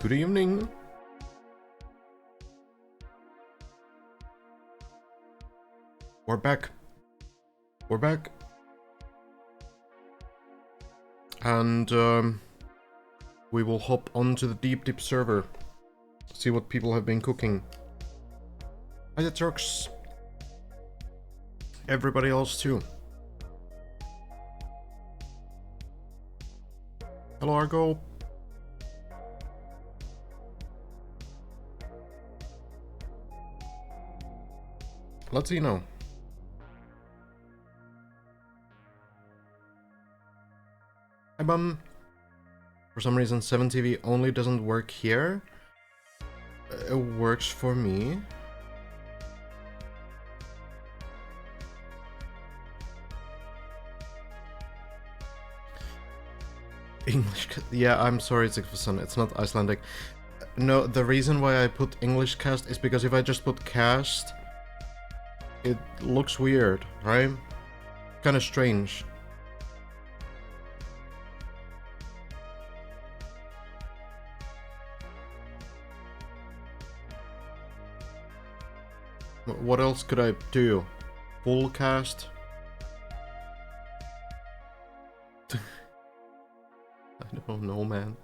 Good evening. We're back. We're back. And we will hop onto the deep server. See what people have been cooking. Hi, the Turks. Everybody else too. Hello, Argo. Let's see now. Hi, Bum. For some reason, 7TV only doesn't work here. It works for me. English. Yeah, I'm sorry, Sigfason. It's not Icelandic. No, the reason why I put English cast is because if I just put cast, it looks weird, right? Kind of strange. What else could I do? Full cast? I don't know, man.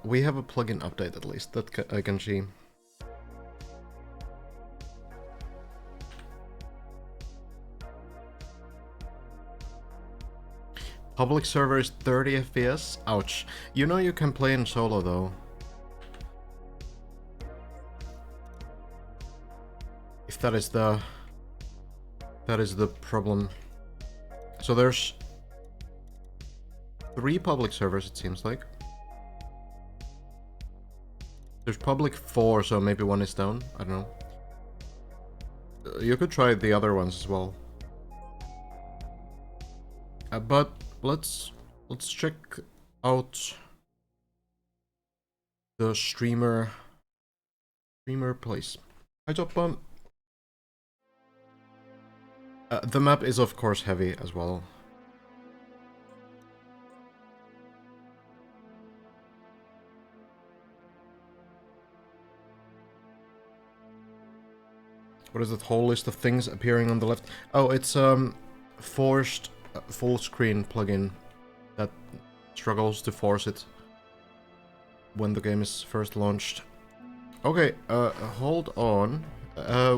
We have a plugin update at least, that I can see. Public server is 30 FPS? Ouch. You know you can play in solo though. If that is the problem. So there's 3 public servers, it seems like. There's public 4, so maybe one is down. I don't know. You could try the other ones as well. But let's check out the streamer place. Hi, Top Bum. The map is of course heavy as well. What is that whole list of things appearing on the left? Oh, it's forced full screen plugin that struggles to force it when the game is first launched. Okay, hold on.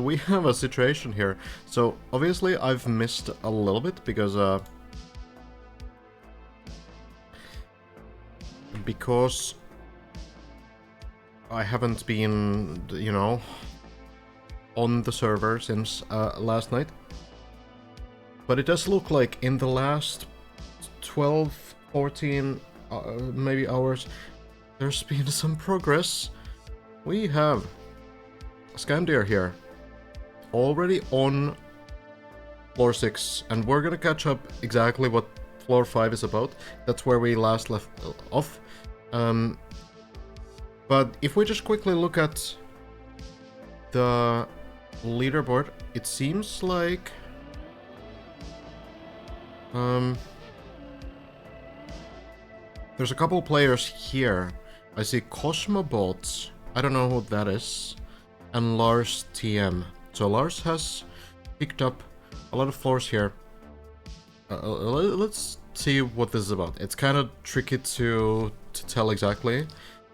We have a situation here. So obviously I've missed a little bit because I haven't been, you know, on the server since last night. But it does look like in the last 12, 14, maybe hours, there's been some progress. We have Scandir here, already on floor 6, and we're gonna catch up exactly what floor 5 is about. That's where we last left off. But if we just quickly look at the leaderboard, it seems like there's a couple players here. I see Cosmobots, I don't know who that is, and Lars TM. So Lars has picked up a lot of floors here. Let's see what this is about. It's kind of tricky to tell exactly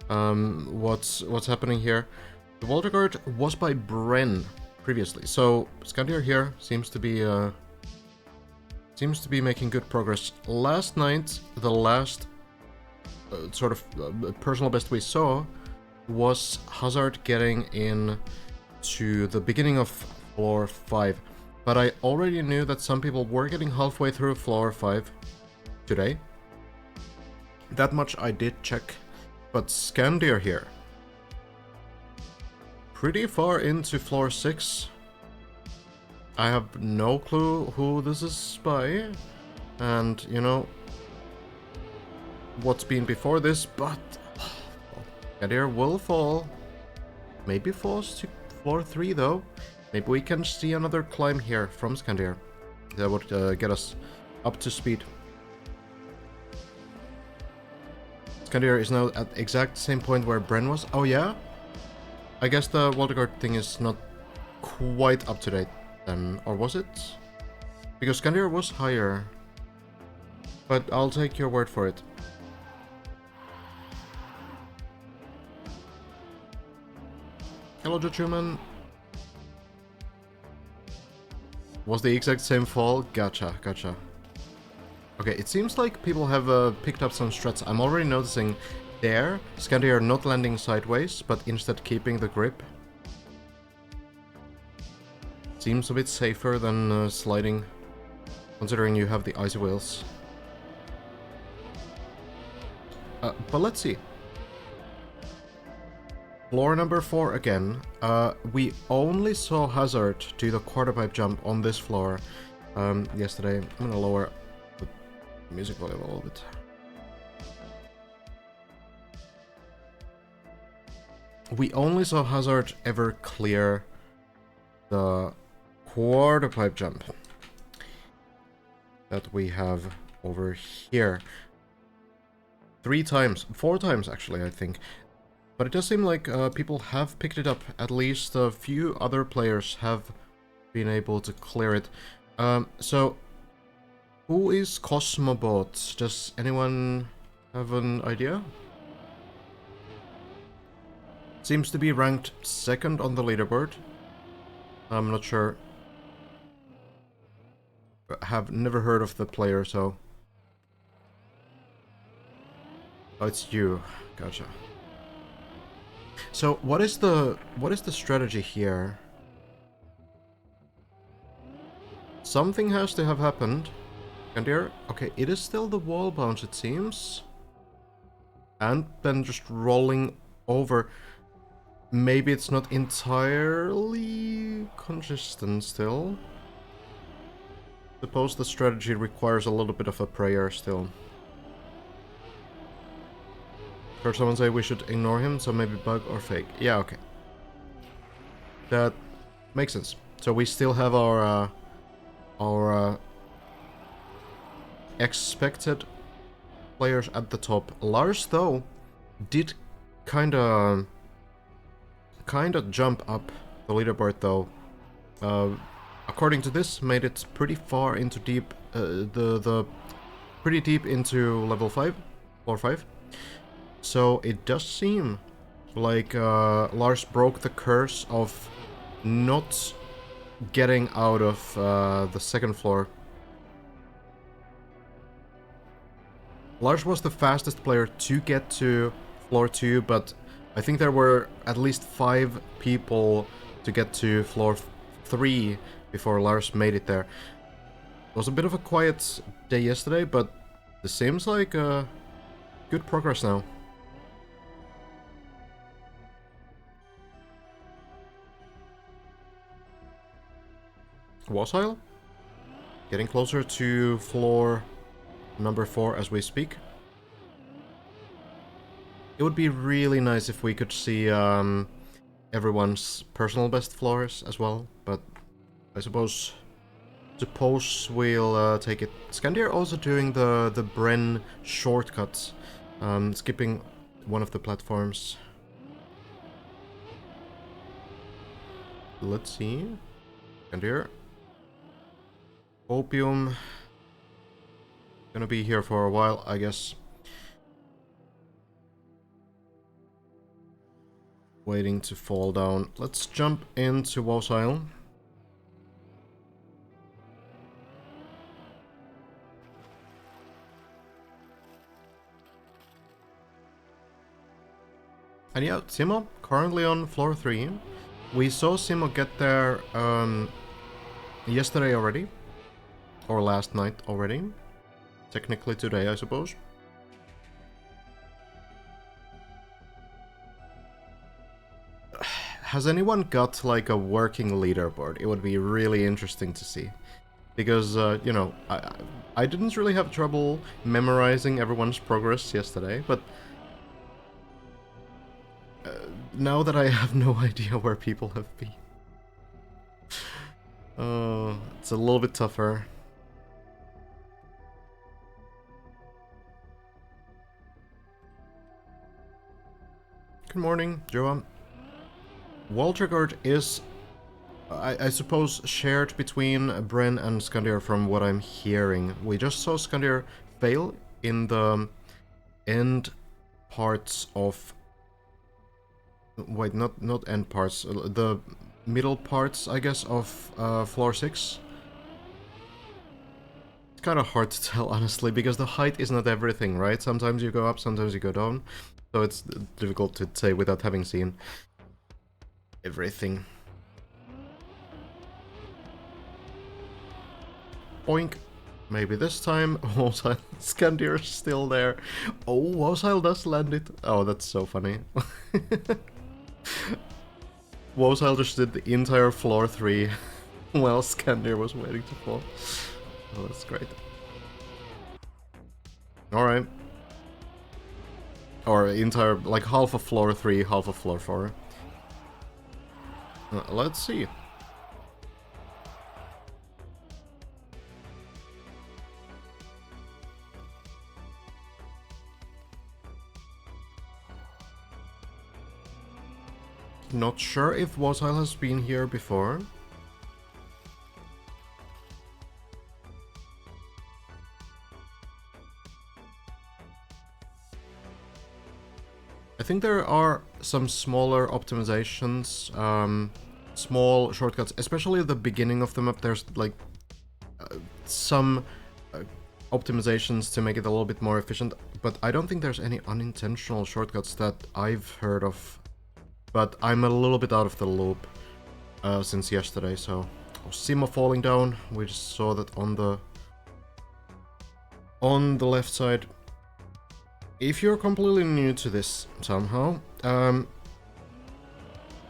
what's happening here. The Walterguard was by Bren previously, so Scandir here seems to be making good progress. Last night, the last sort of personal best we saw was Hazard getting in to the beginning of floor 5. But I already knew that some people were getting halfway through floor 5 today. That much I did check. But Scandir here, pretty far into floor 6. I have no clue who this is by, and you know what's been before this, but Scandir will fall. Maybe falls to floor 3 though. Maybe we can see another climb here from Scandir. That would get us up to speed. Scandier is now at the exact same point where Bren was. Oh yeah? I guess the Wildcard thing is not quite up to date then, or was it? Because Scandier was higher. But I'll take your word for it. Hello, Judgment. Was the exact same fall? Gotcha, gotcha. Okay, it seems like people have picked up some strats. I'm already noticing there, Scandier not landing sideways, but instead keeping the grip. Seems a bit safer than sliding, considering you have the icy wheels. But let's see. Floor number 4 again. We only saw Hazard do the quarter pipe jump on this floor yesterday. I'm gonna lower the music volume a little bit. We only saw Hazard ever clear the quarter pipe jump that we have over here. 4 times actually, I think. But it does seem like people have picked it up. At least a few other players have been able to clear it. So, who is Cosmobot? Does anyone have an idea? Seems to be ranked 2nd on the leaderboard. I'm not sure. Have never heard of the player, so... Oh, it's you. Gotcha. So, what is the strategy here? Something has to have happened. And there, okay, it is still the wall bounce, it seems. And then just rolling over. Maybe it's not entirely consistent still. Suppose the strategy requires a little bit of a prayer still. Heard someone say we should ignore him, so maybe bug or fake. Yeah, okay. That makes sense. So we still have our expected players at the top. Lars, though, did kinda jump up the leaderboard, though. According to this, made it pretty far into pretty deep into level 5, floor 5. So it does seem like Lars broke the curse of not getting out of the 2nd floor. Lars was the fastest player to get to floor 2, but I think there were at least 5 people to get to floor 3 before Lars made it there. It was a bit of a quiet day yesterday, but this seems like good progress now. Wasile? Getting closer to floor number 4 as we speak. It would be really nice if we could see everyone's personal best floors as well, but I suppose we'll take it. Scandier also doing the Bren shortcuts, skipping one of the platforms. Let's see. Scandier. Opium. Gonna be here for a while, I guess. Waiting to fall down. Let's jump into Wasile. And yeah, Simo, currently on floor 3. We saw Simo get there yesterday already. Or last night already. Technically today, I suppose. Has anyone got like a working leaderboard? It would be really interesting to see. Because, you know, I didn't really have trouble memorizing everyone's progress yesterday, but now that I have no idea where people have been. It's a little bit tougher. Good morning, Joa. Waltergard is, I suppose, shared between Bren and Skandir from what I'm hearing. We just saw Skandir fail in the end parts of... Wait, not end parts, the middle parts, I guess, of floor 6. It's kind of hard to tell, honestly, because the height is not everything, right? Sometimes you go up, sometimes you go down. So it's difficult to say without having seen everything. Boink. Maybe this time. Wosile Skandir's still there. Oh, Wosile does land it. Oh, that's so funny. Wosile just did the entire floor 3 while Skandir was waiting to fall. Oh, that's great. Alright. Or entire, like half of floor 3, half of floor 4. Let's see. Not sure if Wosile has been here before. I think there are some smaller optimizations, small shortcuts, especially at the beginning of the map. There's like some optimizations to make it a little bit more efficient, but I don't think there's any unintentional shortcuts that I've heard of. But I'm a little bit out of the loop since yesterday, so... Oh, Sima falling down, we just saw that on the left side. If you're completely new to this somehow,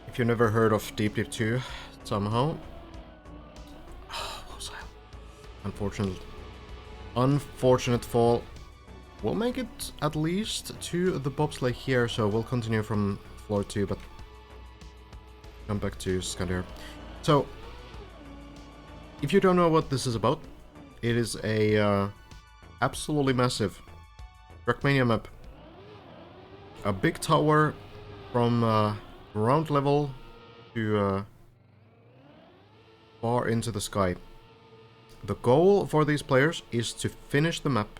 if you've never heard of Deep Deep 2 somehow... Unfortunate fall. We'll make it at least to the bobsleigh here, so we'll continue from floor 2, but... Come back to Skandir. So, if you don't know what this is about, it is a absolutely massive Trackmania map. A big tower from ground level to far into the sky. The goal for these players is to finish the map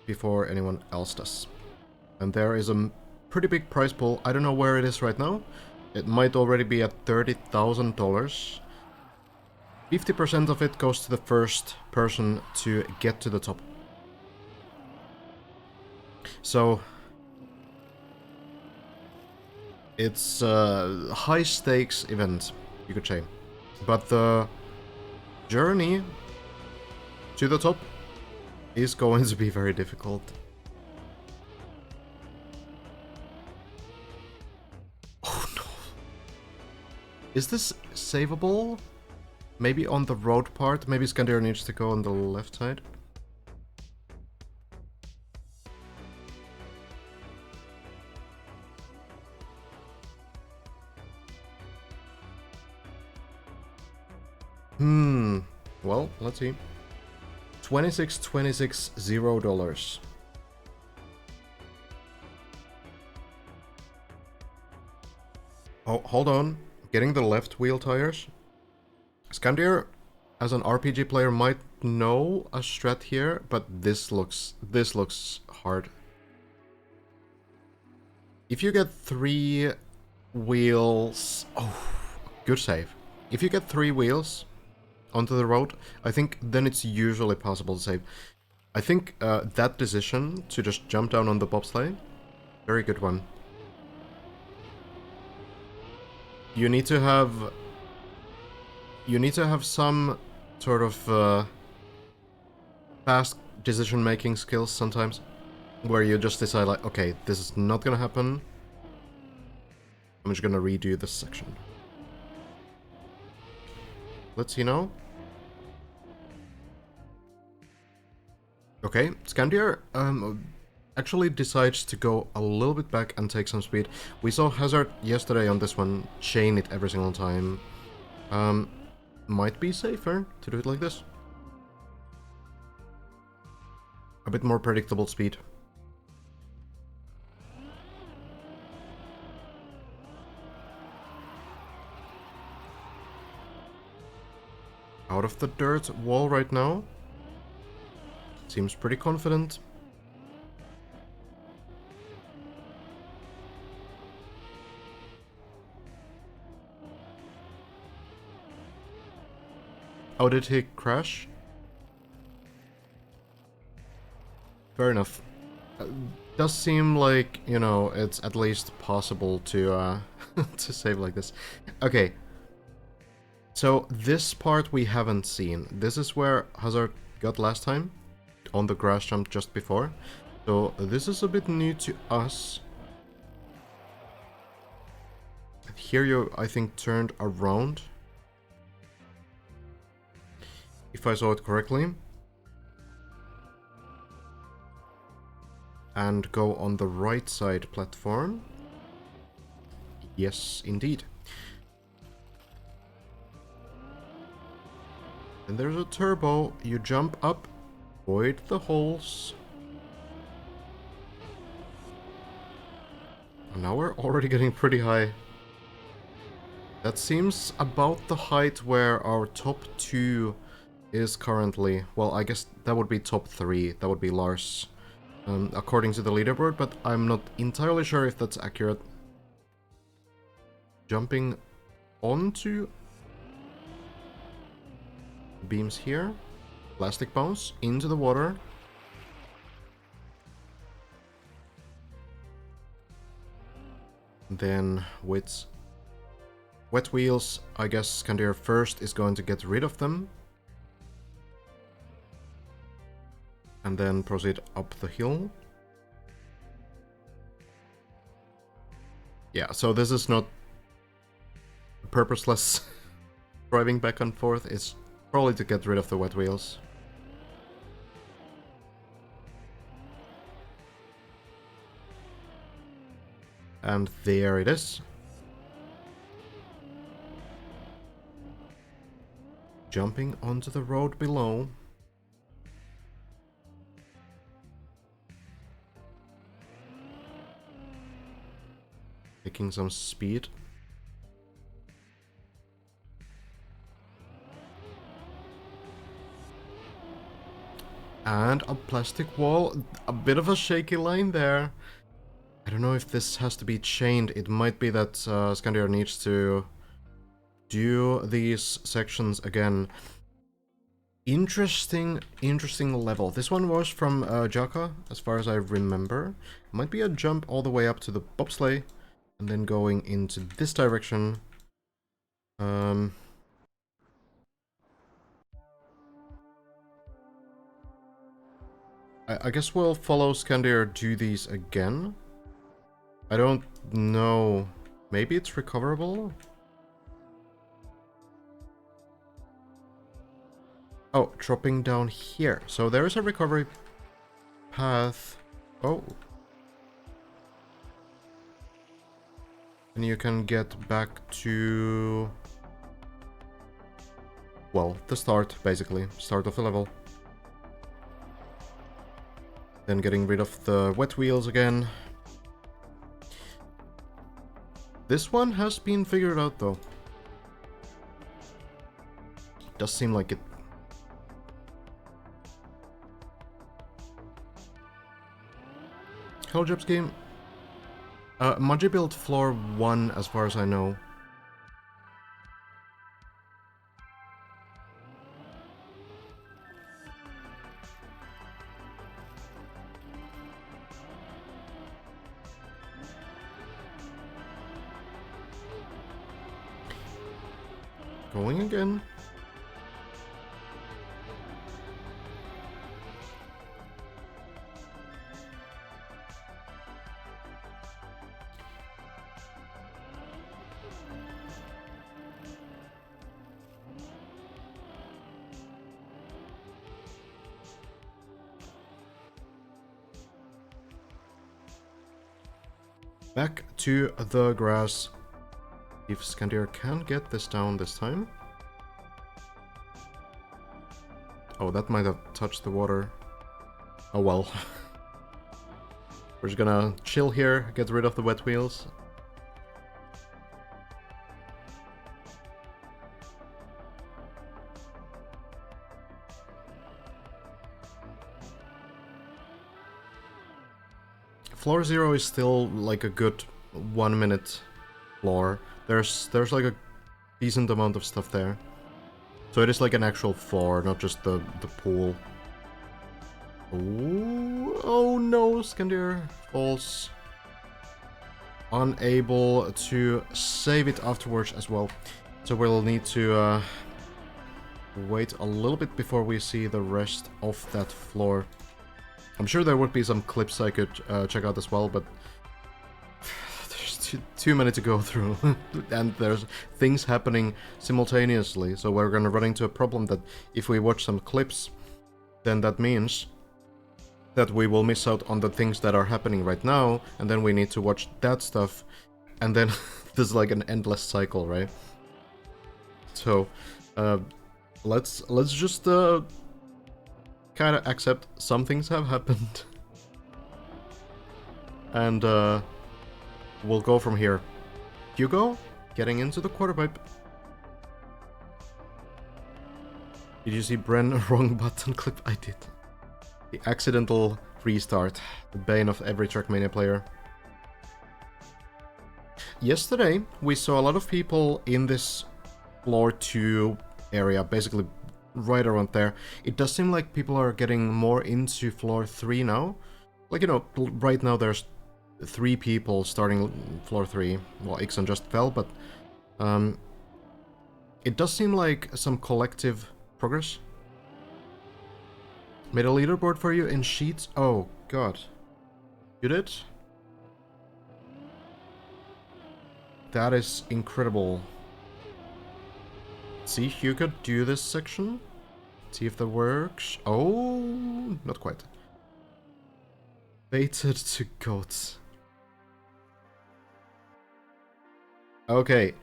before anyone else does. And there is a pretty big prize pool. I don't know where it is right now. It might already be at $30,000. 50% of it goes to the first person to get to the top. So it's a high stakes event, you could say. But the journey to the top is going to be very difficult. Is this savable? Maybe on the road part? Maybe Skandir needs to go on the left side? Well, let's see. 26, $0. Oh, hold on. Getting the left wheel tires. Skandir, as an RPG player, might know a strat here, but this looks hard. If you get 3 wheels... Oh, good save. If you get 3 wheels onto the road, I think then it's usually possible to save. I think that decision to just jump down on the bobsleigh, very good one. You need to have some sort of fast decision-making skills sometimes, where you just decide like, okay, this is not gonna happen. I'm just gonna redo this section. Let's see now. Okay, Skandir actually decides to go a little bit back and take some speed. We saw Hazard yesterday on this one chain it every single time. Might be safer to do it like this. A bit more predictable speed. of the dirt wall right now. Seems pretty confident. Oh, did he crash? Fair enough. Does seem like, you know, it's at least possible to to save like this. Okay. So this part we haven't seen. This is where Hazard got last time, on the grass jump just before. So this is a bit new to us. Here you, I think, turned around, if I saw it correctly. And go on the right side platform. Yes, indeed. And there's a turbo. You jump up, avoid the holes. And now we're already getting pretty high. That seems about the height where our top 2 is currently. Well, I guess that would be top 3. That would be Lars. According to the leaderboard, but I'm not entirely sure if that's accurate. Jumping onto beams here. Plastic bounce into the water. Then with wet wheels, I guess Scandir first is going to get rid of them. And then proceed up the hill. Yeah, so this is not purposeless driving back and forth. It's probably to get rid of the wet wheels. And there it is. Jumping onto the road below. Taking some speed. And a plastic wall. A bit of a shaky line there. I don't know if this has to be chained. It might be that Scandir needs to do these sections again. Interesting level. This one was from Jaka, as far as I remember. Might be a jump all the way up to the bobsleigh. And then going into this direction. I guess we'll follow Scandir do these again. I don't know. Maybe it's recoverable? Oh, dropping down here. So there is a recovery path. Oh. And you can get back to... well, the start, basically. Start of the level. Then getting rid of the wet wheels again. This one has been figured out, though. Does seem like it. Hello, Jobs game. Maji built floor 1, as far as I know. Going again. Back to the grass. If Scandir can get this down this time. Oh, that might have touched the water. Oh well. We're just gonna chill here, get rid of the wet wheels. floor 0 is still like a good 1 minute floor. There's like a decent amount of stuff there. So it is like an actual floor, not just the pool. Ooh, oh no, Skandir falls. Unable to save it afterwards as well. So we'll need to wait a little bit before we see the rest of that floor. I'm sure there would be some clips I could check out as well, but there's too many to go through. And there's things happening simultaneously, so we're gonna run into a problem that if we watch some clips, then that means that we will miss out on the things that are happening right now, and then we need to watch that stuff, and then there's like an endless cycle, right? So let's just kind of accept some things have happened, and we'll go from here. Hugo getting into the quarter pipe. Did you see Bren wrong button clip? I did. The accidental restart, the bane of every Trackmania player. Yesterday, we saw a lot of people in this floor 2 area, basically right around there. It does seem like people are getting more into floor 3 now. Like, you know, right now there's 3 people starting floor 3. Well, Ixon just fell, but it does seem like some collective progress. Made a leaderboard for you in Sheets? Oh, God. You did? That is incredible. See, you could do this section. See if that works. Oh, not quite. Baited to goats. Okay.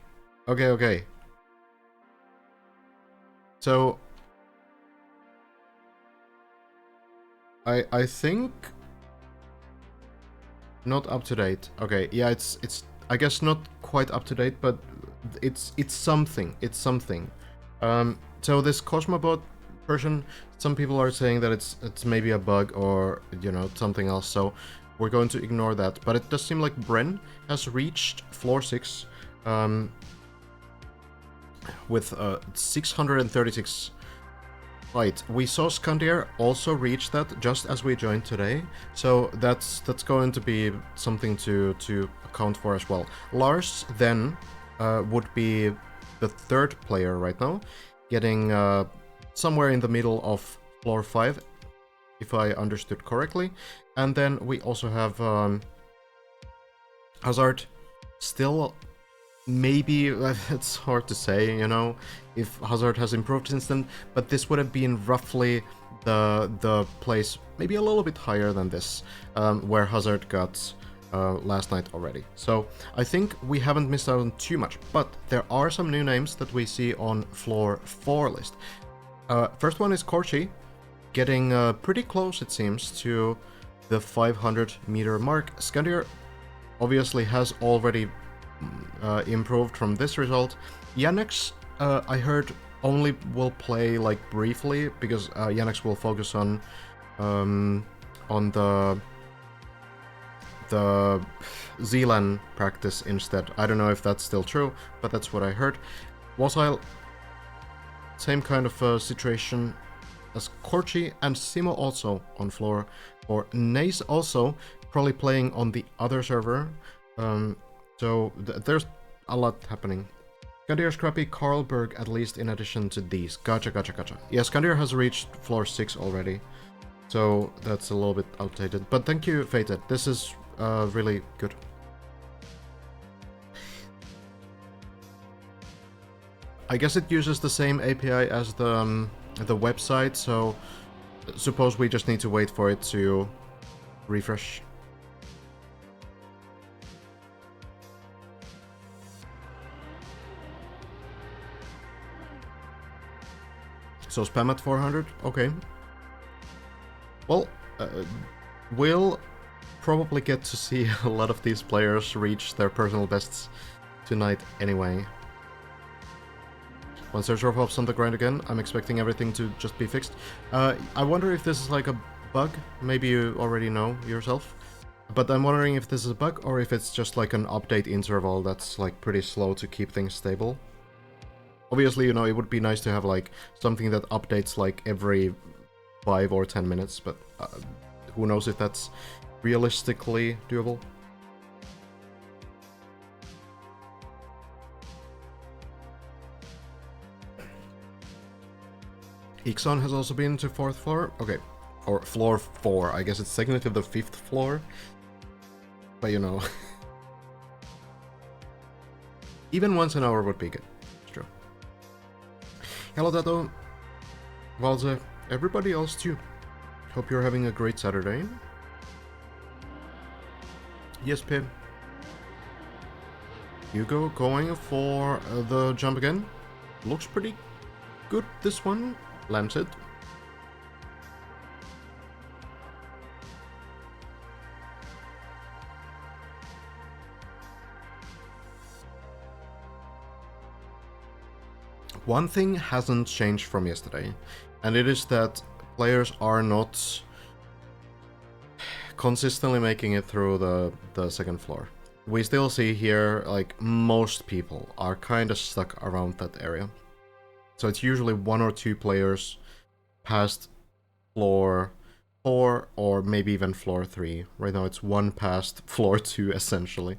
Okay. So I think not up to date. Okay, yeah, it's I guess not quite up to date, but it's something. It's something. So this Cosmobot version, some people are saying that it's maybe a bug or, you know, something else. So we're going to ignore that. But it does seem like Bren has reached floor 6 with 636. Right, we saw Skandir also reach that just as we joined today, so that's going to be something to account for as well. Lars then would be the 3rd player right now, getting somewhere in the middle of floor 5, if I understood correctly. And then we also have Hazard still. Maybe, it's hard to say, you know, if Hazard has improved since then, but this would have been roughly the place, maybe a little bit higher than this, where Hazard got last night already. So I think we haven't missed out on too much, but there are some new names that we see on floor 4 list. First one is Korchi, getting pretty close, it seems, to the 500 meter mark. Skandir obviously has already improved from this result. Yannex, I heard, only will play like briefly because Yannex will focus on the Zealand practice instead. I don't know if that's still true, but that's what I heard. Wasile, same kind of situation as Korchi, and Simo also on floor 4. Nace also probably playing on the other server. So there's a lot happening. Skandir, Scrappy, Carlberg, at least in addition to these. Gotcha. Yeah, Skandir has reached floor 6 already, so that's a little bit outdated. But thank you, Fated. This is really good. I guess it uses the same API as the website, so suppose we just need to wait for it to refresh. So spam at 400? Okay. Well, we'll probably get to see a lot of these players reach their personal bests tonight anyway. Once Searcher hops on the grind again, I'm expecting everything to just be fixed. I wonder if this is like a bug. Maybe you already know yourself. But I'm wondering if this is a bug or if it's just like an update interval that's like pretty slow to keep things stable. Obviously, it would be nice to have like something that updates like every 5 or 10 minutes, but who knows if that's realistically doable. Ixon has also been to 4th floor. Okay. Or floor 4. I guess it's technically the 5th floor. But even once an hour would be good. It's true. Hello, Tato. Valze. Everybody else too. Hope you're having a great Saturday. Yes, Pip. Hugo going for the jump again. Looks pretty good, this one. Lands it. One thing hasn't changed from yesterday, and it is that players are not consistently making it through the second floor. We still see here, like, most people are kind of stuck around that area. So it's usually 1 or 2 players past floor 4 or maybe even floor 3. Right now it's 1 past floor 2, essentially.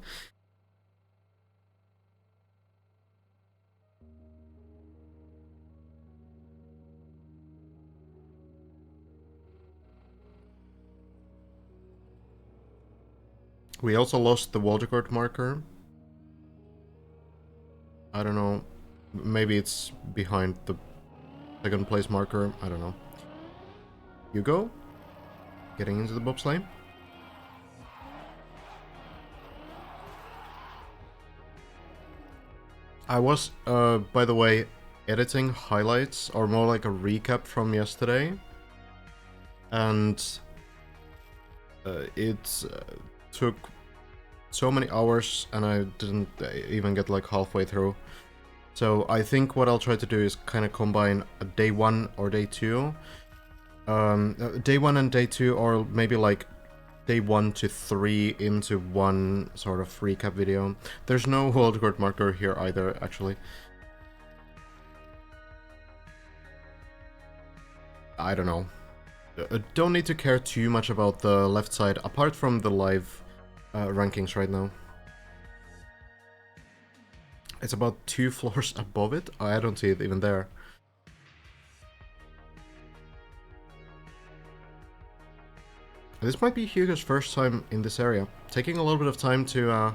We also lost the wall record marker. I don't know. Maybe it's behind the second place marker. I don't know. Hugo? Getting into the bobsleigh. I was, by the way, editing highlights, or more like a recap from yesterday. And it took so many hours, and I didn't even get like halfway through. So I think what I'll try to do is kind of combine day 1 or day 2. Day 1 and day 2, or maybe like day 1 to 3 into one sort of recap video. There's no world record marker here either, actually. I don't know. Don't need to care too much about the left side, apart from the live rankings right now. It's about 2 floors above it. I don't see it even there. This might be Hugo's first time in this area. Taking a little bit of time to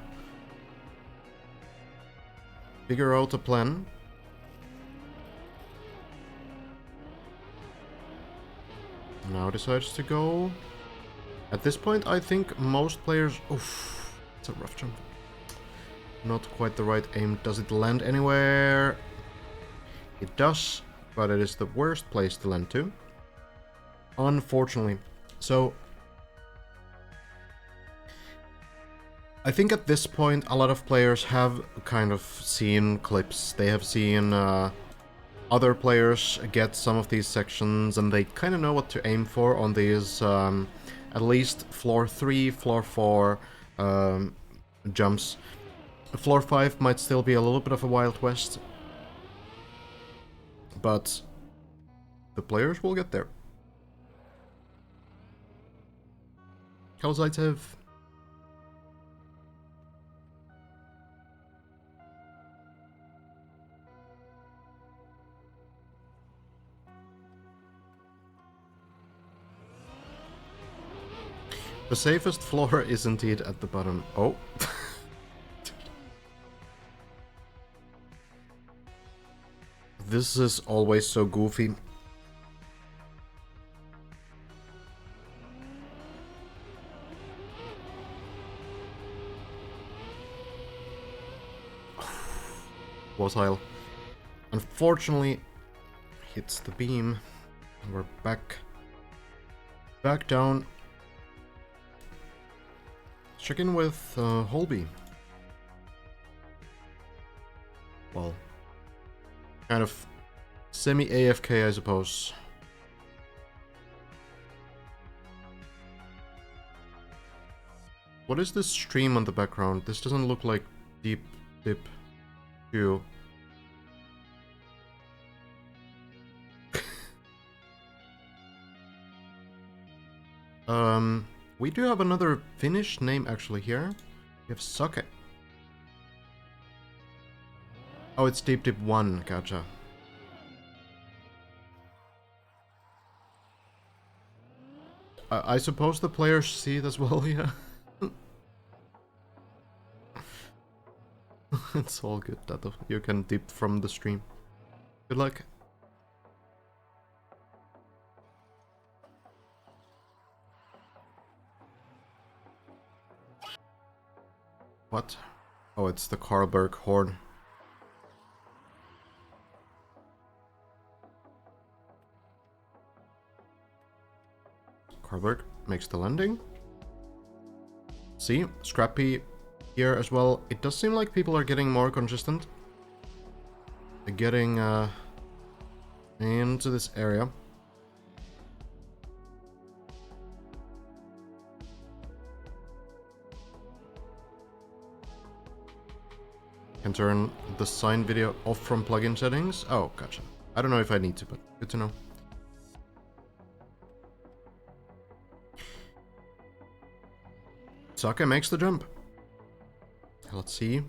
figure out a plan. Now decides to go. At this point, I think most players... Oof, it's a rough jump. Not quite the right aim. Does it land anywhere? It does, but it is the worst place to land to. Unfortunately. So... I think at this point, a lot of players have kind of seen clips. They have seen other players get some of these sections, and they kind of know what to aim for on these, at least floor 3, floor 4 jumps. Floor 5 might still be a little bit of a Wild West, but the players will get there. Kalzaitev. The safest floor is indeed at the bottom. Oh. This is always so goofy. Wasile. Unfortunately, hits the beam. We're back down. Check in with Holby. Well, kind of semi-AFK, I suppose. What is this stream on the background? This doesn't look like Deep Dip 2. We do have another Finnish name actually here. We have Sake. Oh, it's Deep Dip 1, gotcha. I suppose the players see it as well, yeah. It's all good that you can dip from the stream. Good luck. What? Oh, it's the Karlberg horn. Karlberg makes the landing. See, Scrappy here as well. It does seem like people are getting more consistent. They're getting into this area. Can turn the sign video off from plugin settings. Oh, gotcha. I don't know if I need to, but good to know. Sake makes the jump. Let's see.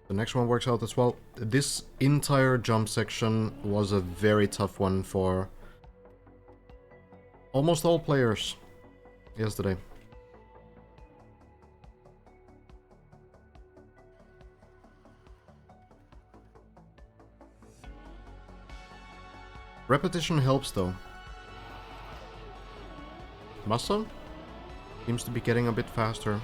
The next one works out as well. This entire jump section was a very tough one for almost all players yesterday. Repetition helps though. Massa seems to be getting a bit faster.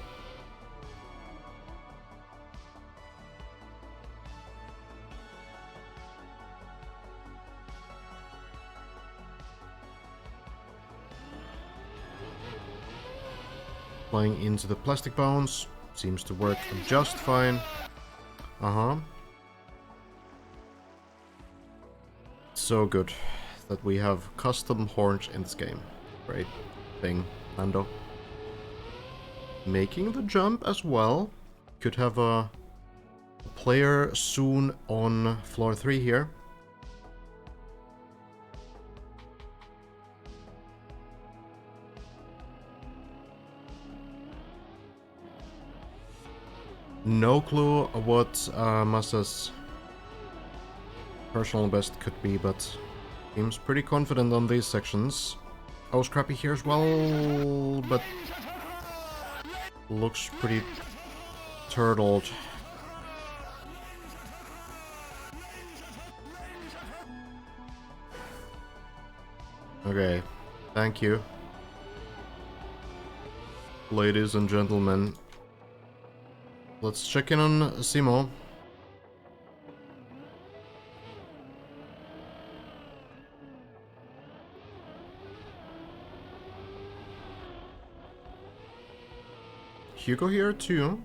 Flying into the plastic bounce seems to work just fine. So good that we have custom horns in this game. Great thing, Lando. Making the jump as well. Could have a player soon on floor 3 here. No clue what Massa's personal best could be, but seems pretty confident on these sections. Oh, Scrappy here as well, but looks pretty turtled. Okay, thank you. Ladies and gentlemen, let's check in on Simo. Hugo here too.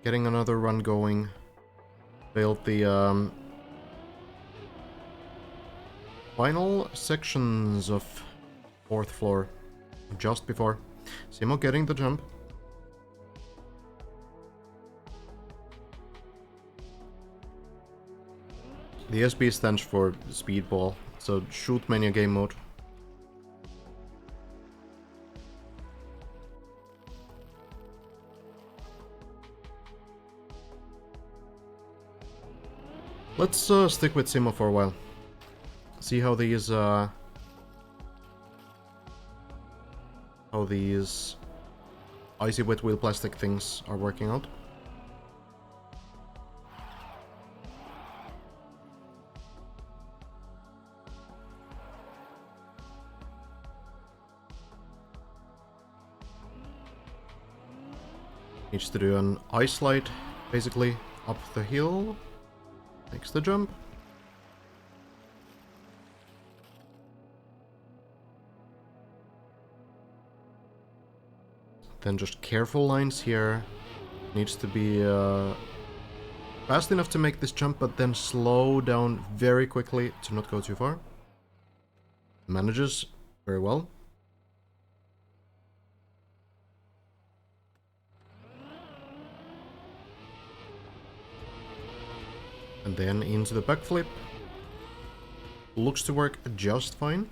Getting another run going. Failed the final sections of 4th floor just before. Simo getting the jump. The SB stands for Speedball, so Shootmania game mode. Let's stick with Simo for a while. See how these icy wet wheel plastic things are working out. Needs to do an ice slide, basically, up the hill. Makes the jump. Then just careful lines here. Needs to be fast enough to make this jump, but then slow down very quickly to not go too far. Manages very well. And then into the backflip. Looks to work just fine.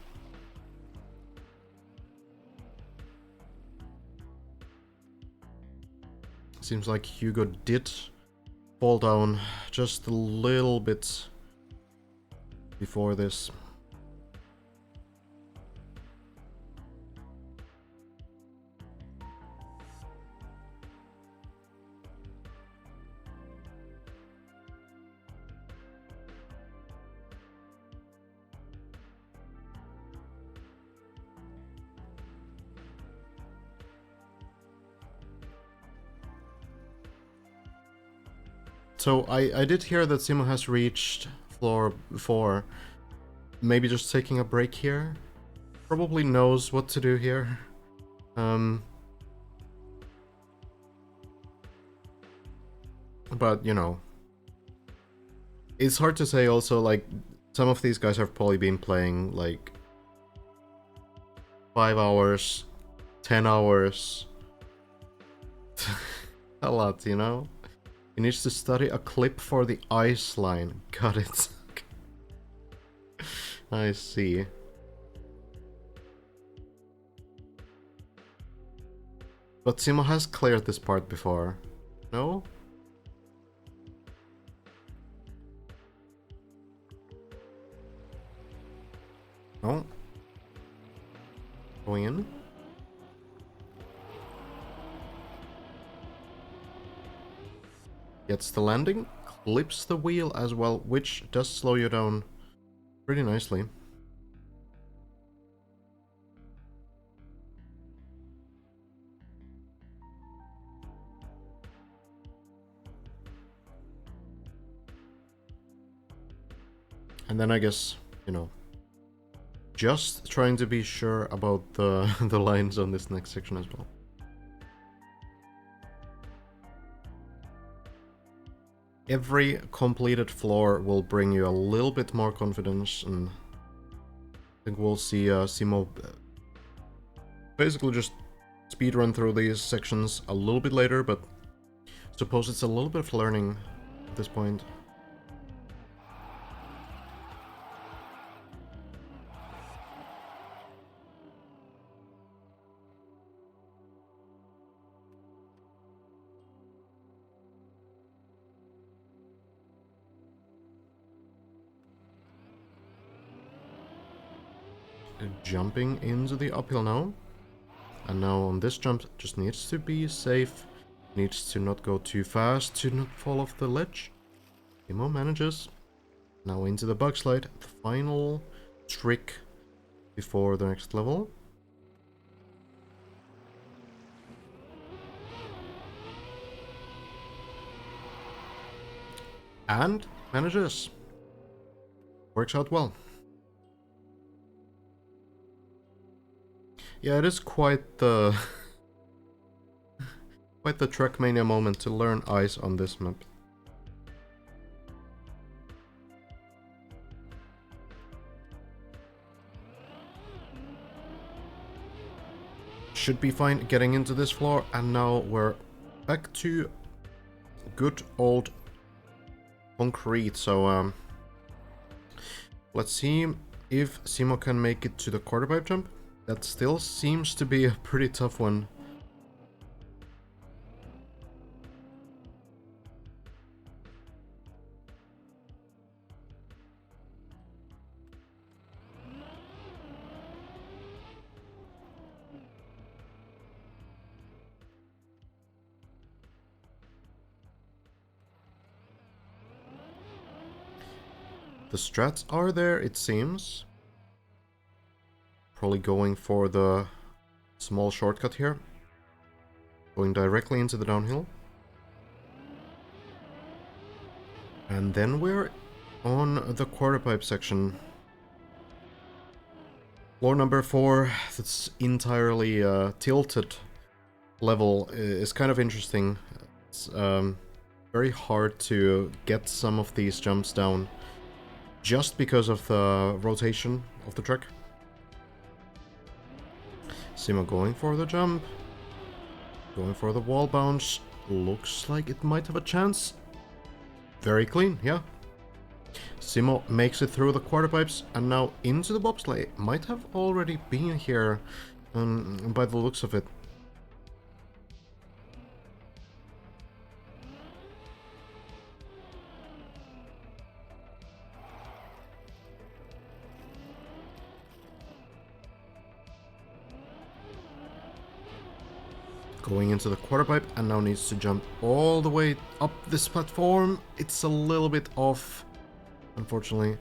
Seems like Hugo did fall down just a little bit before this. So I did hear that Simo has reached floor 4. Maybe just taking a break here. Probably knows what to do here. But, you know. It's hard to say also, like, some of these guys have probably been playing, like, 5 hours, 10 hours. A lot, you know? He needs to study a clip for the ice line. Got it. I see. But Simo has cleared this part before. No? No? Going in? Gets the landing, clips the wheel as well, which does slow you down pretty nicely. And then I guess, you know, just trying to be sure about the, the lines on this next section as well. Every completed floor will bring you a little bit more confidence, and I think we'll see Simo basically just speedrun through these sections a little bit later, but I suppose it's a little bit of learning at this point. Jumping into the uphill now. And now on this jump, just needs to be safe. Needs to not go too fast to not fall off the ledge. Simo manages. Now into the bug slide. The final trick before the next level. And manages. Works out well. Yeah, it is quite the quite the Trackmania moment to learn ice on this map. Should be fine getting into this floor, and now we're back to good old concrete. So let's see if Simo can make it to the quarter pipe jump. That still seems to be a pretty tough one. The strats are there, it seems. Probably going for the small shortcut here. Going directly into the downhill. And then we're on the quarter pipe section. Floor number 4, that's entirely tilted level, is kind of interesting. It's very hard to get some of these jumps down just because of the rotation of the track. Simo going for the jump. Going for the wall bounce. Looks like it might have a chance. Very clean, yeah. Simo makes it through the quarter pipes and now into the bobsleigh. Might have already been here by the looks of it. Going into the quarter pipe and now needs to jump all the way up this platform. It's a little bit off, unfortunately.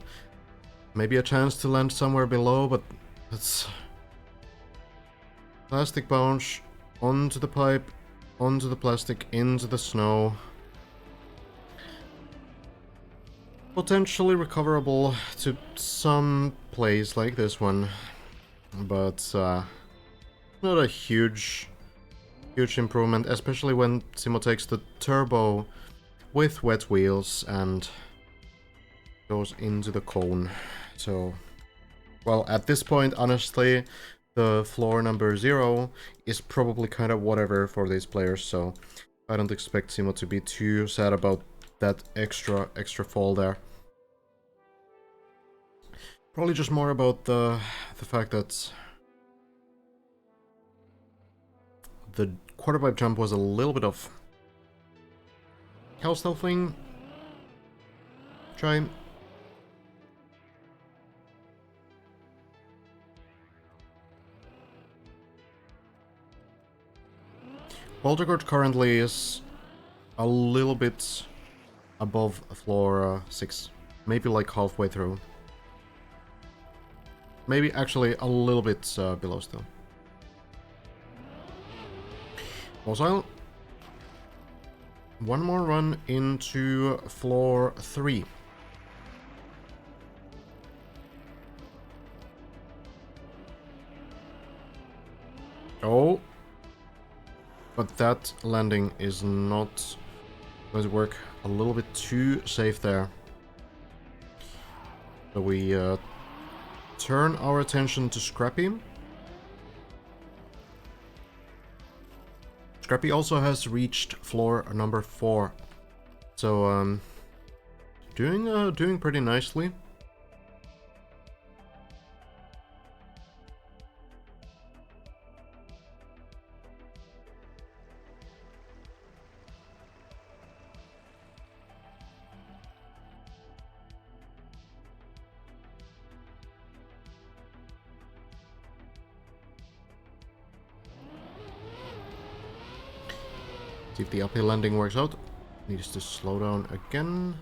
Maybe a chance to land somewhere below, but that's... Plastic bounce onto the pipe, onto the plastic, into the snow. Potentially recoverable to some place like this one, but not a huge improvement, especially when Simo takes the turbo with wet wheels and goes into the cone. So, well, at this point, honestly, the floor number 0 is probably kind of whatever for these players, so I don't expect Simo to be too sad about that extra fall there. Probably just more about the fact that the quarter pipe jump was a little bit of cow stealthing. Try. Poltergurt currently is a little bit above floor 6. Maybe like halfway through. Maybe actually a little bit below still. Also, one more run into floor 3. Oh. But that landing is not going to work. A little bit too safe there. So we turn our attention to Scrappy. Scrappy also has reached floor number 4. So doing pretty nicely. See if the uphill landing works out. Needs to slow down again.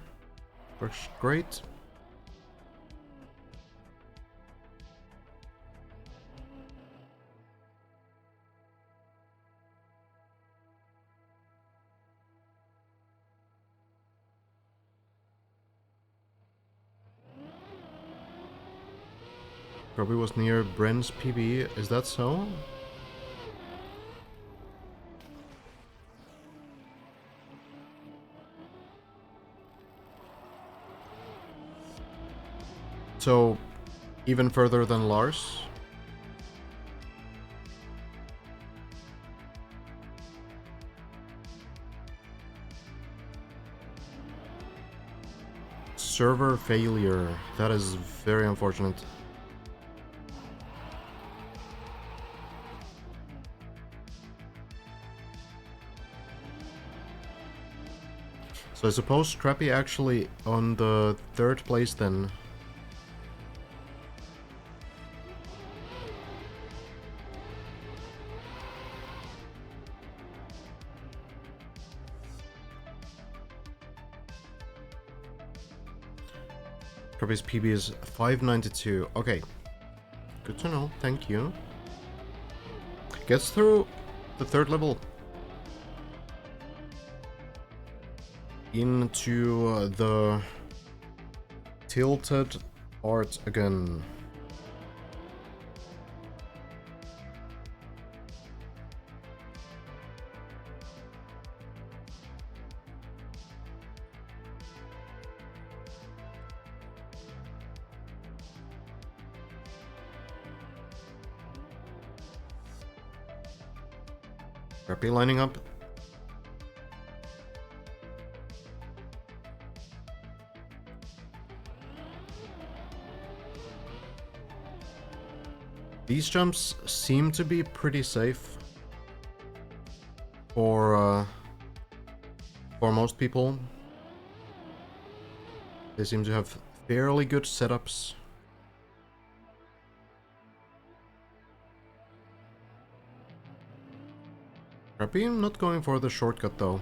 Works great. Probably was near Bren's PB. Is that so? So, even further than Lars? Server failure. That is very unfortunate. So I suppose Scrappy actually on the 3rd place then. Scrappy's PB is 592. Okay. Good to know. Thank you. Gets through the 3rd level. Into the tilted art again. Scrappy lining up. These jumps seem to be pretty safe for most people. They seem to have fairly good setups. Scrappy not going for the shortcut though.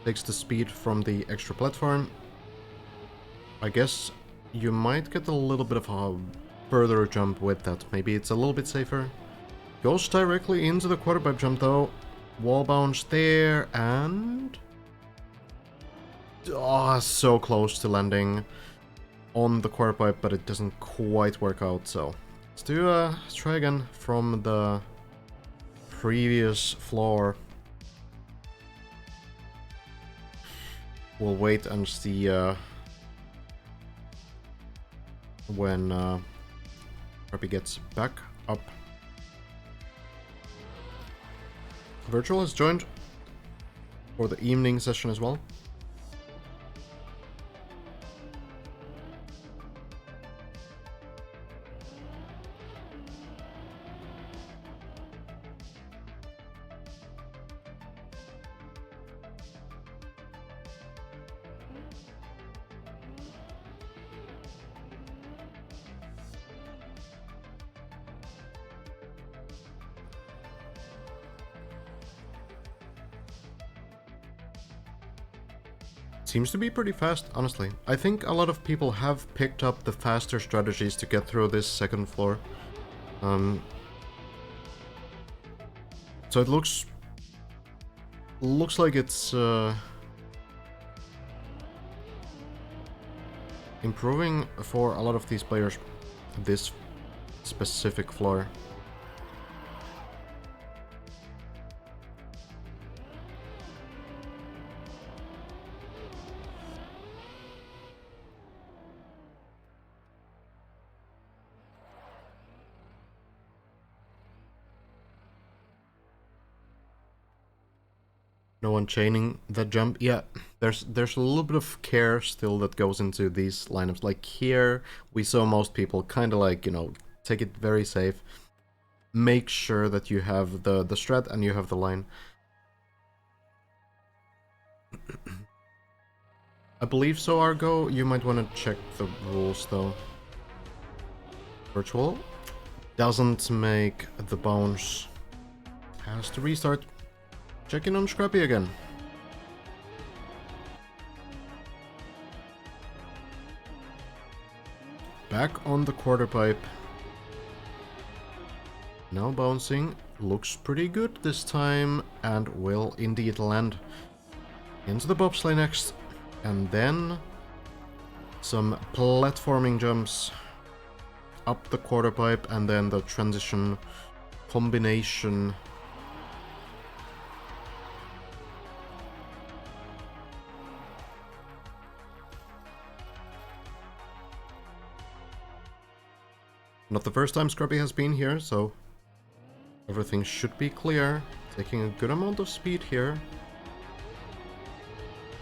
Takes the speed from the extra platform. I guess you might get a little bit of a further jump with that. Maybe it's a little bit safer. Goes directly into the quarter pipe jump though. Wall bounce there and... oh, so close to landing on the quarter pipe, but it doesn't quite work out, so... let's try again from the previous floor. We'll wait and see when Scrappy gets back up. Virtual has joined for the evening session as well. Seems to be pretty fast, honestly. I think a lot of people have picked up the faster strategies to get through this second floor. So it looks like it's improving for a lot of these players this specific floor. No one chaining that jump. Yeah, there's a little bit of care still that goes into these lineups. Like here, we saw most people kind of like, you know, take it very safe. Make sure that you have the strat and you have the line. I believe so, Argo. You might want to check the rules though. Virtual doesn't make the bounce. Has to restart. Checking on Scrappy again. Back on the quarter pipe. Now bouncing. Looks pretty good this time and will indeed land into the bobsleigh next. And then some platforming jumps up the quarter pipe and then the transition combination. Not the first time Scrappy has been here, so everything should be clear. Taking a good amount of speed here.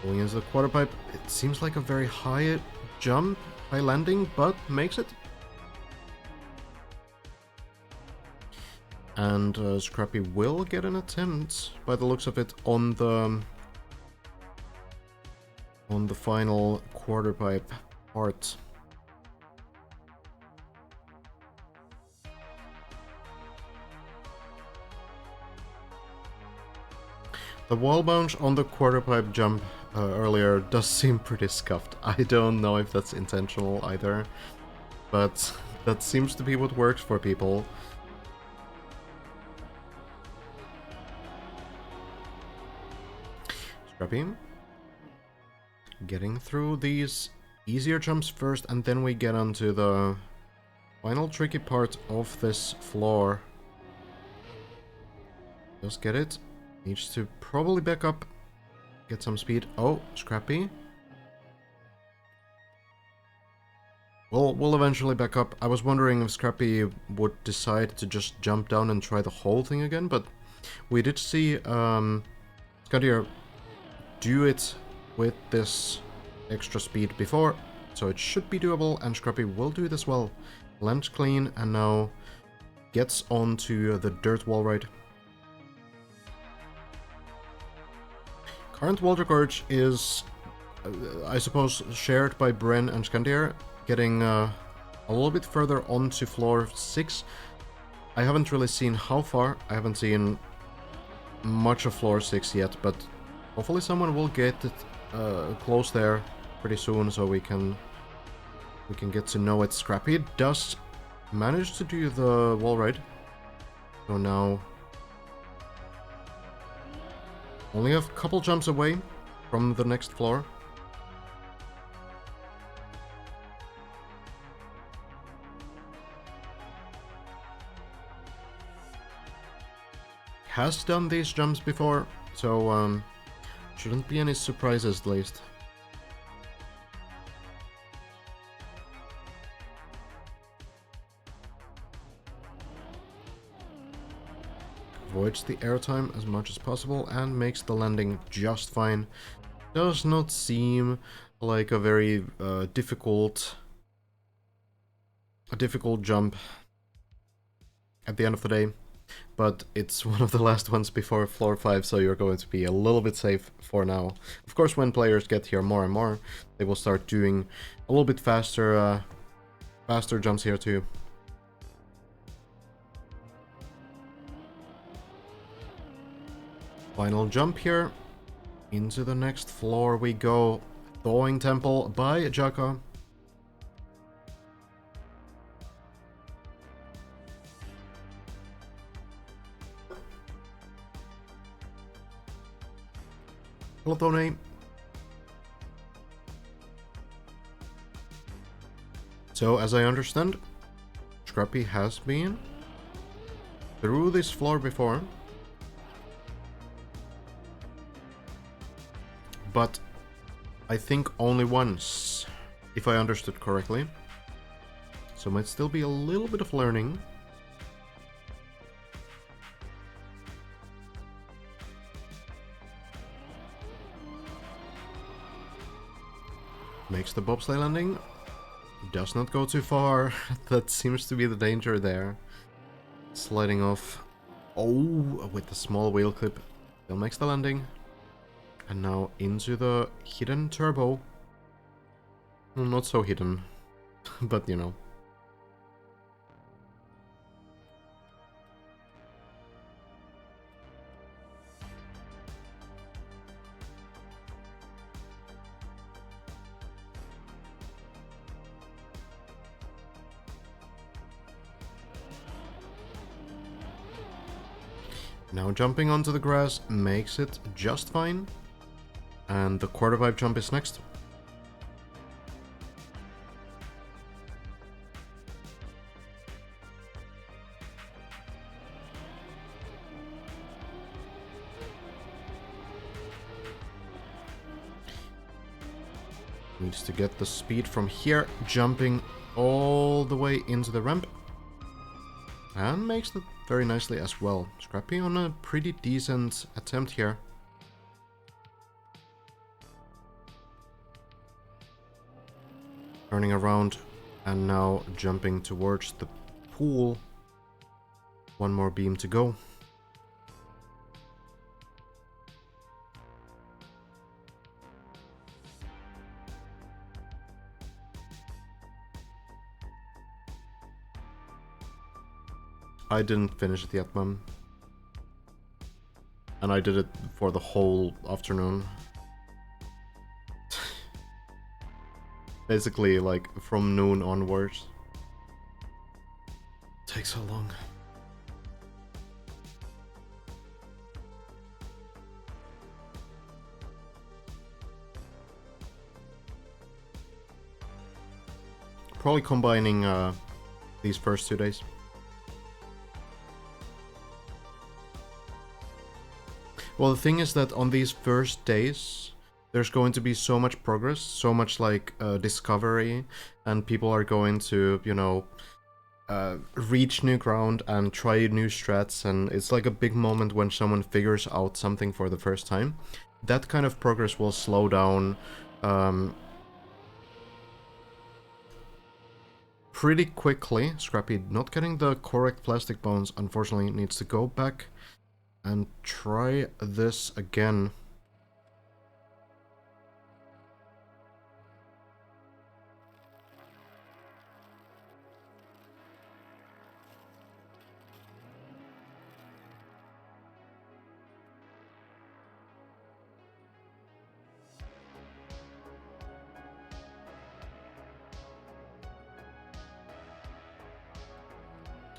Going into the quarter pipe. It seems like a very high jump, high landing, but makes it. And Scrappy will get an attempt, by the looks of it, on the final quarter pipe part. The wall bounce on the quarter pipe jump earlier does seem pretty scuffed. I don't know if that's intentional either, but that seems to be what works for people. Scrappy. Getting through these easier jumps first, and then we get onto the final tricky part of this floor. Just get it. Needs to probably back up, get some speed. Oh, Scrappy. We'll eventually back up. I was wondering if Scrappy would decide to just jump down and try the whole thing again, but we did see Scottier do it with this extra speed before, so it should be doable, and Scrappy will do this well. Lands clean, and now gets onto the dirt wall ride. Current wall record is, I suppose, shared by Bren and Scandier, getting a little bit further onto floor 6. I haven't really seen how far. I haven't seen much of floor 6 yet, but hopefully someone will get it close there pretty soon, so we can get to know it. Scrappy does manage to do the wall ride, so now only a couple jumps away from the next floor. Has done these jumps before, so shouldn't be any surprises at least. Avoids the airtime as much as possible and makes the landing just fine. Does not seem like a very difficult jump at the end of the day, but it's one of the last ones before floor 5, so you're going to be a little bit safe for now. Of course, when players get here more and more, they will start doing a little bit faster jumps here too. Final jump here. Into the next floor we go. Thawing Temple by Jaka. Hello, Tony. So, as I understand, Scrappy has been through this floor before, but I think only once, if I understood correctly. So might still be a little bit of learning. Makes the bobsleigh landing. Does not go too far. That seems to be the danger there. Sliding off. Oh, with the small wheel clip. Still makes the landing. And now into the hidden turbo. Well, not so hidden, but you know. Now jumping onto the grass makes it just fine. And the quarter pipe jump is next. Needs to get the speed from here, jumping all the way into the ramp. And makes it very nicely as well. Scrappy on a pretty decent attempt here. Turning around and now jumping towards the pool. One more beam to go. I didn't finish it yet, Mum. And I did it for the whole afternoon. Basically, like, from noon onwards. Takes so long. Probably combining these first 2 days. Well, the thing is that on these first days, there's going to be so much progress, so much like discovery, and people are going to, you know, reach new ground and try new strats, and it's like a big moment when someone figures out something for the first time. That kind of progress will slow down pretty quickly. Scrappy not getting the correct plastic bones, unfortunately, needs to go back and try this again.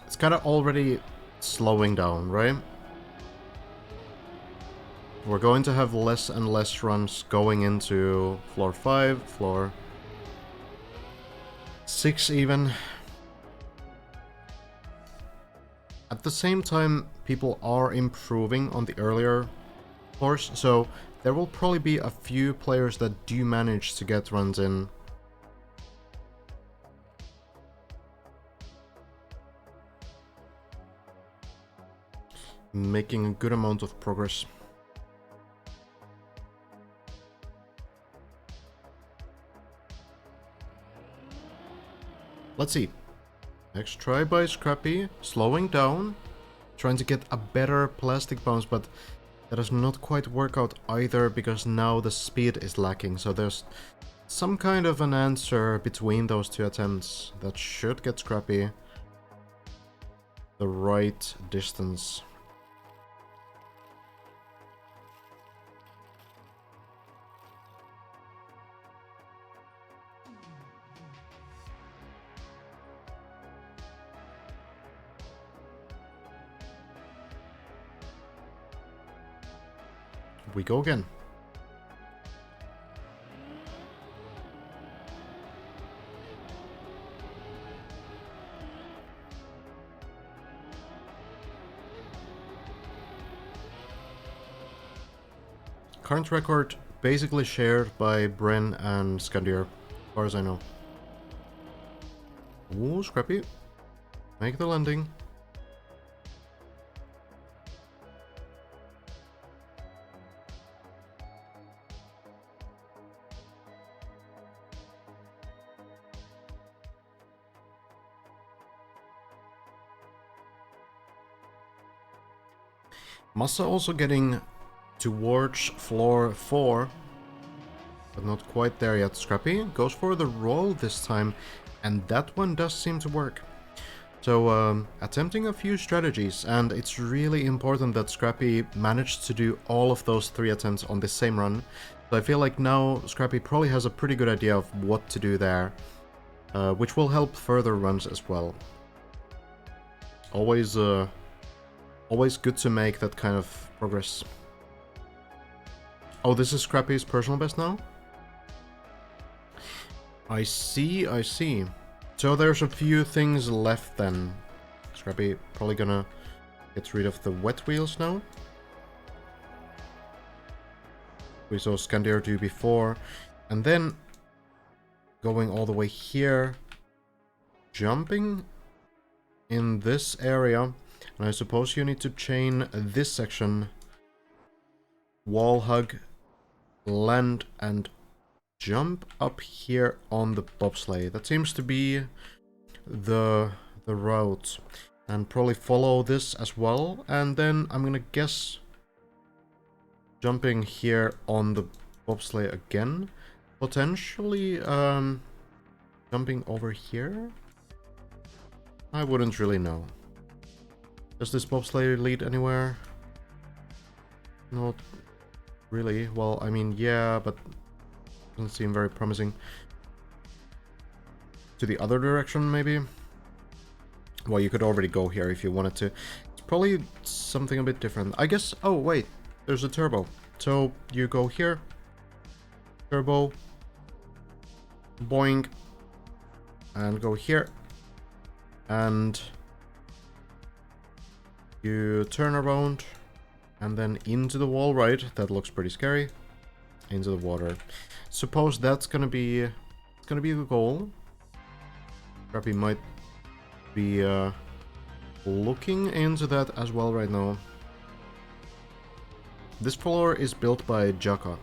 It's kind of already slowing down, right? We're going to have less and less runs going into floor 5, floor 6 even. At the same time, people are improving on the earlier floors, so there will probably be a few players that do manage to get runs in. Making a good amount of progress. Let's see. Next try by Scrappy, slowing down, trying to get a better plastic bounce, but that does not quite work out either because now the speed is lacking, so there's some kind of an answer between those two attempts that should get Scrappy the right distance. We go again. Current record basically shared by Bren and Skandir, as far as I know. Ooh, Scrappy. Make the landing. Massa also getting towards floor 4, but not quite there yet. Scrappy goes for the roll this time, and that one does seem to work. So, attempting a few strategies, and it's really important that Scrappy managed to do all of those 3 attempts on the same run. So I feel like now Scrappy probably has a pretty good idea of what to do there, which will help further runs as well. Always good to make that kind of progress. Oh, this is Scrappy's personal best now? I see, I see. So there's a few things left then. Scrappy probably gonna get rid of the wet wheels now. We saw Skandir do before. And then going all the way here. Jumping in this area. And I suppose you need to chain this section. Wall hug, land, and jump up here on the bobsleigh. That seems to be the route. And probably follow this as well. And then I'm gonna guess jumping here on the bobsleigh again. Potentially jumping over here? I wouldn't really know. Does this bobsleigh lead anywhere? Not really. Well, I mean, yeah, but doesn't seem very promising. To the other direction, maybe? Well, you could already go here if you wanted to. It's probably something a bit different. I guess... Oh, wait. There's a turbo. So, you go here. Turbo. Boing. And go here. And... you turn around. And then into the wall, right? That looks pretty scary. Into the water. Suppose that's gonna be... it's gonna be the goal. Scrappy might be looking into that as well right now. This floor is built by Jaka.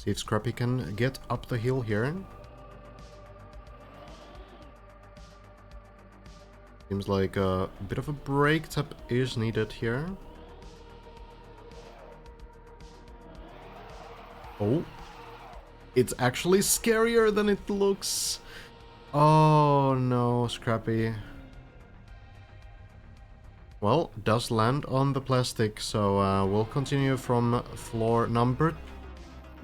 See if Scrappy can get up the hill here. Seems like a bit of a break tap is needed here. Oh. It's actually scarier than it looks. Oh no, Scrappy. Well, does land on the plastic, so we'll continue from floor number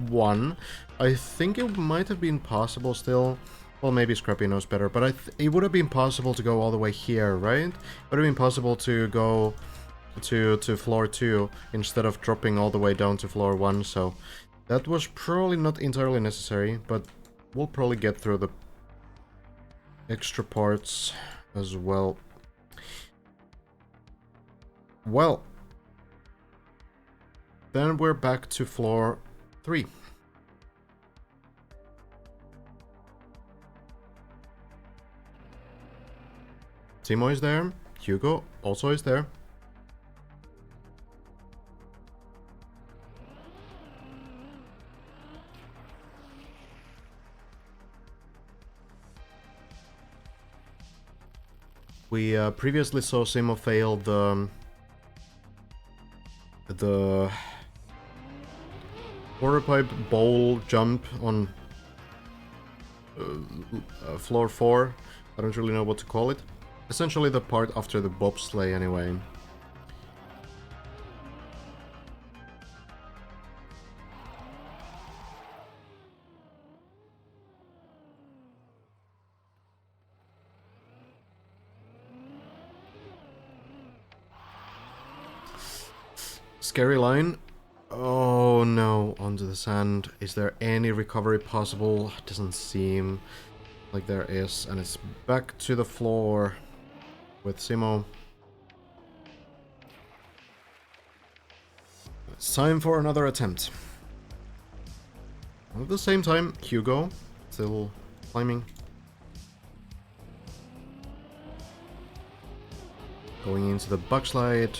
1. I think it might have been possible still. Well, maybe Scrappy knows better, but it would have been possible to go all the way here, right? It would have been possible to go to floor 2 instead of dropping all the way down to floor 1, so that was probably not entirely necessary, but we'll probably get through the extra parts as well. Well, then we're back to floor 3. Timo is there. Hugo also is there. We previously saw Simo fail the water pipe bowl jump on floor 4. I don't really know what to call it. Essentially the part after the bobsleigh anyway. Scary line. Oh no, onto the sand. Is there any recovery possible? Doesn't seem like there is. And it's back to the floor with Simo. It's time for another attempt. At the same time, Hugo still climbing. Going into the backslide.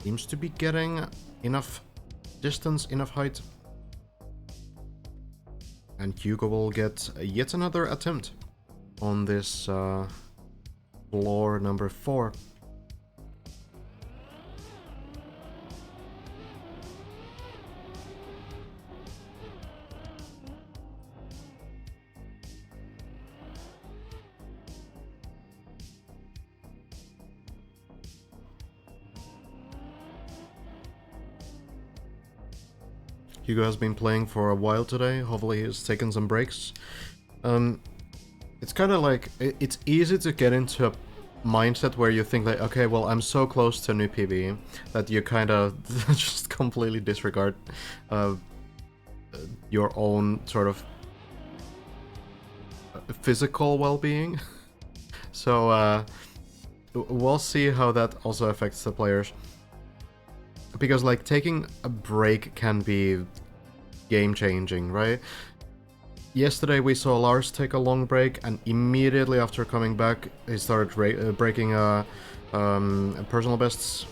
Seems to be getting enough distance, enough height. And Hugo will get yet another attempt on this floor number 4. Hugo has been playing for a while today. Hopefully he's taken some breaks. It's kind of like, it's easy to get into a mindset where you think like, okay, well, I'm so close to a new PB that you kind of just completely disregard your own sort of physical well-being. So we'll see how that also affects the players. Because, like, taking a break can be game-changing, right? Yesterday we saw Lars take a long break, and immediately after coming back, he started breaking personal bests.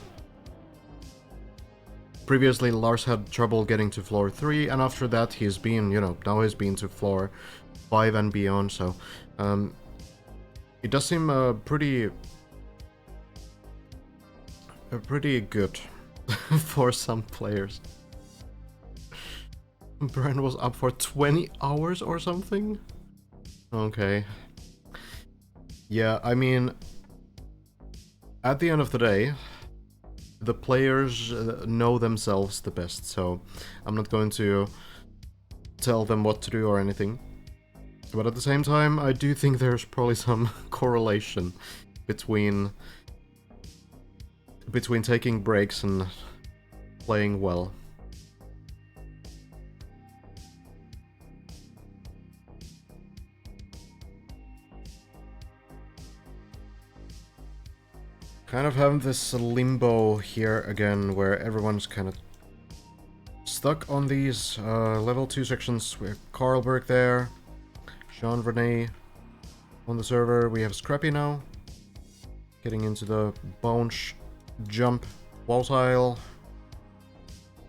Previously, Lars had trouble getting to floor 3, and after that he's been, you know, now he's been to floor 5 and beyond, so... it does seem pretty good. For some players. Brian was up for 20 hours or something? Okay. Yeah, I mean, at the end of the day, the players know themselves the best, so I'm not going to tell them what to do or anything. But at the same time, I do think there's probably some correlation between taking breaks and playing well. Kind of having this limbo here again, where everyone's kind of stuck on these level 2 sections. We have Carlberg there, Jean Rene on the server. We have Scrappy now, getting into the bounce jump wall tile,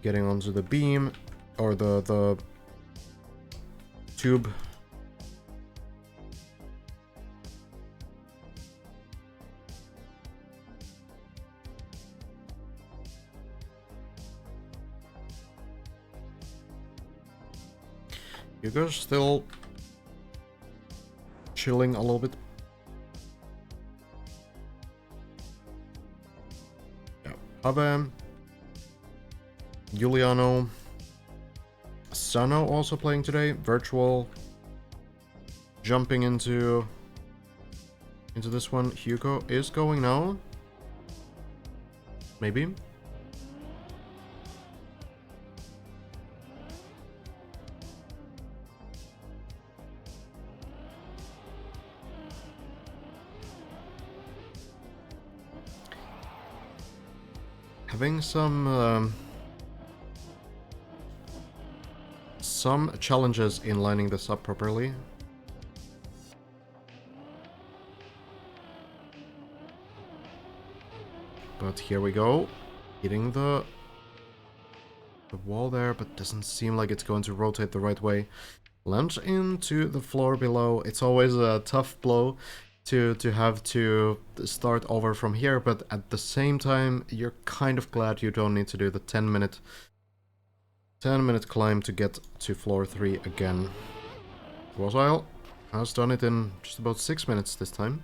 getting onto the beam, or the tube. Hugo's still chilling a little bit. Yeah. Habe, Giuliano, Sano also playing today. Virtual, jumping into this one. Hugo is going now. Maybe. Having some challenges in lining this up properly. But here we go, hitting the wall there, but doesn't seem like it's going to rotate the right way. Lunge into the floor below. It's always a tough blow to have to start over from here, but at the same time, you're kind of glad you don't need to do the 10-minute climb to get to floor 3 again. Rosile has done it in just about 6 minutes this time.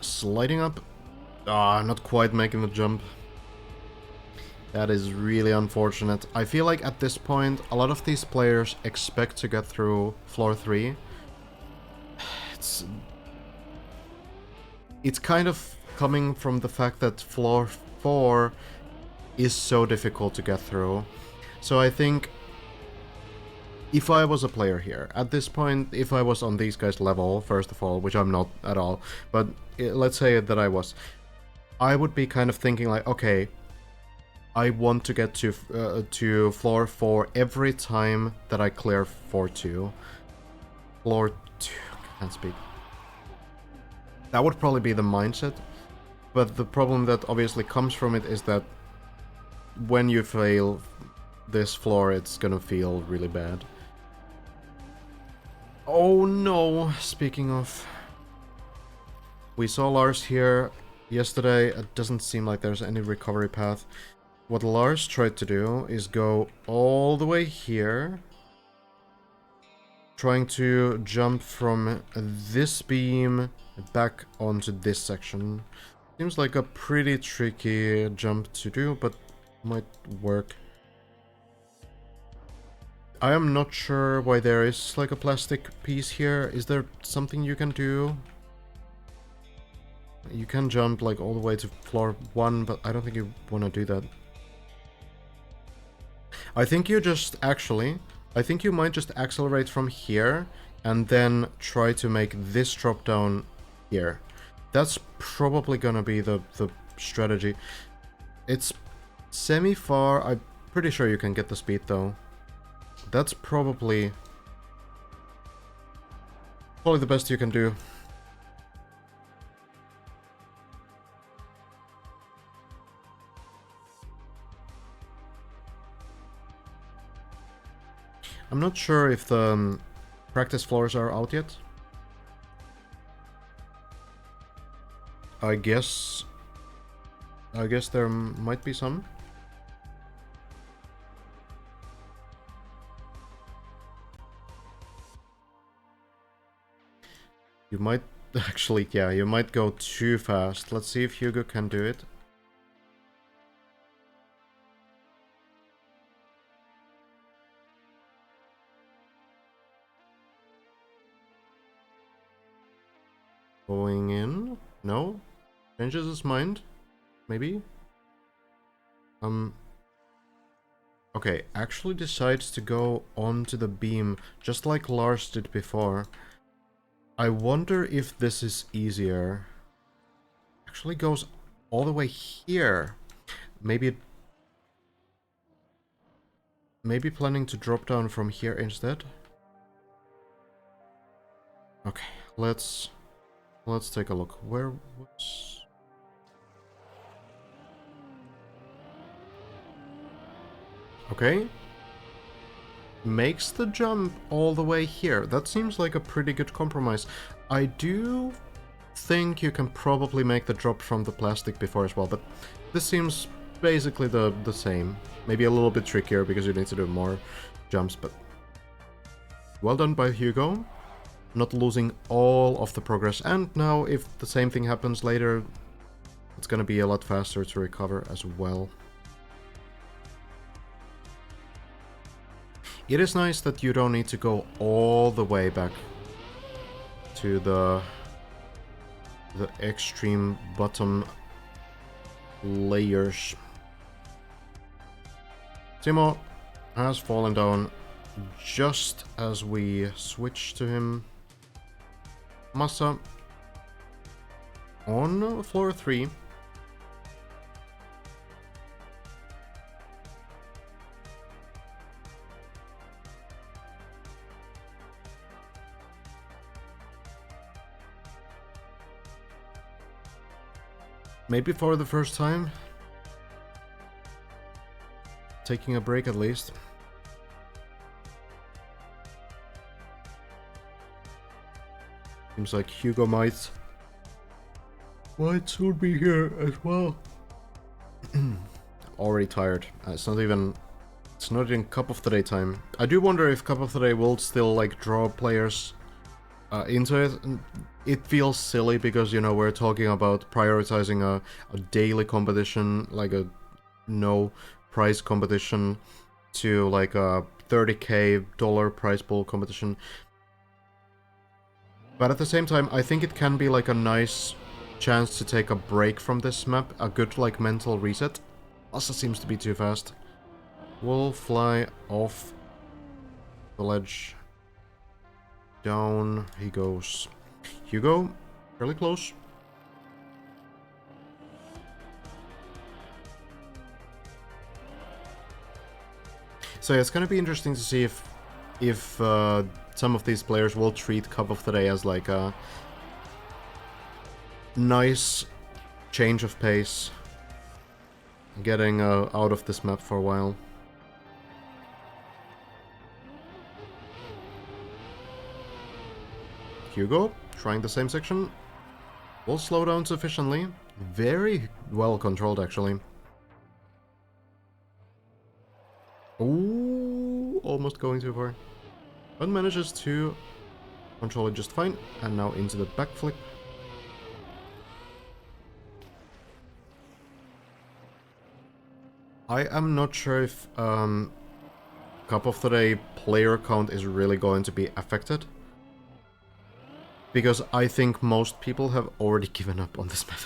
Sliding up. Not quite making the jump. That is really unfortunate. I feel like at this point, a lot of these players expect to get through floor 3. It's kind of coming from the fact that floor 4 is so difficult to get through. So I think if I was a player here, at this point, if I was on these guys' level, first of all, which I'm not at all, but let's say that I was, I would be kind of thinking like, okay, I want to get to floor 4 every time that I clear floor 2. Floor 2, can't speak. That would probably be the mindset, but the problem that obviously comes from it is that when you fail this floor, it's gonna feel really bad. Oh no, speaking of... We saw Lars here yesterday. It doesn't seem like there's any recovery path. What Lars tried to do is go all the way here, trying to jump from this beam back onto this section. Seems like a pretty tricky jump to do, but might work. I am not sure why there is like a plastic piece here. Is there something you can do? You can jump like all the way to floor 1, but I don't think you want to do that. I think you just actually... I think you might just accelerate from here and then try to make this drop down here. That's probably gonna be the strategy. It's semi-far. I'm pretty sure you can get the speed though. That's probably the best you can do. I'm not sure if the practice floors are out yet. I guess there might be some. You might actually, yeah, you might go too fast. Let's see if Hugo can do it. Going in? No? Changes his mind? Maybe? Okay, actually decides to go onto the beam, just like Lars did before. I wonder if this is easier. Actually goes all the way here. Maybe maybe planning to drop down from here instead. Okay, let's take a look. Where was... Okay. Makes the jump all the way here. That seems like a pretty good compromise. I do think you can probably make the drop from the plastic before as well, but this seems basically the same. Maybe a little bit trickier because you need to do more jumps, but well done by Hugo. Not losing all of the progress, and now if the same thing happens later, it's gonna be a lot faster to recover as well. It is nice that you don't need to go all the way back to the extreme bottom layers. Timo has fallen down just as we switch to him. Massa on floor 3. Maybe for the first time. Taking a break at least. Seems like Hugo might soon be here as well. Already tired. It's not even cup of the day time. I do wonder if cup of the day will still like draw players into it. It feels silly because, you know, we're talking about prioritizing a daily competition, like a no prize competition, to like a $30K prize pool competition. But at the same time, I think it can be like a nice chance to take a break from this map, a good like mental reset. Also seems to be too fast. We'll fly off the ledge. Down he goes. Hugo, fairly close. So yeah, it's gonna be interesting to see if some of these players will treat Cup of the Day as like a nice change of pace, getting out of this map for a while. Hugo, trying the same section, will slow down sufficiently. Very well controlled, actually. Ooh, almost going too far. But manages to control it just fine. And now into the backflip. I am not sure if Cup of the Day player count is really going to be affected. Because I think most people have already given up on this map.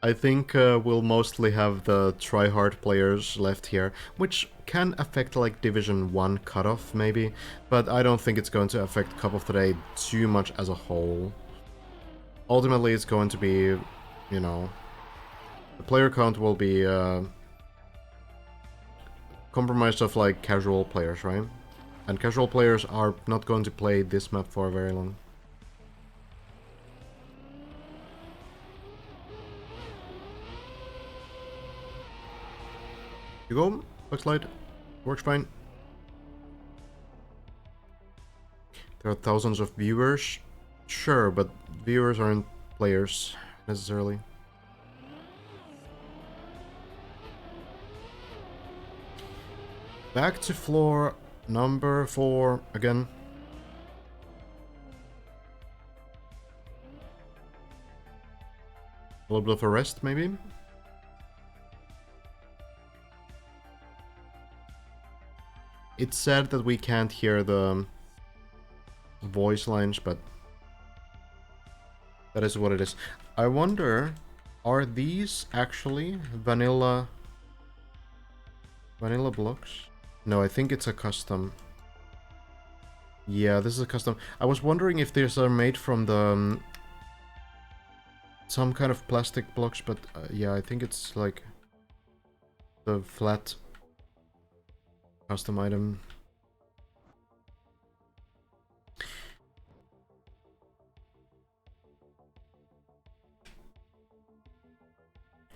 I think we'll mostly have the try-hard players left here, which can affect like Division 1 cutoff maybe, but I don't think it's going to affect Cup of the Day too much as a whole. Ultimately it's going to be, you know, the player count will be compromised of like casual players, right? And casual players are not going to play this map for very long. You go, backslide, works fine. There are thousands of viewers. Sure, but viewers aren't players, necessarily. Back to floor number 4 again. A little bit of a rest, maybe? It's sad that we can't hear the voice lines, but that is what it is. I wonder, are these actually vanilla blocks? No, I think it's a custom. Yeah, this is a custom. I was wondering if these are made from the some kind of plastic blocks, but yeah, I think it's like the flat Custom item.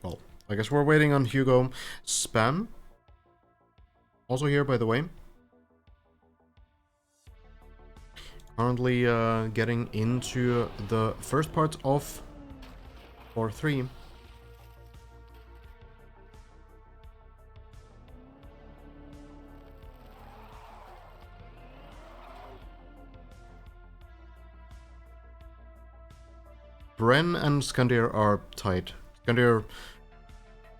Well, I guess we're waiting on Hugo. Spam. Also here, by the way. Currently getting into the first part of floor 3. Bren and Skandir are tight. Skandir,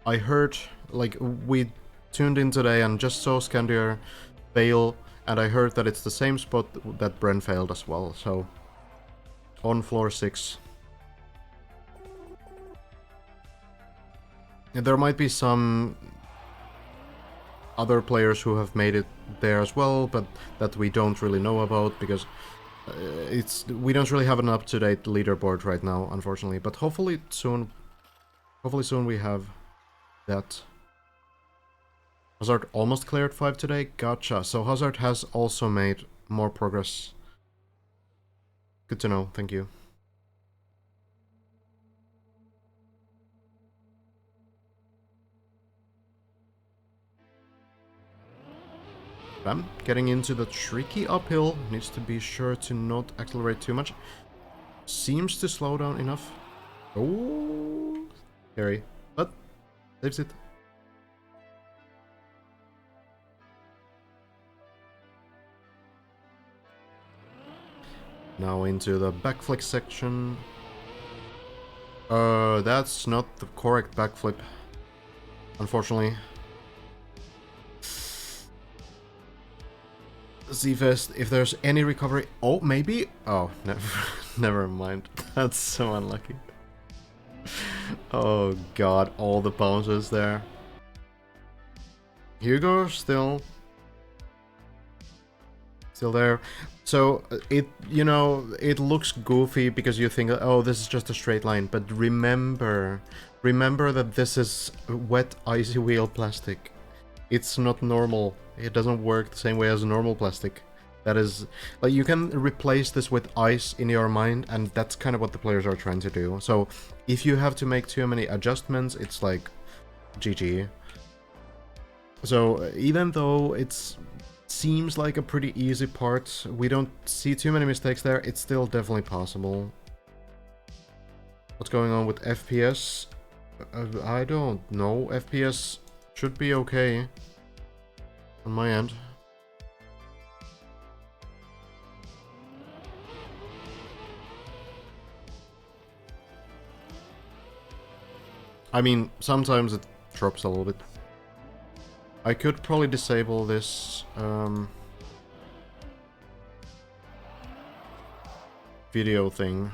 I heard, like, we tuned in today and just saw Skandir fail, and I heard that it's the same spot that Bren failed as well, so on floor 6. And there might be some other players who have made it there as well, but that we don't really know about, because we don't really have an up-to-date leaderboard right now, unfortunately. But hopefully soon we have that. Hazard almost cleared 5 today. Gotcha. So Hazard has also made more progress. Good to know. Thank you. Bam. Getting into the tricky uphill. Needs to be sure to not accelerate too much. Seems to slow down enough. Oh, scary. But saves it. Now into the backflip section. That's not the correct backflip, unfortunately. Z-Fest, if there's any recovery... Oh, maybe? Oh, never mind. That's so unlucky. Oh god, all the bounces there. Hugo still there. So it looks goofy because you think, oh, this is just a straight line, but remember that this is wet icy wheel plastic. It's not normal. It doesn't work the same way as normal plastic. That is, like, you can replace this with ice in your mind, and that's kind of what the players are trying to do. So if you have to make too many adjustments, it's like GG. So even though it seems like a pretty easy part, we don't see too many mistakes there, it's still definitely possible. What's going on with FPS? I don't know. FPS should be okay on my end. I mean, sometimes it drops a little bit. I could probably disable this video thing.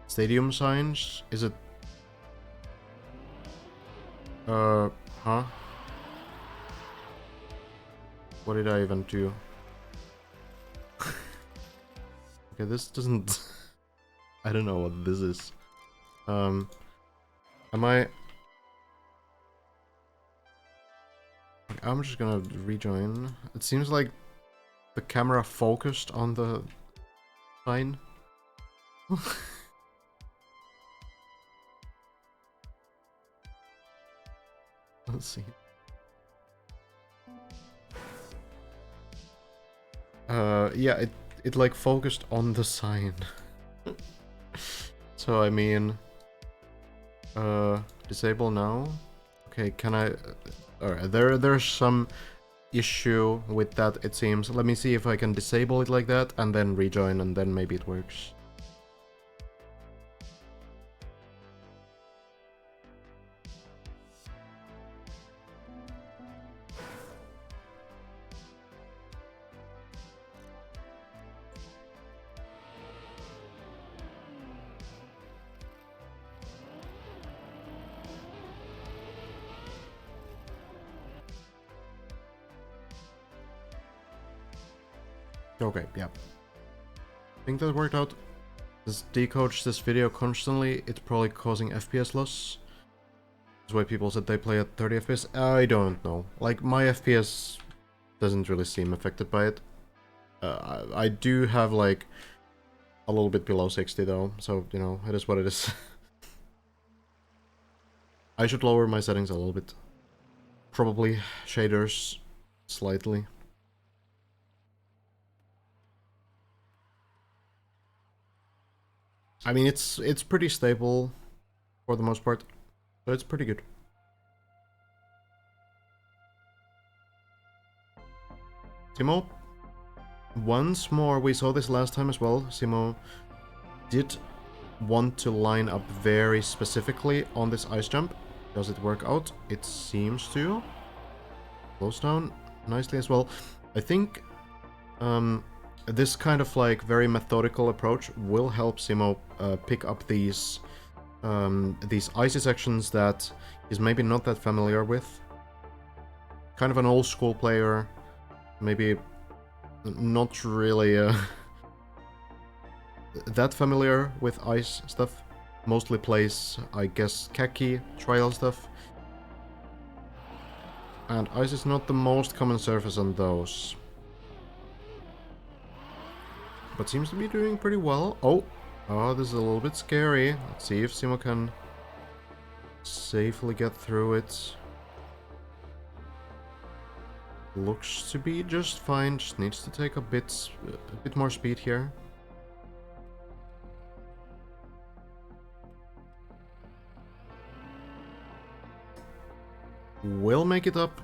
Stadium signs? Is it... huh? What did I even do? Okay, this doesn't... I don't know what this is. Am I... I'm just gonna rejoin. It seems like the camera focused on the sign. Let's see. Yeah, it like focused on the sign. So I mean, disable now. Okay, can I? Alright, there's some issue with that, it seems. Let me see if I can disable it like that and then rejoin, and then maybe it works. Okay, yeah. I think that worked out. Just decode this video constantly, it's probably causing FPS loss. That's why people said they play at 30 FPS. I don't know. Like, my FPS doesn't really seem affected by it. I do have, like, a little bit below 60 though, so, you know, it is what it is. I should lower my settings a little bit. Probably shaders slightly. I mean, it's pretty stable for the most part, so it's pretty good. Simo, once more, we saw this last time as well. Simo did want to line up very specifically on this ice jump. Does it work out? It seems to. Close down nicely as well. I think this kind of like very methodical approach will help Simo pick up these icy sections that he's maybe not that familiar with. Kind of an old school player, maybe not really that familiar with ice stuff. Mostly plays, I guess, khaki trial stuff. And ice is not the most common surface on those. But seems to be doing pretty well. Oh, this is a little bit scary. Let's see if Simo can safely get through it. Looks to be just fine. Just needs to take a bit more speed here. Will make it up.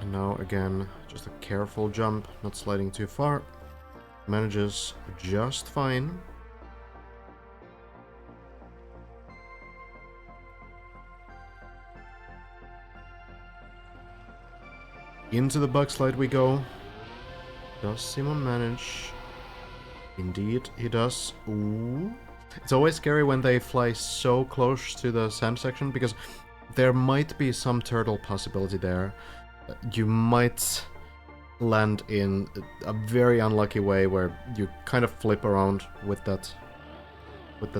And now again, just a careful jump, not sliding too far. Manages just fine. Into the bug slide we go. Does Simo manage? Indeed, he does. Ooh. It's always scary when they fly so close to the sand section, because there might be some turtle possibility there. You might land in a very unlucky way where you kind of flip around with that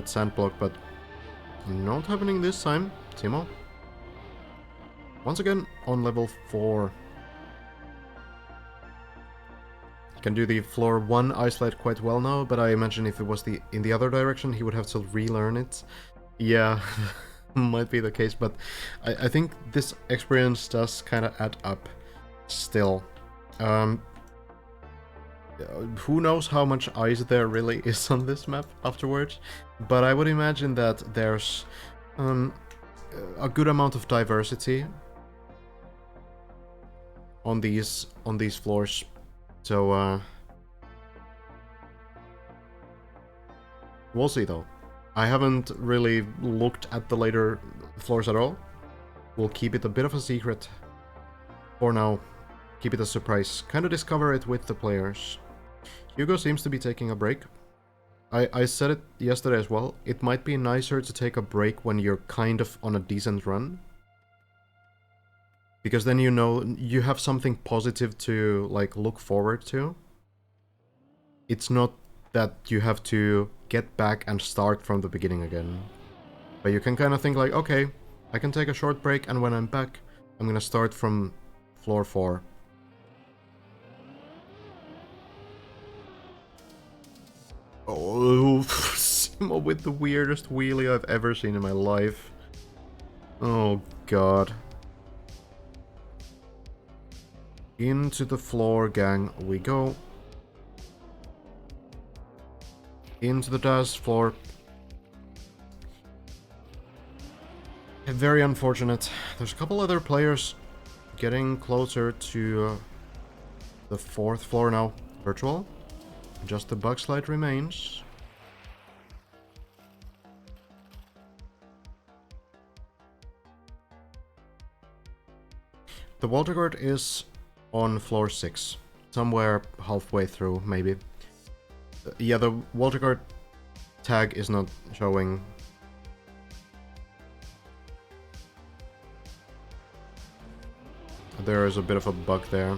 sand block, but not happening this time. Simo, once again on level 4. Can do the floor 1 ice slide quite well now, but I imagine if it was in the other direction, he would have to relearn it. Yeah, might be the case, but I think this experience does kind of add up still. Who knows how much ice there really is on this map afterwards, but I would imagine that there's a good amount of diversity on these floors. So, we'll see though. I haven't really looked at the later floors at all. We'll keep it a bit of a secret for now. Keep it a surprise. Kind of discover it with the players. Hugo seems to be taking a break. I said it yesterday as well. It might be nicer to take a break when you're kind of on a decent run. Because then you know you have something positive to like look forward to. It's not that you have to get back and start from the beginning again. But you can kind of think like, okay, I can take a short break, and when I'm back, I'm gonna start from floor 4. Oh, Simo with the weirdest wheelie I've ever seen in my life. Oh god. Into the floor, gang, we go. Into the dance floor. Very unfortunate. There's a couple other players getting closer to the 4th floor now. Virtual. Just the bug slide remains. The Walter Guard is on floor 6. Somewhere halfway through, maybe. Yeah, the Walter Guard tag is not showing. There is a bit of a bug there.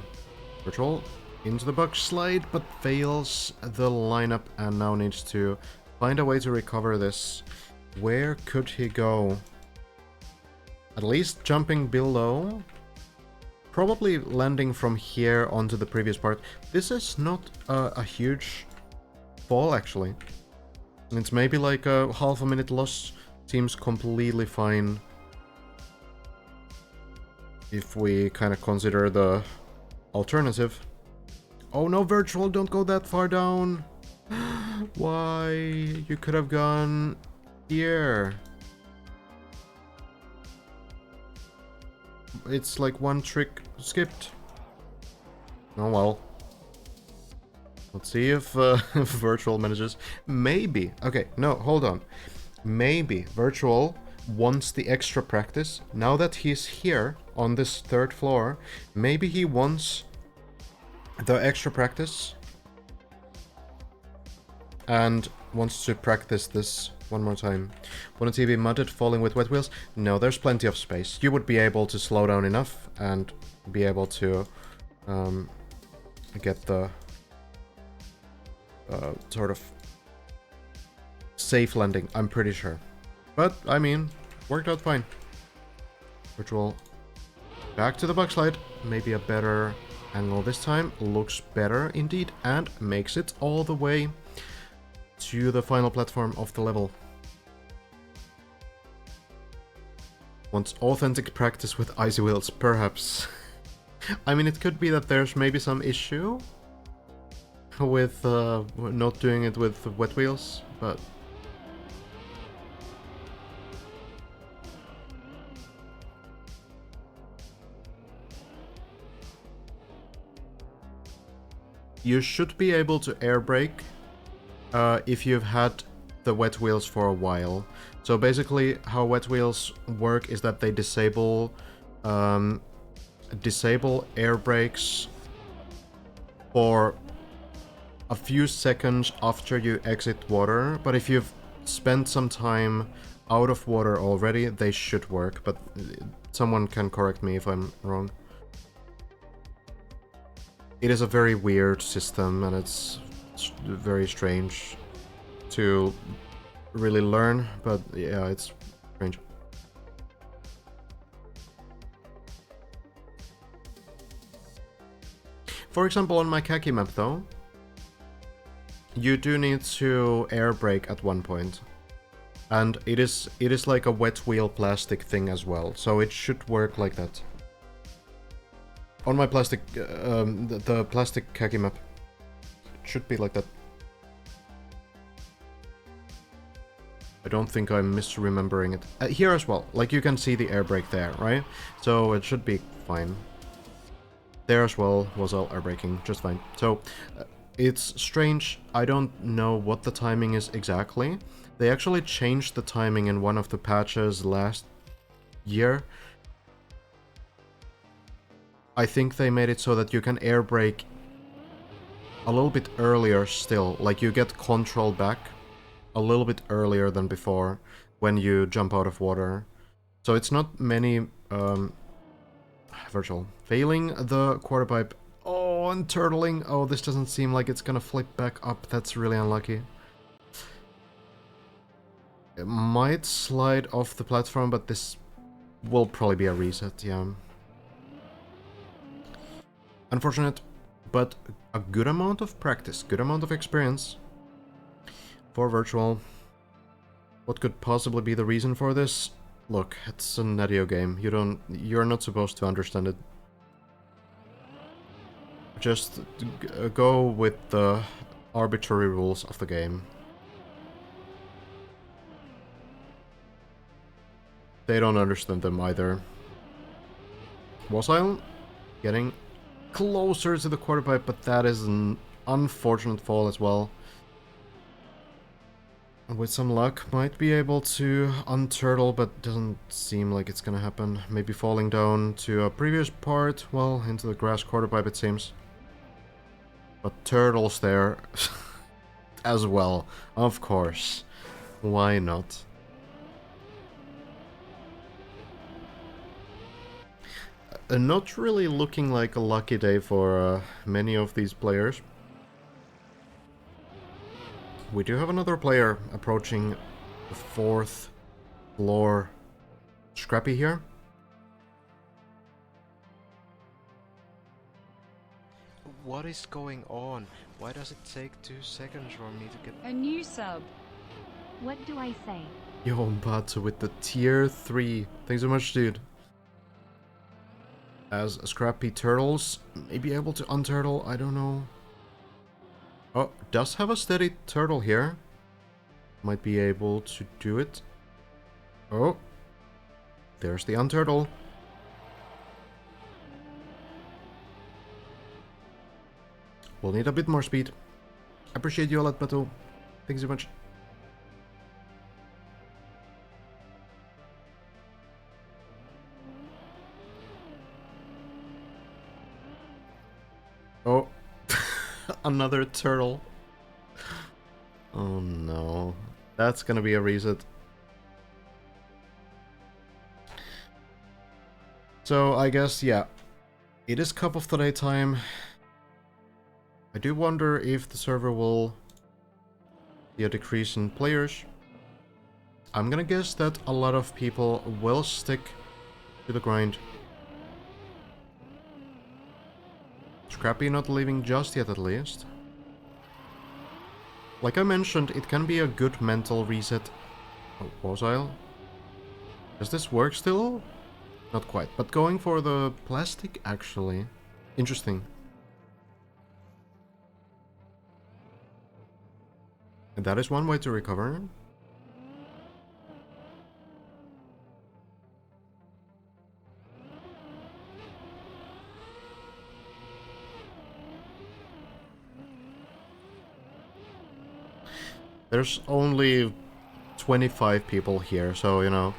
Virtual into the bug slide, but fails the lineup and now needs to find a way to recover this. Where could he go? At least jumping below. Probably landing from here onto the previous part. This is not a huge fall, actually. It's maybe like a half a minute loss. Seems completely fine. If we kind of consider the alternative. Oh no, virtual, don't go that far down. Why? You could have gone here. It's like one trick skipped. Oh well. Let's see if Virtual manages. Maybe. Okay, no, hold on. Maybe Virtual wants the extra practice. Now that he's here on this third floor, maybe he wants the extra practice and wants to practice this one more time. Wouldn't he be mudded falling with wet wheels? No, there's plenty of space. You would be able to slow down enough and be able to get the sort of safe landing, I'm pretty sure. But, I mean, worked out fine. Virtual back to the backslide. Maybe a better angle this time. Looks better indeed, and makes it all the way to the final platform of the level. Wants authentic practice with icy wheels, perhaps. I mean, it could be that there's maybe some issue with not doing it with wet wheels, but... You should be able to air brake if you've had the wet wheels for a while. So basically, how wet wheels work is that they disable air brakes for a few seconds after you exit water. But if you've spent some time out of water already, they should work. But someone can correct me if I'm wrong. It is a very weird system, and it's very strange to really learn, but yeah, it's strange. For example, on my khaki map though, you do need to air brake at one point. And it is like a wet wheel plastic thing as well, so it should work like that. On my plastic, the plastic khaki map, it should be like that. I don't think I'm misremembering it. Here as well, like you can see the air brake there, right? So it should be fine. There as well was all air braking, just fine. So it's strange, I don't know what the timing is exactly. They actually changed the timing in one of the patches last year. I think they made it so that you can air brake a little bit earlier still, like you get control back a little bit earlier than before when you jump out of water. So it's not many virtual. Failing the quarter pipe. Oh, and turtling. Oh, this doesn't seem like it's gonna flip back up. That's really unlucky. It might slide off the platform, but this will probably be a reset, yeah. Unfortunate, but a good amount of practice, good amount of experience for virtual. What could possibly be the reason for this? Look, it's an audio game. You're not supposed to understand it. Just go with the arbitrary rules of the game. They don't understand them either. Was I getting closer to the quarter pipe, but that is an unfortunate fall as well. With some luck, might be able to unturtle, but doesn't seem like it's gonna happen. Maybe falling down to a previous part, well, into the grass quarter pipe it seems. But turtles there as well, of course. Why not? Not really looking like a lucky day for many of these players. We do have another player approaching the 4th floor Scrappy here. What is going on? Why does it take 2 seconds for me to get a new sub? What do I say? Yo, Mbato with the tier 3. Thanks so much, dude. As Scrappy Turtles may be able to unturtle, I don't know. Oh, does have a steady turtle here. Might be able to do it. Oh, there's the unturtle. We'll need a bit more speed. Appreciate you all at Battle. Thanks so much. Oh, another turtle. Oh no, that's gonna be a reset. So I guess, yeah, it is Cup of the Day time. I do wonder if the server will see a decrease in players. I'm gonna guess that a lot of people will stick to the grind. Scrappy not leaving just yet, at least. Like I mentioned, it can be a good mental reset. Oh, Wozile? Does this work still? Not quite, but going for the plastic, actually. Interesting. And that is one way to recover. There's only 25 people here, so, you know,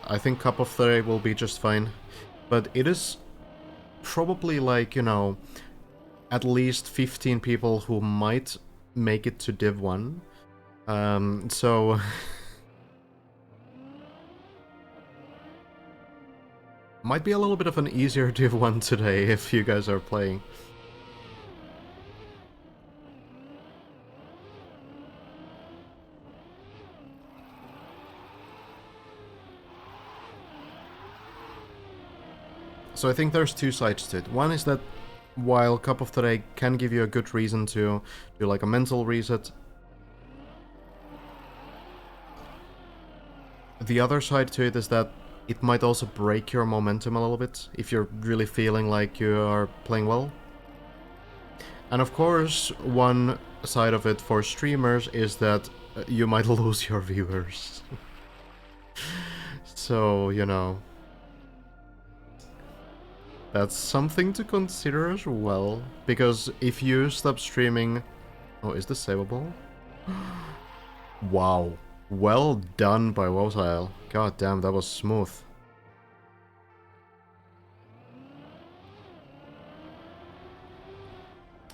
I think Cup of the Day will be just fine. But it is probably like, you know, at least 15 people who might make it to Div 1. So... might be a little bit of an easier Div 1 today if you guys are playing. So I think there's two sides to it. One is that while Cup of the Day can give you a good reason to do like a mental reset, the other side to it is that it might also break your momentum a little bit if you're really feeling like you are playing well. And of course, one side of it for streamers is that you might lose your viewers. So, you know, that's something to consider as well, because if you stop streaming... Oh, is this savable? Wow. Well done by Wozile. God damn, that was smooth.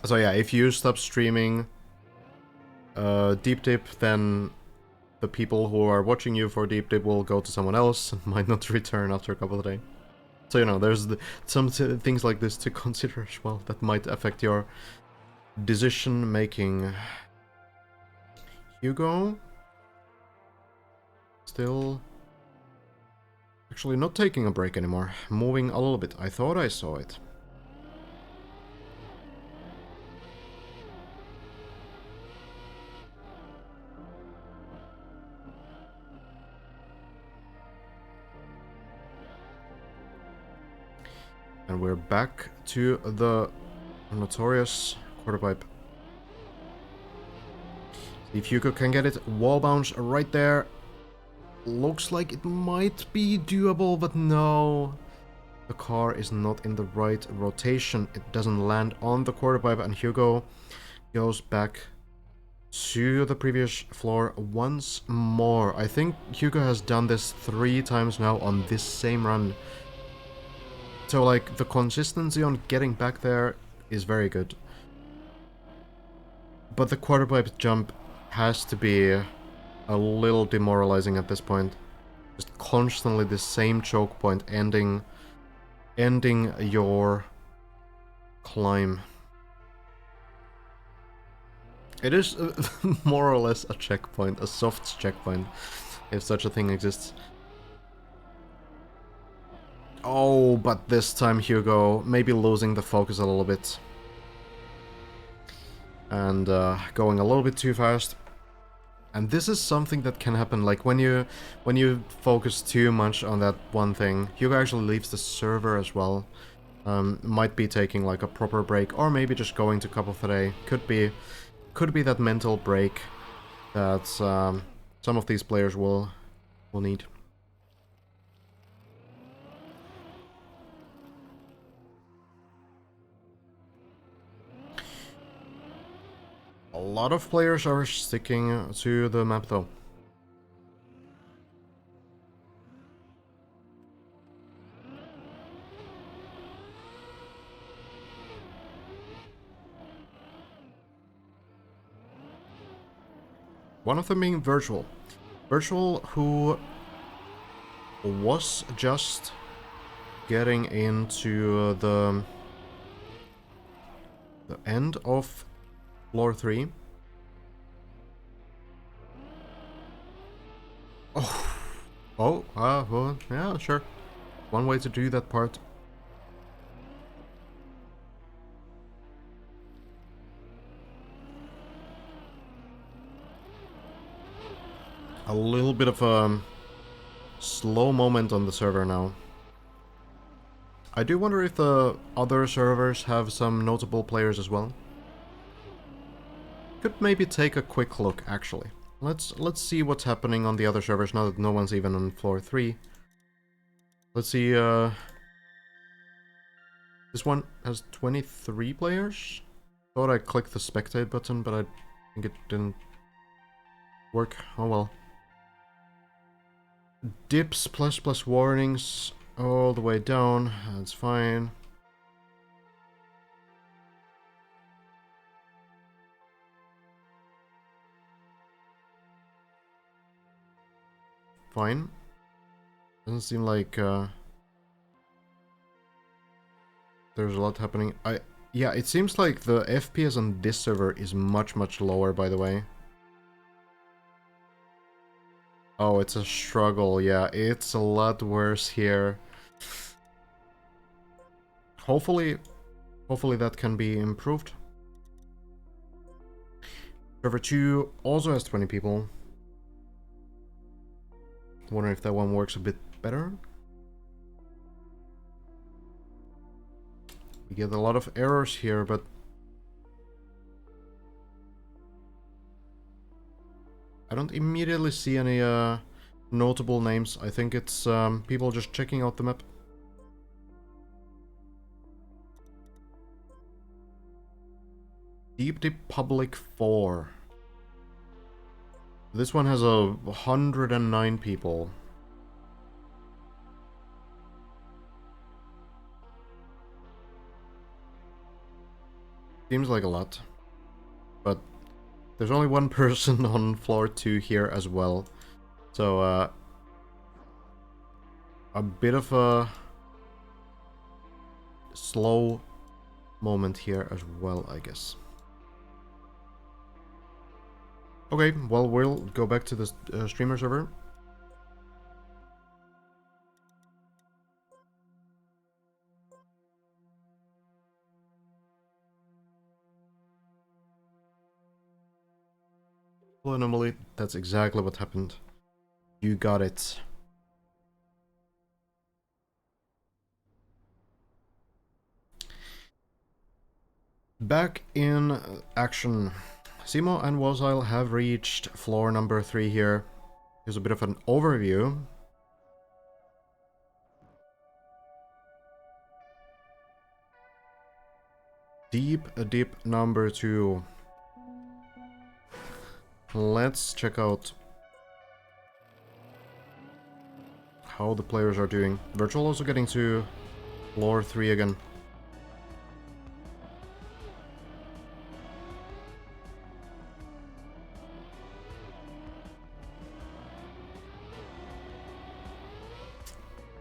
So yeah, if you stop streaming Deep Dip, then the people who are watching you for Deep Dip will go to someone else and might not return after a couple of days. So, you know, there's some things like this to consider as well that might affect your decision making. Hugo? Still... actually not taking a break anymore. Moving a little bit. I thought I saw it. And we're back to the notorious quarter pipe. If Hugo can get it, wall bounce right there. Looks like it might be doable, but no. The car is not in the right rotation. It doesn't land on the quarter pipe, and Hugo goes back to the previous floor once more. I think Hugo has done this 3 times now on this same run. So, like, the consistency on getting back there is very good. But the quarter pipe jump has to be a little demoralizing at this point. Just constantly the same choke point ending your climb. It is more or less a checkpoint, a soft checkpoint. if such a thing exists. Oh, but this time Hugo maybe losing the focus a little bit. And going a little bit too fast. And this is something that can happen, like when you focus too much on that one thing, Hugo actually leaves the server as well. Might be taking like a proper break, or maybe just going to cup of the day. Could be that mental break that some of these players will need. A lot of players are sticking to the map though. One of them being Virtual. Virtual, who was just getting into the end of floor 3. Well, yeah, sure. One way to do that part. A little bit of a slow moment on the server now. I do wonder if the other servers have some notable players as well. Could maybe take a quick look, actually. Let's see what's happening on the other servers now that no one's even on floor 3. Let's see, this one has 23 players? Thought I clicked the spectate button, but I think it didn't work. Oh well. Dips plus warnings all the way down. That's fine. Fine. Doesn't seem like there's a lot happening. Yeah, it seems like the FPS on this server is much lower, by the way. Oh, it's a struggle. Yeah, it's a lot worse here. Hopefully that can be improved. Server 2 also has 20 people. Wonder if that one works a bit better. We get a lot of errors here, but I don't immediately see any notable names. I think it's people just checking out the map. Deep Public 4. This one has 109 people. Seems like a lot. But there's only one person on floor 2 here as well. So, a bit of a slow moment here as well, I guess. Okay, well, we'll go back to the streamer server. Anomaly, that's exactly what happened. You got it. Back in action. Simo and Wozile have reached floor number 3 here. Here's a bit of an overview. Deep number 2. Let's check out how the players are doing. Virtual also getting to floor 3 again.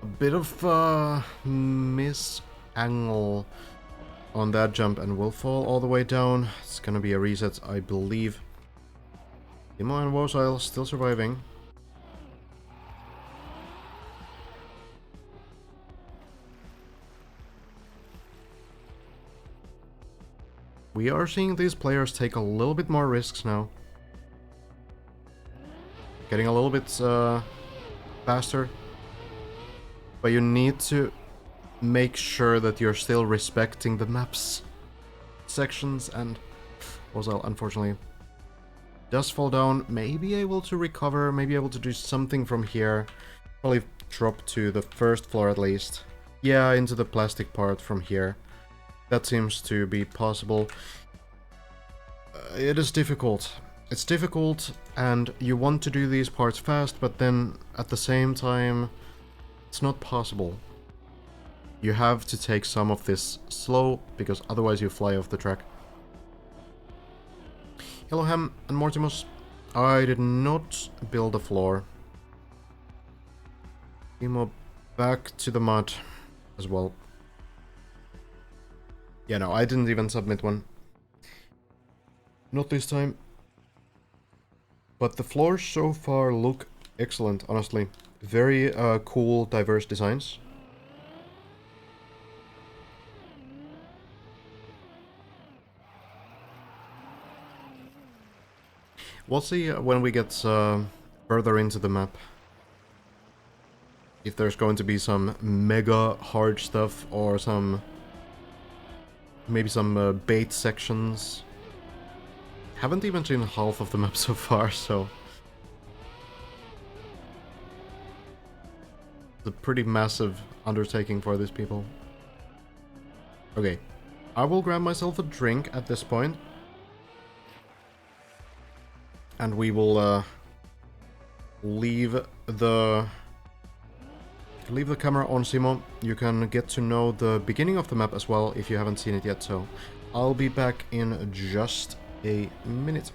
A bit of miss angle on that jump and will fall all the way down. It's gonna be a reset, I believe. Timo and Wozile still surviving. We are seeing these players take a little bit more risks now. Getting a little bit faster. But you need to make sure that you're still respecting the map's sections, and Ozal, unfortunately, does fall down. May be able to recover, may be able to do something from here. Probably drop to the first floor at least. Yeah, into the plastic part from here. That seems to be possible. It is difficult. It's difficult, and you want to do these parts fast, but then at the same time, it's not possible. You have to take some of this slow, because otherwise you fly off the track. Hello Ham and Mortimus. I did not build a floor. Emo back to the mud as well. Yeah, no, I didn't even submit one. Not this time. But the floors so far look excellent, honestly. Very cool, diverse designs. We'll see when we get further into the map. If there's going to be some mega hard stuff or some... maybe some bait sections. Haven't even seen half of the map so far, so... it's a pretty massive undertaking for these people. Okay, I will grab myself a drink at this point. And we will leave the camera on Simo. You can get to know the beginning of the map as well if you haven't seen it yet, so I'll be back in just a minute.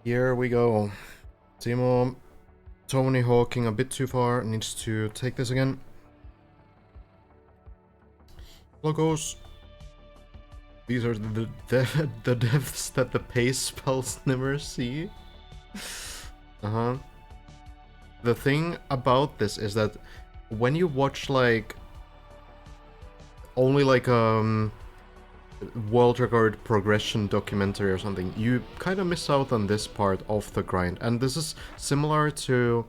Here we go. Timo, Tony Hawking a bit too far, needs to take this again. Logos. These are the depths that the pace spells never see. The thing about this is that when you watch like only like world record progression documentary or something, you kind of miss out on this part of the grind. And this is similar to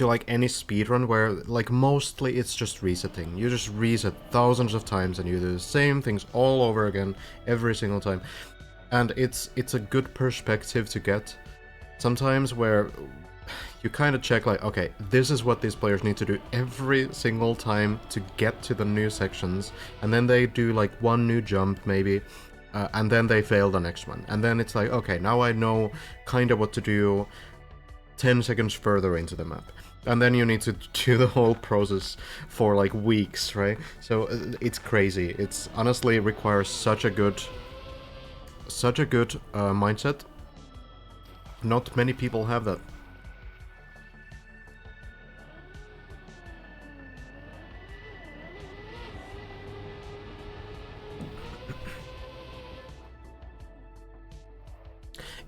like any speedrun where like mostly it's just resetting. You just reset thousands of times and you do the same things all over again every single time. And it's a good perspective to get sometimes where you kind of check like, okay, this is what these players need to do every single time to get to the new sections, and then they do like one new jump maybe, and then they fail the next one, and then it's like, okay, now I know kind of what to do 10 seconds further into the map, and then you need to do the whole process for like weeks, right? So it's crazy. It's honestly requires such a good mindset. Not many people have that.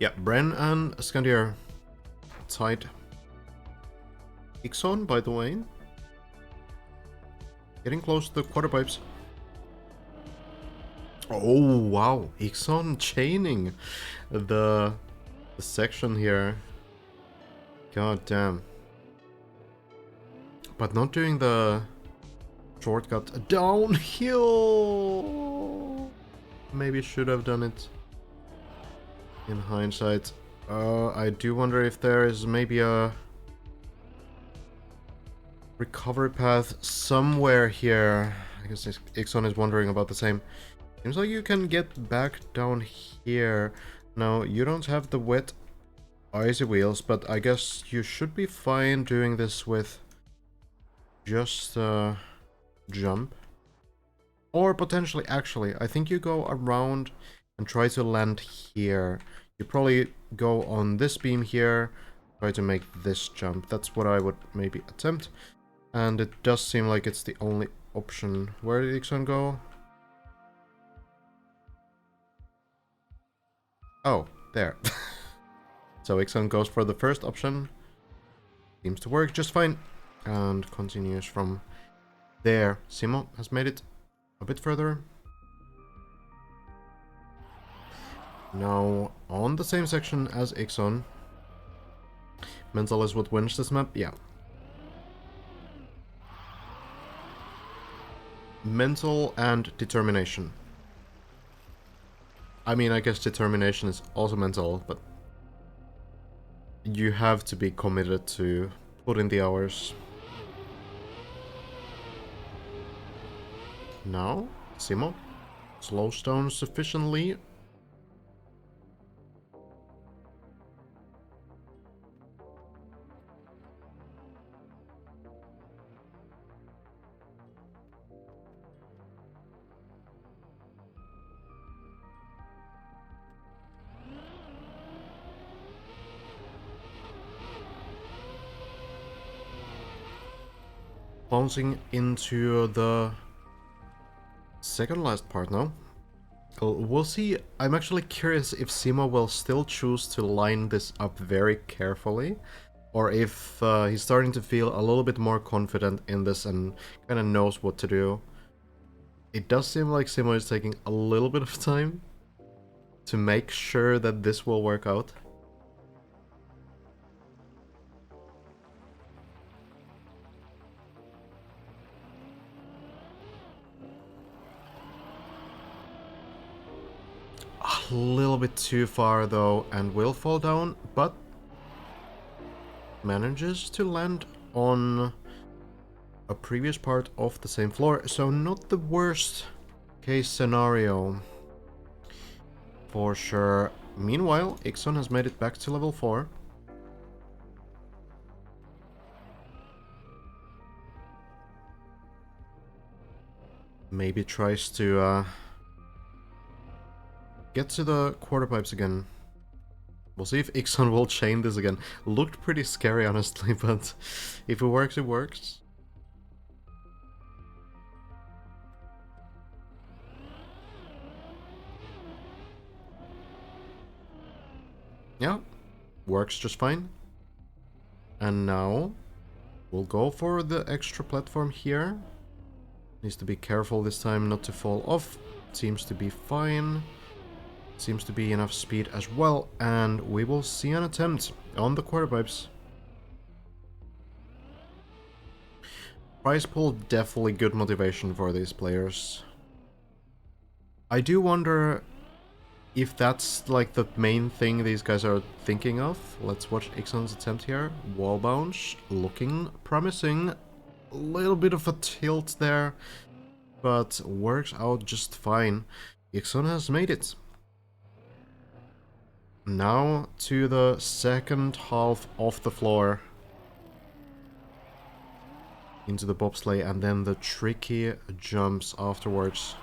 Yeah, Bren and Scandier tied. Ixon, by the way, getting close to the quarter pipes. Oh wow, Ixon chaining the section here. God damn. But not doing the shortcut downhill. Maybe should have done it. In hindsight, I do wonder if there is maybe a recovery path somewhere here. I guess Ixon is wondering about the same. Seems like you can get back down here. Now, you don't have the wet icy wheels, but I guess you should be fine doing this with just a jump. Or potentially, actually, I think you go around and try to land here. You probably go on this beam here, try to make this jump. That's what I would maybe attempt. And it does seem like it's the only option. Where did Ixon go? Oh, there. So Ixon goes for the first option. Seems to work just fine. And continues from there. Simo has made it a bit further. Now, on the same section as Ixon. Mental is what wins this map? Yeah. Mental and determination. I mean, I guess determination is also mental, but you have to be committed to put in the hours. Now, Simo slows down sufficiently. Bouncing into the second last part now. We'll see. I'm actually curious if Simo will still choose to line this up very carefully, or if he's starting to feel a little bit more confident in this and kind of knows what to do. It does seem like Simo is taking a little bit of time to make sure that this will work out. A little bit too far though, and will fall down, but manages to land on a previous part of the same floor, so not the worst case scenario for sure. Meanwhile, Ixon has made it back to level 4. Maybe tries to get to the quarter pipes again. We'll see if Ixon will chain this again. Looked pretty scary, honestly, but if it works, it works. Yeah, works just fine. And now we'll go for the extra platform here. Needs to be careful this time not to fall off. seems to be fine. Seems to be enough speed as well, and we will see an attempt on the quarter pipes. Prize pool, definitely good motivation for these players. I do wonder if that's like the main thing these guys are thinking of. Let's watch Ixon's attempt here. Wall bounce, looking promising. A little bit of a tilt there, but works out just fine. Ixon has made it. Now to the second half of the floor. Into the bobsleigh and then the tricky jumps afterwards.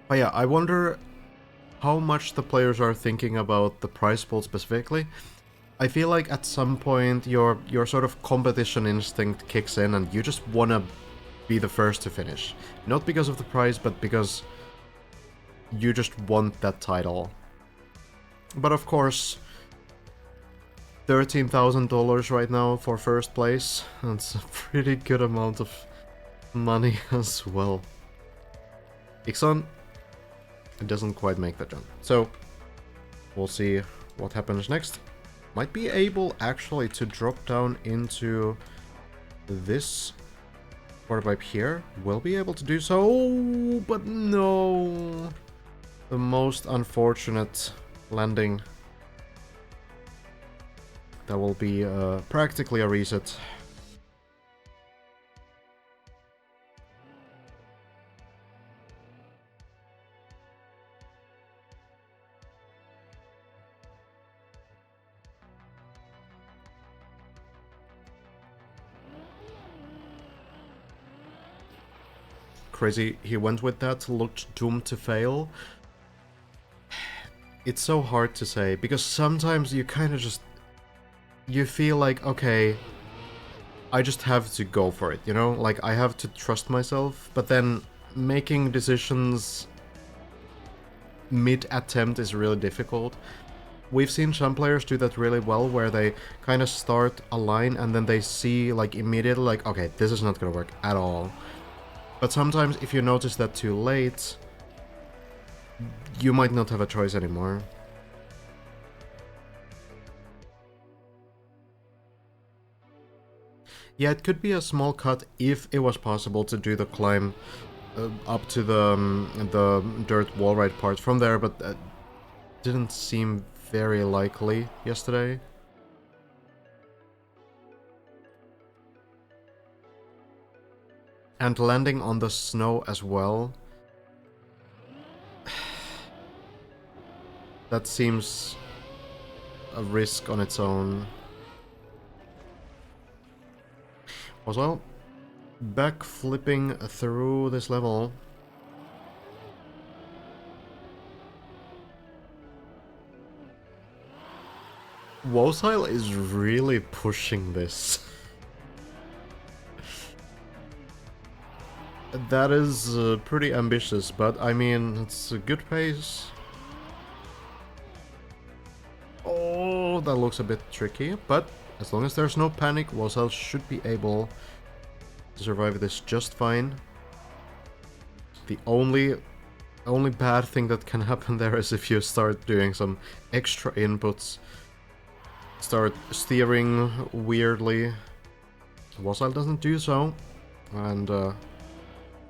But yeah, I wonder how much the players are thinking about the prize pool specifically. I feel like at some point your sort of competition instinct kicks in and you just wanna be the first to finish. Not because of the prize, but because you just want that title. But of course, $13,000 right now for first place. That's a pretty good amount of money as well. Ixon, it doesn't quite make that jump. So, we'll see what happens next. Might be able actually to drop down into this quarter pipe here. Will be able to do so, but no. The most unfortunate landing. That will be practically a reset. Crazy, he went with that, looked doomed to fail. It's so hard to say, because sometimes you kind of just... You feel like, okay, I just have to go for it, you know? Like, I have to trust myself, but then making decisions mid-attempt is really difficult. We've seen some players do that really well, where they kind of start a line and then they see, like, immediately, like, okay, this is not gonna work at all. But sometimes if you notice that too late, you might not have a choice anymore. Yeah, it could be a small cut if it was possible to do the climb up to the dirt wall ride part from there, but that didn't seem very likely yesterday. And landing on the snow as well. That seems a risk on its own. Also, back flipping through this level. Wosile is really pushing this. That is pretty ambitious, but I mean, it's a good pace. Oh, that looks a bit tricky, but as long as there's no panic, Wosile should be able to survive this just fine. The only bad thing that can happen there is if you start doing some extra inputs. Start steering weirdly. Wosile doesn't do so, and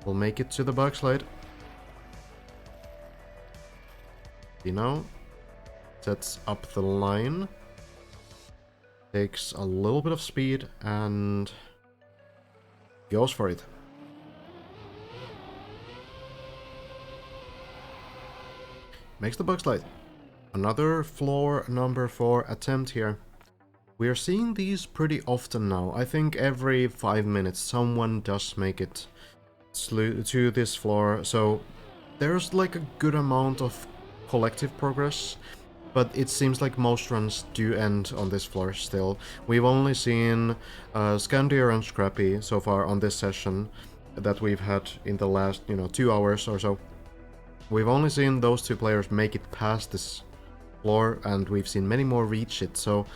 we'll make it to the backslide. Dino sets up the line. Takes a little bit of speed and goes for it. Makes the backslide. Another floor number 4 attempt here. We are seeing these pretty often now. I think every 5 minutes someone does make it to this floor, so there's like a good amount of collective progress, but it seems like most runs do end on this floor still. We've only seen Scandier and Scrappy so far on this session that we've had in the last, 2 hours or so. We've only seen those two players make it past this floor, and we've seen many more reach it, so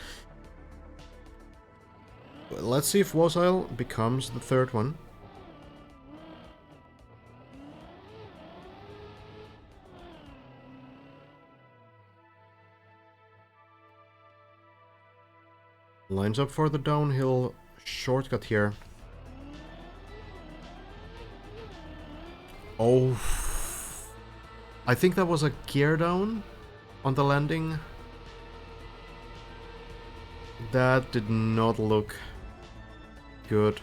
let's see if Wosile becomes the third one. Lines up for the downhill shortcut here. Oh, I think that was a gear down on the landing. That did not look good.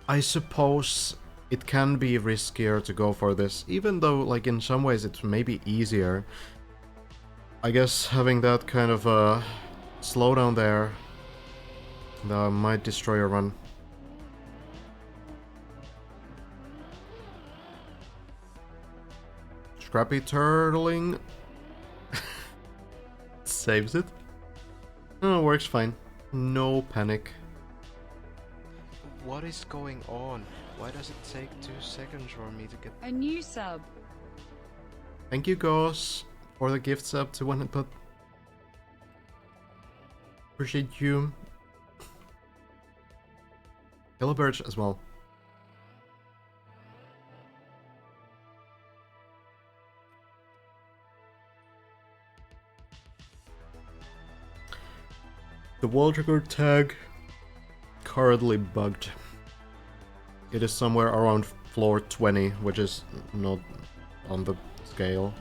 I suppose it can be riskier to go for this, even though, like, in some ways it's maybe easier. I guess having that kind of slowdown there that might destroy your run. Scrappy turtling saves it. Oh, works fine. No panic. What is going on? Why does it take 2 seconds for me to get... A new sub. Thank you, Gauss, for the gift sub to one input. Appreciate you. Hello, Birch, as well. The world record tag currently bugged. It is somewhere around floor 20, which is not on the scale.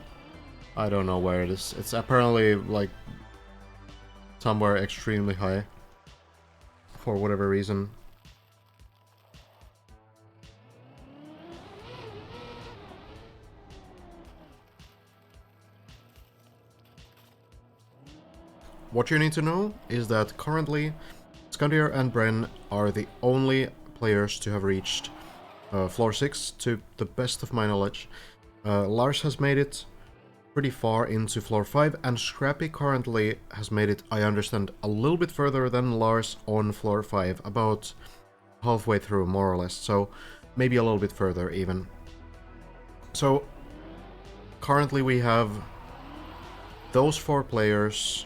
I don't know where it is. It's apparently like somewhere extremely high for whatever reason. What you need to know is that currently Skandir and Bren are the only players to have reached floor 6 to the best of my knowledge. Lars has made it pretty far into floor 5 and Scrappy currently has made it, I understand, a little bit further than Lars on floor 5, about halfway through more or less, so maybe a little bit further even. So currently we have those 4 players.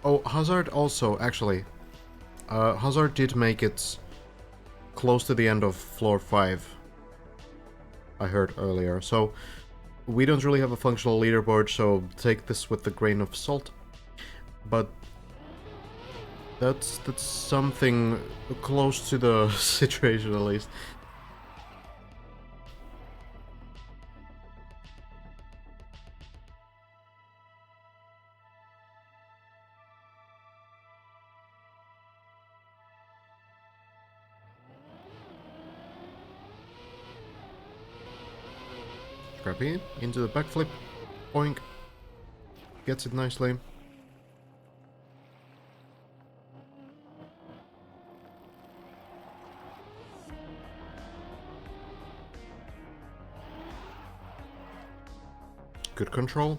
Oh, Hazard also, actually. Hazard did make it close to the end of floor 5, I heard earlier. So we don't really have a functional leaderboard, so take this with a grain of salt. But that's something close to the situation, at least. Scrappy into the backflip, boink, gets it nicely. Good control.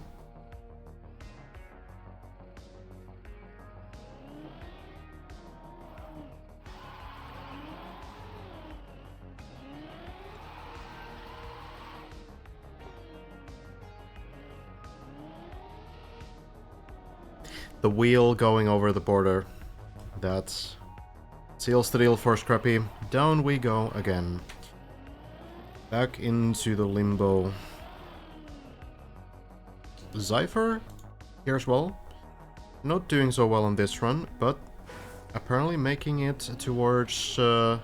The wheel going over the border. That seals the deal for Scrappy. Down we go again. Back into the limbo. Zypher here as well. Not doing so well on this run, but apparently making it towards the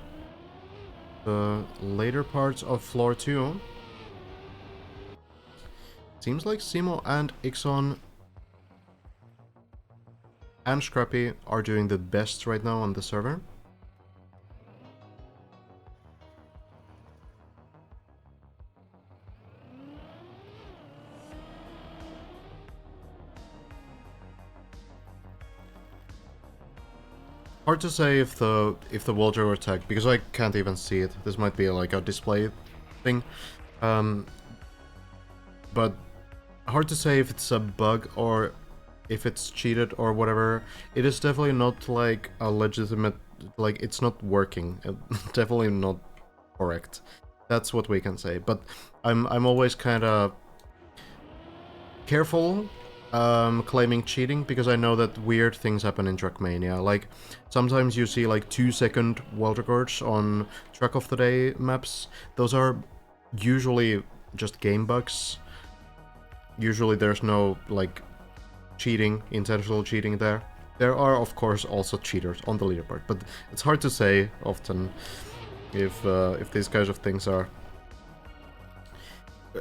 later parts of floor 2. Seems like Simo and Ixon and Scrappy are doing the best right now on the server. Hard to say if the wall drawer tag, because I can't even see it. This might be like a display thing. But hard to say if it's a bug or if it's cheated or whatever. It is definitely not like a legitimate, like it's not working. Definitely not correct. That's what we can say. But I'm always kind of careful claiming cheating, because I know that weird things happen in Trackmania. Like sometimes you see like 2-second world records on Track of the Day maps. Those are usually just game bugs. Usually there's no like cheating, intentional cheating there. There are, of course, also cheaters on the leaderboard, but it's hard to say often if these kinds of things are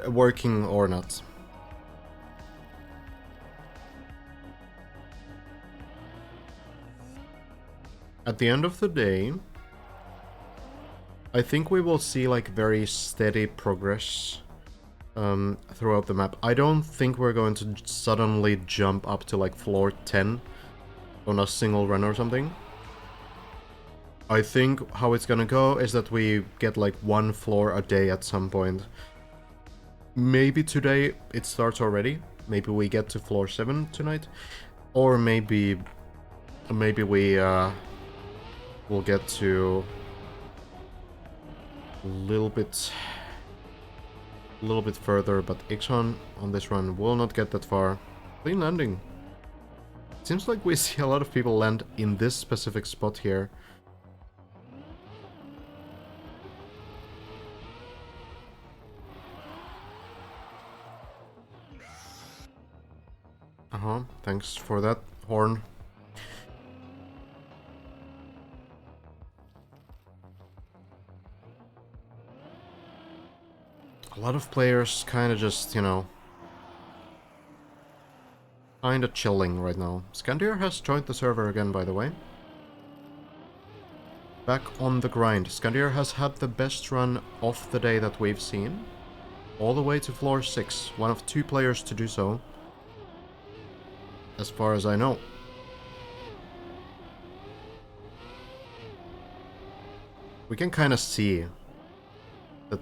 working or not. At the end of the day, I think we will see like very steady progress throughout the map. I don't think we're going to suddenly jump up to like floor 10 on a single run or something. I think how it's gonna go is that we get like one floor a day at some point. Maybe today it starts already. Maybe we get to floor 7 tonight. Or maybe we will get to a little bit further, but Ixon on this run will not get that far. Clean landing. Seems like we see a lot of people land in this specific spot here. Thanks for that, Horn. A lot of players kind of just, you know, kind of chilling right now. Scandir has joined the server again, by the way. Back on the grind. Scandir has had the best run of the day that we've seen. All the way to floor 6. One of 2 players to do so. As far as I know. We can kind of see that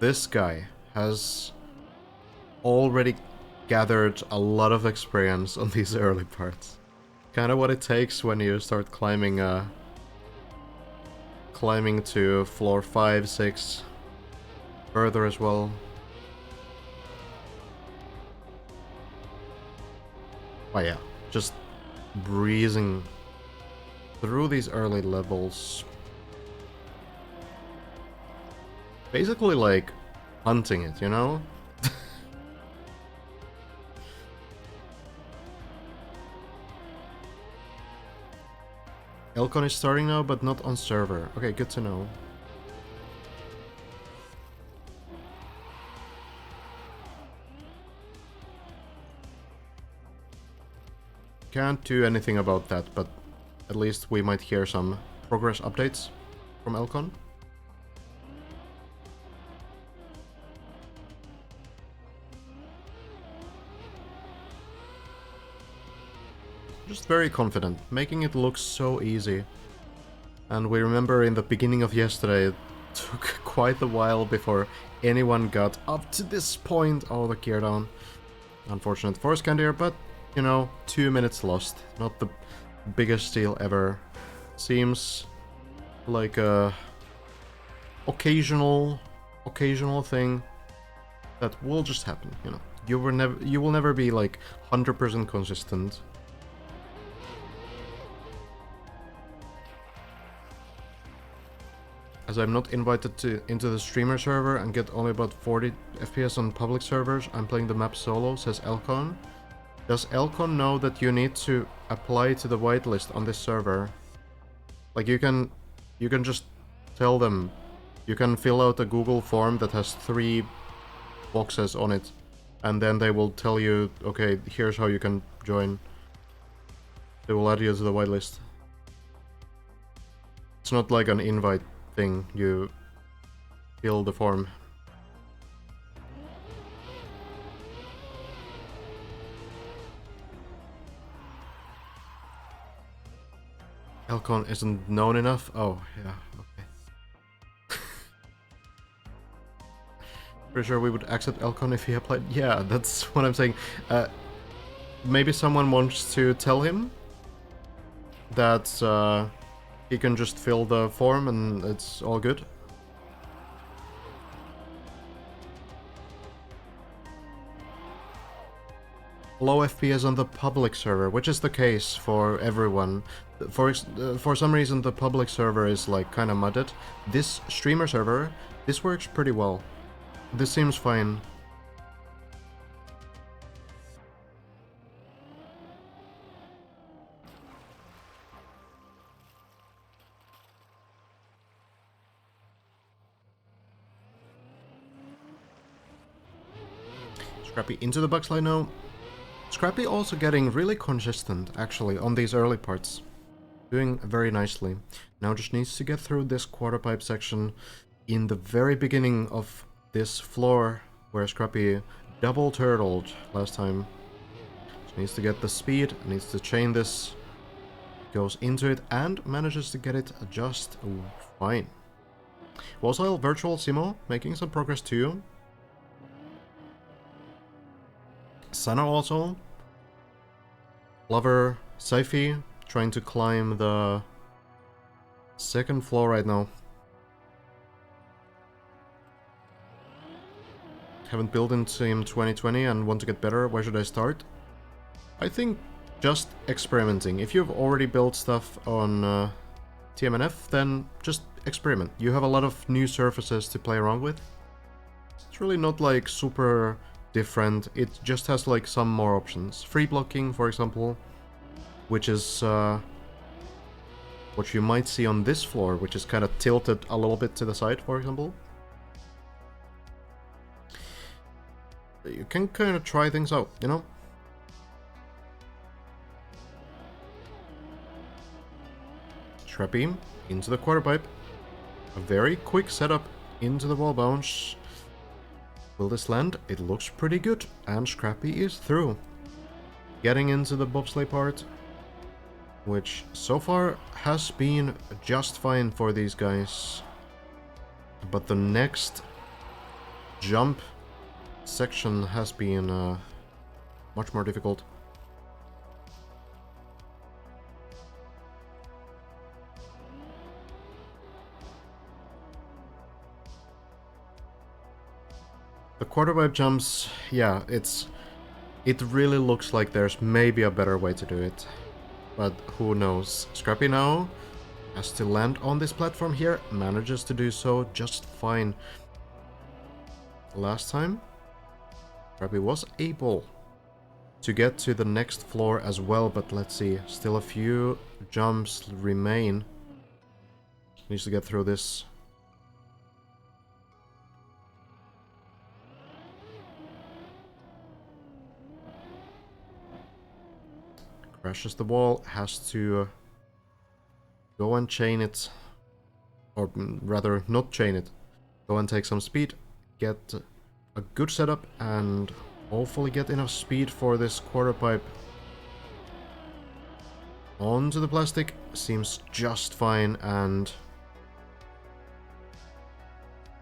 this guy has already gathered a lot of experience on these early parts. Kind of what it takes when you start climbing to floor 5, 6, further as well. Oh yeah, just breezing through these early levels. Basically like hunting it, you know? Elcon is starting now, but not on server. Okay, good to know. Can't do anything about that, but at least we might hear some progress updates from Elcon. Just very confident, making it look so easy. And we remember in the beginning of yesterday, it took quite a while before anyone got up to this point. Oh, the gear down. Unfortunate for Scandir, but, you know, 2 minutes lost. Not the biggest deal ever. Seems like a occasional thing that will just happen, you know. You will never be like 100% consistent. As I'm not invited into the streamer server and get only about 40 FPS on public servers, I'm playing the map solo, says Elcon. Does Elcon know that you need to apply to the whitelist on this server? Like you can just tell them, you can fill out a Google form that has 3 boxes on it, and then they will tell you, okay, here's how you can join. They will add you to the whitelist. It's not like an invite thing, you fill the form. Elcon isn't known enough? Oh, yeah, okay. Pretty sure we would accept Elcon if he applied. Yeah, that's what I'm saying. Maybe someone wants to tell him that he can just fill the form and it's all good. Low FPS on the public server, which is the case for everyone. For some reason the public server is like kind of mudded. This streamer server, this works pretty well. This seems fine. Scrappy into the backslide now. Scrappy also getting really consistent, actually, on these early parts. Doing very nicely. Now just needs to get through this quarter pipe section in the very beginning of this floor, where Scrappy double turtled last time. Just needs to get the speed, needs to chain this, goes into it, and manages to get it just fine. Wasile Virtual Simo making some progress too. Sana also. Lover Saifi trying to climb the second floor right now. Haven't built in Sim 2020 and want to get better. Where should I start? I think just experimenting. If you've already built stuff on TMNF, then just experiment. You have a lot of new surfaces to play around with. It's really not like super different. It just has like some more options. Free blocking, for example, which is what you might see on this floor, which is kind of tilted a little bit to the side, for example. You can kind of try things out, you know? Scrappy into the quarter pipe. A very quick setup into the wall bounce. Will this land? It looks pretty good, and Scrappy is through. Getting into the bobsleigh part, which so far has been just fine for these guys. But the next jump section has been much more difficult. The quarter pipe jumps, yeah, it really looks like there's maybe a better way to do it. But who knows. Scrappy now has to land on this platform here, manages to do so just fine. Last time, Scrappy was able to get to the next floor as well, but let's see, still a few jumps remain. Needs to get through this. Crashes the wall, has to go and chain it, or rather not chain it, go and take some speed, get a good setup, and hopefully get enough speed for this quarter pipe. Onto the plastic, seems just fine, and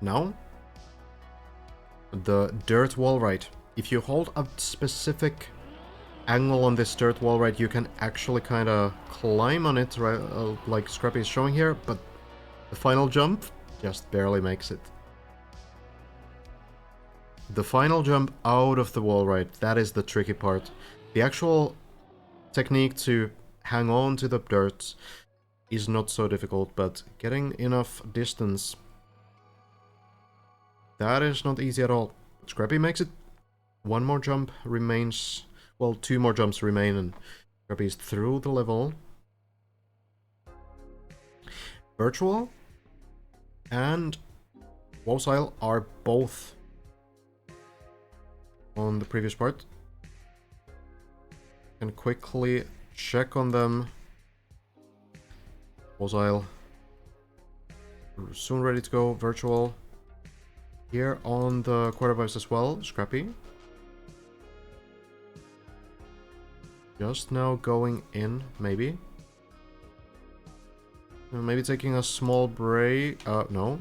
now the dirt wall right. If you hold a specific angle on this dirt wall right, you can actually kind of climb on it, right, like Scrappy is showing here, but the final jump just barely makes it. The final jump out of the wall right, that is the tricky part. The actual technique to hang on to the dirt is not so difficult, but getting enough distance, that is not easy at all. Scrappy makes it. One more jump remains. Well, two more jumps remain, and Scrappy is through the level. Virtual and Wasile are both on the previous part. Can quickly check on them. Wasile soon ready to go. Virtual here on the quarter pipes as well. Scrappy just now going in, maybe. Maybe taking a small break. No.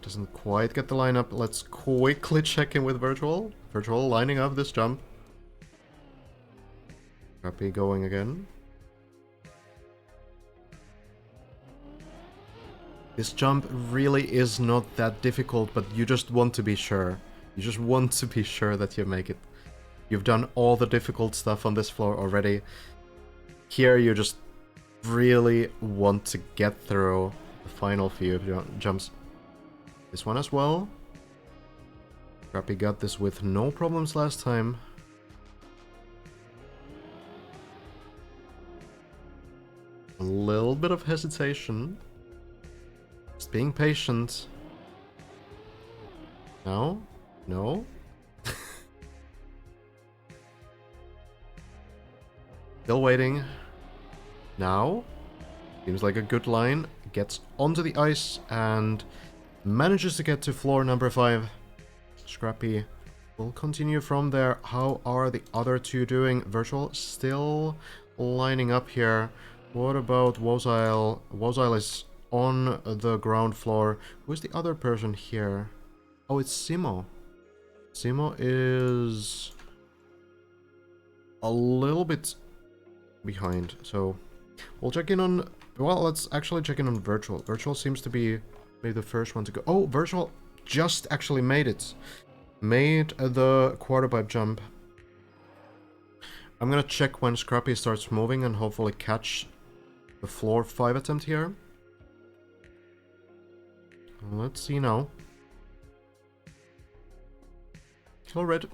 Doesn't quite get the lineup. Let's quickly check in with Virtual. Virtual lining up this jump. Scrappy going again. This jump really is not that difficult, but you just want to be sure. You just want to be sure that you make it. You've done all the difficult stuff on this floor already. Here you just really want to get through the final few jumps. This one as well. Scrappy got this with no problems last time. A little bit of hesitation. Just being patient. No? No? Still waiting. Now? Seems like a good line. Gets onto the ice and manages to get to floor number 5. Scrappy will continue from there. How are the other two doing? Virtual still lining up here. What about Wozile? Wozile is on the ground floor. Who is the other person here? Oh, it's Simo. Simo is a little bit behind, so we'll check in on... Well, let's actually check in on Virtual. Virtual seems to be maybe the first one to go. Oh, Virtual just actually made it. Made the quarter pipe jump. I'm gonna check when Scrappy starts moving and hopefully catch the floor 5 attempt here. Let's see now. Still red.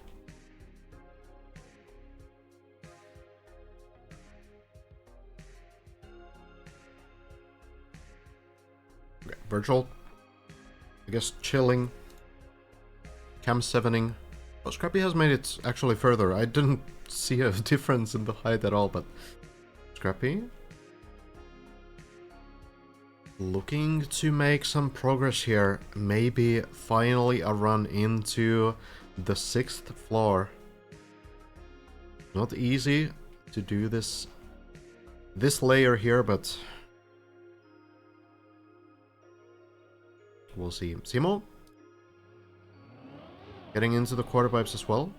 Okay, Virtual. I guess chilling. Cam 7ing. Oh, Scrappy has made it actually further. I didn't see a difference in the height at all, but Scrappy looking to make some progress here. Maybe finally a run into the 6th floor. Not easy to do this layer here, but we'll see. Simo getting into the quarter pipes as well.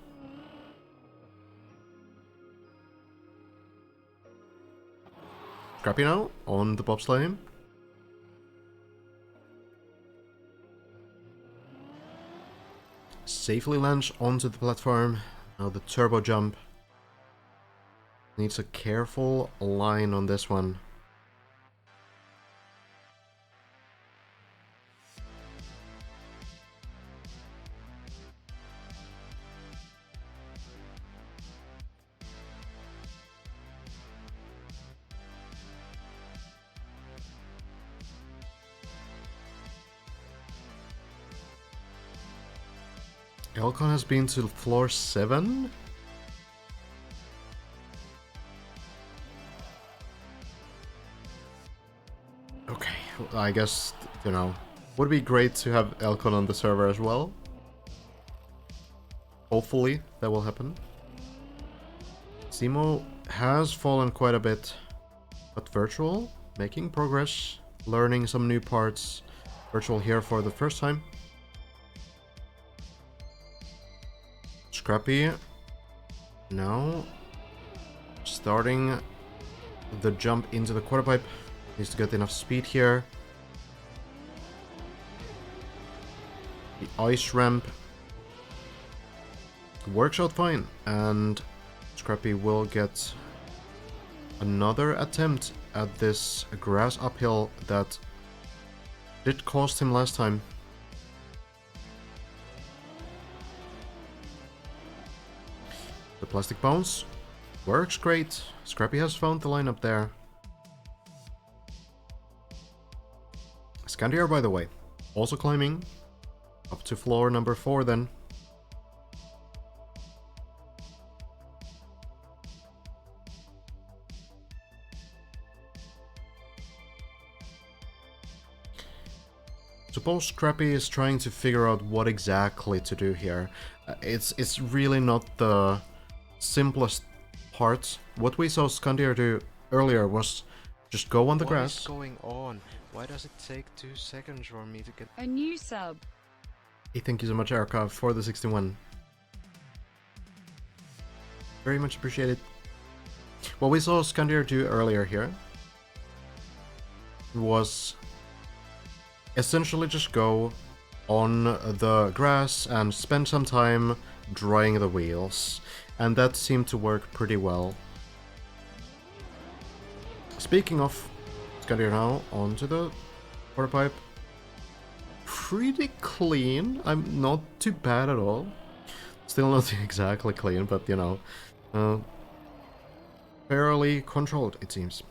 Scrappy now on the bobsleigh. Safely lands onto the platform. Now the turbo jump. Needs a careful line on this one. Elcon has been to floor 7? Okay, I guess, you know, would be great to have Elcon on the server as well. Hopefully that will happen. Simo has fallen quite a bit, but Virtual making progress, learning some new parts. Virtual here for the first time. Scrappy now starting the jump into the quarter pipe. Needs to get enough speed here. The ice ramp works out fine, and Scrappy will get another attempt at this grass uphill that did cost him last time. The plastic bounce works great. Scrappy has found the lineup there. Scandier, by the way, also climbing up to floor number 4 then. Suppose Scrappy is trying to figure out what exactly to do here. It's really not the simplest part. What we saw Scandier do earlier was just go on the grass. What is going on? Why does it take 2 seconds for me to get... A new sub. Hey, thank you so much, Erica, for the 61. Very much appreciated. What we saw Scandier do earlier here was essentially just go on the grass and spend some time drying the wheels, and that seemed to work pretty well. Speaking of, Scandier now onto the quarter pipe. Pretty clean. I'm not too bad at all. Still not exactly clean, but you know, fairly controlled, it seems.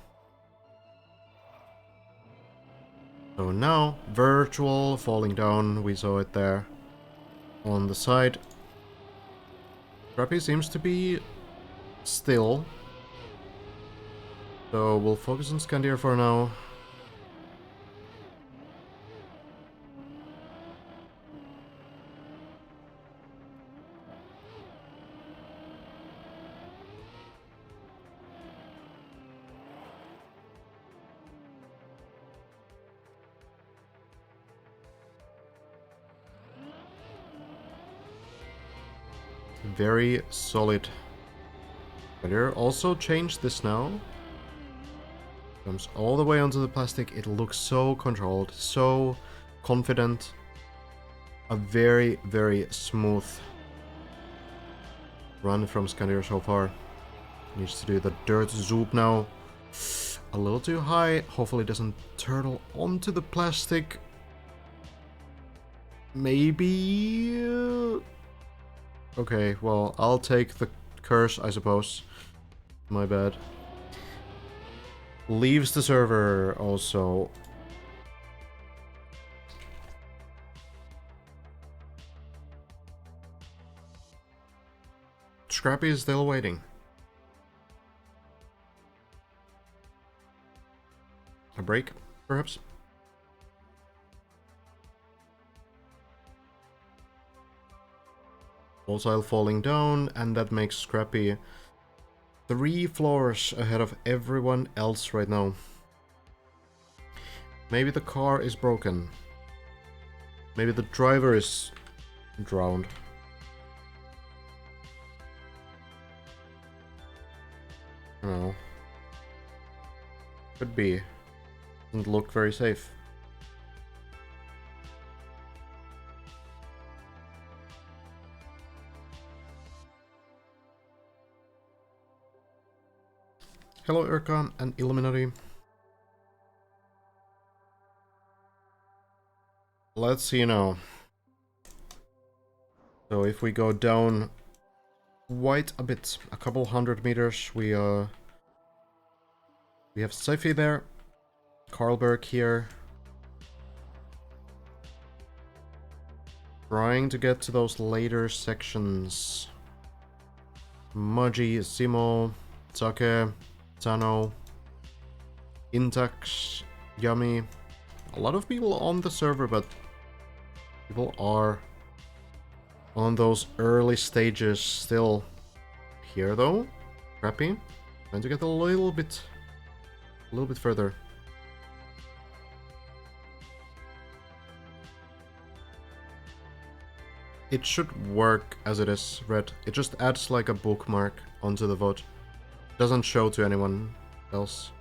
So now, Virtual falling down, we saw it there. on the side. Scrappy seems to be still. So we'll focus on Scandier for now. Very solid. Scandier also changed this now. Comes all the way onto the plastic. It looks so controlled, so confident. A very, very smooth run from Scandier so far. Needs to do the dirt zoop now. A little too high. Hopefully it doesn't turtle onto the plastic. Maybe... Okay, well, I'll take the curse, I suppose. My bad. Leaves the server also. Scrappy is still waiting. A break, perhaps? Voltile falling down, and that makes Scrappy 3 floors ahead of everyone else right now. Maybe the car is broken. Maybe the driver is drowned. I don't know. Could be. Doesn't look very safe. Hello Urka and Illuminati. Let's see now. So if we go down quite a bit, a couple 100 meters, we have Seifi there, Carlberg here. Trying to get to those later sections. Maji, Simo, Take, Tano, Intax, Yummy. A lot of people on the server, but people are on those early stages still. Here though, Crappy, trying to get a little bit further. It should work as it is, Red. It just adds like a bookmark onto the VOD. Doesn't show to anyone else.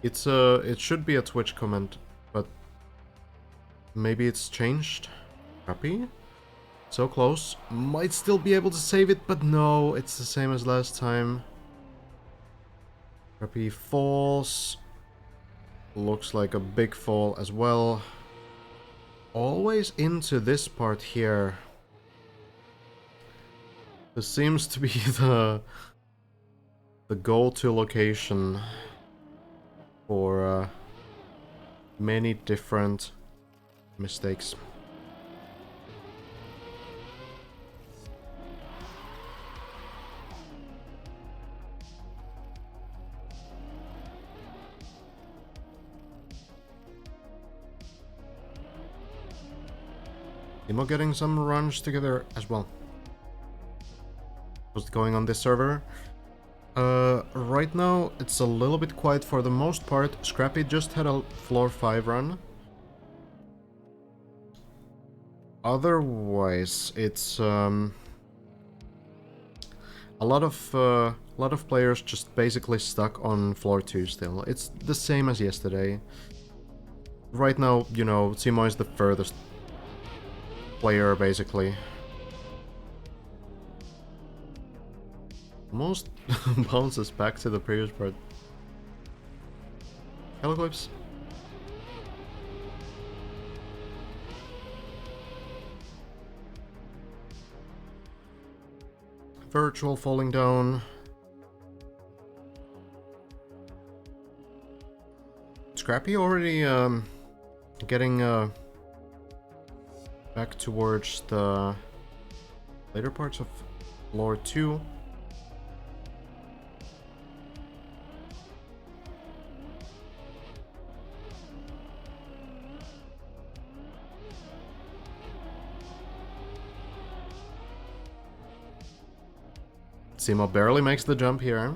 It should be a Twitch comment, but maybe it's changed. Happy? So close. Might still be able to save it, but no, it's the same as last time. Happy falls. Looks like a big fall as well. Always into this part here. This seems to be the go-to location for many different mistakes. Timo getting some runs together as well. What's going on this server? Right now it's a little bit quiet for the most part. Scrappy just had a floor 5 run. Otherwise, it's a lot of players just basically stuck on floor 2 still. It's the same as yesterday. Right now, you know, Timo is the furthest player basically. Almost bounces back to the previous part. Hello, Clips. Virtual falling down. Scrappy already getting back towards the later parts of floor 2. Simo barely makes the jump here.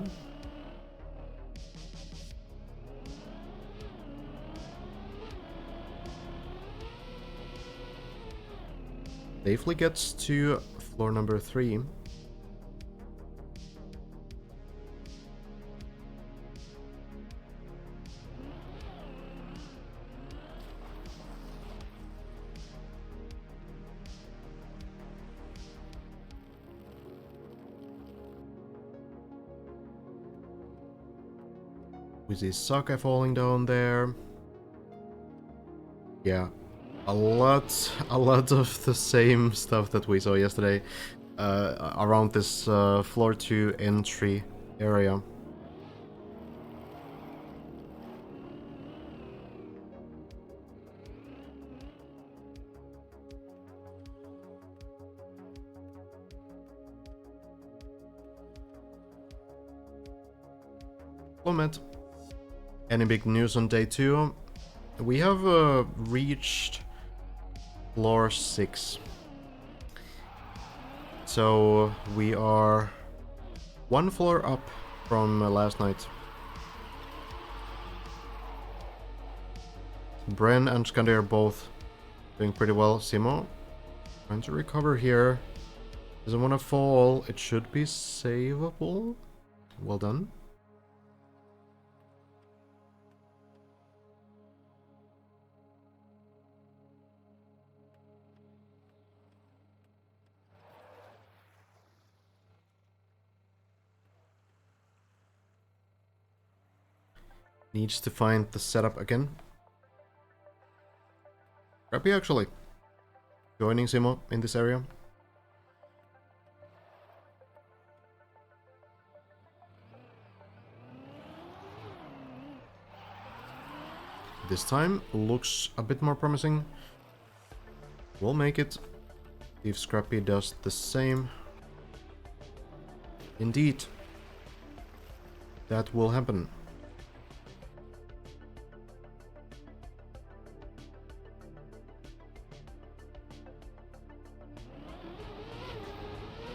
Safely gets to floor number 3. We see Saka falling down there. Yeah, a lot of the same stuff that we saw yesterday around this floor 2 entry area. Comment. Any big news on day 2? We have reached floor 6. So we are 1 floor up from last night. Bren and Skandir are both doing pretty well. Simo trying to recover here. Doesn't want to fall. It should be savable. Well done. Needs to find the setup again. Scrappy actually joining Simo in this area. This time looks a bit more promising. We'll make it. See if Scrappy does the same. Indeed, that will happen.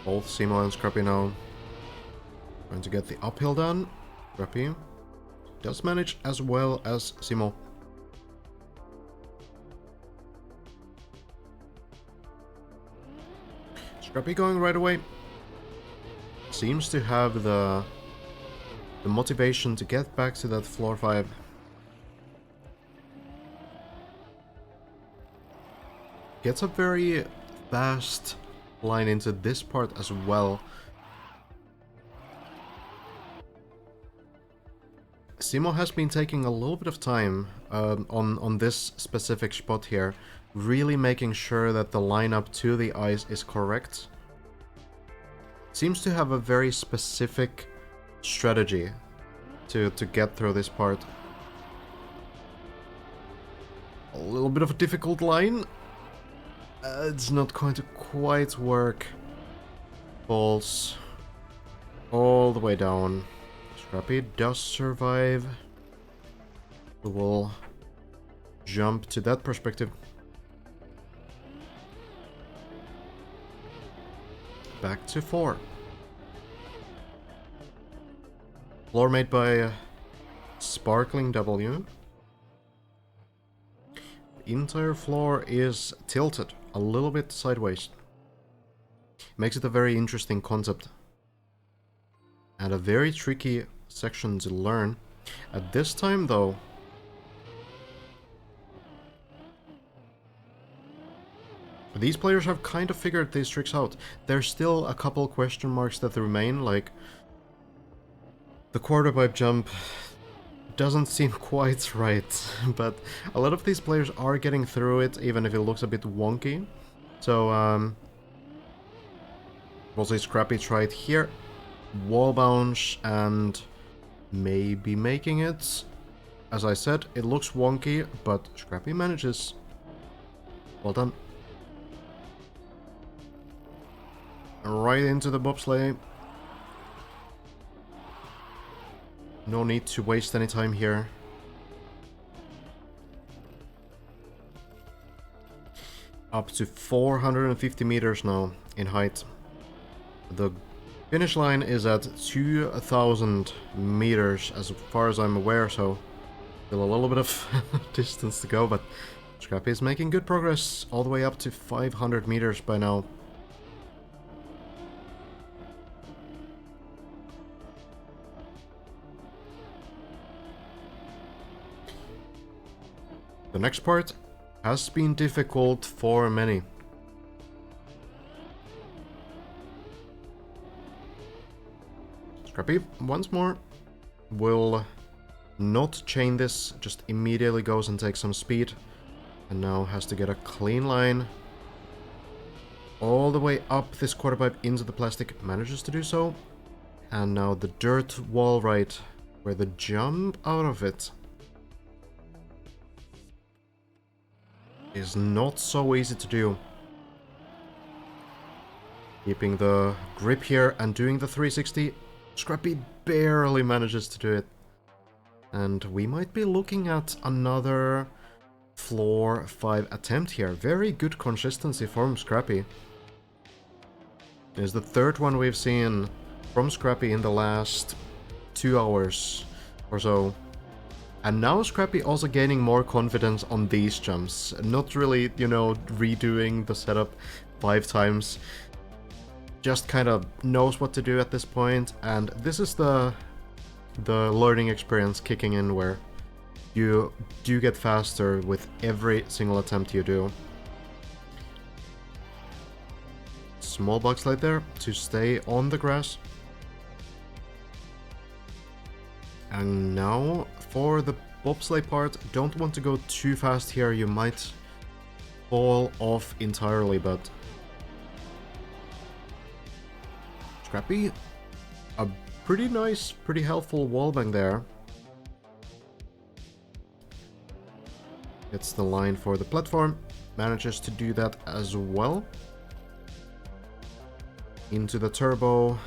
Both Simo and Scrappy now trying to get the uphill done. Scrappy does manage as well as Simo. Scrappy going right away. Seems to have the motivation to get back to that floor 5. Gets a very fast line into this part as well. Simo has been taking a little bit of time on this specific spot here, really making sure that the lineup to the ice is correct. Seems to have a very specific strategy to get through this part. A little bit of a difficult line. It's not going to quite work. Falls all the way down. Scrappy does survive. We will jump to that perspective. Back to 4. Floor made by Sparkling W. The entire floor is tilted a little bit sideways. Makes it a very interesting concept. And a very tricky section to learn. At this time though, these players have kind of figured these tricks out. There's still a couple question marks that remain, like the quarter pipe jump doesn't seem quite right, but a lot of these players are getting through it, even if it looks a bit wonky. So, we'll say Scrappy tried here, wall bounce, and maybe making it. As I said, it looks wonky, but Scrappy manages. Well done. Right into the bobsleigh. No need to waste any time here. Up to 450 meters now in height. The finish line is at 2,000 meters as far as I'm aware, so still a little bit of distance to go, but Scrappy is making good progress all the way up to 500 meters by now. The next part has been difficult for many. Scrappy, once more, will not chain this, just immediately goes and takes some speed. And now has to get a clean line all the way up this quarter pipe into the plastic, manages to do so. And now the dirt wall right, where the jump out of it is not so easy to do. Keeping the grip here and doing the 360, Scrappy barely manages to do it. And we might be looking at another floor 5 attempt here. Very good consistency from Scrappy. It's the third one we've seen from Scrappy in the last 2 hours or so. And now Scrappy also gaining more confidence on these jumps. Not really, you know, redoing the setup 5 times. Just kind of knows what to do at this point. And this is the learning experience kicking in, where you do get faster with every single attempt you do. Small bug slide there to stay on the grass. And now for the bobsleigh part, don't want to go too fast here, you might fall off entirely, but Scrappy, a pretty nice, pretty helpful wallbang there. Gets the line for the platform, manages to do that as well. Into the turbo.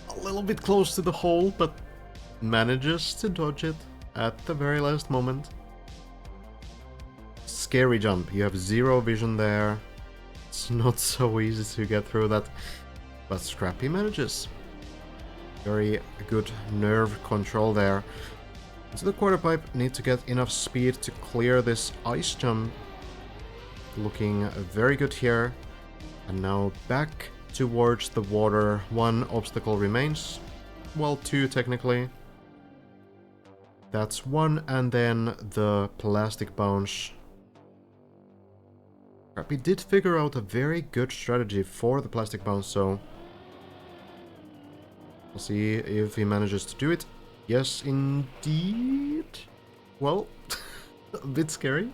A little bit close to the hole, but manages to dodge it at the very last moment. Scary jump, you have zero vision there. It's not so easy to get through that, but Scrappy manages. Very good nerve control there. Into the quarter pipe, need to get enough speed to clear this ice jump. Looking very good here. And now back towards the water. One obstacle remains. Well, two technically. That's one, and then the plastic bounce. Scrappy did figure out a very good strategy for the plastic bounce, so we'll see if he manages to do it. Yes, indeed. Well, a bit scary,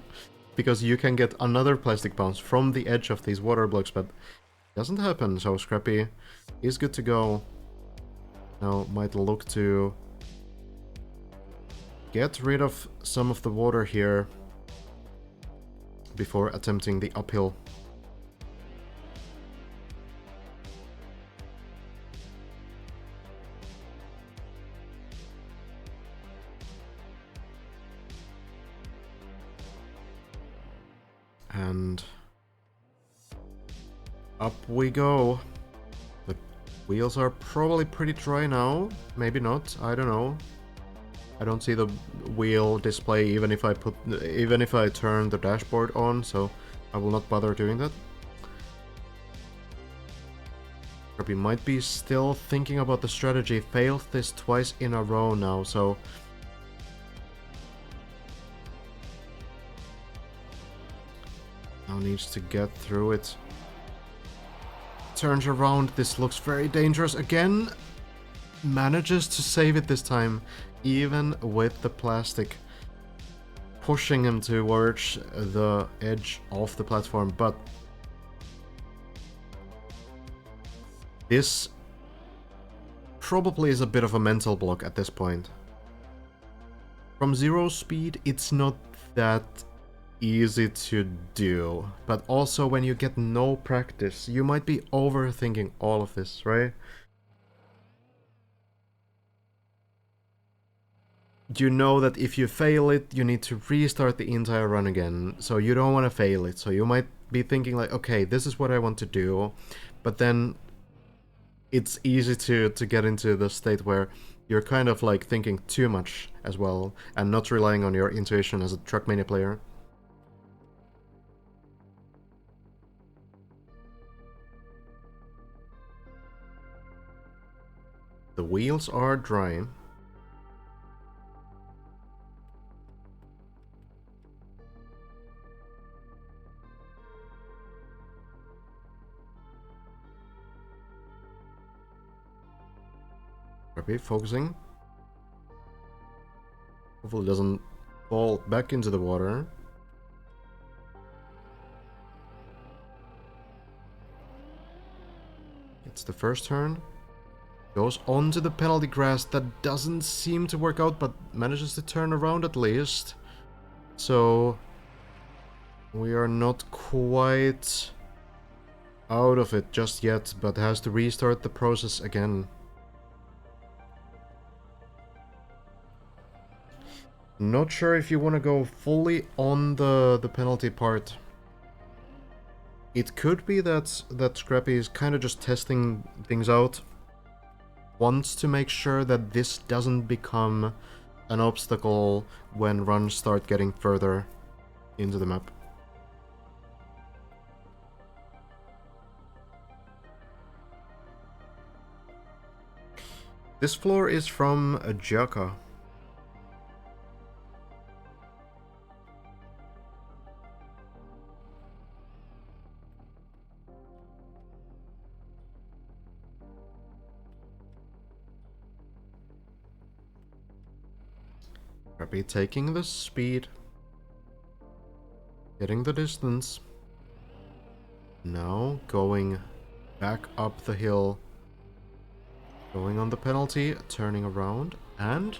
because you can get another plastic bounce from the edge of these water blocks, but it doesn't happen, so Scrappy is good to go. Now might look to get rid of some of the water here before attempting the uphill. And up we go. The wheels are probably pretty dry now. Maybe not, I don't know. I don't see the wheel display even if I turn the dashboard on, so I will not bother doing that. Scrappy might be still thinking about the strategy. Failed this twice in a row now, so now needs to get through it. Turns around. This looks very dangerous again. Manages to save it this time, even with the plastic pushing him towards the edge of the platform, but This probably is a bit of a mental block at this point. From 0 speed, it's not that easy to do, but also when you get no practice, you might be overthinking all of this, right? You know that if you fail it, you need to restart the entire run again, so you don't want to fail it, so you might be thinking like, okay, this is what I want to do, but then it's easy to get into the state where you're kind of like thinking too much as well, and not relying on your intuition as a Trackmania player. The wheels are dry. Scrappy, focusing. Hopefully it doesn't fall back into the water. It's the first turn. Goes onto the penalty grass. That doesn't seem to work out, but manages to turn around at least. So we are not quite out of it just yet, but has to restart the process again. Not sure if you want to go fully on the penalty part. It could be that Scrappy is kind of just testing things out. Wants to make sure that this doesn't become an obstacle when runs start getting further into the map. This floor is from Jaka. Scrappy taking the speed. Getting the distance. Now going back up the hill. Going on the penalty, turning around, and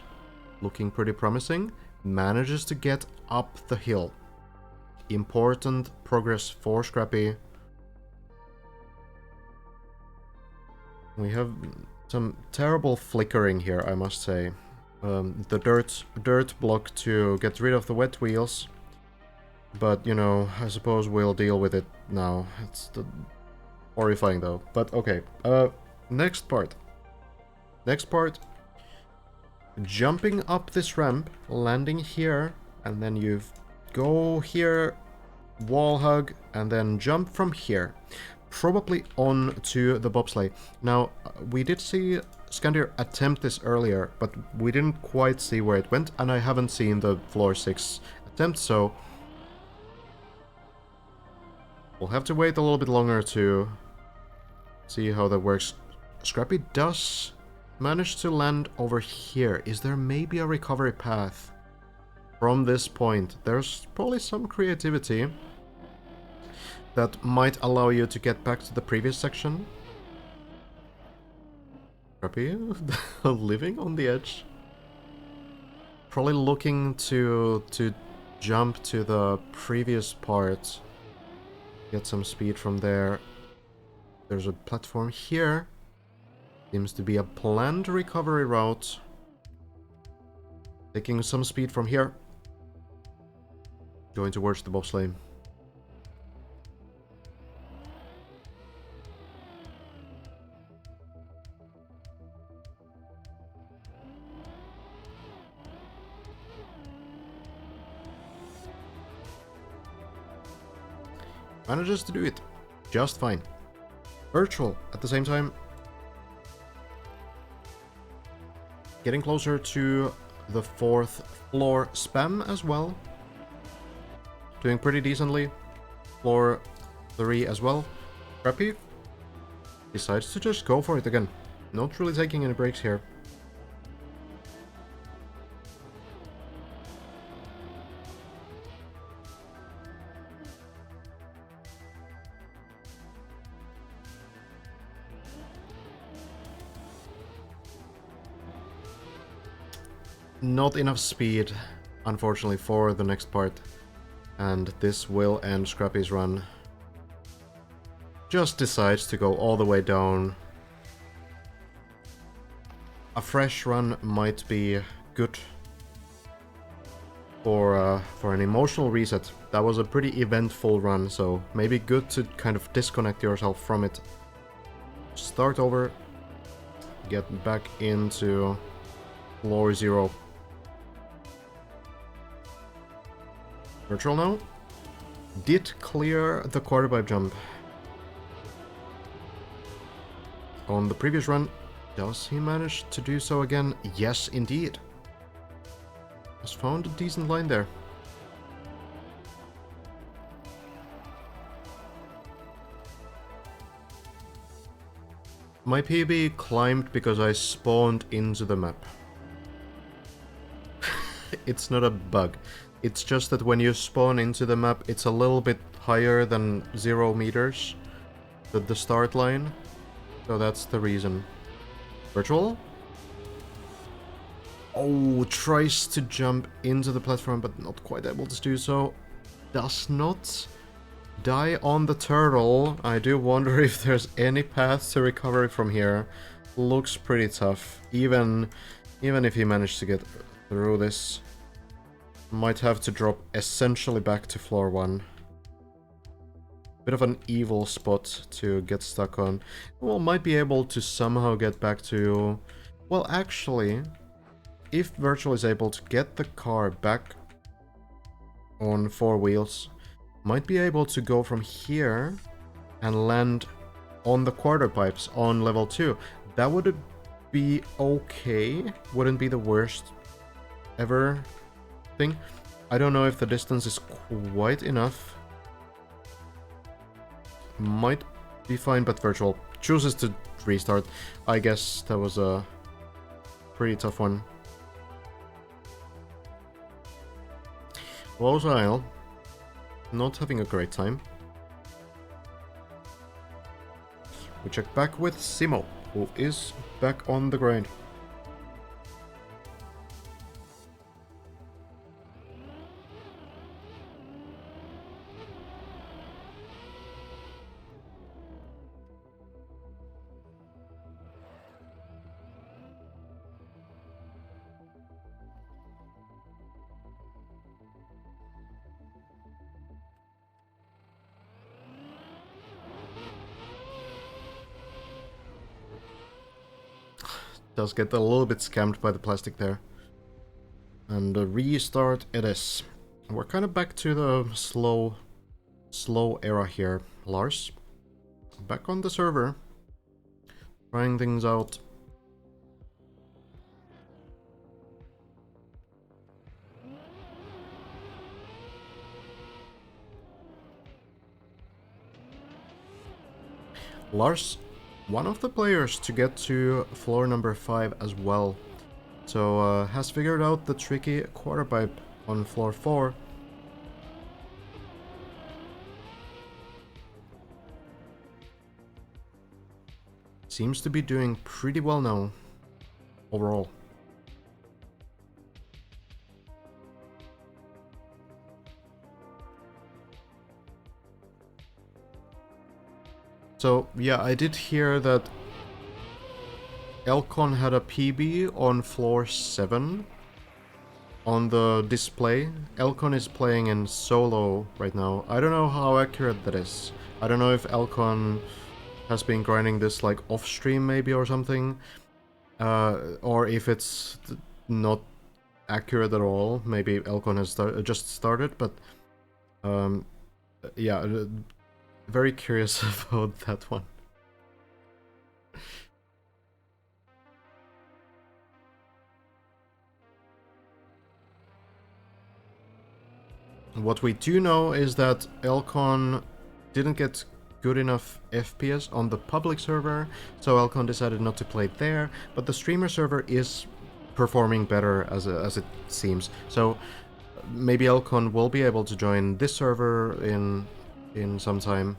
looking pretty promising. Manages to get up the hill. Important progress for Scrappy. We have some terrible flickering here, I must say. The dirt block to get rid of the wet wheels. But, you know, I suppose we'll deal with it now. It's horrifying though. But okay, next part. Next part. Jumping up this ramp, landing here, and then you go here, wall hug, and then jump from here. Probably on to the bobsleigh. Now, we did see Scandir attempt this earlier, but we didn't quite see where it went, and I haven't seen the floor 6 attempt, so we'll have to wait a little bit longer to see how that works. Scrappy does manage to land over here. Is there maybe a recovery path from this point? There's probably some creativity that might allow you to get back to the previous section. Scrappy living on the edge. Probably looking to jump to the previous part. Get some speed from there. There's a platform here. Seems to be a planned recovery route. Taking some speed from here. Going towards the bobsleigh. Manages to do it just fine. Virtual at the same time. Getting closer to the 4th floor spam as well. Doing pretty decently. Floor 3 as well. Scrappy decides to just go for it again. Not really taking any breaks here. not enough speed, unfortunately, for the next part. And this will end Scrappy's run. Just decides to go all the way down. A fresh run might be good for an emotional reset. That was a pretty eventful run, so maybe good to kind of disconnect yourself from it. Start over, get back into floor 0. Virtual now. Did clear the quarter pipe jump. On the previous run, does he manage to do so again? Yes, indeed. Has found a decent line there. My PB climbed because I spawned into the map. It's not a bug. It's just that when you spawn into the map, it's a little bit higher than 0 meters, the start line. So that's the reason. Virtual? Oh, tries to jump into the platform, but not quite able to do so. Does not die on the turtle. I do wonder if there's any path to recovery from here. Looks pretty tough. Even if he managed to get through this. Might have to drop essentially back to floor 1. Bit of an evil spot to get stuck on. Well, might be able to somehow get back to... Well, actually, if Virtual is able to get the car back on 4 wheels, might be able to go from here and land on the quarter pipes on level 2. That would be okay. Wouldn't be the worst ever thing. I don't know if the distance is quite enough. Might be fine, but Virtual chooses to restart. I guess that was a pretty tough one. Rose Isle, not having a great time. We check back with Simo, who is back on the grind. Does get a little bit scammed by the plastic there. And a restart it is. We're kind of back to the slow era here. Lars, back on the server. Trying things out. Lars, one of the players to get to floor number 5 as well. So has figured out the tricky quarter pipe on floor 4. Seems to be doing pretty well now, overall. So, yeah, I did hear that Elcon had a PB on floor 7 on the display. Elcon is playing in solo right now. I don't know how accurate that is. I don't know if Elcon has been grinding this like off stream maybe or something. Or if it's not accurate at all. Maybe Elcon has just started, but yeah, very curious about that one. What we do know is that Elcon didn't get good enough FPS on the public server, so Elcon decided not to play there, but the streamer server is performing better as it seems. So maybe Elcon will be able to join this server in some time.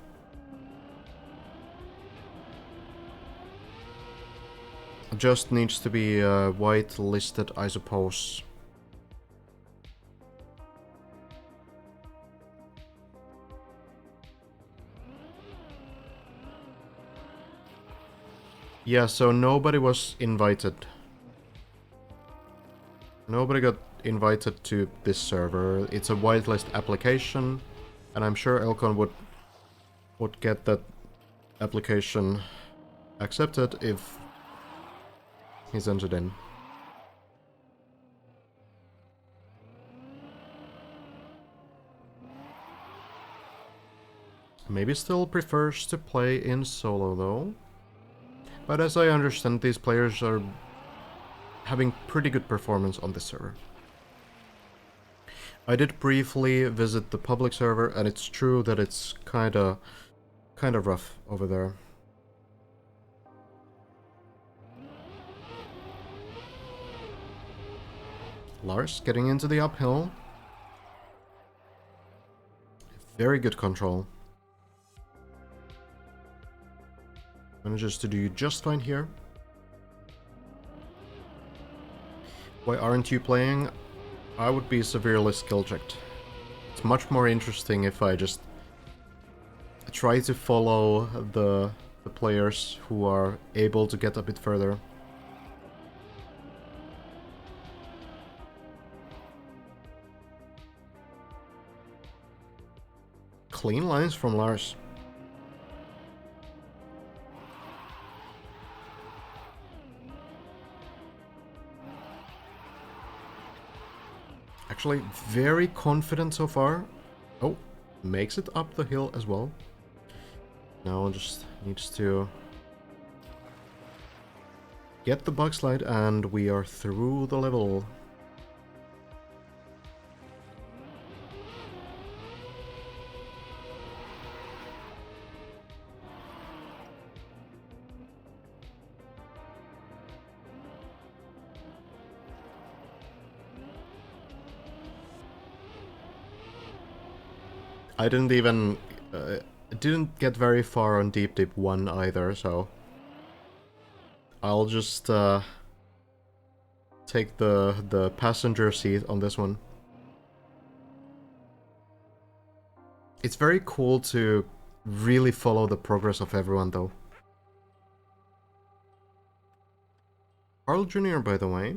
Just needs to be whitelisted, I suppose. Yeah, so nobody was invited. Nobody got invited to this server. It's a whitelist application, and I'm sure Elcon would get that application accepted if he's entered in. Maybe still prefers to play in solo though. But as I understand, these players are having pretty good performance on this server. I did briefly visit the public server, and it's true that it's kinda rough over there. Lars getting into the uphill. Very good control. Manages to do just fine here. Why aren't you playing? I would be severely skill checked. It's much more interesting if I just try to follow the players who are able to get a bit further. Clean lines from Lars. Actually, very confident so far. Oh, makes it up the hill as well. Now just needs to get the bug slide, and we are through the level. I didn't even didn't get very far on Deep Dip 1 either, so I'll just take the passenger seat on this one. It's very cool to really follow the progress of everyone though. Carl Jr., by the way,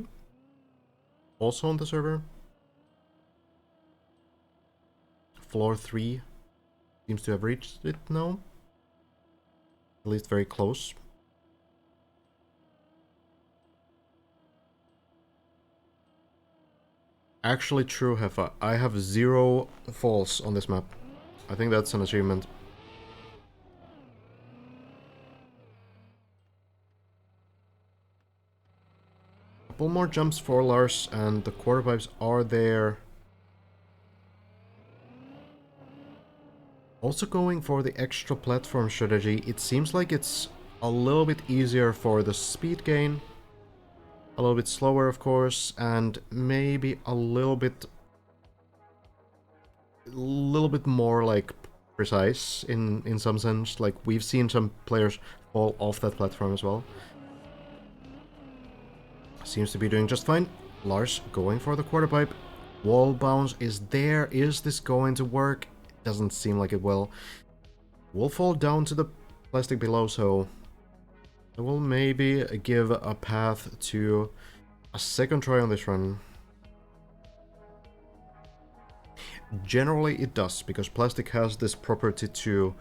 also on the server. Floor 3 seems to have reached it now. At least very close. Actually true, Heffa. I have 0 falls on this map. I think that's an achievement. Couple more jumps for Lars, and the quarter pipes are there. Also going for the extra platform strategy, it seems like it's a little bit easier for the speed gain, a little bit slower of course, and maybe a little bit more like precise in some sense. Like we've seen some players fall off that platform as well. Seems to be doing just fine. Lars going for the quarter pipe. Wall bounce is there. Is this going to work? Doesn't seem like it will. Will fall down to the plastic below, so I will maybe give a path to a second try on this run. Generally it does, because plastic has this property to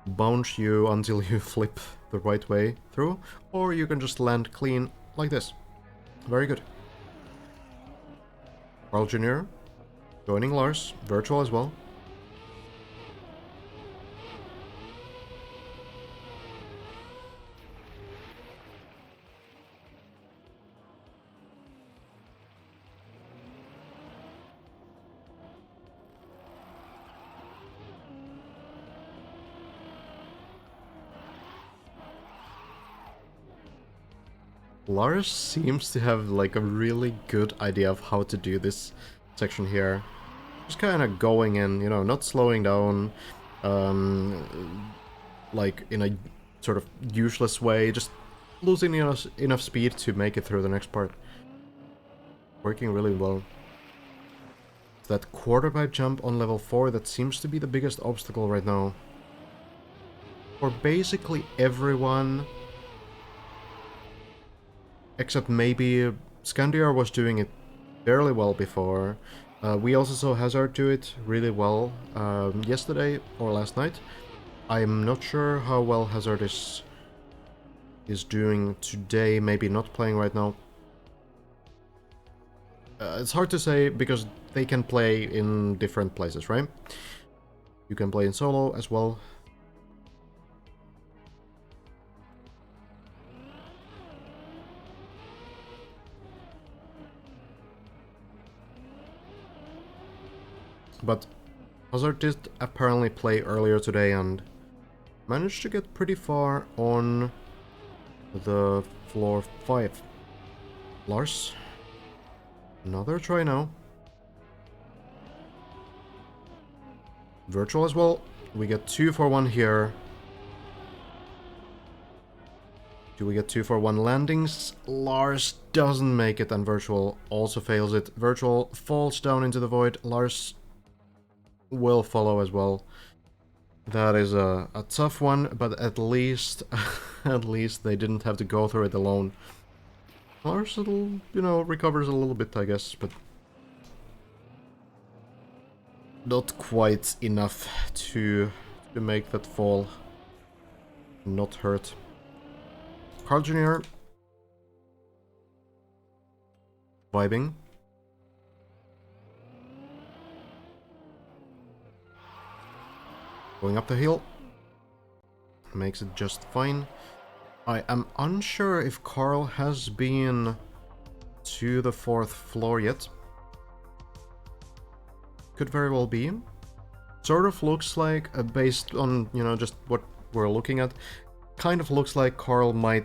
bounce you until you flip the right way through, or you can just land clean like this. Very good. Carl Jr. joining Lars, virtual as well. Lars seems to have like a really good idea of how to do this section here. Just kind of going in, you know, not slowing down, like in a sort of useless way, just losing enough speed to make it through the next part. Working really well. That quarter pipe jump on level 4, that seems to be the biggest obstacle right now. For basically everyone Except maybe Scandiar was doing it fairly well before. We also saw Hazard do it really well yesterday or last night. I'm not sure how well Hazard is doing today, maybe not playing right now. It's hard to say because they can play in different places, right? You can play in solo as well. But Hazard did apparently play earlier today and managed to get pretty far on the floor 5. Lars, another try now. Virtual as well. We get 2 for 1 here. Do we get 2 for 1 landings? Lars doesn't make it and Virtual also fails it. Virtual falls down into the void. Lars will follow as well. That is a tough one, but at least at least they didn't have to go through it alone. Lars, recovers a little bit, I guess, but not quite enough to make that fall not hurt. Carl Jr. vibing. Going up the hill. Makes it just fine. I am unsure if Carl has been to the 4th floor yet. Could very well be. Sort of looks like, based on, just what we're looking at, kind of looks like Carl might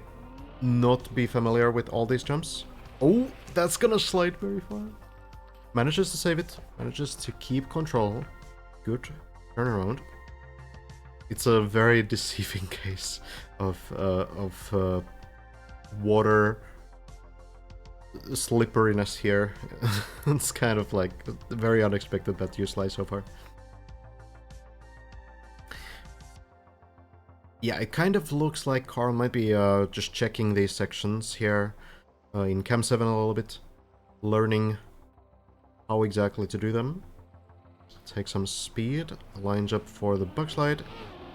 not be familiar with all these jumps. Oh, that's gonna slide very far. Manages to save it. Manages to keep control. Good turnaround. It's a very deceiving case of water slipperiness here. It's kind of like very unexpected that you slide so far. Yeah, it kind of looks like Carl might be just checking these sections here in Cam 7 a little bit, learning how exactly to do them. Take some speed, lines up for the bug slide,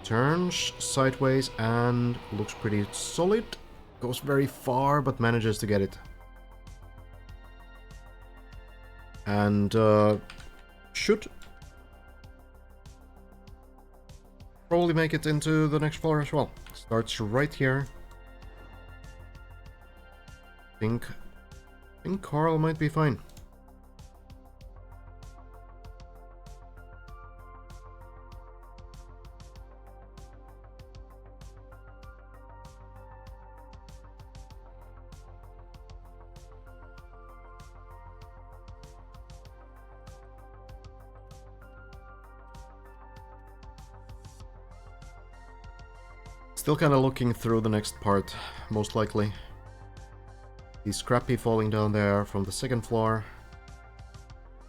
turns sideways and looks pretty solid. Goes very far but manages to get it. And should probably make it into the next floor as well. Starts right here. Think Carl might be fine. Still kind of looking through the next part, most likely. He's Scrappy falling down there from the 2nd floor.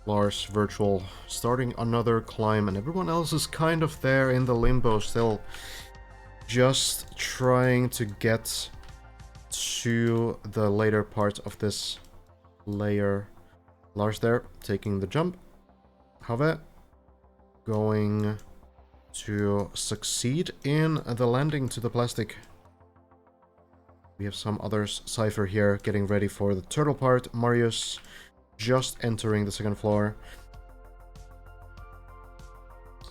Lars, Virtual, starting another climb, and everyone else is kind of there in the limbo still. Just trying to get to the later part of this layer. Lars there, taking the jump. Have going to succeed in the landing to the plastic. We have some others. Cypher here getting ready for the turtle part. Marius just entering the 2nd floor.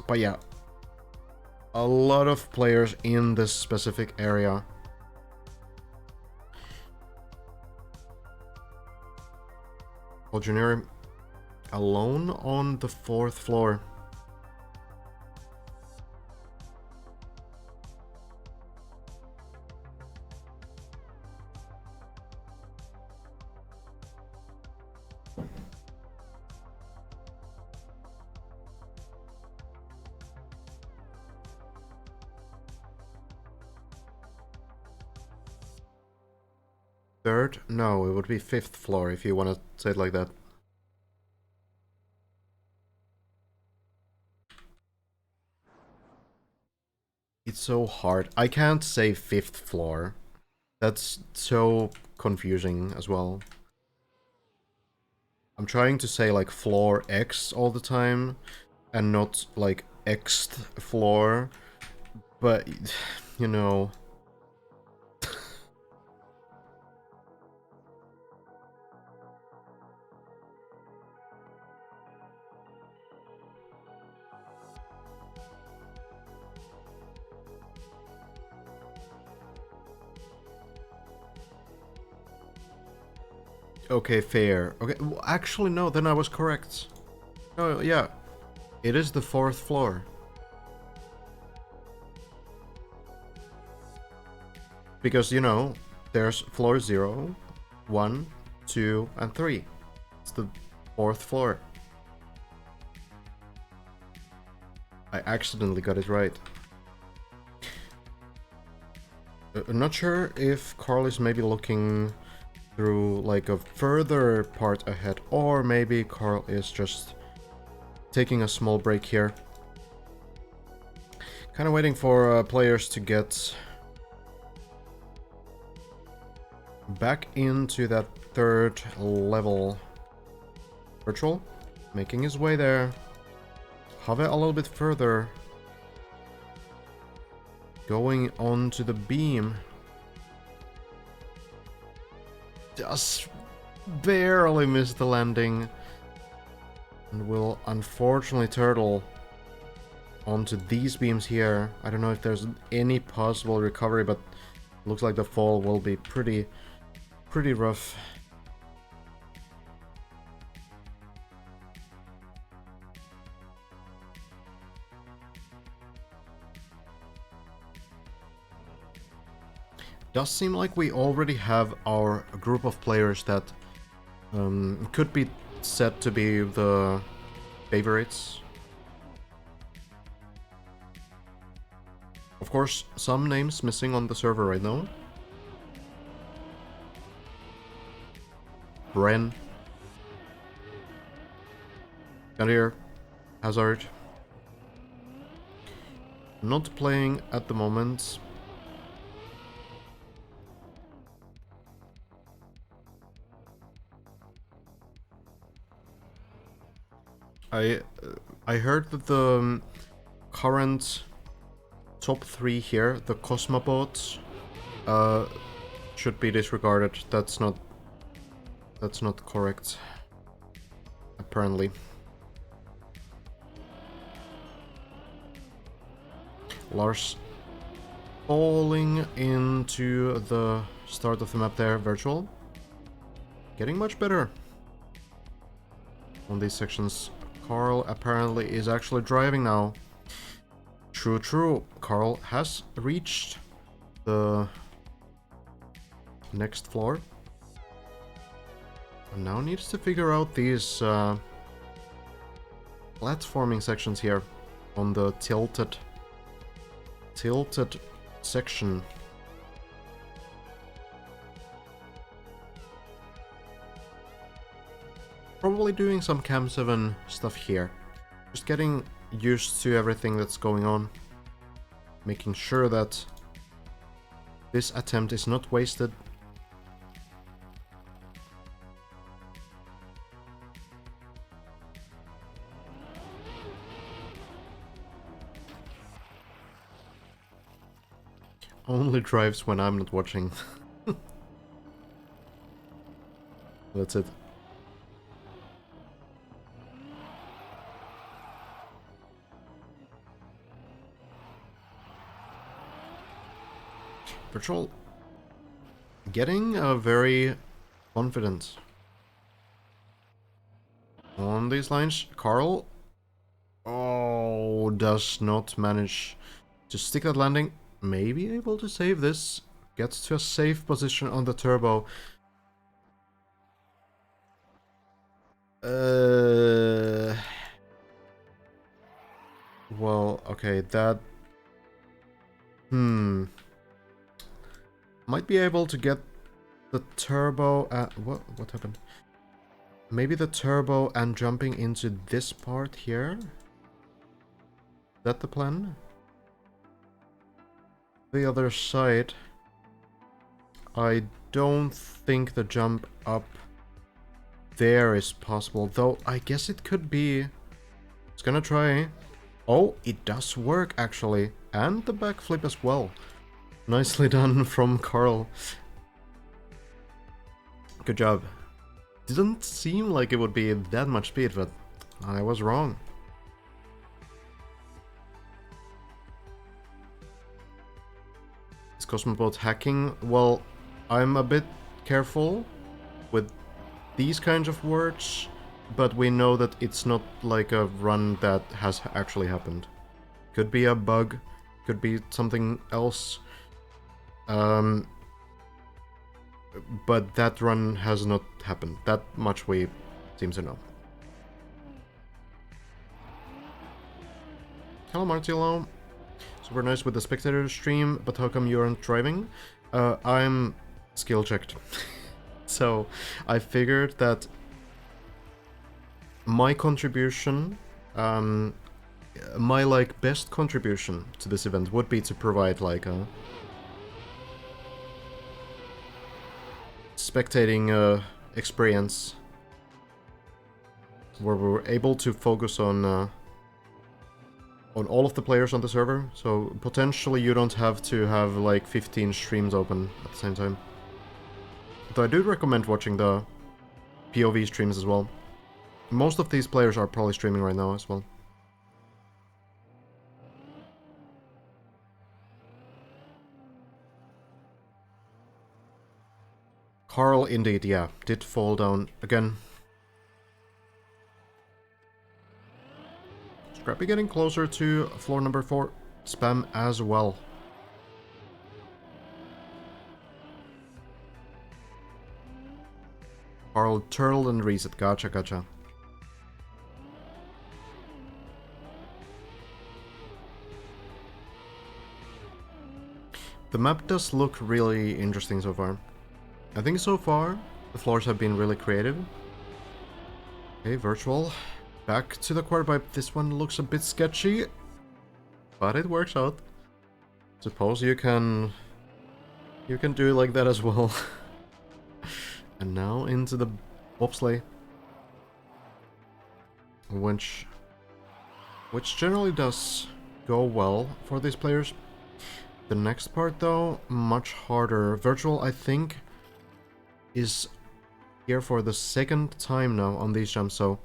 But yeah, a lot of players in this specific area. Junior alone on the 4th floor. Third? No, it would be 5th floor if you want to say it like that. It's so hard. I can't say 5th floor. That's so confusing as well. I'm trying to say like floor X all the time and not like X'd floor, but you know. Okay, fair. Okay, well, actually no, then I was correct. Oh, yeah. It is the 4th floor. Because, you know, there's floor 0, 1, 2, and 3. It's the 4th floor. I accidentally got it right. I'm not sure if Carl is maybe looking through like a further part ahead, or maybe Carl is just taking a small break here. Kind of waiting for players to get back into that 3rd level. Virtual, making his way there. Have a little bit further. Going on to the beam. Just barely missed the landing. And will unfortunately turtle onto these beams here. I don't know if there's any possible recovery, but looks like the fall will be pretty rough. Does seem like we already have our group of players that could be said to be the favorites. Of course, some names missing on the server right now. Bren, Gandir, Hazard. Not playing at the moment. I heard that the current top 3 here, the Cosmobots, should be disregarded. That's not correct, apparently. Lars falling into the start of the map there, virtual. Getting much better on these sections. Carl apparently is actually driving now. True. Carl has reached the next floor. And now needs to figure out these platforming sections here on the tilted section. Probably doing some Cam 7 stuff here. Just getting used to everything that's going on. Making sure that this attempt is not wasted. Only drives when I'm not watching. That's it. Patrol getting very confident on these lines. Carl does not manage to stick that landing. Maybe able to save this. Gets to a safe position on the turbo. Well, okay, that might be able to get the turbo at... What happened? Maybe the turbo and jumping into this part here? Is that the plan? The other side. I don't think the jump up there is possible, though I guess it could be. It's gonna try. Oh, it does work actually, and the backflip as well. Nicely done from Carl. Good job. Didn't seem like it would be that much speed, but I was wrong. Is Cosmoboat hacking? Well, I'm a bit careful with these kinds of words, but we know that it's not like a run that has actually happened. Could be a bug, could be something else. But that run has not happened. That much we seem to know. Hello, Martillo. Super nice with the spectator stream, but how come you aren't driving? I'm skill checked. So I figured that my contribution, my like best contribution to this event would be to provide like a spectating experience where we're able to focus on all of the players on the server. So potentially you don't have to have like 15 streams open at the same time. Though I do recommend watching the POV streams as well. Most of these players are probably streaming right now as well. Carl indeed, yeah, did fall down again. Scrappy getting closer to floor number 4. Spam as well. Carl turtled and reset. Gotcha, gotcha. The map does look really interesting so far. I think so far the floors have been really creative. Okay, virtual. Back to the quarter pipe. This one looks a bit sketchy, but it works out. Suppose you can do it like that as well. And now into the bobsleigh, which generally does go well for these players. The next part though, much harder. Virtual, I think, is here for the second time now on these jumps, so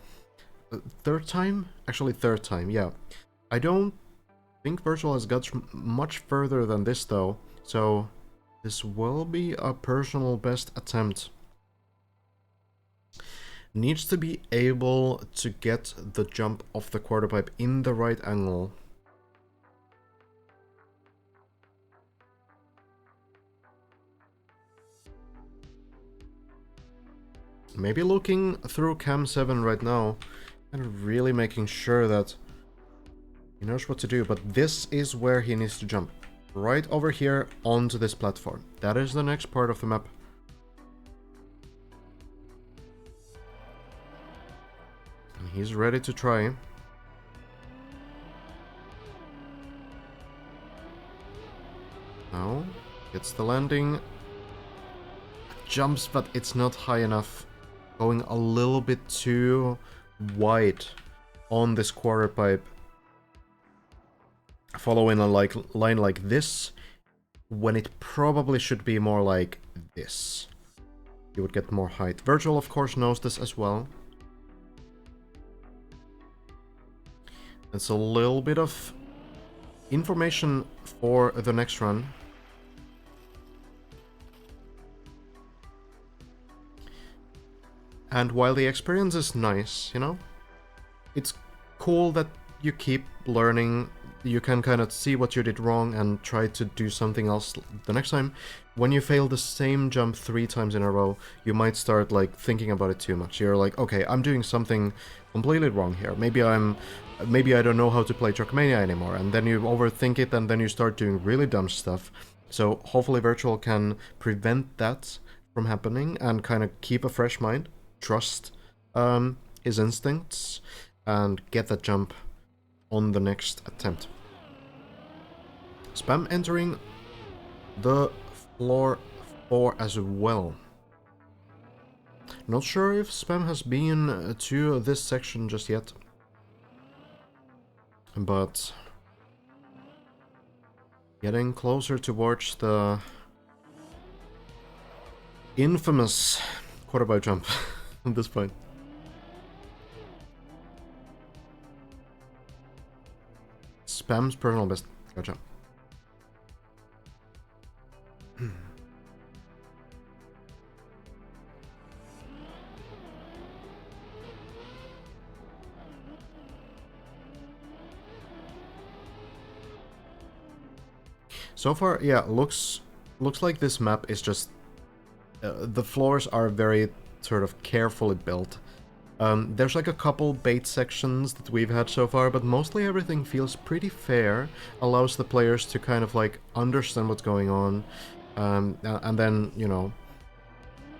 third time? Actually third time, yeah. I don't think Virtual has got much further than this though, so this will be a personal best attempt. Needs to be able to get the jump off the quarter pipe in the right angle. Maybe looking through Cam 7 right now and really making sure that he knows what to do, but this is where he needs to jump. Right over here onto this platform. That is the next part of the map. And he's ready to try. Now, gets the landing. Jumps, but it's not high enough. Going a little bit too wide on this quarter pipe. Following a line like this, when it probably should be more like this. You would get more height. Virtual, of course, knows this as well. It's a little bit of information for the next run. And while the experience is nice, you know, it's cool that you keep learning. You can kind of see what you did wrong and try to do something else the next time. When you fail the same jump 3 times in a row, you might start like thinking about it too much. You're like, okay, I'm doing something completely wrong here. Maybe I don't know how to play Trackmania anymore. And then you overthink it and then you start doing really dumb stuff. So hopefully Virtual can prevent that from happening and kind of keep a fresh mind. Trust his instincts and get that jump on the next attempt. Spam entering the floor 4 as well. Not sure if Spam has been to this section just yet. But getting closer towards the infamous quarter bow jump at this point. Spam's personal best. Gotcha. So far, yeah, looks like this map is just... the floors are very sort of carefully built. There's like a couple bait sections that we've had so far, but mostly everything feels pretty fair, allows the players to kind of like understand what's going on, and then, you know,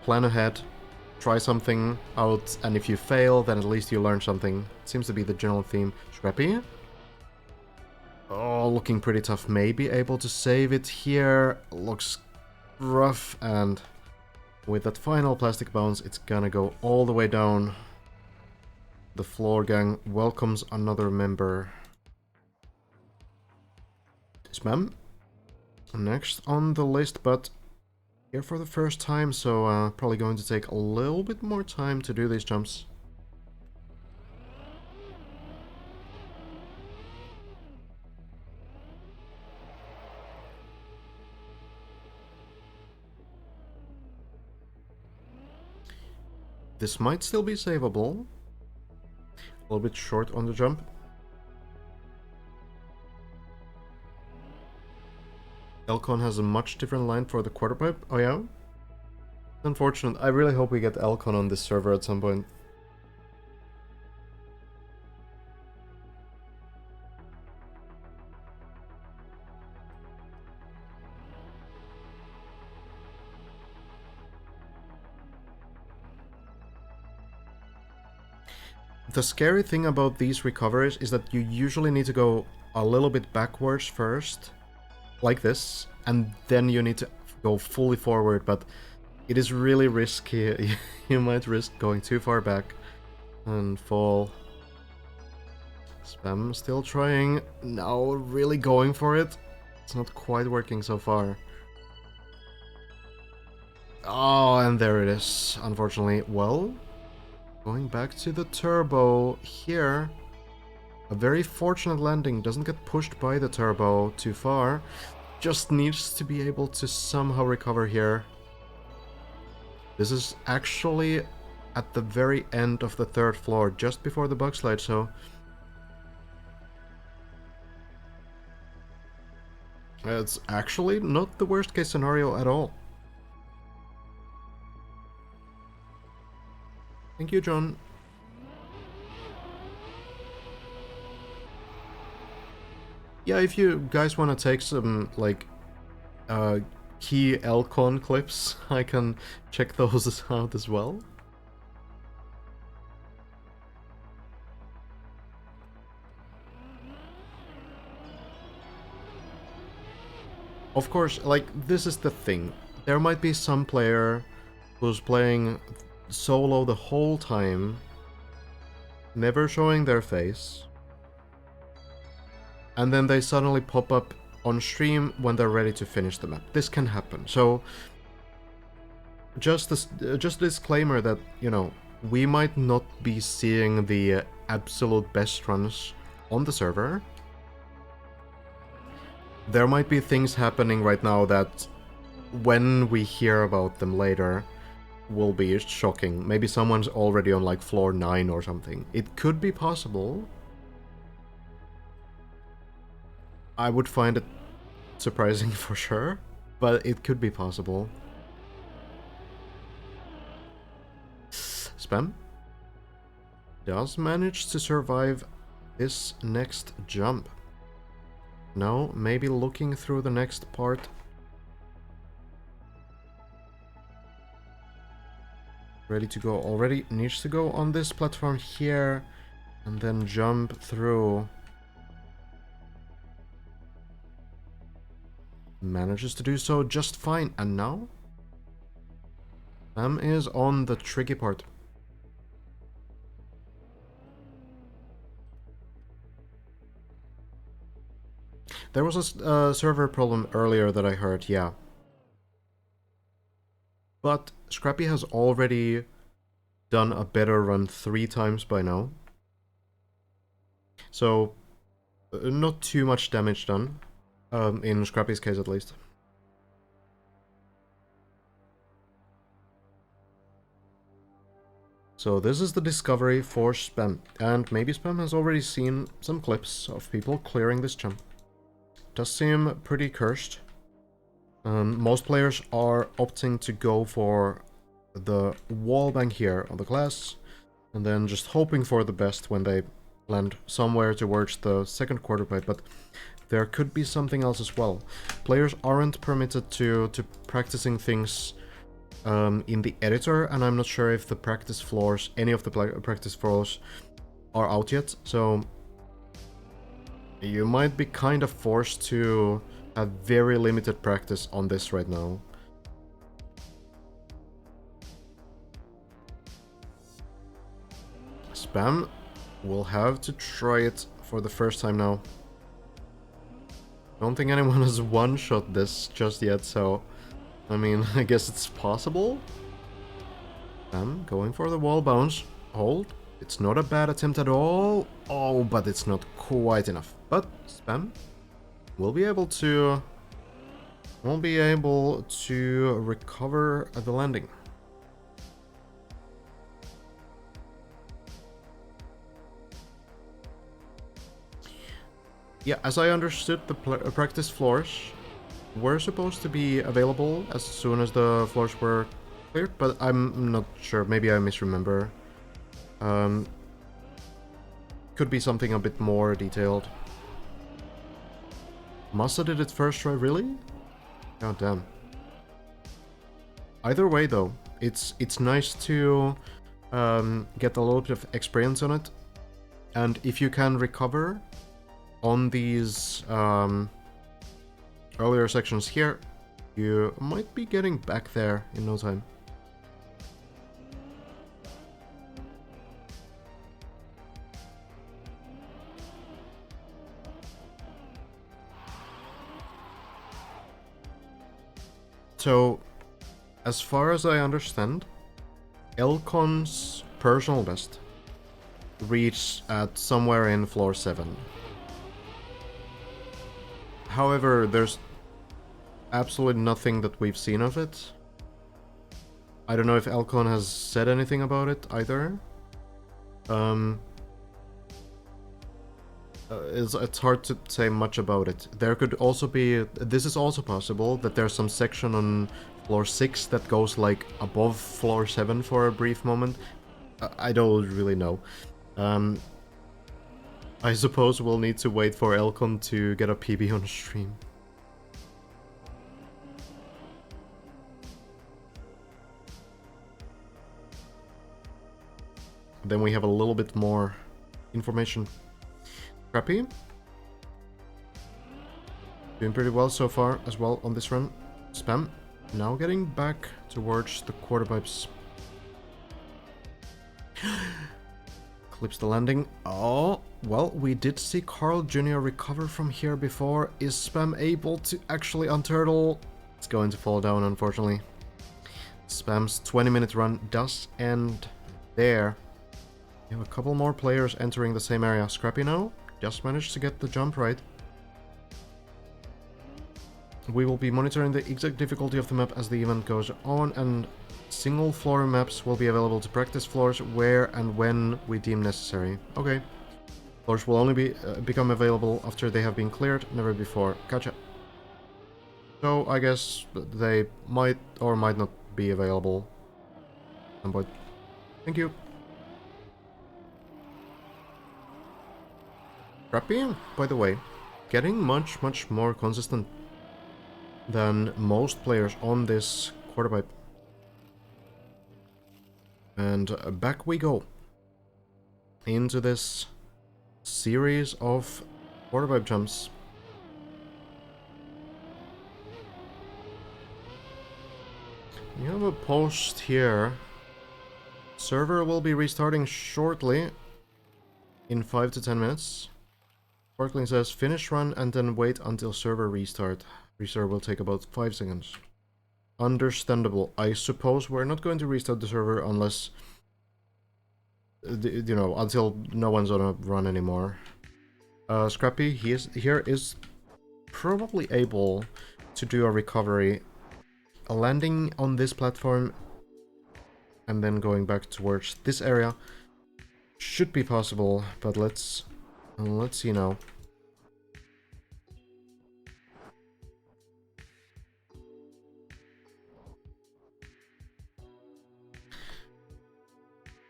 plan ahead, try something out, and if you fail, then at least you learn something. Seems to be the general theme. Scrappy? Oh, looking pretty tough. Maybe able to save it here. Looks rough, and with that final plastic bounce, it's gonna go all the way down. The floor gang welcomes another member. Spam. Next on the list, but here for the first time, so probably going to take a little bit more time to do these jumps. This might still be savable. A little bit short on the jump. Elcon has a much different line for the quarter pipe. Oh yeah? Unfortunate. I really hope we get Elcon on this server at some point. The scary thing about these recoveries is that you usually need to go a little bit backwards first, like this, and then you need to go fully forward, but it is really risky. You might risk going too far back and fall. Spam still trying, now really going for it. It's not quite working so far. Oh, and there it is, unfortunately. Well, going back to the turbo here. A very fortunate landing, doesn't get pushed by the turbo too far. Just needs to be able to somehow recover here. This is actually at the very end of the third floor, just before the bug slide, so... it's actually not the worst case scenario at all. Thank you, John. Yeah, if you guys want to take some, like, key Elcon clips, I can check those out as well. Of course, like, this is the thing. There might be some player who's playing solo the whole time, never showing their face, and then they suddenly pop up on stream when they're ready to finish the map. This can happen. So just disclaimer that, you know, we might not be seeing the absolute best runs on the server. There might be things happening right now that when we hear about them later will be shocking. Maybe someone's already on like floor 9 or something. It could be possible. I would find it surprising for sure, but it could be possible. Spam does manage to survive this next jump. Now, maybe looking through the next part. Ready to go already. Needs to go on this platform here and then jump through. Manages to do so just fine. And now Spam is on the tricky part. There was a server problem earlier that I heard, yeah. But Scrappy has already done a better run 3 times by now. So, not too much damage done. In Scrappy's case at least. So this is the discovery for Spam, and maybe Spam has already seen some clips of people clearing this jump. Does seem pretty cursed. Most players are opting to go for the wall bang here on the glass, and then just hoping for the best when they land somewhere towards the second quarter pipe, but there could be something else as well. Players aren't permitted to practicing things in the editor, and I'm not sure if the practice floors, any of the practice floors are out yet, so you might be kind of forced to have very limited practice on this right now. Spam will have to try it for the first time now. I don't think anyone has one-shot this just yet, so I mean, I guess it's possible. Spam going for the wall bounce. Hold. It's not a bad attempt at all. Oh, but it's not quite enough. But Spam will be able to recover the landing. Yeah, as I understood, the practice floors were supposed to be available as soon as the floors were cleared, but I'm not sure. Maybe I misremember. Could be something a bit more detailed. Massa did it first try, really? God damn. Either way, though, it's nice to get a little bit of experience on it, and if you can recover on these earlier sections here, you might be getting back there in no time. So, as far as I understand, Elcon's personal best reached at somewhere in floor 7. However, there's absolutely nothing that we've seen of it. I don't know if Elcon has said anything about it either. It's hard to say much about it. There could also be... This is also possible, that there's some section on floor 6 that goes like above floor 7 for a brief moment. I don't really know. I suppose we'll need to wait for Elcon to get a PB on stream. Then we have a little bit more information. Scrappy. Doing pretty well so far as well on this run. Spam now getting back towards the quarter pipes. Clips the landing. Oh, well, we did see Carl Jr. recover from here before. Is Spam able to actually unturtle? It's going to fall down, unfortunately. Spam's 20-minute run does end there. We have a couple more players entering the same area. Scrappy now just managed to get the jump right. We will be monitoring the exact difficulty of the map as the event goes on, and single floor maps will be available to practice floors where and when we deem necessary. Okay. Floors will only become available after they have been cleared, never before. Gotcha. So I guess they might or might not be available. But thank you. Scrappy, by the way, getting much more consistent than most players on this quarter pipe. And back we go into this series of quarter pipe jumps. You have a post here. Server will be restarting shortly. In 5 to 10 minutes. Sparkling says finish run and then wait until server restart. Restart will take about 5 seconds. Understandable. I suppose we're not going to restart the server unless... you know, until no one's on a run anymore. Scrappy here is probably able to do a recovery. Landing on this platform and then going back towards this area should be possible, but let's see now.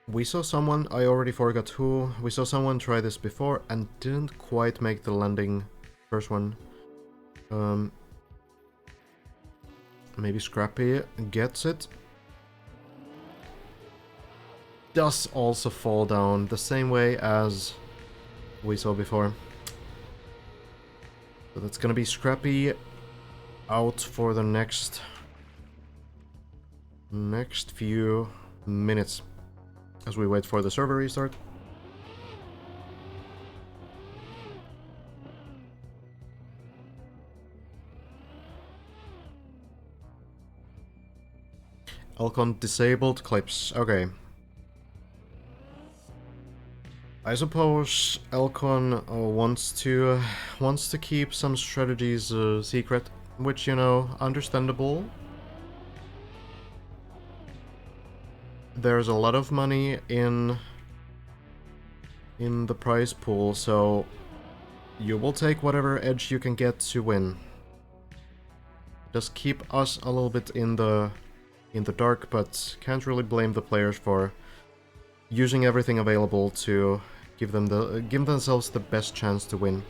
We saw someone, I already forgot who, we saw someone try this before and didn't quite make the landing first one. Maybe Scrappy gets it. Does also fall down the same way as we saw before. So that's gonna be Scrappy out for the next few minutes as we wait for the server restart. Elcon disabled clips. Okay. I suppose Elcon wants to keep some strategies secret, which, you know, understandable. There's a lot of money in the prize pool, so you will take whatever edge you can get to win. Just keep us a little bit in the dark, but can't really blame the players for using everything available to give themselves the best chance to win.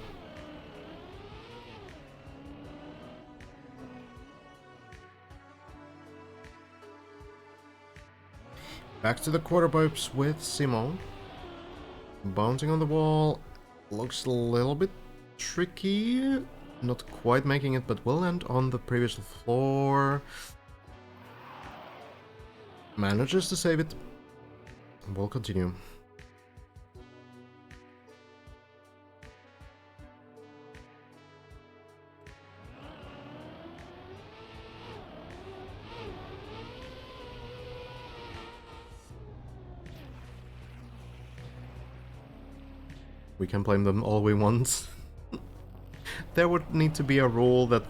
Back to the quarter pipes with Simo. Bouncing on the wall. Looks a little bit tricky. Not quite making it, but will land on the previous floor. Manages to save it. We'll continue. We can blame them all we want. There would need to be a rule that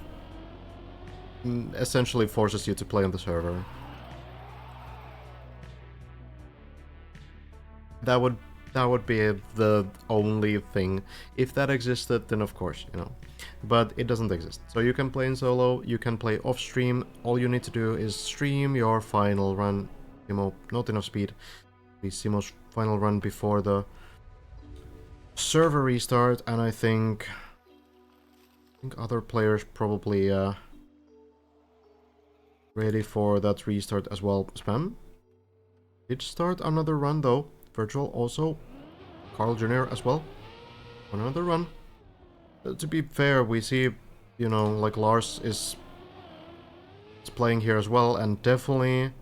essentially forces you to play on the server. That would be the only thing. If that existed, then of course, you know. But it doesn't exist. So you can play in solo, you can play off stream. All you need to do is stream your final run. Simo, not enough speed. Be Simo's final run before the server restart, and I think other players probably ready for that restart as well. Spam did start another run though. Virtual also. Carl Jr. as well. Another run. To be fair, we see, you know, like Lars is playing here as well, and definitely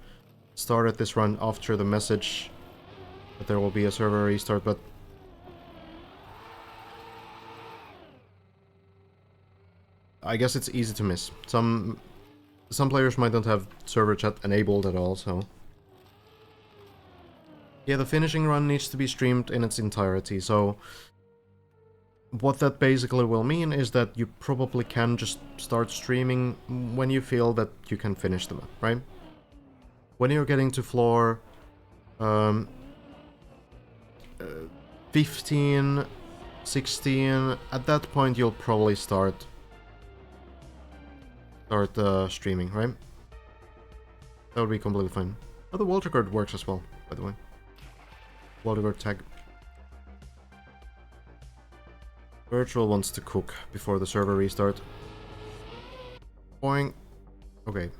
started this run after the message that there will be a server restart, but I guess it's easy to miss. Some players might not have server chat enabled at all, so... Yeah, the finishing run needs to be streamed in its entirety, so... What that basically will mean is that you probably can just start streaming when you feel that you can finish them, right? When you're getting to floor... 15, 16, at that point you'll probably start streaming, right? That would be completely fine. Oh, the Walter card works as well, by the way. Walter card tag. Virtual wants to cook before the server restart. Boing. Okay.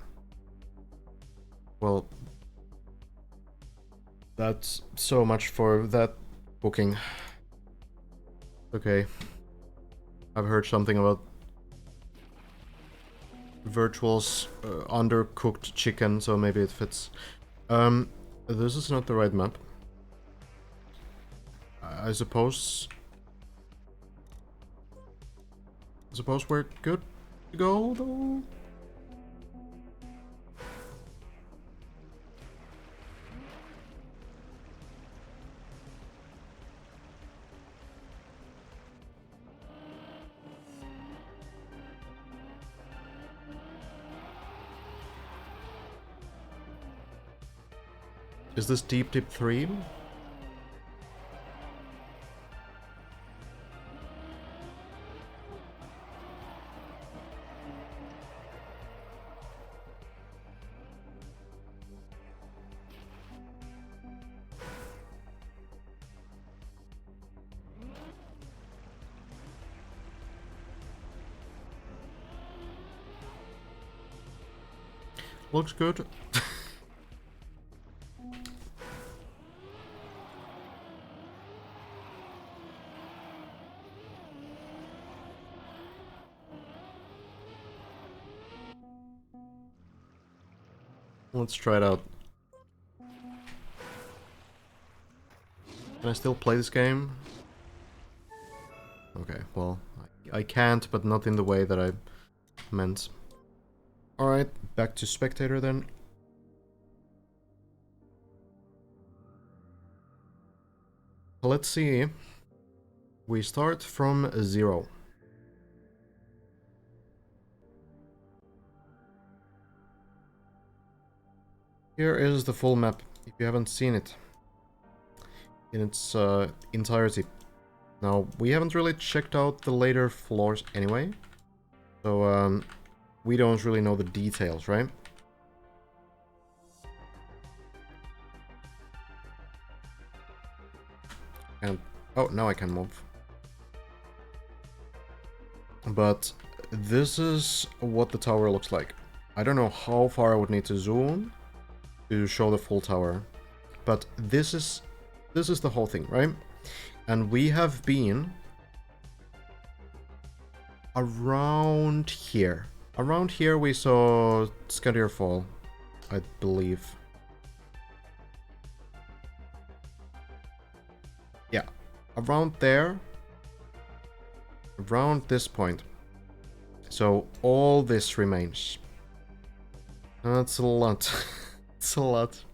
Well, that's so much for that cooking. Okay. I've heard something about Virtual's undercooked chicken, so maybe it fits. This is not the right map. I suppose we're good to go, though? Is this Deep 3? Looks good. Let's try it out. Can I still play this game? Okay, well, I can't, but not in the way that I meant. Alright, back to spectator then. Let's see. We start from 0. Here is the full map, if you haven't seen it in its entirety. Now, we haven't really checked out the later floors anyway, so we don't really know the details, right? And oh, now I can move. But this is what the tower looks like. I don't know how far I would need to zoom to show the full tower, but this is the whole thing, right? And we have been around here. Around here we saw Scandier Fall, I believe. Yeah, around there. Around this point. So all this remains. That's a lot. It's a lot.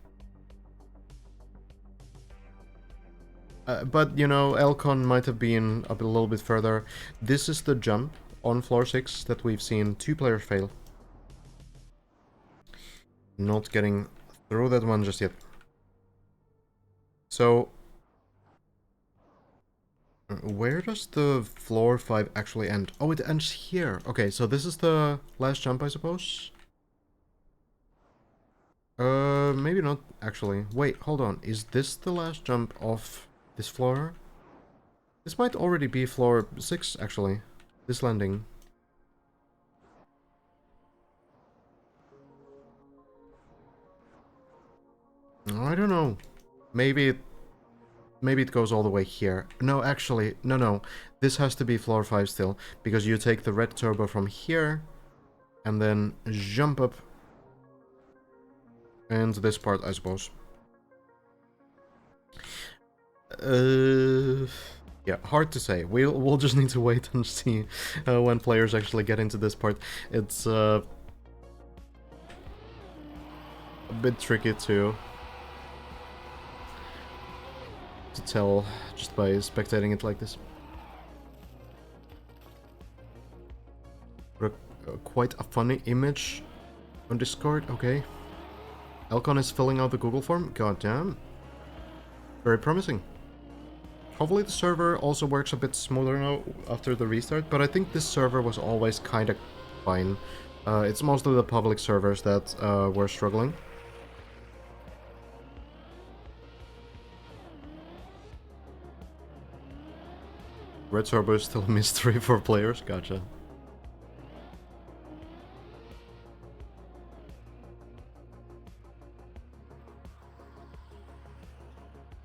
But, you know, Elcon might have been a little bit further. This is the jump on floor 6 that we've seen 2 players fail. Not getting through that one just yet. So, where does the floor 5 actually end? Oh, it ends here. Okay, so this is the last jump, I suppose? Maybe not, actually. Wait, hold on. Is this the last jump of this floor? This might already be floor 6, actually. This landing. I don't know. Maybe it goes all the way here. No, actually, no. This has to be floor 5 still, because you take the red turbo from here, and then jump up, and this part, I suppose. Yeah, hard to say. We'll just need to wait and see when players actually get into this part. It's a bit tricky to tell just by spectating it like this. But quite a funny image on Discord. Okay. Elcon is filling out the Google form. God damn. Very promising. Hopefully the server also works a bit smoother now after the restart, but I think this server was always kind of fine. It's mostly the public servers that were struggling. Red turbo is still a mystery for players, gotcha.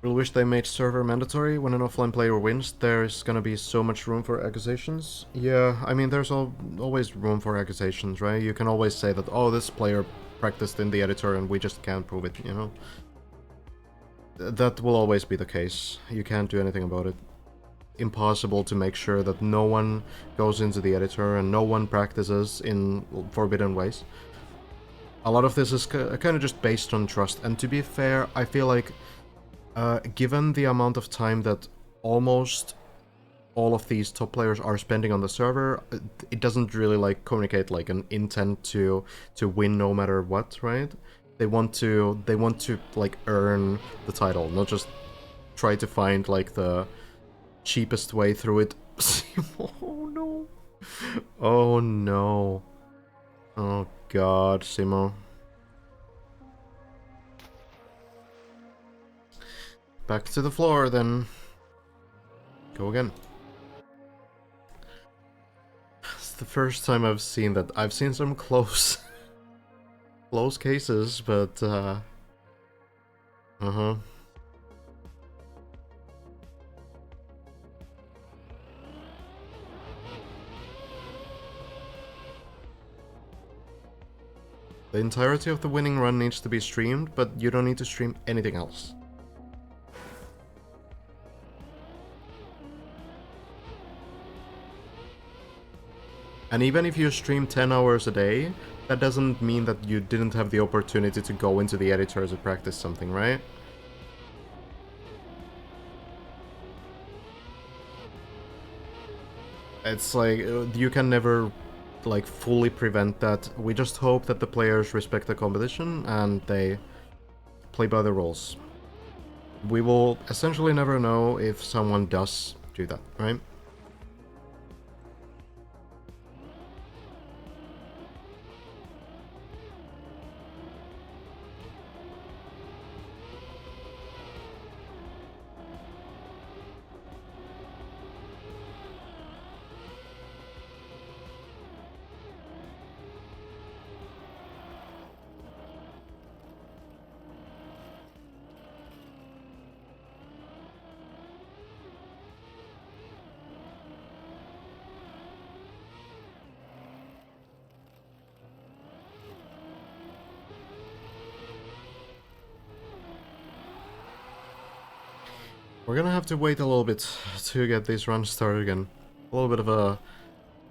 Really wish they made server mandatory. When an offline player wins, there's gonna be so much room for accusations. Yeah, I mean, there's always room for accusations, right? You can always say that, oh, this player practiced in the editor and we just can't prove it, you know? That will always be the case. You can't do anything about it. Impossible to make sure that no one goes into the editor and no one practices in forbidden ways. A lot of this is kind of just based on trust, and to be fair, I feel like given the amount of time that almost all of these top players are spending on the server, it doesn't really like communicate like an intent to win no matter what, right? They want to like earn the title, not just try to find like the cheapest way through it. Oh no. Oh no. Oh god, Simo. Back to the floor then. Go again. It's the first time I've seen that. I've seen some close close cases, but uh-huh. The entirety of the winning run needs to be streamed, but you don't need to stream anything else. And even if you stream 10 hours a day, that doesn't mean that you didn't have the opportunity to go into the editor to practice something, right? It's like, you can never, like, fully prevent that. We just hope that the players respect the competition and they play by the rules. We will essentially never know if someone does do that, right? We're gonna have to wait a little bit to get these runs started again. A little bit of a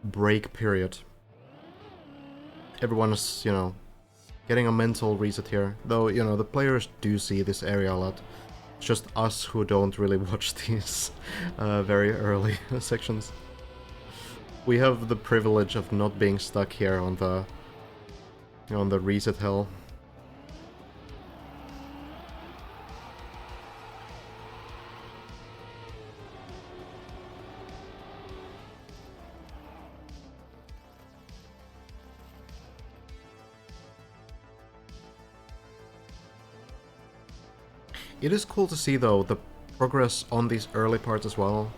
break period. Everyone is, you know, getting a mental reset here. Though, you know, the players do see this area a lot. It's just us who don't really watch these very early sections. We have the privilege of not being stuck here on the reset hell. It is cool to see, though, the progress on these early parts as well.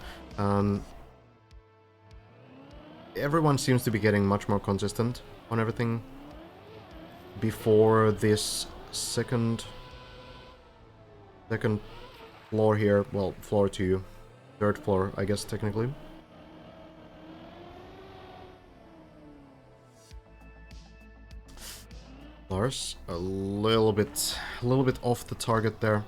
Everyone seems to be getting much more consistent on everything before this second floor here. Well, floor 2. Third floor, I guess, technically. Lars, a little bit off the target there.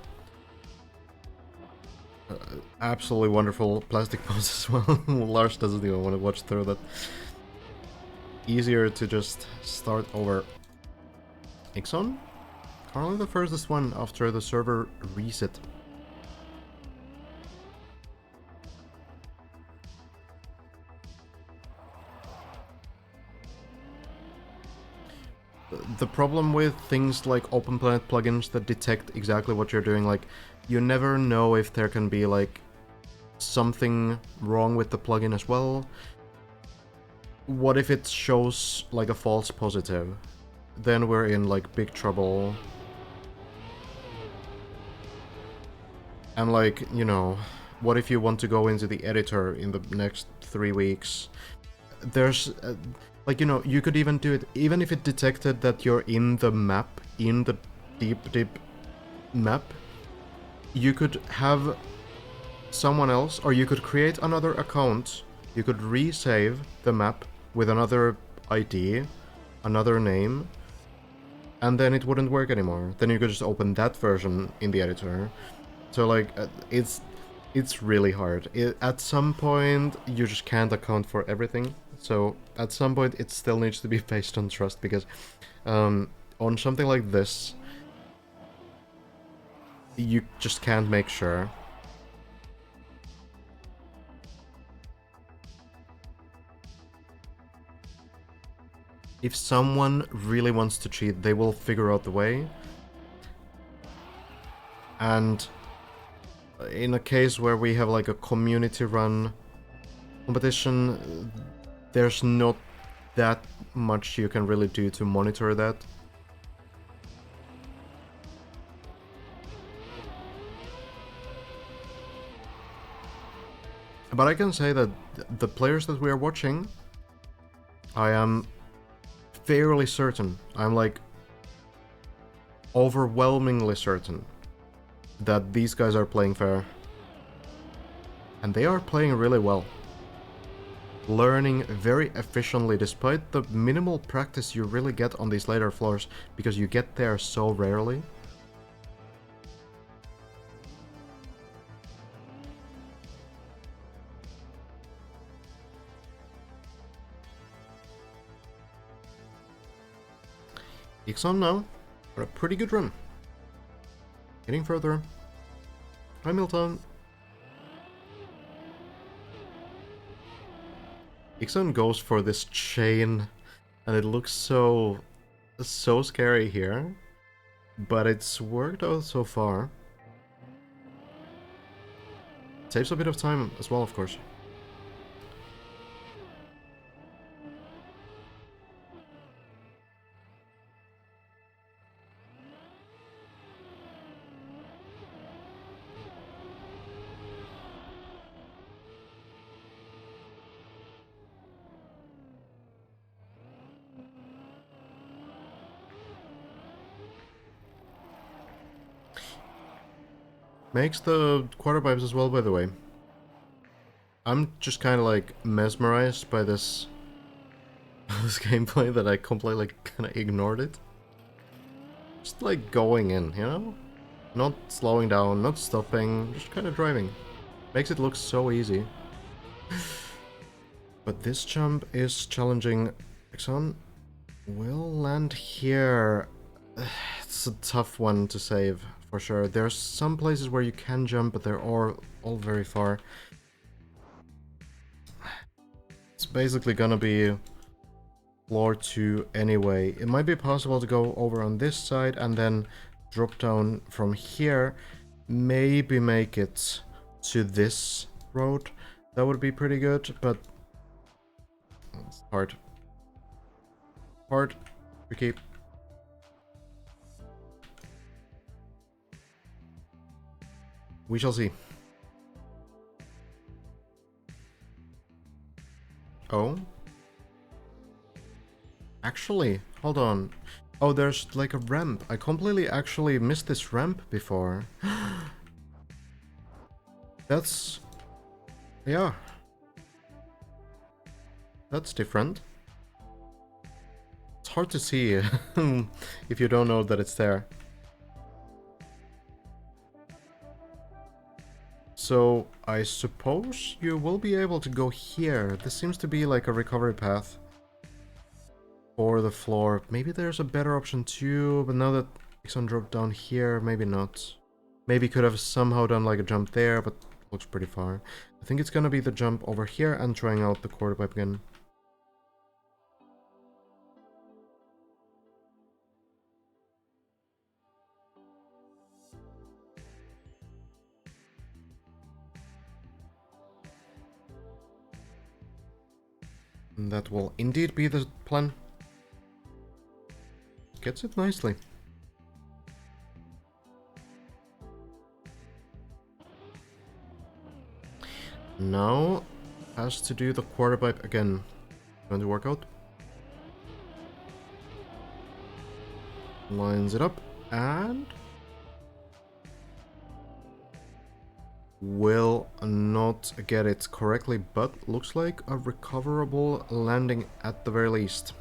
Absolutely wonderful plastic pose as well. Lars doesn't even want to watch through that. Easier to just start over. Ixon? Currently the furthest one after the server reset. The problem with things like OpenPlanet plugins that detect exactly what you're doing, like, you never know if there can be, like, something wrong with the plugin as well. What if it shows, like, a false positive? Then we're in, like, big trouble. And, like, you know, what if you want to go into the editor in the next 3 weeks? There's... like, you know, you could even do it, even if it detected that you're in the map, in the deep map, you could have someone else, or you could create another account, you could resave the map with another ID, another name, and then it wouldn't work anymore. Then you could just open that version in the editor. So like, it's really hard. At some point, you just can't account for everything. So at some point, it still needs to be based on trust, because on something like this, you just can't make sure. If someone really wants to cheat, they will figure out the way. And in a case where we have like a community-run competition, there's not that much you can really do to monitor that. But I can say that the players that we are watching, I am fairly certain, I'm like overwhelmingly certain that these guys are playing fair. And they are playing really well. Learning very efficiently despite the minimal practice you really get on these later floors, because you get there so rarely. Ixon now, for a pretty good run. Getting further. Hamilton. Ixon goes for this chain, and it looks so scary here, but it's worked out so far. Saves a bit of time as well, of course. Makes the quarter pipes as well, by the way. I'm just kind of like mesmerized by this this gameplay that I completely kind of ignored it. Just like going in, you know? Not slowing down, not stopping, just kind of driving. Makes it look so easy. But this jump is challenging. Exxon will land here. It's a tough one to save, for sure. There's some places where you can jump, but they're all very far. It's basically gonna be floor 2 anyway. It might be possible to go over on this side and then drop down from here. Maybe make it to this road. That would be pretty good, but it's hard. Hard. Tricky. We shall see. Oh? Actually, hold on. Oh, there's like a ramp. I completely actually missed this ramp before. That's... yeah. That's different. It's hard to see if you don't know that it's there. So, I suppose you will be able to go here. This seems to be like a recovery path for the floor. Maybe there's a better option too, but now that Ixon dropped down here, maybe not. Maybe could have somehow done like a jump there, but looks pretty far. I think it's gonna be the jump over here and trying out the quarter pipe again. And that will indeed be the plan. Gets it nicely. Now has to do the quarter pipe again. Going to work out. Lines it up and will not get it correctly, but looks like a recoverable landing at the very least.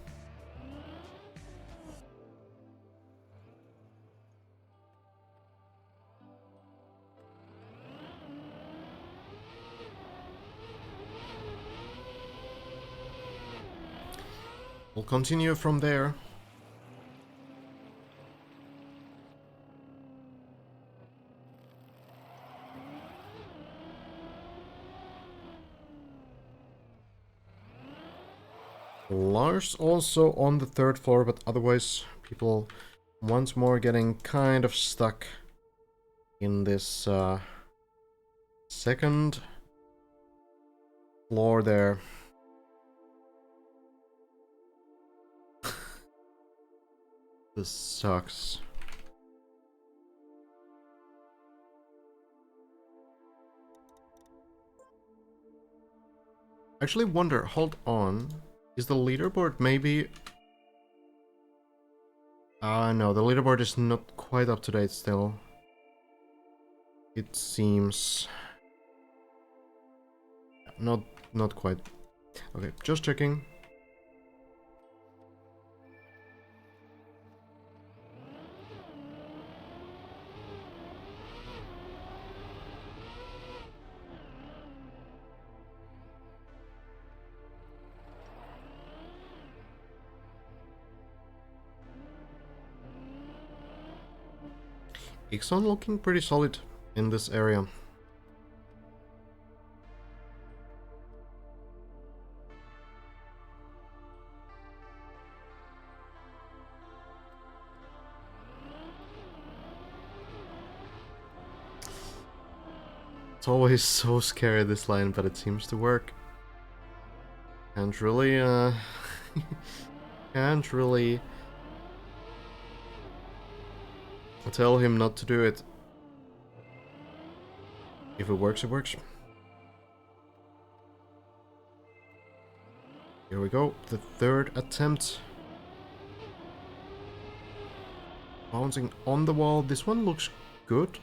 We'll continue from there. Lars also on the 3rd floor, but otherwise people once more getting kind of stuck in this 2nd floor there. This sucks. Actually wonder, hold on. Is the leaderboard maybe... no, the leaderboard is not quite up to date still. It seems... Not quite. Okay, just checking. Ixon looking pretty solid in this area. It's always so scary, this line, but it seems to work. Can't really, can't really tell him not to do it. If it works, it works. Here we go, the 3rd attempt. Bouncing on the wall, this one looks good.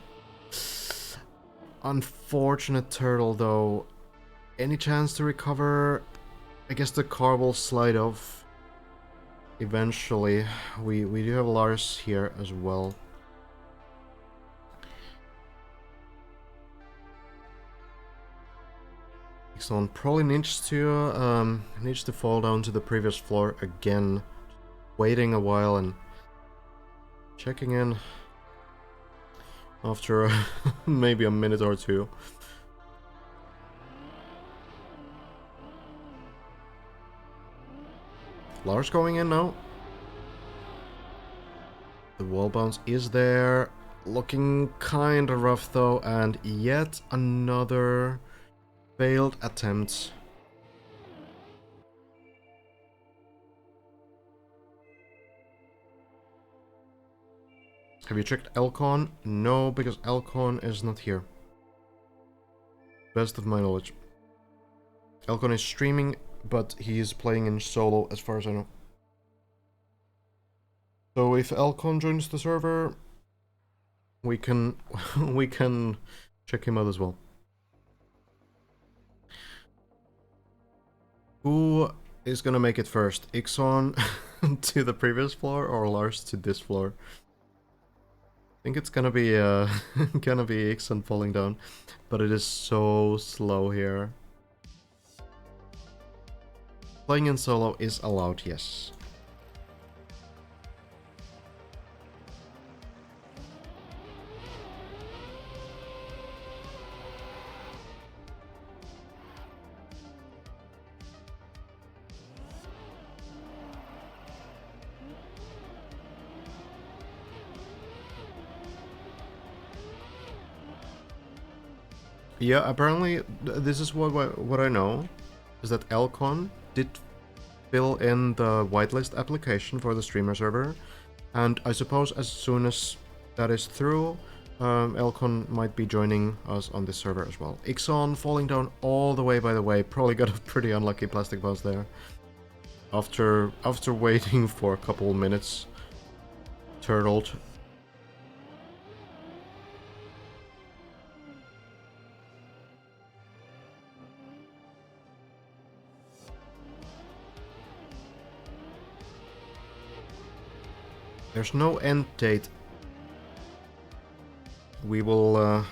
Unfortunate turtle though. Any chance to recover? I guess the car will slide off eventually. We do have Lars here as well. Excellent. Probably needs to fall down to the previous floor again. Waiting a while and checking in after maybe a minute or two. Lars going in now. The wall bounce is there. Looking kinda rough though, and yet another failed attempt. Have you checked Elcon? No, because Elcon is not here. Best of my knowledge. Elcon is streaming, but he is playing in solo as far as I know. So if Elcon joins the server, we can we can check him out as well. Who is gonna make it first? Ixon to the previous floor or Lars to this floor? I think it's gonna be Ixon falling down, but it is so slow here. Playing in solo is allowed, yes. Yeah, apparently this is what I know, is that Elcon did fill in the whitelist application for the streamer server, and I suppose as soon as that is through, Elcon might be joining us on this server as well. Ixon falling down all the way, by the way, probably got a pretty unlucky plastic bounce there. After waiting for a couple minutes, turtled. There's no end date. We will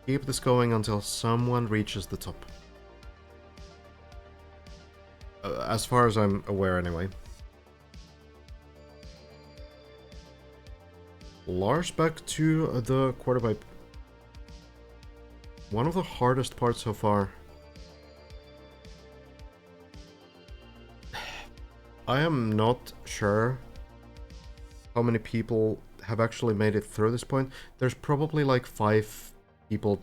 keep this going until someone reaches the top. As far as I'm aware, anyway. Lars, back to the quarter pipe. One of the hardest parts so far. I am not sure how many people have actually made it through this point. There's probably like 5 people,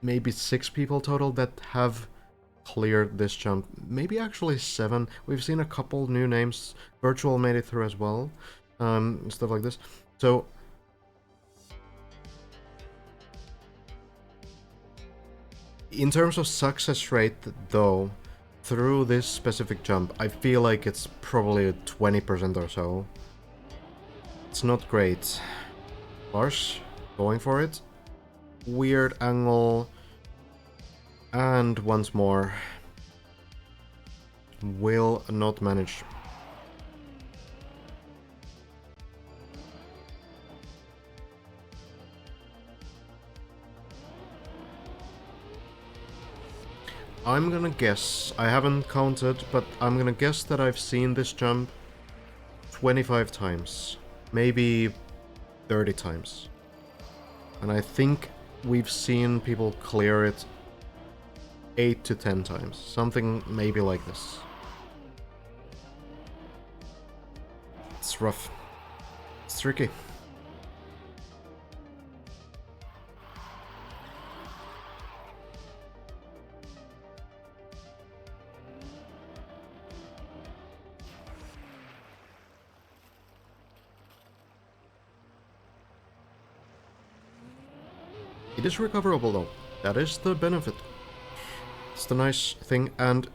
maybe 6 people total that have cleared this jump. Maybe actually 7. We've seen a couple new names. Virtual made it through as well. Stuff like this. So in terms of success rate, though, through this specific jump, I feel like it's probably 20% or so. It's not great. Lars, going for it. Weird angle. And once more. Will not manage. I'm gonna guess, I haven't counted, but I'm gonna guess that I've seen this jump 25 times. Maybe 30 times. And I think we've seen people clear it 8 to 10 times. Something maybe like this. It's rough. It's tricky. It is recoverable though. That is the benefit. It's the nice thing, and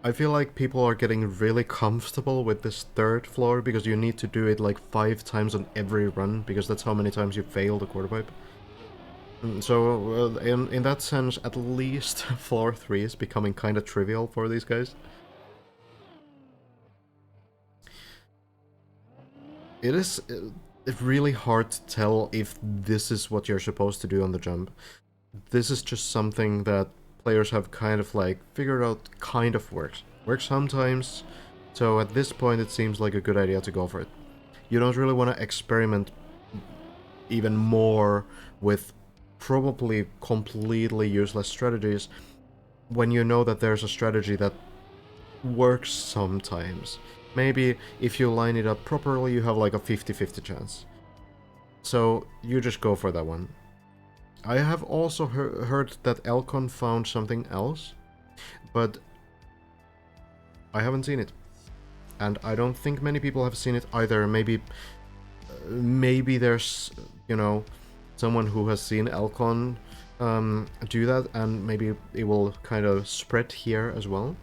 I feel like people are getting really comfortable with this 3rd floor because you need to do it like 5 times on every run because that's how many times you fail the quarter pipe. And so in that sense, at least floor 3 is becoming kind of trivial for these guys. It is really hard to tell if this is what you're supposed to do on the jump. This is just something that players have kind of like figured out kind of works. Works sometimes, so at this point it seems like a good idea to go for it. You don't really want to experiment even more with probably completely useless strategies when you know that there's a strategy that works sometimes. Maybe if you line it up properly, you have like a 50-50 chance. So you just go for that one. I have also heard that Elcon found something else, but I haven't seen it. And I don't think many people have seen it either. Maybe there's, you know, someone who has seen Elcon do that, and maybe it will kind of spread here as well.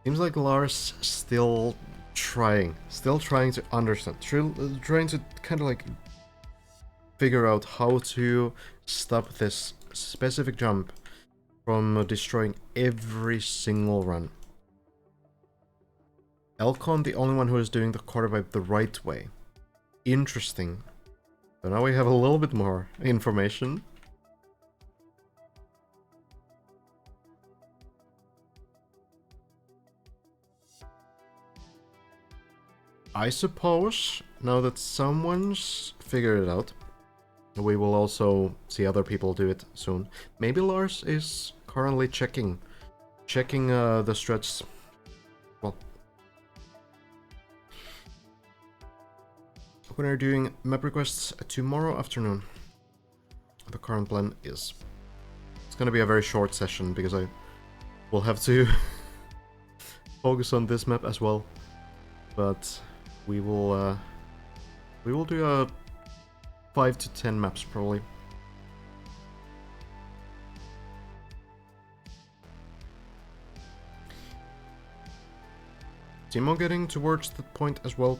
Seems like Lars still trying to understand, trying to kind of like figure out how to stop this specific jump from destroying every single run. Elcon, the only one who is doing the quarter pipe the right way. Interesting. So now we have a little bit more information. I suppose, now that someone's figured it out, we will also see other people do it soon. Maybe Lars is currently checking the strats. Well, we are doing map requests tomorrow afternoon. The current plan is it's gonna be a very short session because I will have to focus on this map as well. But we will do a 5 to 10 maps probably. Timo getting towards the point as well.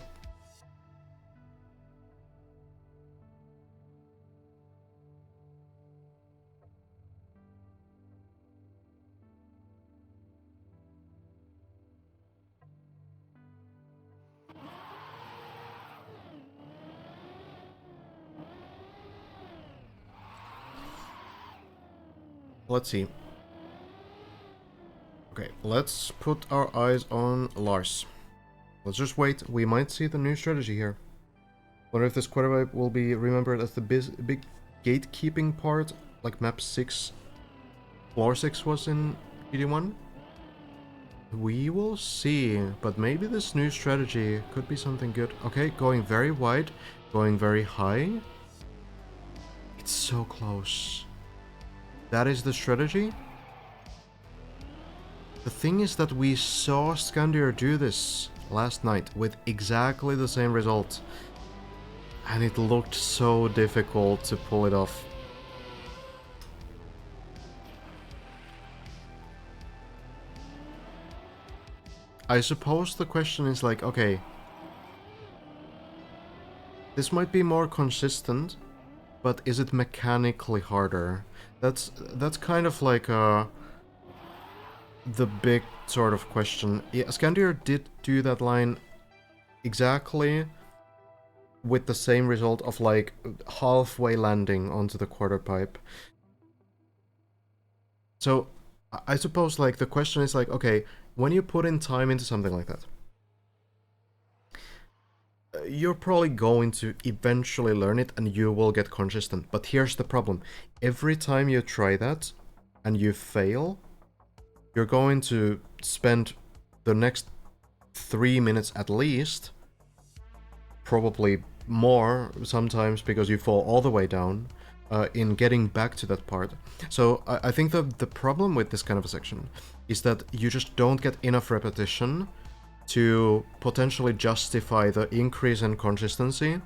Let's see. Okay, let's put our eyes on Lars. Let's just wait. We might see the new strategy here. Wonder if this quarterback will be remembered as the big gatekeeping part, like map 6, floor 6 was in GD1? We will see, but maybe this new strategy could be something good. Okay, going very wide, going very high. It's so close. That is the strategy? The thing is that we saw Scandier do this last night with exactly the same result. And it looked so difficult to pull it off. I suppose the question is like, okay, this might be more consistent, but is it mechanically harder? That's kind of like the big sort of question. Yeah, Scandier did do that line exactly with the same result of like halfway landing onto the quarter pipe. So I suppose like the question is like, okay, when you put in time into something like that, you're probably going to eventually learn it and you will get consistent. But here's the problem. Every time you try that and you fail, you're going to spend the next 3 minutes at least, probably more sometimes because you fall all the way down, in getting back to that part. So I think the problem with this kind of a section is that you just don't get enough repetition to potentially justify the increase in consistency,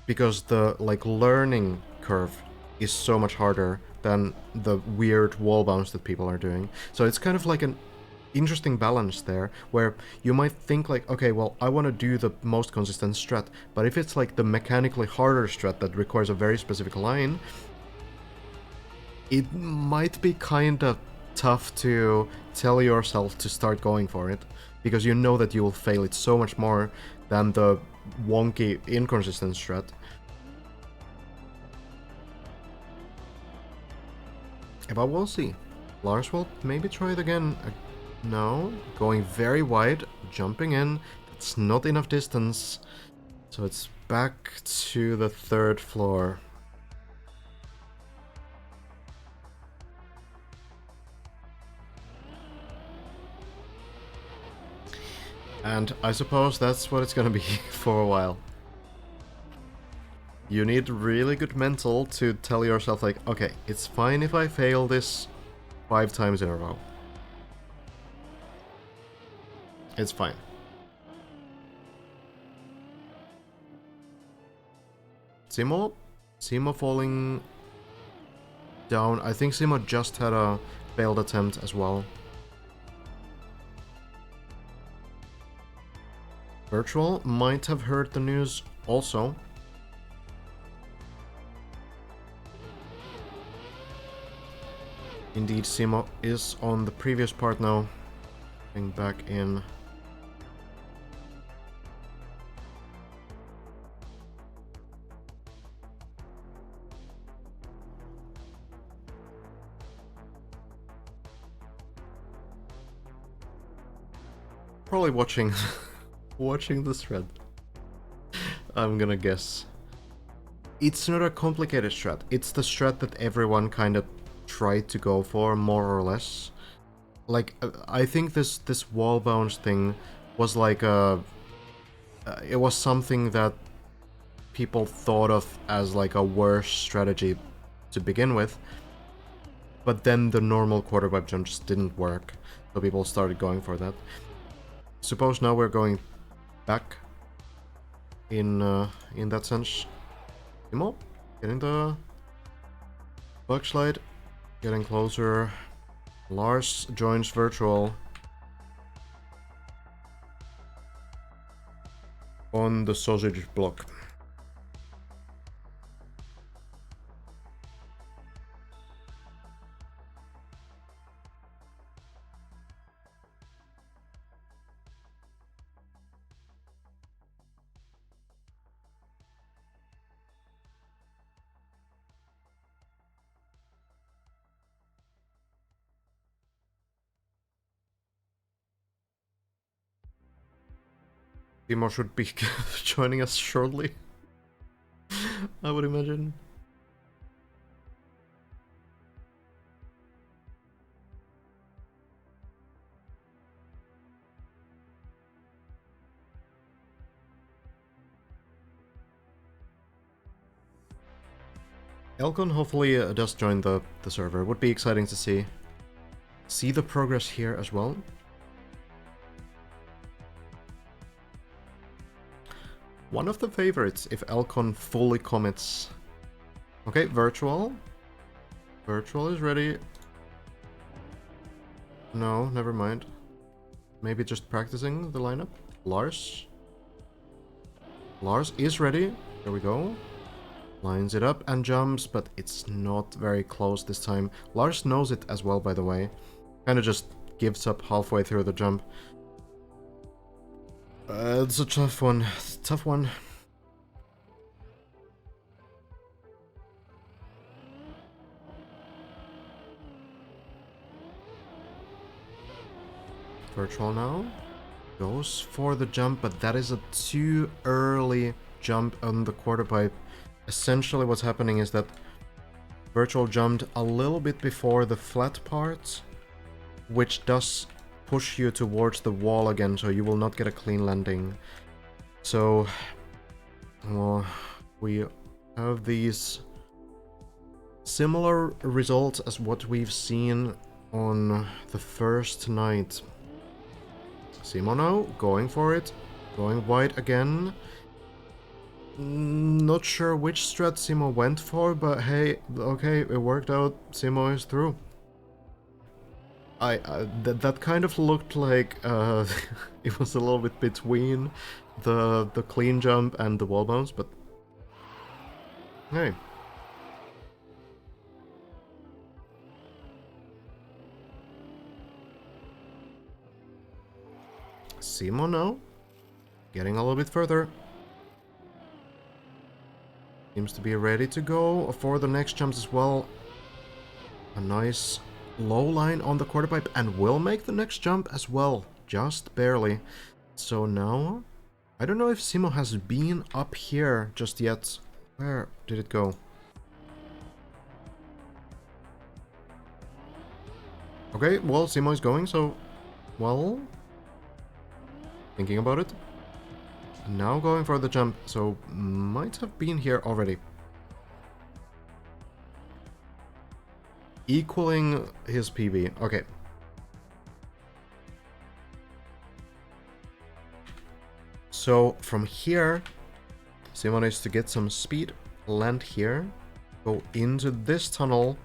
because the like learning curve is so much harder than the weird wall bounce that people are doing. So it's kind of like an interesting balance there, where you might think like, okay, well, I want to do the most consistent strat, but if it's like the mechanically harder strat that requires a very specific line, it might be kind of tough to tell yourself to start going for it, because you know that you will fail it so much more than the wonky, inconsistent strat. But we'll see. Lars will maybe try it again. No, going very wide, jumping in. It's not enough distance. So it's back to the 3rd floor. And I suppose that's what it's gonna be for a while. You need really good mental to tell yourself like, okay, it's fine if I fail this 5 times in a row. It's fine. Simo falling down. I think Simo just had a failed attempt as well. Virtual might have heard the news also. Indeed, Simo is on the previous part now. Getting back in. Probably watching watching the thread. I'm gonna guess. It's not a complicated strat. It's the strat that everyone kind of tried to go for, more or less. Like, I think this wall bounce thing was like a... it was something that people thought of as like a worse strategy to begin with. But then the normal quarterback jump just didn't work. So people started going for that. Suppose now we're going back in that sense. Timo, getting the bug slide, getting closer. Lars joins virtual on the sausage block. Timo should be joining us shortly. I would imagine. Elkon hopefully does join the server. Would be exciting to see. See the progress here as well. One of the favorites if Elkon fully commits. Okay, Virtual. Virtual is ready. No, never mind. Maybe just practicing the lineup. Lars. Lars is ready. There we go. Lines it up and jumps, but it's not very close this time. Lars knows it as well, by the way. Kinda just gives up halfway through the jump. It's a tough one. It's a tough one. Virtual now. Goes for the jump, but that is a too early jump on the quarter pipe. Essentially what's happening is that Virtual jumped a little bit before the flat part, which does push you towards the wall again, so you will not get a clean landing. So, well, we have these similar results as what we've seen on the first night. Simo now, going for it, going wide again. Not sure which strat Simo went for, but hey, okay, it worked out. Simo is through. That kind of looked like it was a little bit between the clean jump and the wall bounce, but hey. Simo now, getting a little bit further. Seems to be ready to go for the next jumps as well. A nice low line on the quarter pipe and will make the next jump as well, just barely. So now, I don't know if Simo has been up here just yet. Where did it go? Okay, well, Simo is going, so, well, thinking about it. Now going for the jump, so might have been here already. Equaling his PB. Okay. So from here, Simon is to get some speed, land here, go into this tunnel,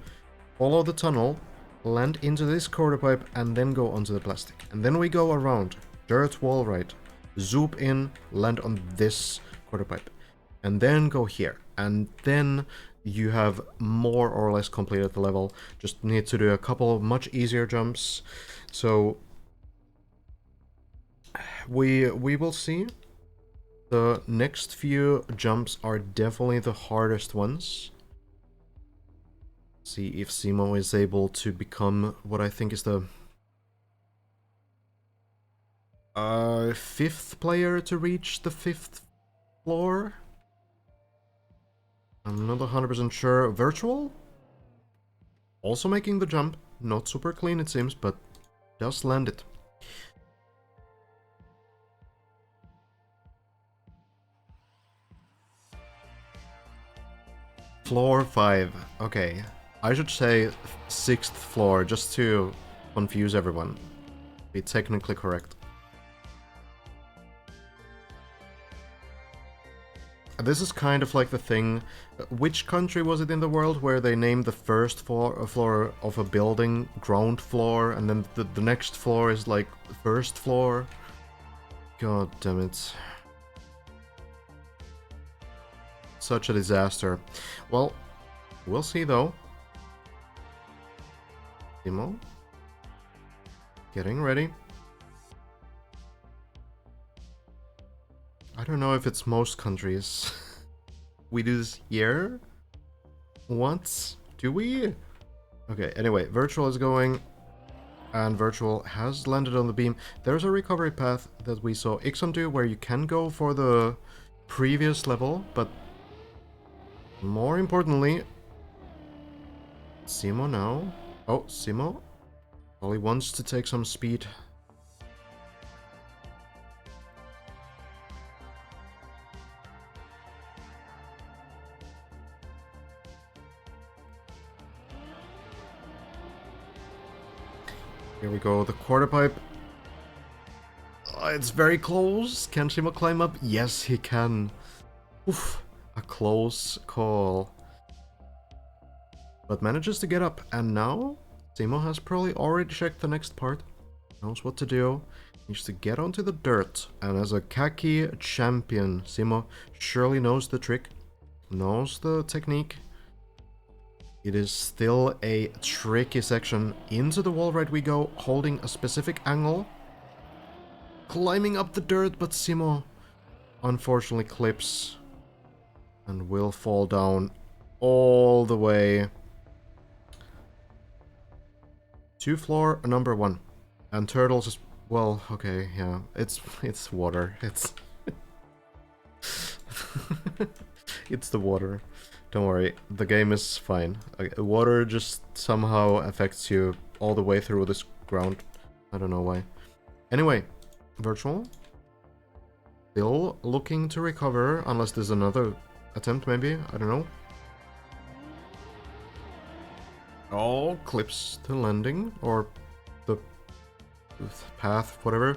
follow the tunnel, land into this quarter pipe, and then go onto the plastic. And then we go around, dirt wall right, zoop in, land on this quarter pipe, and then go here. And then you have more or less completed the level. Just need to do a couple of much easier jumps. So we will see. The next few jumps are definitely the hardest ones. See if Simo is able to become what I think is the 5th player to reach the 5th floor. I'm not 100% sure. Virtual? Also making the jump. Not super clean it seems, but does land it. Floor 5. Okay. I should say 6th floor, just to confuse everyone. Be technically correct. This is kind of like the thing. Which country was it in the world where they named the first floor of a building ground floor, and then the next floor is like the first floor? God damn it. Such a disaster. Well, we'll see though. Timo. Getting ready. I don't know if it's most countries. We do this here? What? Do we? Okay, anyway, Virtual is going. And Virtual has landed on the beam. There's a recovery path that we saw Ixon do where you can go for the previous level, but more importantly, Simo now. Oh, Simo probably wants to take some speed. Here we go, the quarter pipe. It's very close. Can Simo climb up? Yes, he can. Oof, a close call. But manages to get up, and now Simo has probably already checked the next part. Knows what to do. Needs to get onto the dirt. And as a khaki champion, Simo surely knows the trick. Knows the technique. It is still a tricky section. Into the wall right we go, holding a specific angle. Climbing up the dirt, but Simo unfortunately clips. And will fall down all the way to floor number 1. And Turtles is... well, okay, yeah. It's water. It's... it's the water. Don't worry, the game is fine. Water just somehow affects you all the way through this ground. I don't know why. Anyway, Virtual. Still looking to recover, unless there's another attempt maybe, I don't know. Oh, clips to landing, or the path, whatever.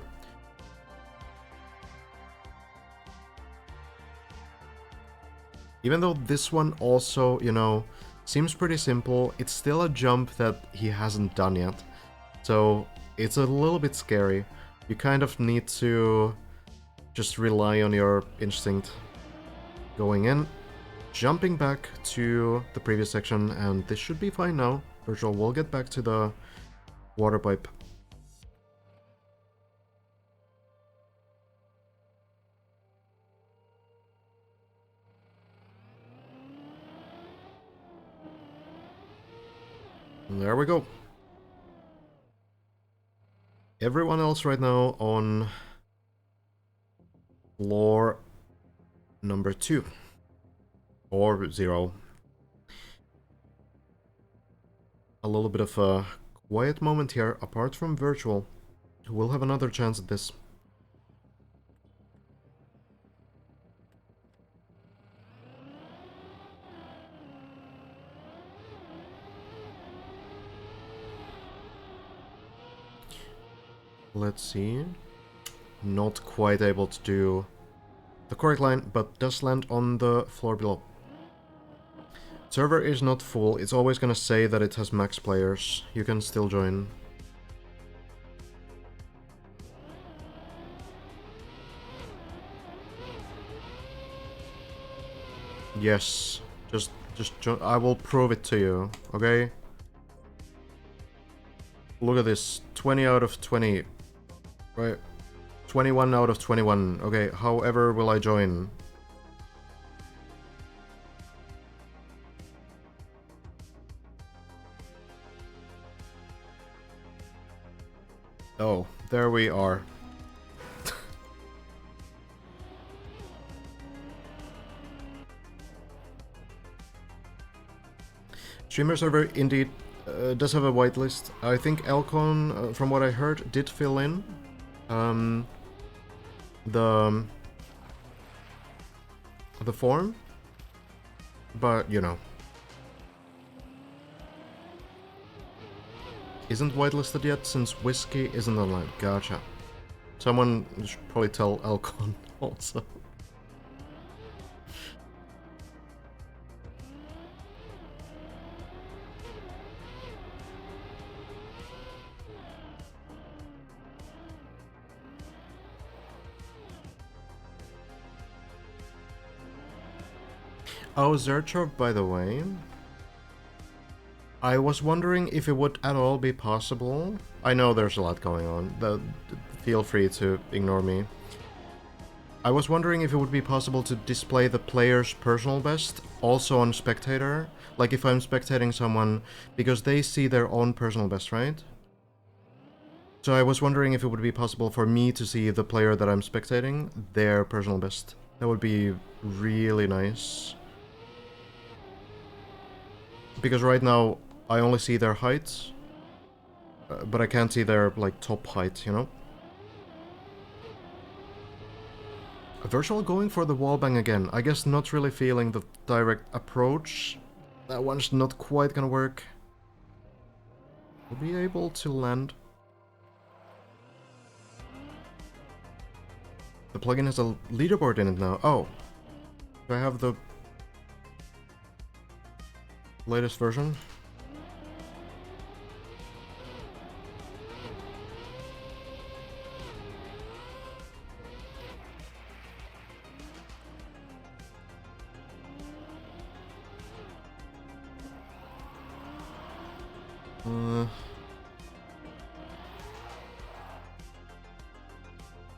Even though this one also, you know, seems pretty simple, it's still a jump that he hasn't done yet. So it's a little bit scary. You kind of need to just rely on your instinct. Going in, jumping back to the previous section, and this should be fine now. Virtual will get back to the water pipe. There we go. Everyone else right now on floor number 2. Or 0. A little bit of a quiet moment here, apart from Virtual, who will have another chance at this. Let's see. Not quite able to do the correct line, but does land on the floor below. Server is not full. It's always gonna say that it has max players. You can still join. Yes. Just join. I will prove it to you, okay? Look at this. 20 out of 20. Right. 21 out of 21. Okay, however will I join? Oh, there we are. Streamer server indeed does have a whitelist. I think Elcon, from what I heard, did fill in the form, but you know, isn't whitelisted yet since Whiskey isn't online. Gotcha. Someone should probably tell Elcon also. Oh, Zerchov, by the way. I was wondering if it would at all be possible. I know there's a lot going on. Feel free to ignore me. I was wondering if it would be possible to display the player's personal best also on spectator. Like if I'm spectating someone, because they see their own personal best, right? So I was wondering if it would be possible for me to see the player that I'm spectating, their personal best. That would be really nice. Because right now, I only see their height, but I can't see their, like, top height, you know? Virtual going for the wallbang again. I guess not really feeling the direct approach. That one's not quite gonna work. We'll be able to land. The plugin has a leaderboard in it now. Oh. Do I have the latest version?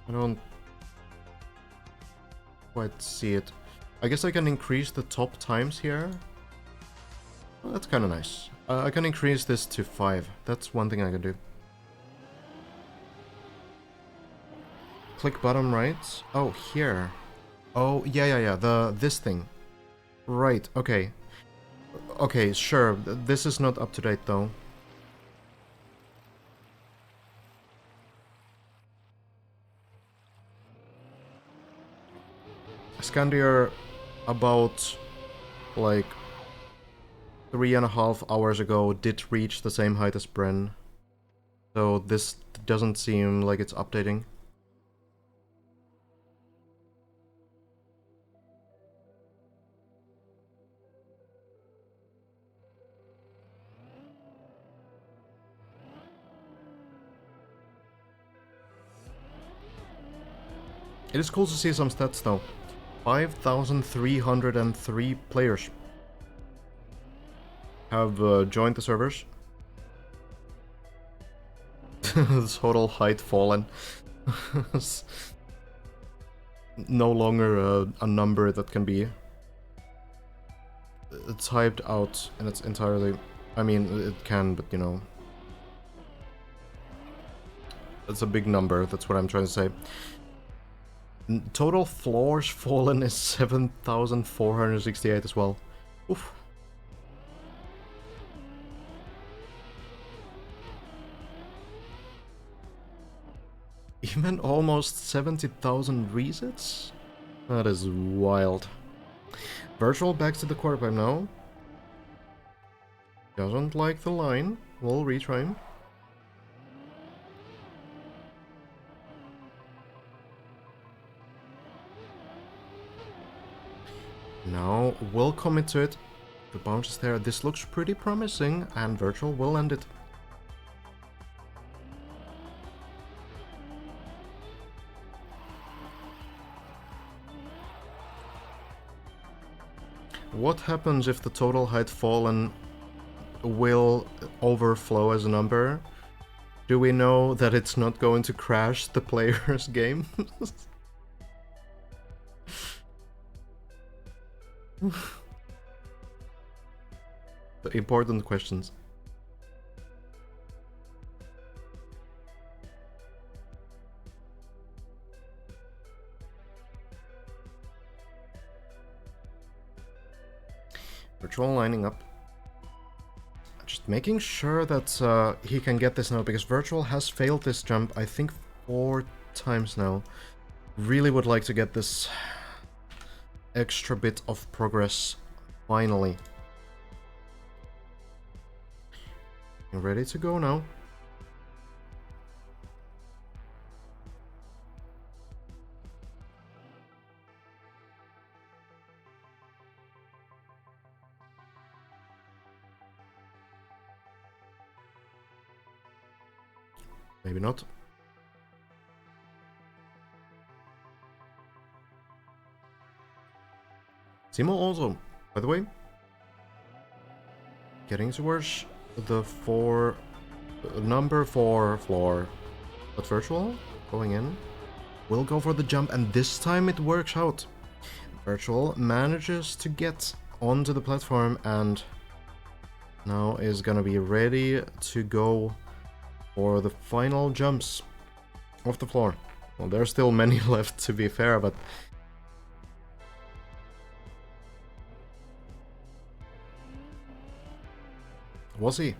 I don't quite see it. I guess I can increase the top times here. Well, that's kind of nice. I can increase this to 5. That's one thing I can do. Click bottom right. Oh, here. Oh, yeah. This thing. Right, okay. Okay, sure. This is not up to date though. Scandier about like 3.5 hours ago did reach the same height as Bren. So this doesn't seem like it's updating. It is cool to see some stats though. 5,303 players have joined the servers. Total height fallen. No longer a number that can be typed out in its entirely. I mean, it can, but you know. It's a big number, that's what I'm trying to say. Total floors fallen is 7,468 as well. Oof. Even almost 70,000 resets? That is wild. Virtual back to the quarterpipe now. Doesn't like the line. We'll retry him. Now we'll commit to it. The bounce is there. This looks pretty promising, and Virtual will end it. What happens if the total height fallen will overflow as a number? Do we know that it's not going to crash the player's game? The important questions. Virtual lining up. Just making sure that he can get this now, because Virtual has failed this jump, I think, 4 times now. Really would like to get this extra bit of progress finally. You're ready to go now. Maybe not. Simo also, by the way, getting towards the number 4 floor, but Virtual going in will go for the jump, and this time it works out. Virtual manages to get onto the platform and now is gonna be ready to go for the final jumps off the floor. Well, there's still many left, to be fair, but we'll see.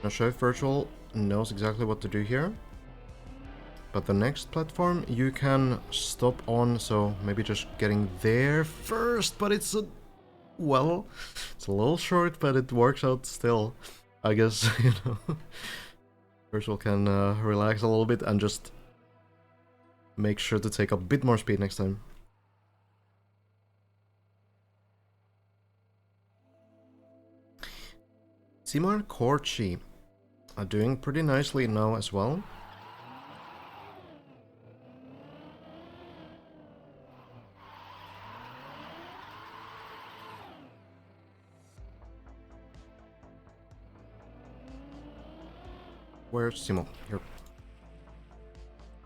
Not sure if Virtual knows exactly what to do here. But the next platform you can stop on, so maybe just getting there first, but it's a... well, it's a little short, but it works out still. I guess, you know, Virtual can relax a little bit and just make sure to take a bit more speed next time. Simo and Korchi are doing pretty nicely now as well. Where's Simo? Here.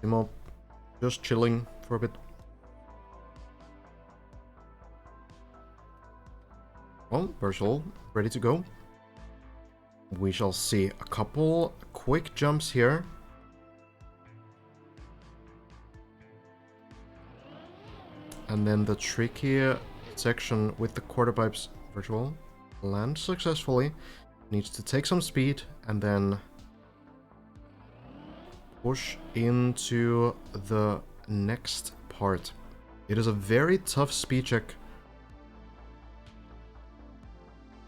Simo just chilling for a bit. Well, Virtual ready to go. We shall see a couple quick jumps here. And then the tricky section with the quarter pipes. Virtual lands successfully. Needs to take some speed and then push into the next part. It is a very tough speed check.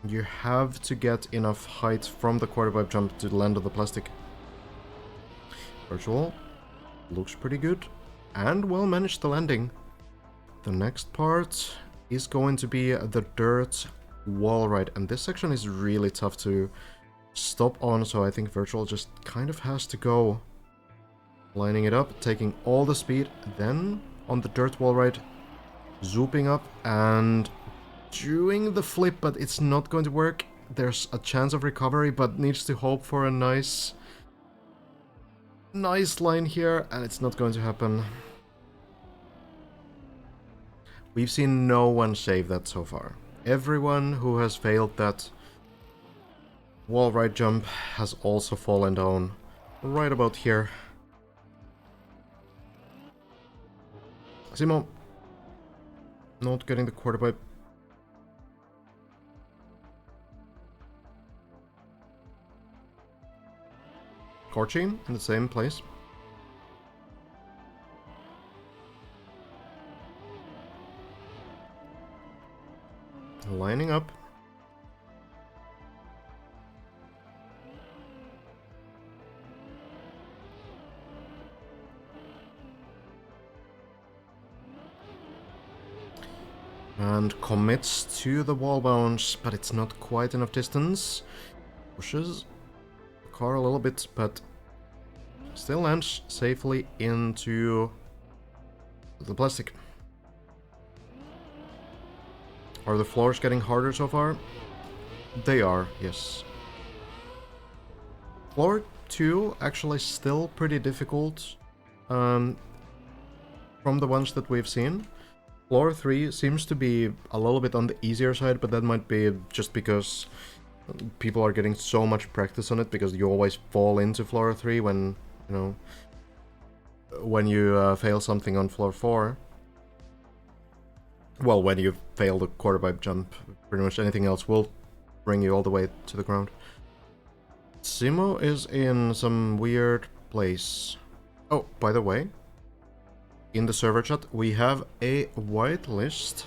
You have to get enough height from the quarter pipe jump to land on the plastic. Virtual looks pretty good and well managed the landing. The next part is going to be the dirt wall ride, and this section is really tough to stop on, so I think Virtual just kind of has to go. Lining it up, taking all the speed, then on the dirt wall ride, zooping up and doing the flip, but it's not going to work. There's a chance of recovery, but needs to hope for a nice line here, and it's not going to happen. We've seen no one save that so far. Everyone who has failed that wall ride jump has also fallen down right about here. Simo not getting the quarter pipe. Korchi in the same place. Lining up. And commits to the wall bounce, but it's not quite enough distance. Pushes the car a little bit, but still lands safely into the plastic. Are the floors getting harder so far? They are, yes. Floor 2 actually still pretty difficult from the ones that we've seen. Floor 3 seems to be a little bit on the easier side, but that might be just because people are getting so much practice on it, because you always fall into floor 3 when, you know, when you fail something on floor 4. Well, when you fail the quarter pipe jump, pretty much anything else will bring you all the way to the ground. Simo is in some weird place. Oh, by the way, in the server chat, we have a white list,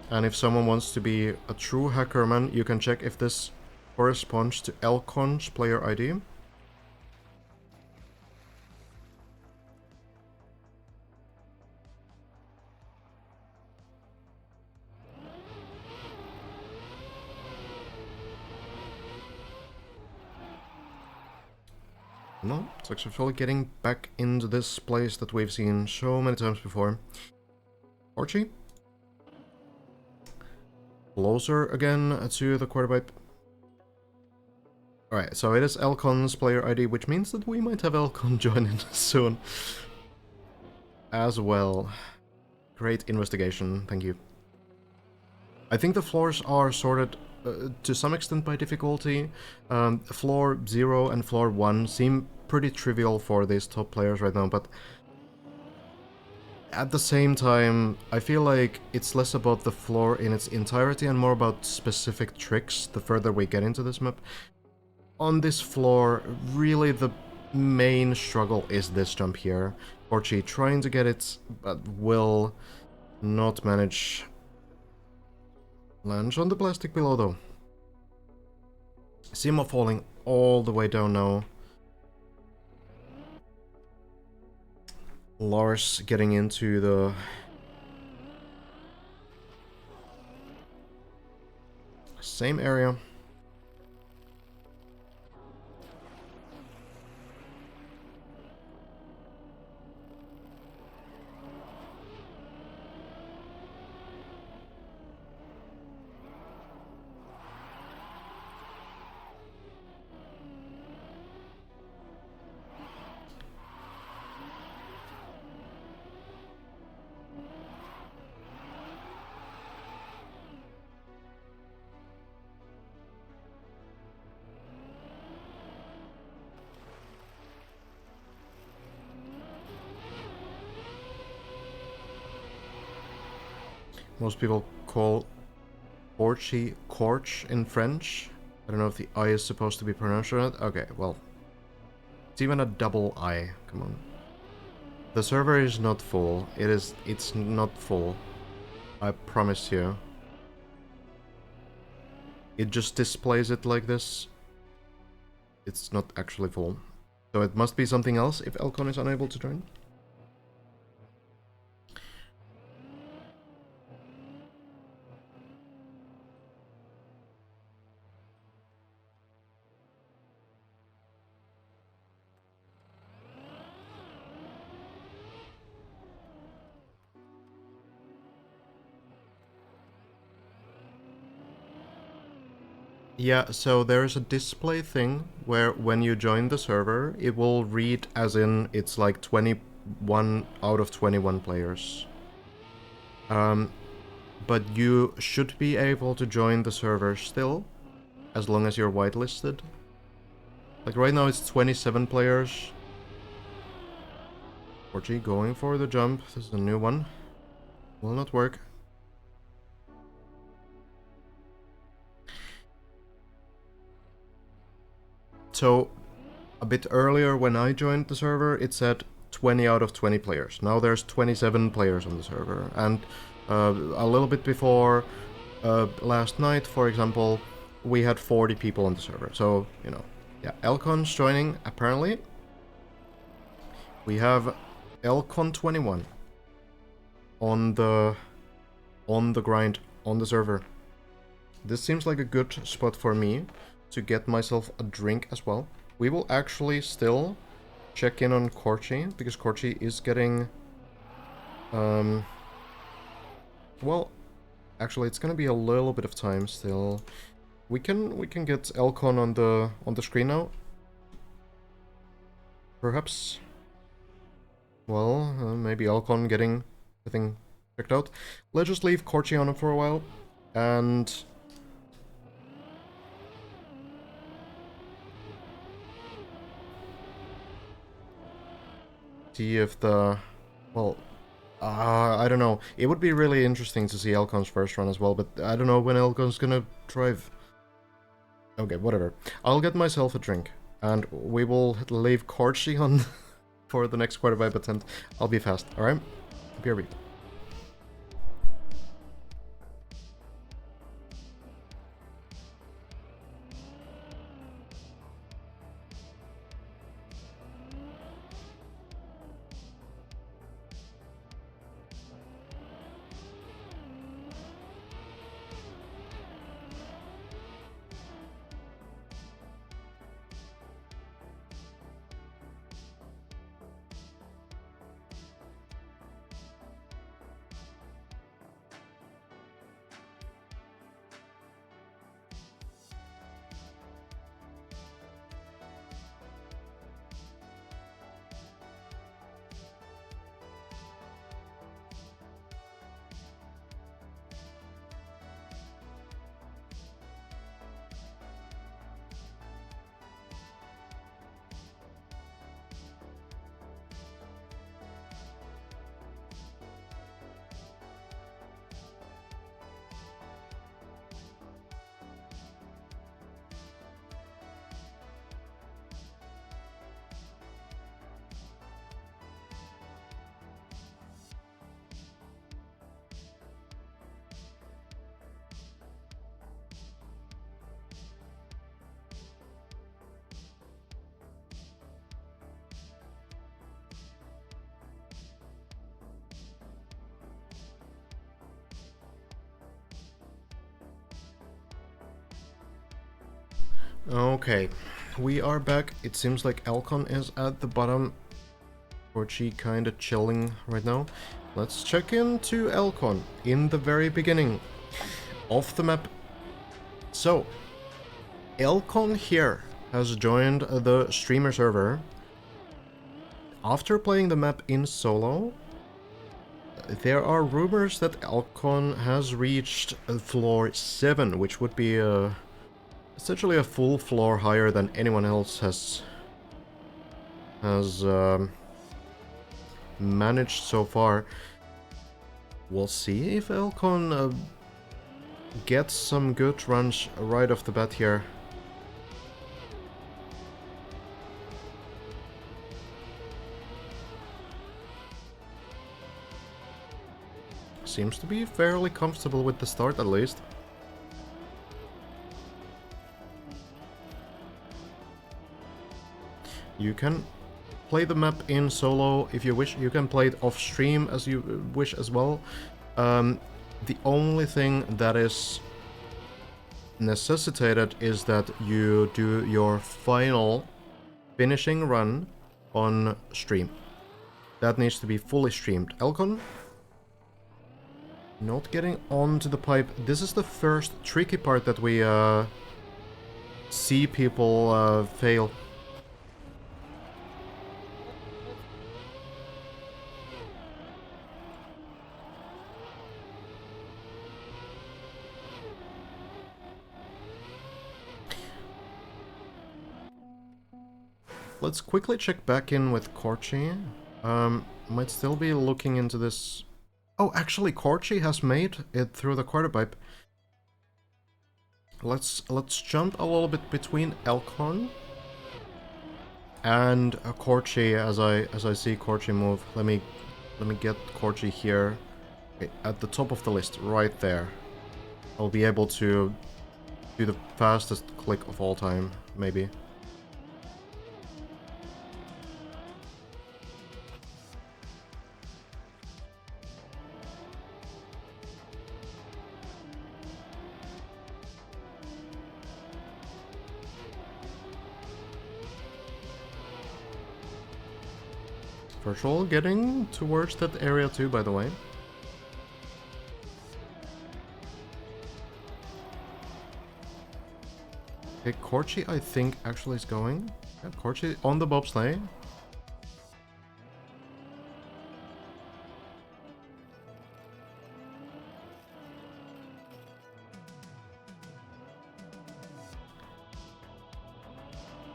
and if someone wants to be a true hacker man, you can check if this corresponds to Elcon's player ID. No, successfully getting back into this place that we've seen so many times before. Archie? Closer again to the quarter pipe. Alright, so it is Elcon's player ID, which means that we might have Elcon join in soon as well. Great investigation, thank you. I think the floors are sorted to some extent by difficulty. Floor 0 and floor 1 seem pretty trivial for these top players right now, but at the same time, I feel like it's less about the floor in its entirety and more about specific tricks the further we get into this map. On this floor, really the main struggle is this jump here. Orchi trying to get it, but will not manage. Lands on the plastic below though. Simo falling all the way down now. Lars getting into the same area. Most people call Orchi Corch in French. I don't know if the I is supposed to be pronounced or not. Okay, well. It's even a double I. Come on. The server is not full. It's not full. I promise you. It just displays it like this. It's not actually full. So it must be something else if Elcon is unable to join. Yeah, so there's a display thing where when you join the server, it will read as in it's like 21 out of 21 players. But you should be able to join the server still, as long as you're whitelisted. Like right now it's 27 players. 4G going for the jump. This is a new one. Will not work. So, a bit earlier when I joined the server, it said 20 out of 20 players. Now there's 27 players on the server. And a little bit before last night, for example, we had 40 people on the server. So, you know, yeah, Elcon's joining, apparently. We have Elcon 21 on the grind, on the server. This seems like a good spot for me to get myself a drink as well. We will actually still check in on Korchi, because Korchi is getting... well, actually it's gonna be a little bit of time still. We can get Elcon on the screen now. Perhaps. Well, maybe Elcon getting everything checked out. Let's just leave Korchi on him for a while, and... see if the... well... I don't know. It would be really interesting to see Elcon's first run as well, but I don't know when Elcon's gonna drive. Okay, whatever. I'll get myself a drink, and we will leave Korchi on for the next quarter by attempt. I'll be fast, alright? BRB. Okay, we are back. It seems like Elcon is at the bottom. Corchi kinda chilling right now. Let's check into Elcon in the very beginning of the map. So, Elcon here has joined the streamer server. After playing the map in solo, there are rumors that Elcon has reached floor 7, which would be essentially a full floor higher than anyone else has managed so far. We'll see if Elcon gets some good runs right off the bat here. Seems to be fairly comfortable with the start at least. You can play the map in solo if you wish. You can play it off stream as you wish as well. The only thing that is necessitated is that you do your final finishing run on stream. That needs to be fully streamed. Elcon, not getting onto the pipe. This is the first tricky part that we see people fail. Let's quickly check back in with Corchi. Might still be looking into this. Oh, actually, Corchi has made it through the quarter pipe. Let's jump a little bit between Elcon and Corchi as I see Corchi move. Let me get Corchi here at the top of the list, right there. I'll be able to do the fastest click of all time, maybe. Virtual getting towards that area too, by the way. Okay, Corchi I think actually is going. Yeah, Corchi on the bobsleigh.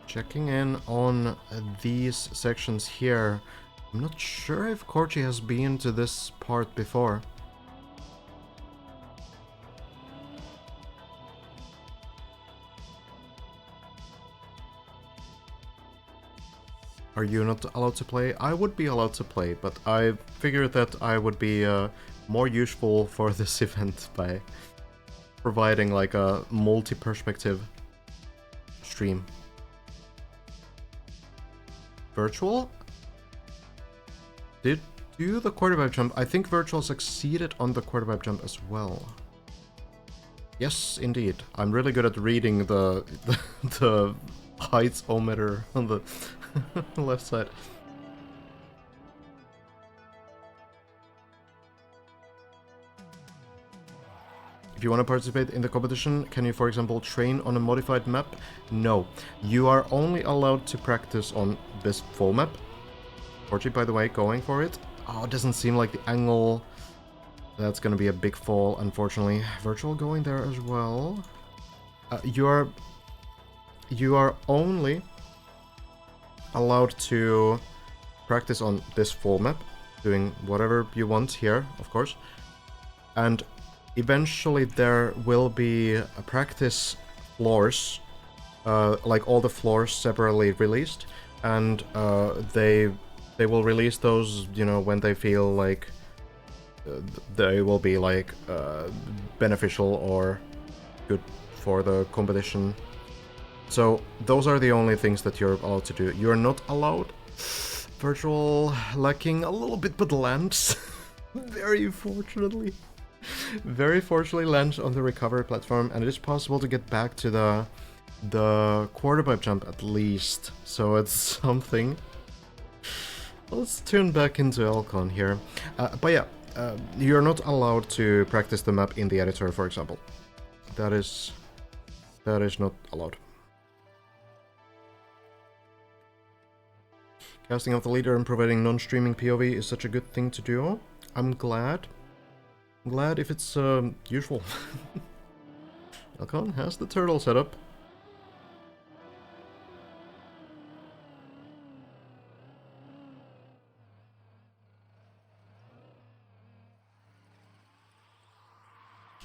Checking in on these sections here. I'm not sure if Corchi has been to this part before. Are you not allowed to play? I would be allowed to play, but I figured that I would be more useful for this event by providing like a multi-perspective stream. Virtual? Did do the quarter pipe jump. I think Virtual succeeded on the quarter pipe jump as well. Yes, indeed. I'm really good at reading the heights-o-meter on the left side. If you want to participate in the competition, can you, for example, train on a modified map? No. You are only allowed to practice on this full map. Corchi, by the way, going for it. Oh, it doesn't seem like the angle. That's gonna be a big fall, unfortunately. Virtual going there as well. You are only allowed to practice on this full map, doing whatever you want here, of course. And eventually there will be a practice floors, like all the floors separately released, and they will release those, you know, when they feel like they will be like beneficial or good for the competition. So those are the only things that you're allowed to do. You're not allowed. Virtual lacking a little bit, but lands. Very fortunately lands on the recovery platform, and it is possible to get back to the the quarter pipe jump at least, so it's something. Let's turn back into Elcon here. But yeah, you're not allowed to practice the map in the editor, for example. That is not allowed. Casting of the leader and providing non-streaming POV is such a good thing to do. I'm glad. I'm glad if it's useful. Elcon has the turtle set up.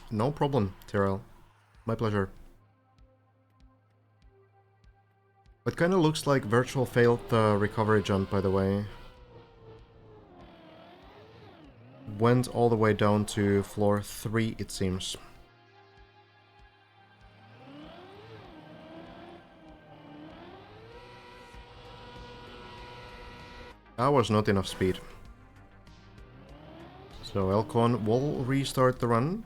No problem, Tyrell. My pleasure. It kinda looks like Virtual failed the recovery jump, by the way. Went all the way down to floor 3, it seems. That was not enough speed. So Elcon will restart the run.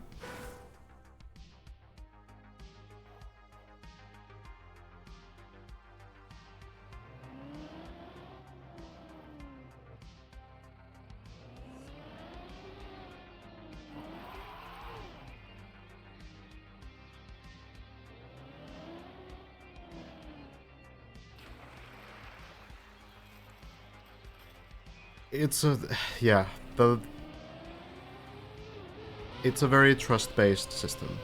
It's a... yeah, it's a very trust-based system.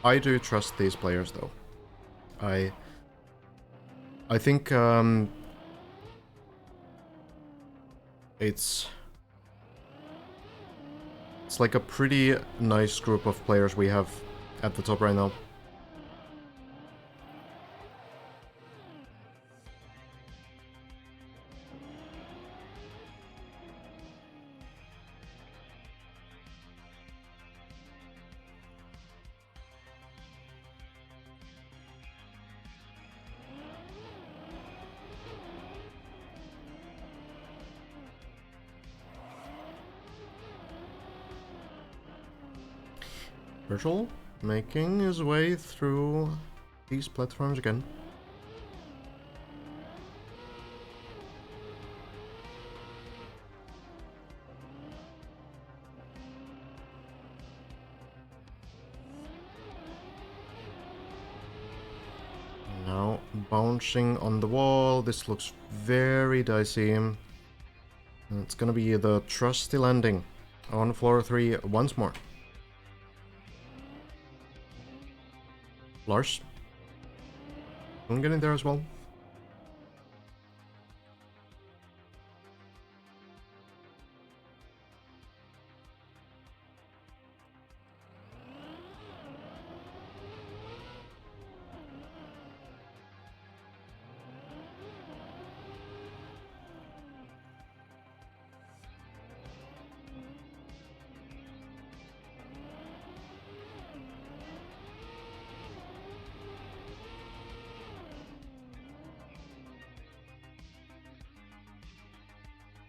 I do trust these players, though. I think, it's like a pretty nice group of players we have at the top right now. Virtual making his way through these platforms again. Now bouncing on the wall. This looks very dicey. It's gonna be the trusty landing on floor 3 once more. Lars, I'm getting there as well.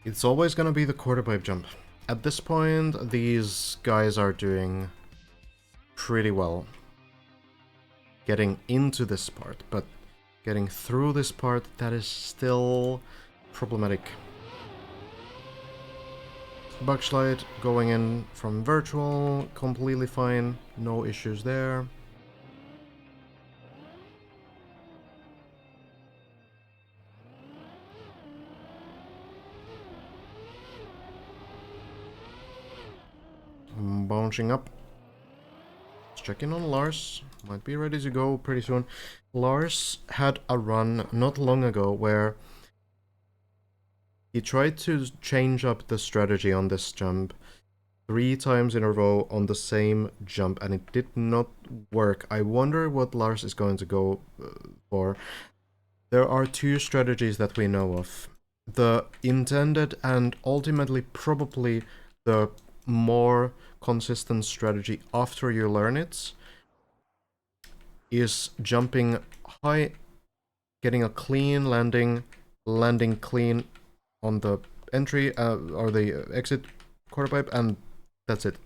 It's always gonna be the quarter pipe jump. At this point, these guys are doing pretty well getting into this part, but getting through this part, that is still problematic. Bugslide going in from virtual, completely fine, no issues there. Bouncing up. Let's check in on Lars. Might be ready to go pretty soon. Lars had a run not long ago where he tried to change up the strategy on this jump 3 times in a row on the same jump, and it did not work. I wonder what Lars is going to go for. There are 2 strategies that we know of. The intended and ultimately probably the more consistent strategy after you learn it is jumping high, getting a clean landing, landing clean on the entry or the exit quarter pipe, and that's it.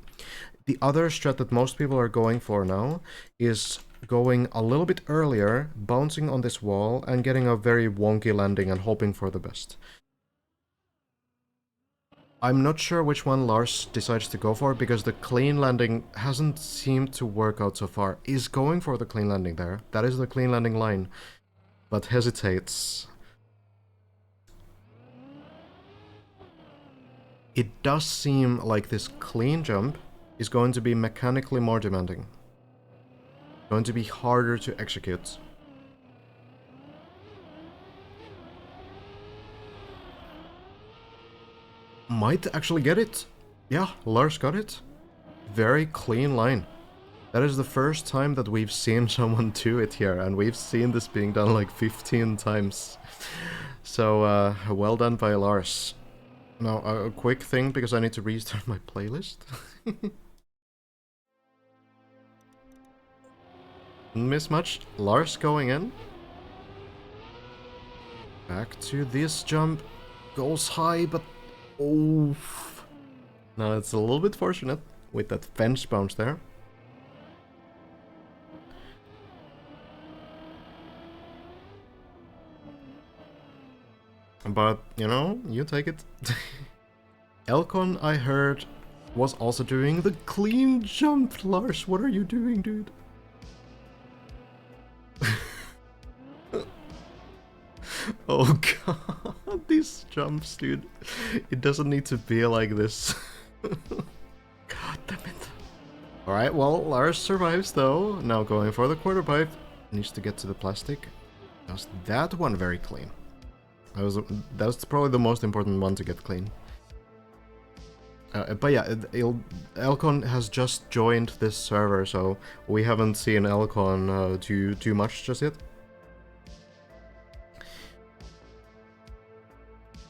The other strat that most people are going for now is going a little bit earlier, bouncing on this wall, and getting a very wonky landing and hoping for the best. I'm not sure which one Lars decides to go for, because the clean landing hasn't seemed to work out so far. He's going for the clean landing there. That is the clean landing line, but hesitates. It does seem like this clean jump is going to be mechanically more demanding. Going to be harder to execute. Might actually get it. Yeah, Lars got it. Very clean line. That is the first time that we've seen someone do it here, and we've seen this being done like 15 times. So, well done by Lars. Now, a quick thing, because I need to restart my playlist. Didn't miss much. Lars going in. Back to this jump. Goes high, but... oh. Now it's a little bit fortunate with that fence bounce there. But, you know, you take it. Elcon, I heard, was also doing the clean jump. Lars, what are you doing, dude? Oh god, these jumps, dude. It doesn't need to be like this. God damn it. Alright, well, Lars survives though. Now going for the quarter pipe. Needs to get to the plastic. Does that one very clean. That's probably the most important one to get clean. But yeah, Elcon has just joined this server, so we haven't seen Elcon do too much just yet.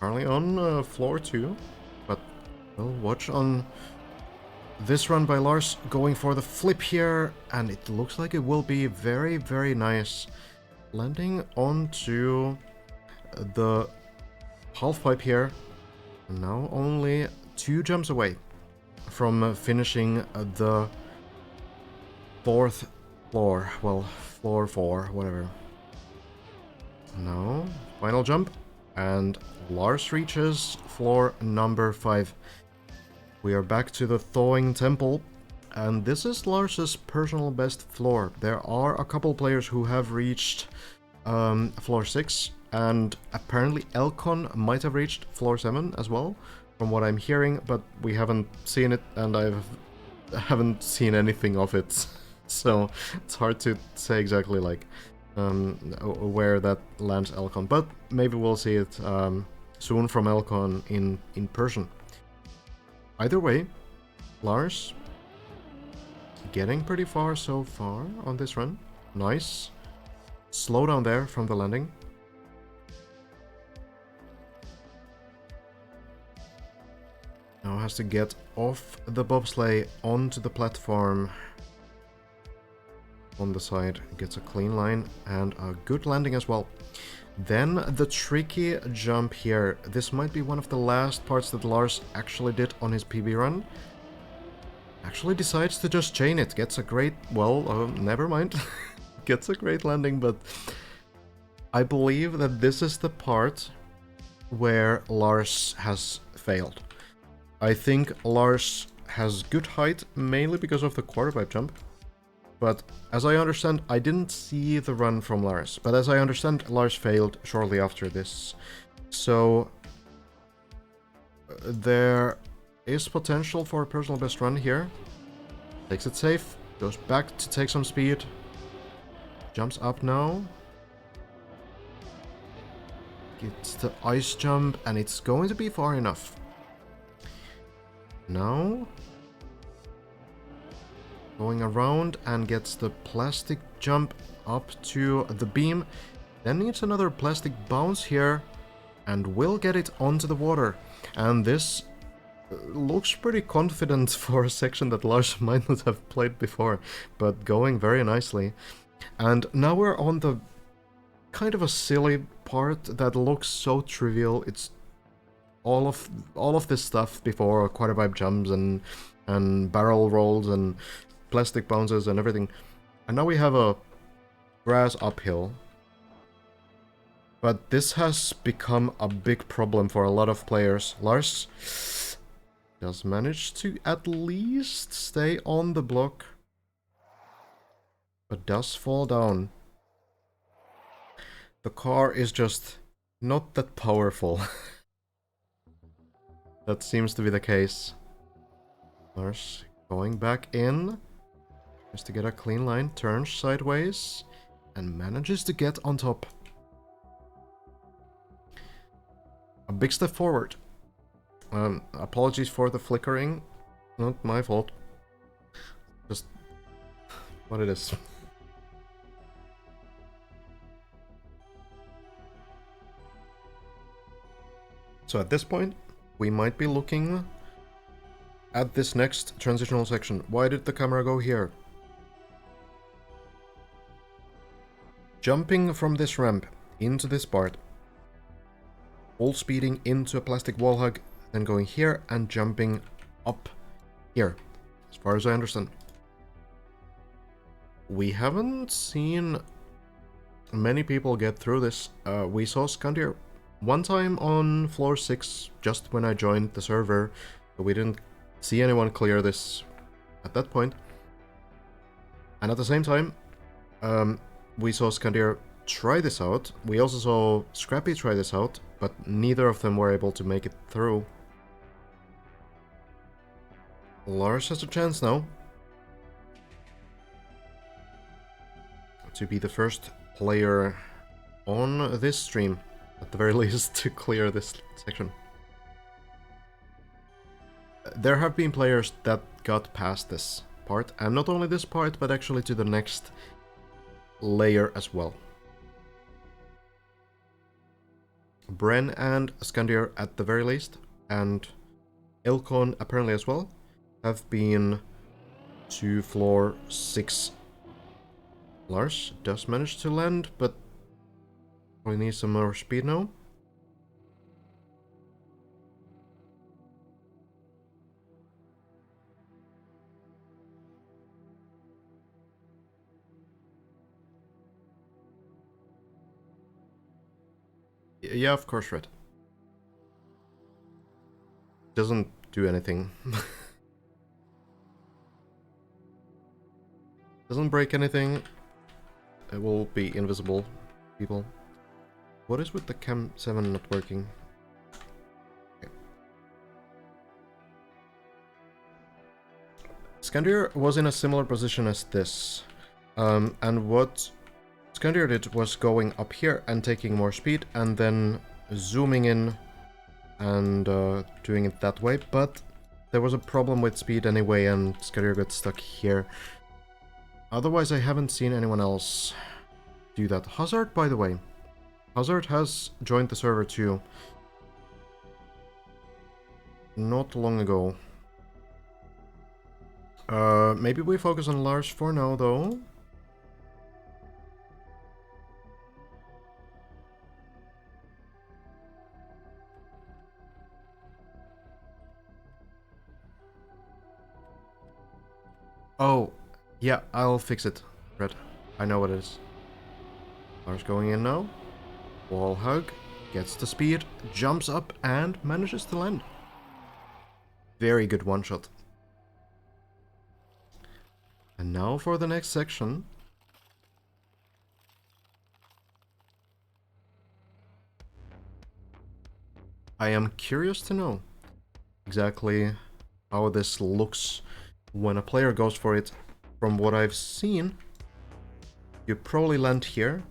Currently on floor 2, but we'll watch on this run by Lars, going for the flip here, and it looks like it will be very, very nice. Landing onto the half pipe here, now only 2 jumps away from finishing the 4th floor, well, floor 4, whatever. Now, final jump, and Lars reaches floor number 5. We are back to the Thawing Temple, and this is Lars's personal best floor. There are a couple players who have reached floor 6, and apparently Elcon might have reached floor 7 as well, from what I'm hearing, but we haven't seen it, and I haven't seen anything of it, so it's hard to say exactly like where that lands Elcon, but maybe we'll see it soon from Elcon in person. Either way, Lars getting pretty far so far on this run. Nice. Slow down there from the landing. Now has to get off the bobsleigh onto the platform on the side. Gets a clean line and a good landing as well. Then the tricky jump here. This might be one of the last parts that Lars actually did on his PB run. Actually decides to just chain it. Gets a great... well, never mind. Gets a great landing, but I believe that this is the part where Lars has failed. I think Lars has good height, mainly because of the quarter pipe jump. But as I understand, I didn't see the run from Lars. But as I understand, Lars failed shortly after this. So there is potential for a personal best run here. Takes it safe, goes back to take some speed. Jumps up now. Gets the ice jump, and it's going to be far enough. Now going around and gets the plastic jump up to the beam. Then needs another plastic bounce here and will get it onto the water. And this looks pretty confident for a section that Lars might not have played before, but going very nicely. And now we're on the kind of a silly part that looks so trivial. It's all of this stuff before, quarter pipe jumps and barrel rolls and plastic bounces and everything. And now we have a grass uphill. But this has become a big problem for a lot of players. Lars does manage to at least stay on the block, but does fall down. The car is just not that powerful. That seems to be the case. Lars going back in, just to get a clean line, turns sideways, and manages to get on top. A big step forward. Apologies for the flickering. Not my fault. Just what it is. So at this point, we might be looking at this next transitional section. Why did the camera go here? Jumping from this ramp into this part. Full speeding into a plastic wall hug, then going here and jumping up here, as far as I understand. We haven't seen many people get through this. We saw Skandir one time on floor 6, just when I joined the server, but we didn't see anyone clear this at that point. And at the same time, we saw Skandir try this out. We also saw Scrappy try this out, but neither of them were able to make it through. Lars has a chance now to be the first player on this stream, at the very least, to clear this section. There have been players that got past this part, and not only this part, but actually to the next layer as well. Bren and Skandir at the very least, and Ilkon apparently as well, have been to floor 6. Lars does manage to land, but we need some more speed now. Yeah, of course, Red. Doesn't do anything. Doesn't break anything. It will be invisible, people. What is with the Cam 7 not working? Okay. Skandir was in a similar position as this. And what Skandir did was going up here and taking more speed and then zooming in and doing it that way, but there was a problem with speed anyway and Skandir got stuck here. Otherwise, I haven't seen anyone else do that. Hazard, by the way. Hazard has joined the server too. Not long ago. Maybe we focus on Lars for now, though. Oh, yeah, I'll fix it, Red. I know what it is. Lars going in now. Wall hug, gets the speed, jumps up, and manages to land. Very good one shot. And now for the next section. I am curious to know exactly how this looks when a player goes for it. From what I've seen, you probably land here,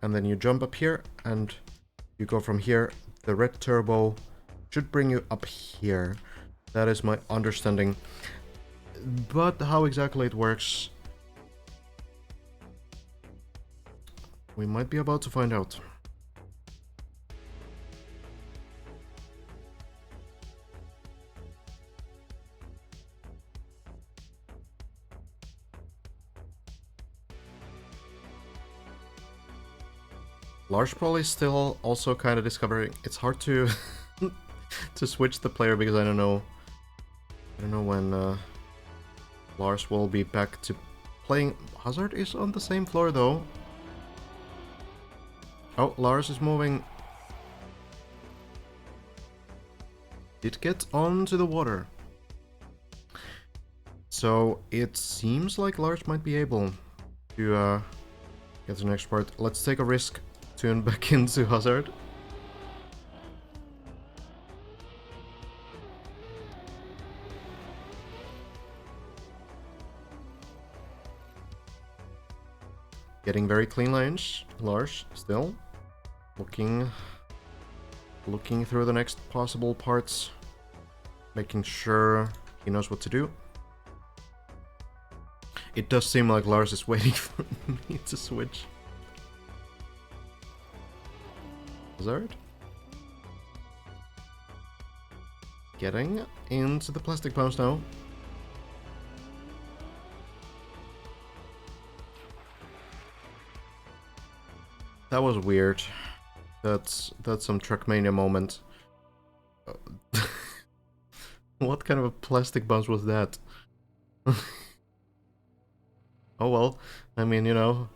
and then you jump up here, and you go from here. The red turbo should bring you up here. That is my understanding. But how exactly it works, we might be about to find out. Lars probably still also kind of discovering. It's hard to to switch the player because I don't know when Lars will be back to playing... Hazard is on the same floor though. Oh, Lars is moving. It gets onto the water. So it seems like Lars might be able to get the next part. Let's take a risk. Tune back into Hazard. Getting very clean lines. Lars still looking through the next possible parts, making sure he knows what to do. It does seem like Lars is waiting for me to switch. Hazard. Getting into the plastic bounce now. That was weird. That's some Trackmania moment. What kind of a plastic bounce was that? Oh well, I mean, you know,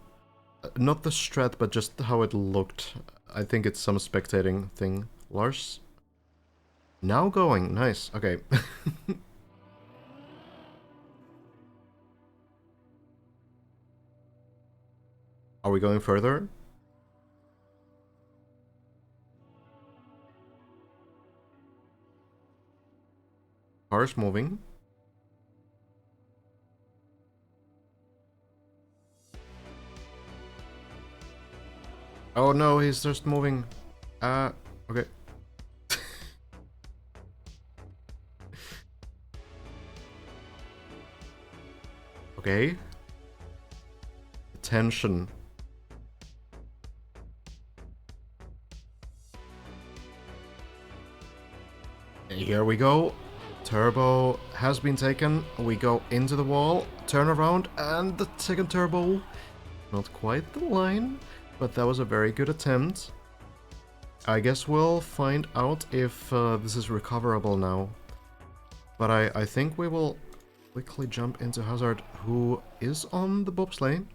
not the strat, but just how it looked. I think it's some spectating thing. Lars? Now going, nice, okay. Are we going further? Cars moving. Oh no, he's just moving. Okay. Okay. Attention. Here we go. Turbo has been taken. We go into the wall, turn around, and the second turbo. Not quite the line, but that was a very good attempt. I guess we'll find out if this is recoverable now. But I think we will quickly jump into Hazard, who is on the bobsleigh.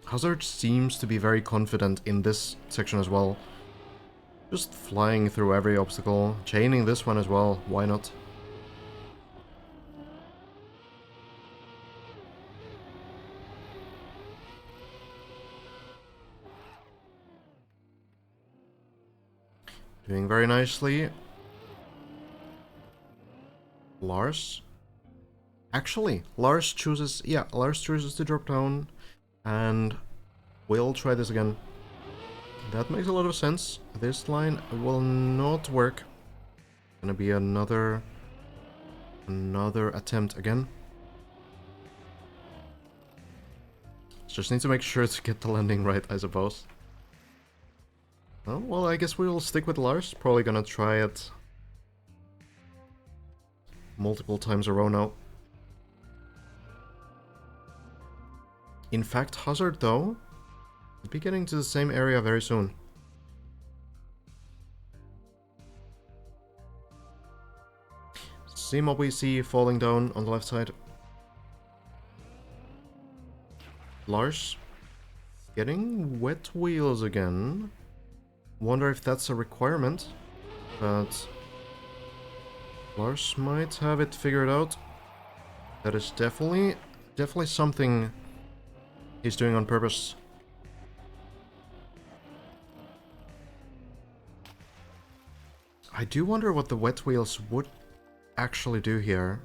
Hazard seems to be very confident in this section as well. Just flying through every obstacle, chaining this one as well, why not? Doing very nicely. Lars? Actually, Lars chooses to drop down, and we'll try this again. That makes a lot of sense. This line will not work. Gonna be another attempt again. Just need to make sure to get the landing right, I suppose. Oh, well, I guess we'll stick with Lars. Probably gonna try it multiple times a row now. In fact, Hazard, though, will be getting to the same area very soon. See what we see falling down on the left side. Lars getting wet wheels again. Wonder if that's a requirement, but Lars might have it figured out. That is definitely something he's doing on purpose. I do wonder what the wet wheels would actually do here.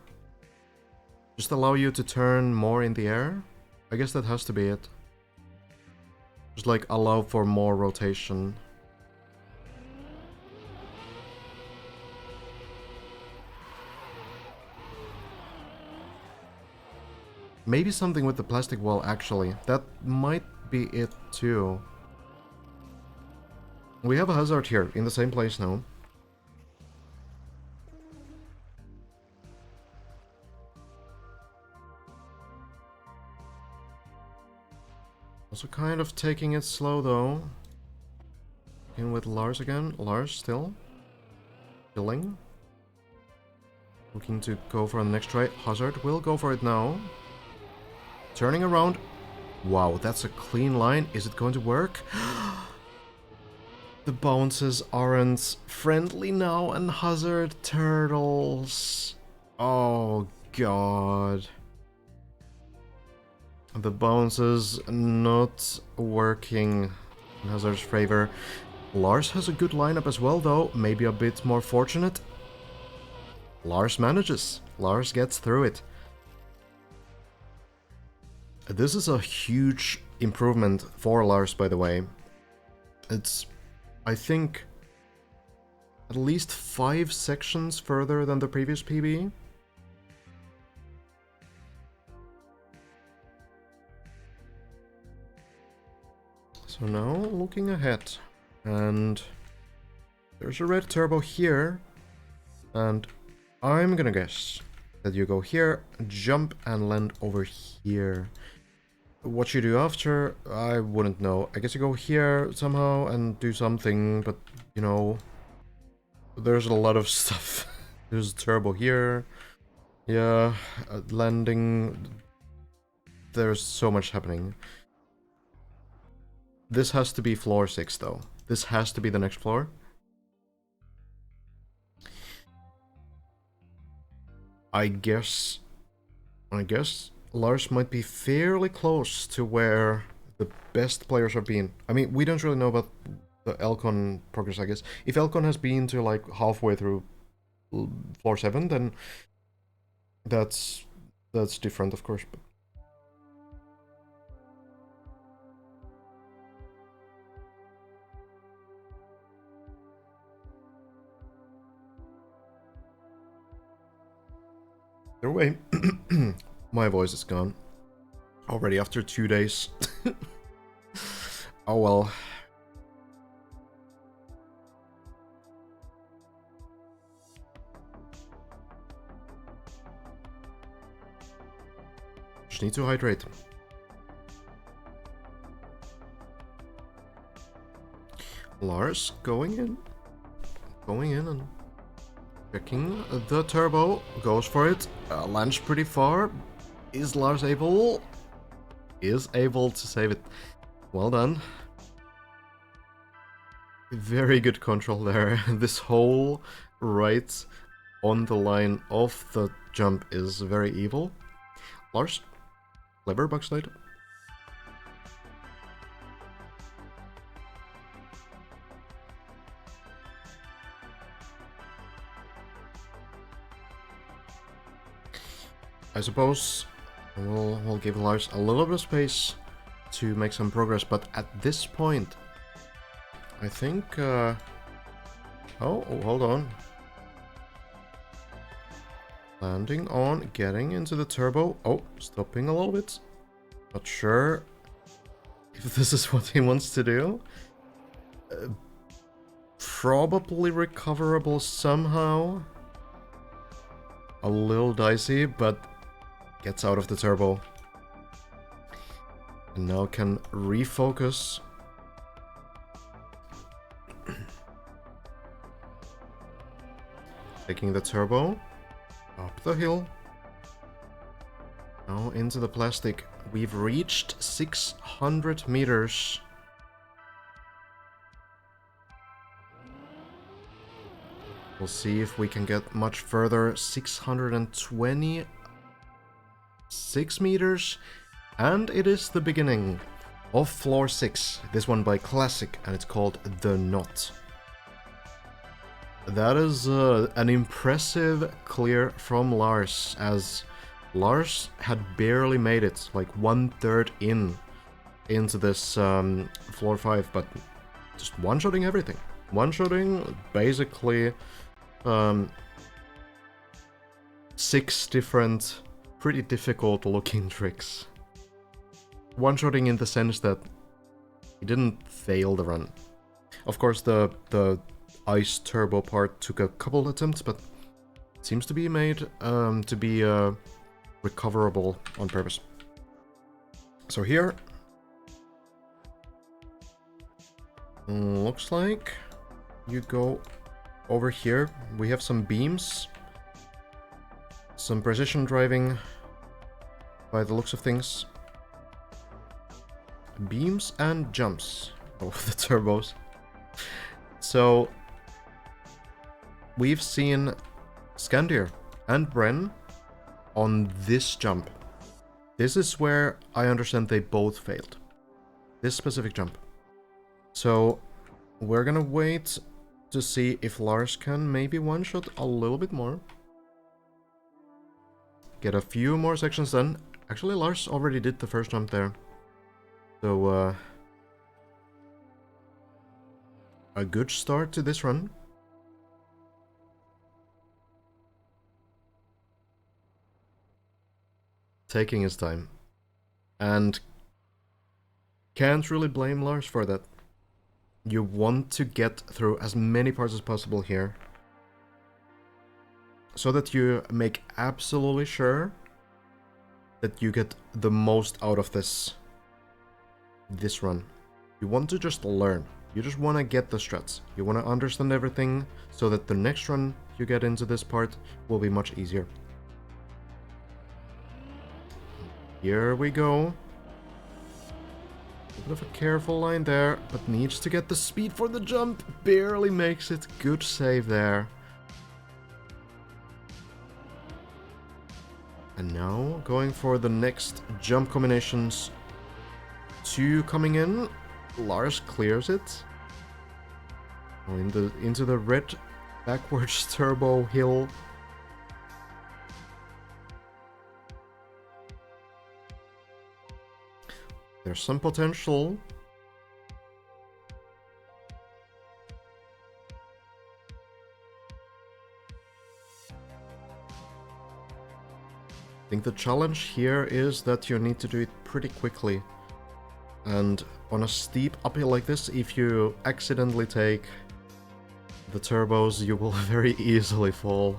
Just allow you to turn more in the air? I guess that has to be it. Just like allow for more rotation. Maybe something with the plastic wall, actually. That might be it too. We have a Hazard here in the same place now. Also kind of taking it slow though. In with Lars again. Lars still. Killing. Looking to go for the next try. Hazard will go for it now. Turning around. Wow, that's a clean line. Is it going to work? The bounces aren't friendly now, and Hazard turtles. Oh god. The bounces not working in Hazard's favor. Lars has a good lineup as well, though. Maybe a bit more fortunate. Lars manages. Lars gets through it. This is a huge improvement for Lars, by the way. It's, I think, at least 5 sections further than the previous PB. So now, looking ahead, and there's a red turbo here, and I'm gonna guess that you go here, jump, and land over here. What you do after, I wouldn't know. I guess you go here somehow and do something, but, you know, there's a lot of stuff. There's a turbo here. Yeah, landing. There's so much happening. This has to be floor 6, though. This has to be the next floor. I guess Lars might be fairly close to where the best players have been. I mean, we don't really know about the Elcon progress, I guess. If Elcon has been to like halfway through floor 7, then that's different, of course. But either way, my voice is gone already after 2 days. Oh well. Just need to hydrate. Lars going in and checking the turbo, goes for it, lands pretty far. Is Lars able? Is able to save it. Well done. Very good control there. This whole right on the line of the jump is very evil. Lars, clever backslide. I suppose we'll give Lars a little bit of space to make some progress, but at this point, I think... oh, hold on. Landing on, getting into the turbo. Oh, stopping a little bit. Not sure if this is what he wants to do. Probably recoverable somehow. A little dicey, but gets out of the turbo. And now can refocus. Taking the turbo. Up the hill. Now into the plastic. We've reached 600 meters. We'll see if we can get much further. 626 meters. And it is the beginning of floor 6. This one by Classic, and it's called The Knot. That is an impressive clear from Lars, as Lars had barely made it, like 1/3 into this floor 5, but just one-shotting everything. One-shotting basically 6 different, pretty difficult looking tricks. One-shotting in the sense that he didn't fail the run. Of course, the ice turbo part took a couple attempts, but it seems to be made to be recoverable on purpose. So here, looks like you go over here. We have some beams. Some precision driving by the looks of things. Beams and jumps. Oh, the turbos. So, we've seen Scandir and Bren on this jump. This is where I understand they both failed. This specific jump. So, we're gonna wait to see if Lars can maybe one-shot a little bit more. Get a few more sections done. Actually, Lars already did the first jump there. So, a good start to this run. Taking his time. And can't really blame Lars for that. You want to get through as many parts as possible here, so that you make absolutely sure that you get the most out of this run. You want to just learn. You just want to get the struts. You want to understand everything so that the next run you get into this part will be much easier. Here we go. A bit of a careful line there, but needs to get the speed for the jump. Barely makes it. Good save there. And now going for the next jump combinations. 2 coming in. Lars clears it. Oh, into the red backwards turbo hill. There's some potential. I think the challenge here is that you need to do it pretty quickly. And on a steep uphill like this, if you accidentally take the turbos, you will very easily fall.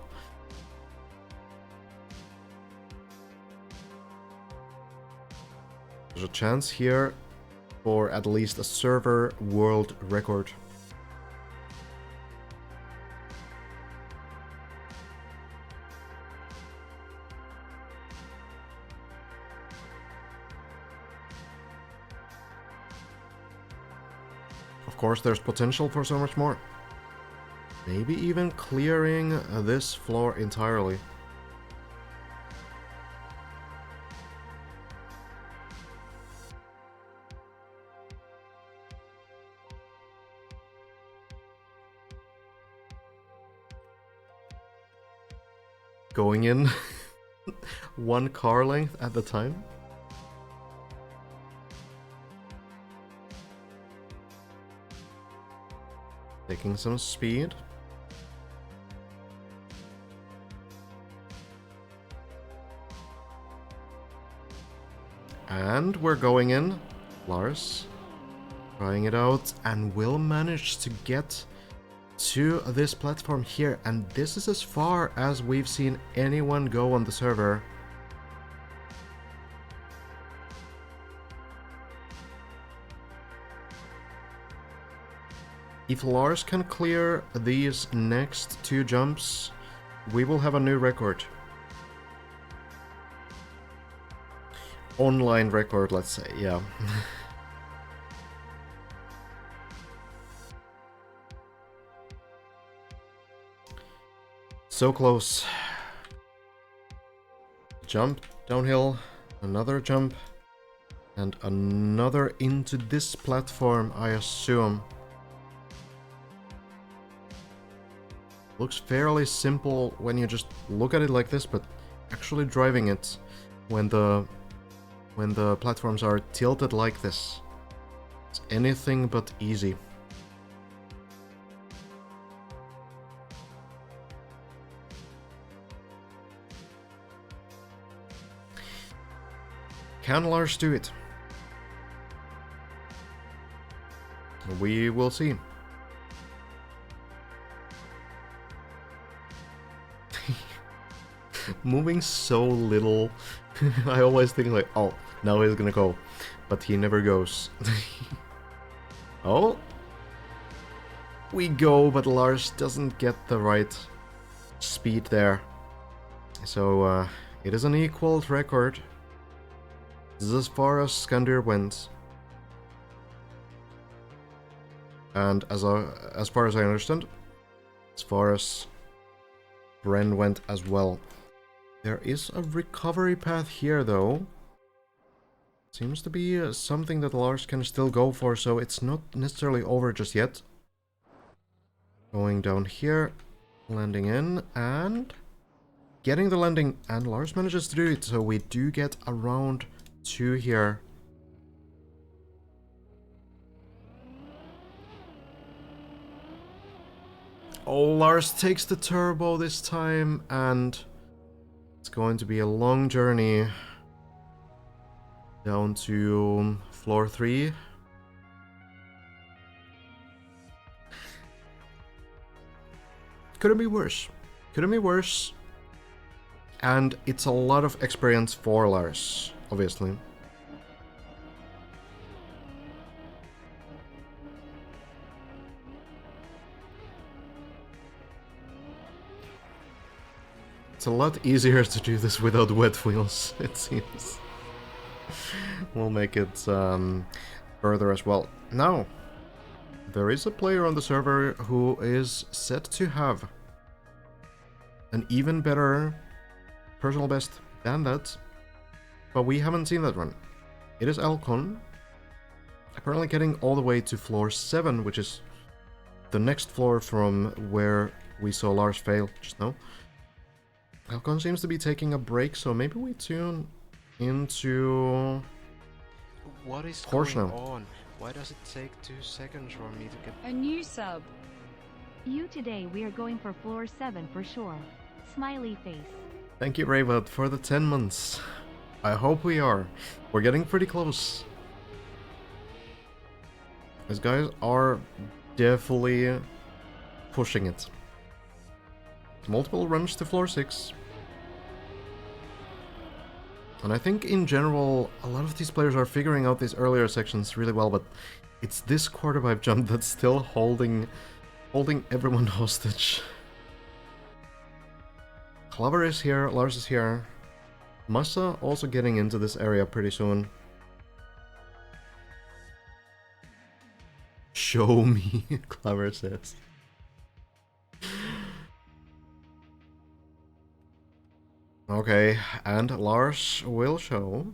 There's a chance here for at least a server world record. Of course, there's potential for so much more. Maybe even clearing this floor entirely. Going in one car length at the time. Taking some speed. And we're going in. Lars trying it out and will manage to get to this platform here, and this is as far as we've seen anyone go on the server. If Lars can clear these next 2 jumps, we will have a new record. Online record, let's say, yeah. So close. Jump downhill, another jump, and another into this platform, I assume. Looks fairly simple when you just look at it like this, but actually driving it when the platforms are tilted like this, it's anything but easy. Can Lars do it? We will see. Moving so little. I always think like, oh, now he's gonna go. But he never goes. Oh. We go, but Lars doesn't get the right speed there. So it is an equal record. This is as far as Skandir went. And as far as I understand, as far as Bren went as well. There is a recovery path here, though. Seems to be something that Lars can still go for, so it's not necessarily over just yet. Going down here, landing in, and getting the landing, and Lars manages to do it, so we do get a round 2 here. Oh, Lars takes the turbo this time, and it's going to be a long journey down to floor 3. Couldn't be worse. Couldn't be worse. And it's a lot of experience for Lars, obviously. It's a lot easier to do this without wet wheels, it seems. We'll make it further as well. Now, there is a player on the server who is set to have an even better personal best than that, but we haven't seen that one. It is Alcon, apparently getting all the way to floor 7, which is the next floor from where we saw Lars fail just now. Alcon seems to be taking a break, so maybe we tune into What is Porsche going now. on? Why does it take 2 seconds for me to get... A new sub. You today we are going for floor 7 for sure. Smiley face. Thank you, Raybud, for the 10 months. I hope we are. We're getting pretty close. These guys are definitely pushing it. Multiple runs to floor 6. And I think in general, a lot of these players are figuring out these earlier sections really well, but it's this quarter pipe jump that's still holding everyone hostage. Clover is here, Lars is here. Massa also getting into this area pretty soon. Show me, Clover says. Okay, and Lars will show.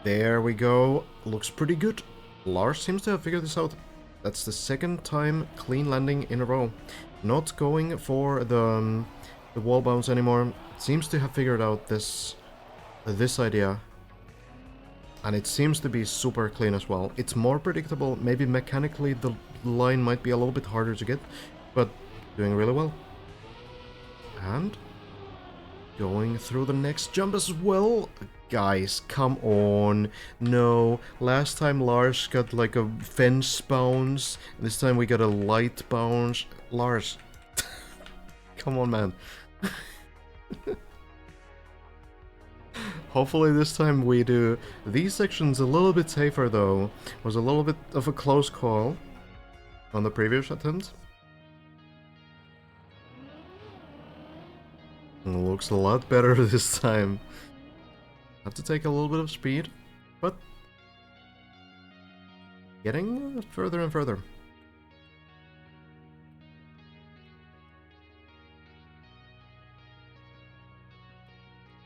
There we go. Looks pretty good. Lars seems to have figured this out. That's the second time clean landing in a row. Not going for the wall bounce anymore. Seems to have figured out this idea. And it seems to be super clean as well. It's more predictable. Maybe mechanically the line might be a little bit harder to get, but doing really well. And going through the next jump as well. Guys, come on. No. Last time Lars got like a fence bounce. This time we got a light bounce. Lars. Come on, man. Hopefully this time we do. These sections a little bit safer though. Was a little bit of a close call on the previous attempt. Looks a lot better this time. Have to take a little bit of speed, but getting further and further.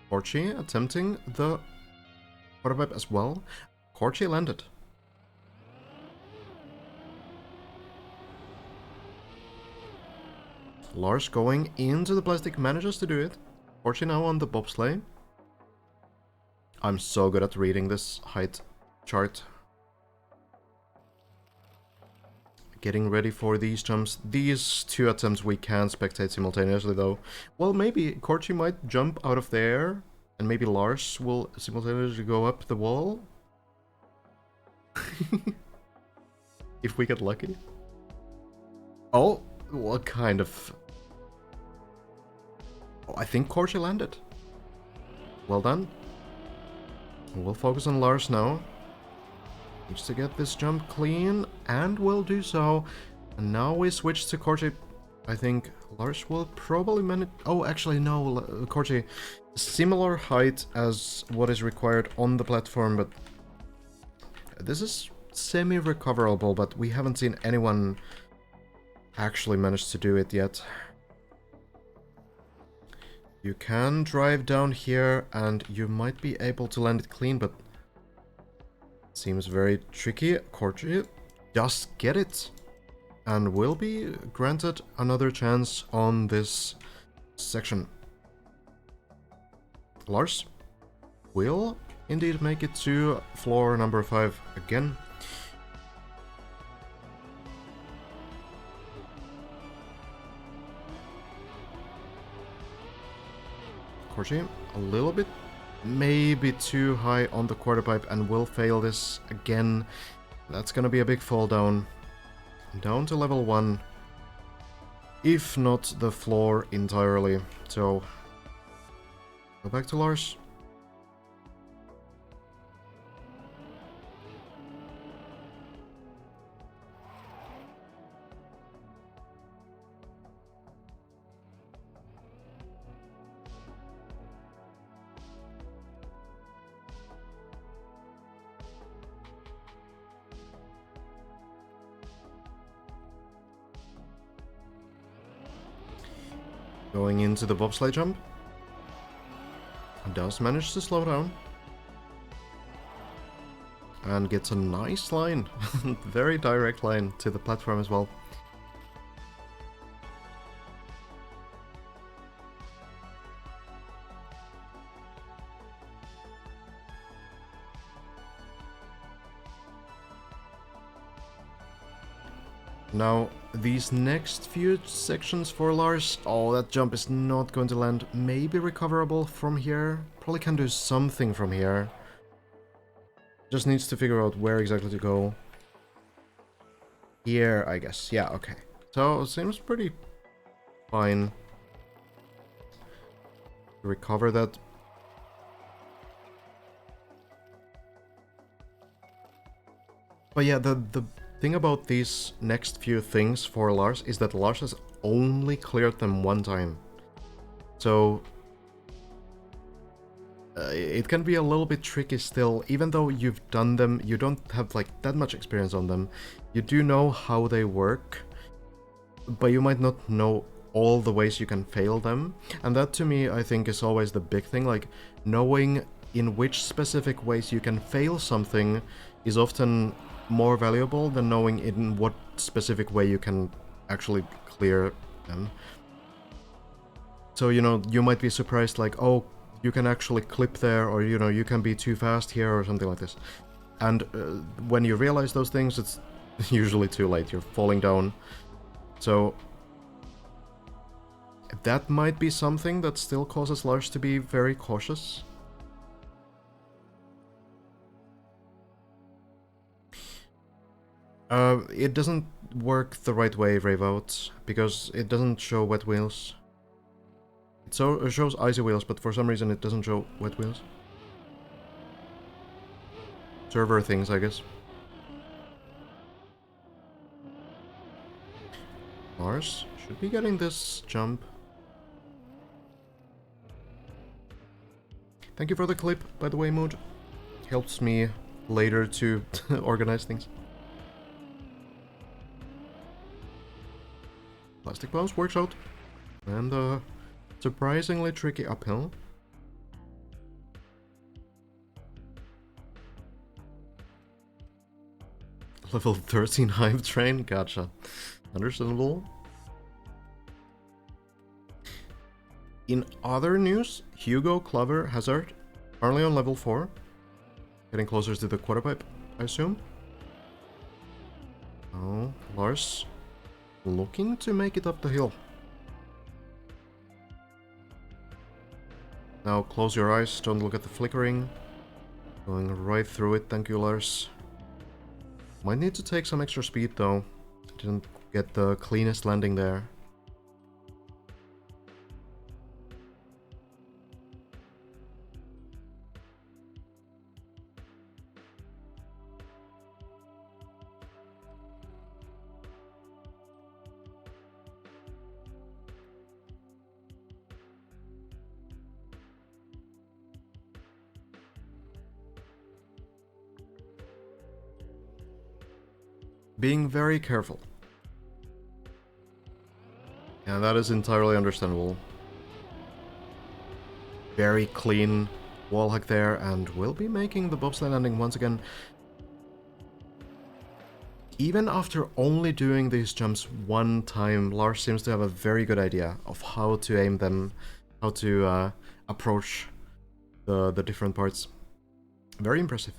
Korchi attempting the quarterpipe as well. Korchi landed. Lars going into the plastic manages to do it. Korchi now on the bobsleigh. I'm so good at reading this height chart. Getting ready for these jumps. These two attempts we can spectate simultaneously though. Well, maybe Korchi might jump out of there, and maybe Lars will simultaneously go up the wall. If we get lucky. Oh, what kind of... Oh, I think Korchi landed. Well done. We'll focus on Lars now. Needs to get this jump clean, and will do so. And now we switch to Corgi. I think Lars will probably manage... Oh, actually no, Corgi. Similar height as what is required on the platform, but... This is semi-recoverable, but we haven't seen anyone actually manage to do it yet. You can drive down here, and you might be able to land it clean, but... Seems very tricky. Corgi, just get it! And will be granted another chance on this section. Lars will indeed make it to floor number 5 again. Corgi, a little bit maybe too high on the quarter pipe and will fail this again. That's gonna be a big fall down. Down to level 1. If not the floor entirely. So, go back to Lars. Going into the bobsleigh jump. Does manage to slow down. And gets a nice line. Very direct line to the platform as well. Now, these next few sections for Lars, oh, that jump is not going to land. Maybe recoverable from here. Probably can do something from here. Just needs to figure out where exactly to go. Here, I guess. Yeah, okay. So, seems pretty fine. Recover that. But yeah, the thing about these next few things for Lars is that Lars has only cleared them one time. So it can be a little bit tricky still, even though you've done them, you don't have like that much experience on them. You do know how they work, but you might not know all the ways you can fail them. And that to me, I think, is always the big thing, like knowing in which specific ways you can fail something is often more valuable than knowing in what specific way you can actually clear them. So, you know, you might be surprised like, oh, you can actually clip there, or, you know, you can be too fast here or something like this. And when you realize those things, it's usually too late. You're falling down. So that might be something that still causes Lars to be very cautious. It doesn't work the right way, Raveout, because it doesn't show wet wheels. It shows icy wheels, but for some reason it doesn't show wet wheels. Server things, I guess. Lars should be getting this jump. Thank you for the clip, by the way, Mood. Helps me later to organize things. Plastic bounce works out. And surprisingly tricky uphill. Level 13 Hive Train, gotcha. Understandable. In other news, Hugo, Clover, Hazard, currently on level 4. Getting closer to the quarter pipe, I assume. Oh, Lars looking to make it up the hill. Now close your eyes, don't look at the flickering. Going right through it, thank you, Lars. Might need to take some extra speed though. Didn't get the cleanest landing there. being very careful. And that is entirely understandable. Very clean wall hack there, and we'll be making the bobsleigh landing once again. Even after only doing these jumps one time, Lars seems to have a very good idea of how to aim them, how to approach the different parts. Very impressive.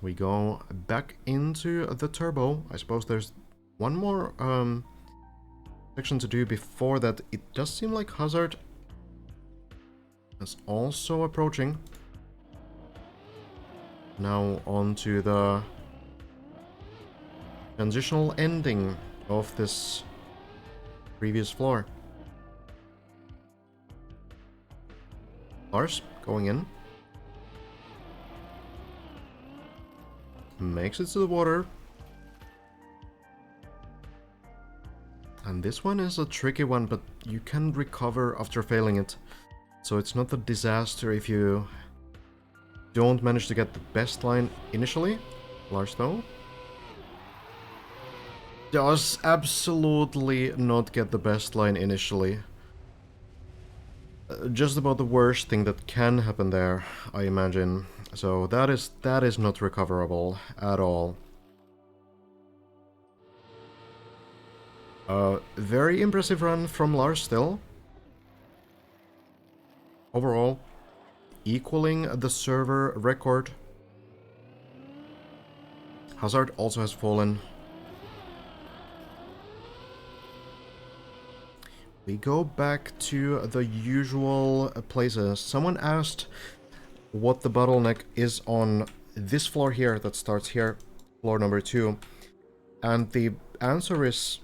We go back into the turbo. I suppose there's one more section to do before that. It does seem like Hazard is also approaching. Now on to the transitional ending of this previous floor. Lars going in. Makes it to the water. And this one is a tricky one, but you can recover after failing it. So it's not a disaster if you don't manage to get the best line initially. Lars though does absolutely not get the best line initially. Just about the worst thing that can happen there, I imagine. So that is not recoverable at all. Very impressive run from Lars still. Overall, equaling the server record. Hazard also has fallen. We go back to the usual places. Someone asked what the bottleneck is on this floor here that starts here, floor number 2. And the answer is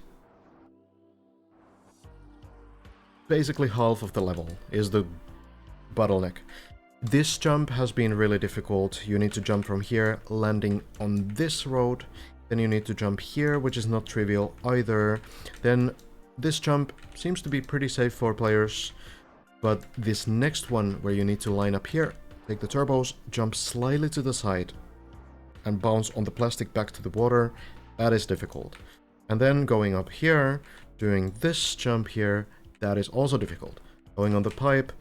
basically half of the level is the bottleneck. This jump has been really difficult. You need to jump from here, landing on this road. Then you need to jump here, which is not trivial either. Then this jump seems to be pretty safe for players, but this next one where you need to line up here, take the turbos, jump slightly to the side, and bounce on the plastic back to the water, that is difficult. And then going up here, doing this jump here, that is also difficult. Going on the pipe,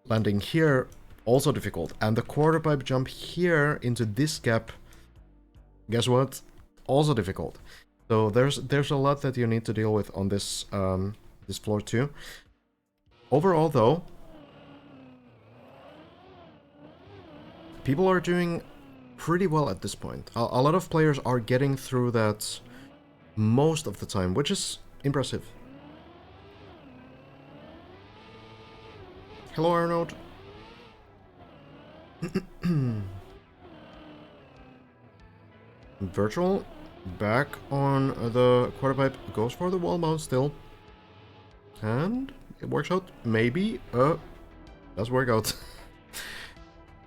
landing here, also difficult. And the quarter pipe jump here into this gap, guess what? Also difficult. So there's a lot that you need to deal with on this this floor too. Overall though, people are doing pretty well at this point. A lot of players are getting through that most of the time, which is impressive. Hello Arnold. Virtual back on the quarter pipe, goes for the wall mount still, and it works out. Maybe does work out.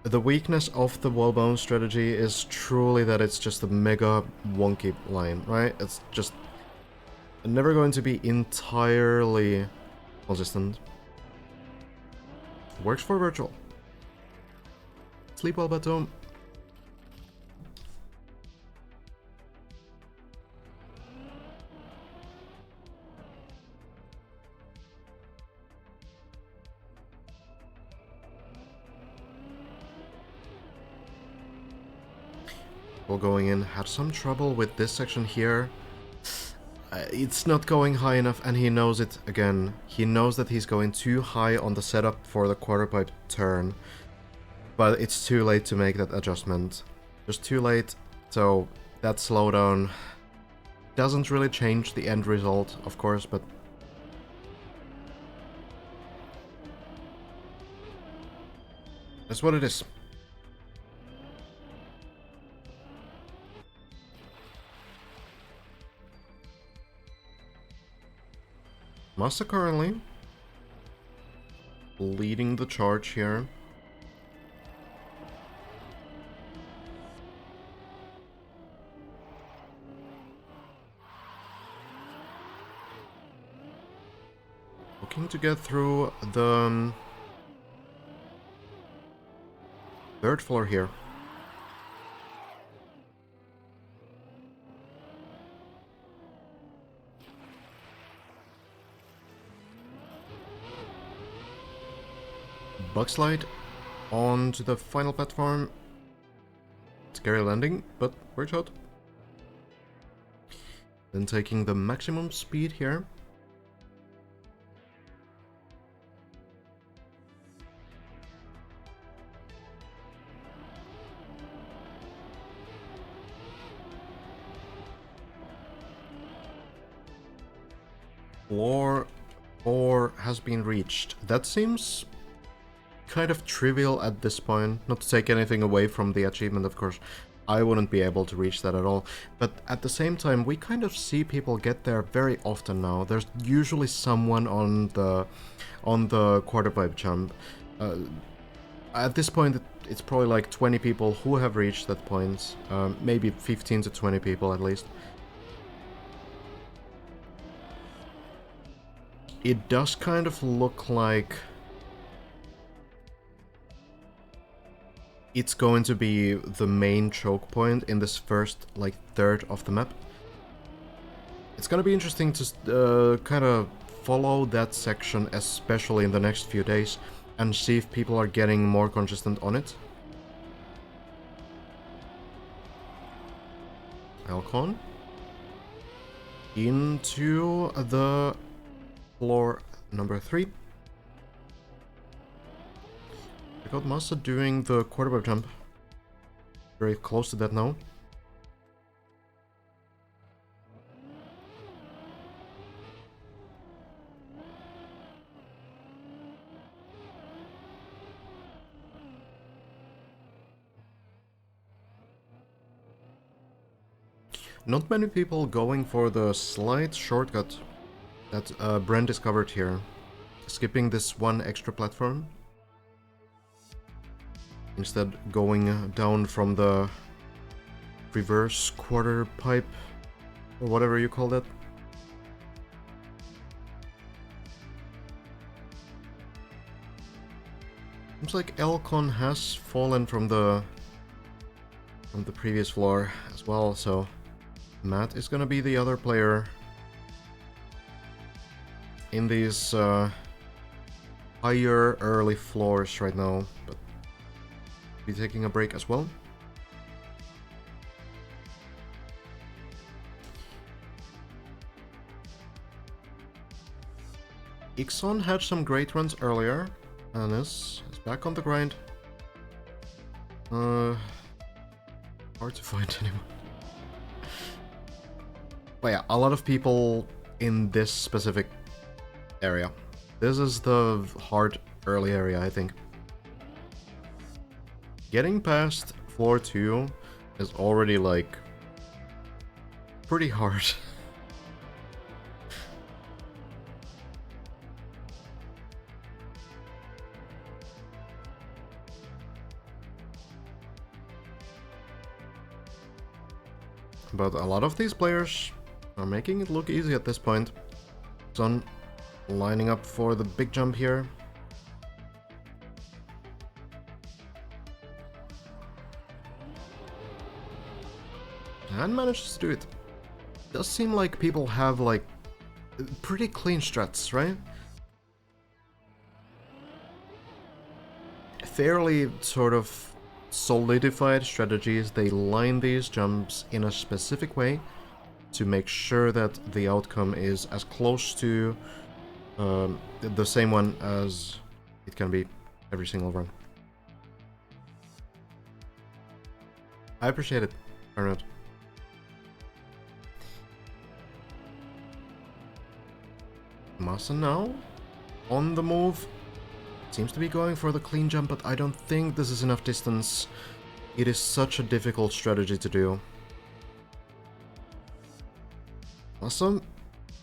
The weakness of the wall bound strategy is truly that it's just a mega wonky line, right? It's just never going to be entirely consistent. Works for virtual. Sleep well, Batum. Going in, had some trouble with this section here. It's not going high enough, and he knows it again. He knows that he's going too high on the setup for the quarter pipe turn, but it's too late to make that adjustment. Just too late, so that slowdown doesn't really change the end result, of course, but that's what it is. Massa currently leading the charge here. Looking to get through the third floor here. bug slide onto the final platform. Scary landing, but works out. Then taking the maximum speed here. Floor 4 has been reached. That seems kind of trivial at this point. Not to take anything away from the achievement, of course. I wouldn't be able to reach that at all. But at the same time, we kind of see people get there very often now. There's usually someone on the quarter pipe jump. At this point, it's probably like 20 people who have reached that point. Maybe 15 to 20 people at least. It does kind of look like it's going to be the main choke point in this first, like, third of the map. It's gonna be interesting to kind of follow that section, especially in the next few days, and see if people are getting more consistent on it. Alcon into the floor number 3. I got Massa doing the quarterback jump. Very close to that now. Not many people going for the slight shortcut that Brent discovered here, skipping this one extra platform, instead going down from the reverse quarter pipe, or whatever you call that. Seems like Elcon has fallen from the previous floor as well, so Matt is gonna be the other player in these higher early floors right now, but be taking a break as well. Ixon had some great runs earlier, and is back on the grind. Hard to find anyone. But yeah, a lot of people in this specific area. This is the hard early area, I think. Getting past floor 2 is already, like, pretty hard. But a lot of these players are making it look easy at this point. Sun lining up for the big jump here. And manages to do it. Does seem like people have, like, pretty clean struts, right? Fairly sort of solidified strategies. They line these jumps in a specific way to make sure that the outcome is as close to the same one as it can be every single run. I appreciate it, Arnold. Massa now on the move. Seems to be going for the clean jump, but I don't think this is enough distance. It is such a difficult strategy to do. Massa,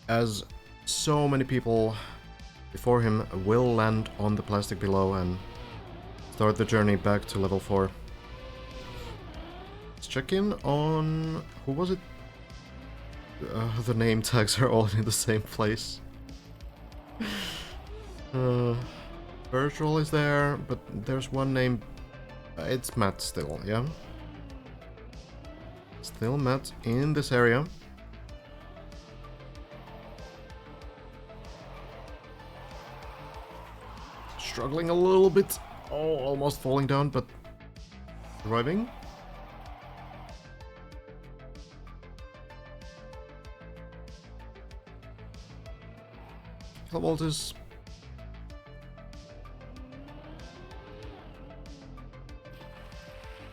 as so many people before him, will land on the plastic below and start the journey back to level 4. Let's check in on... who was it? The name tags are all in the same place. Virtual is there, but there's one name. It's Matt still, yeah? Still Matt in this area. struggling a little bit. Oh, almost falling down, but surviving. Voltis.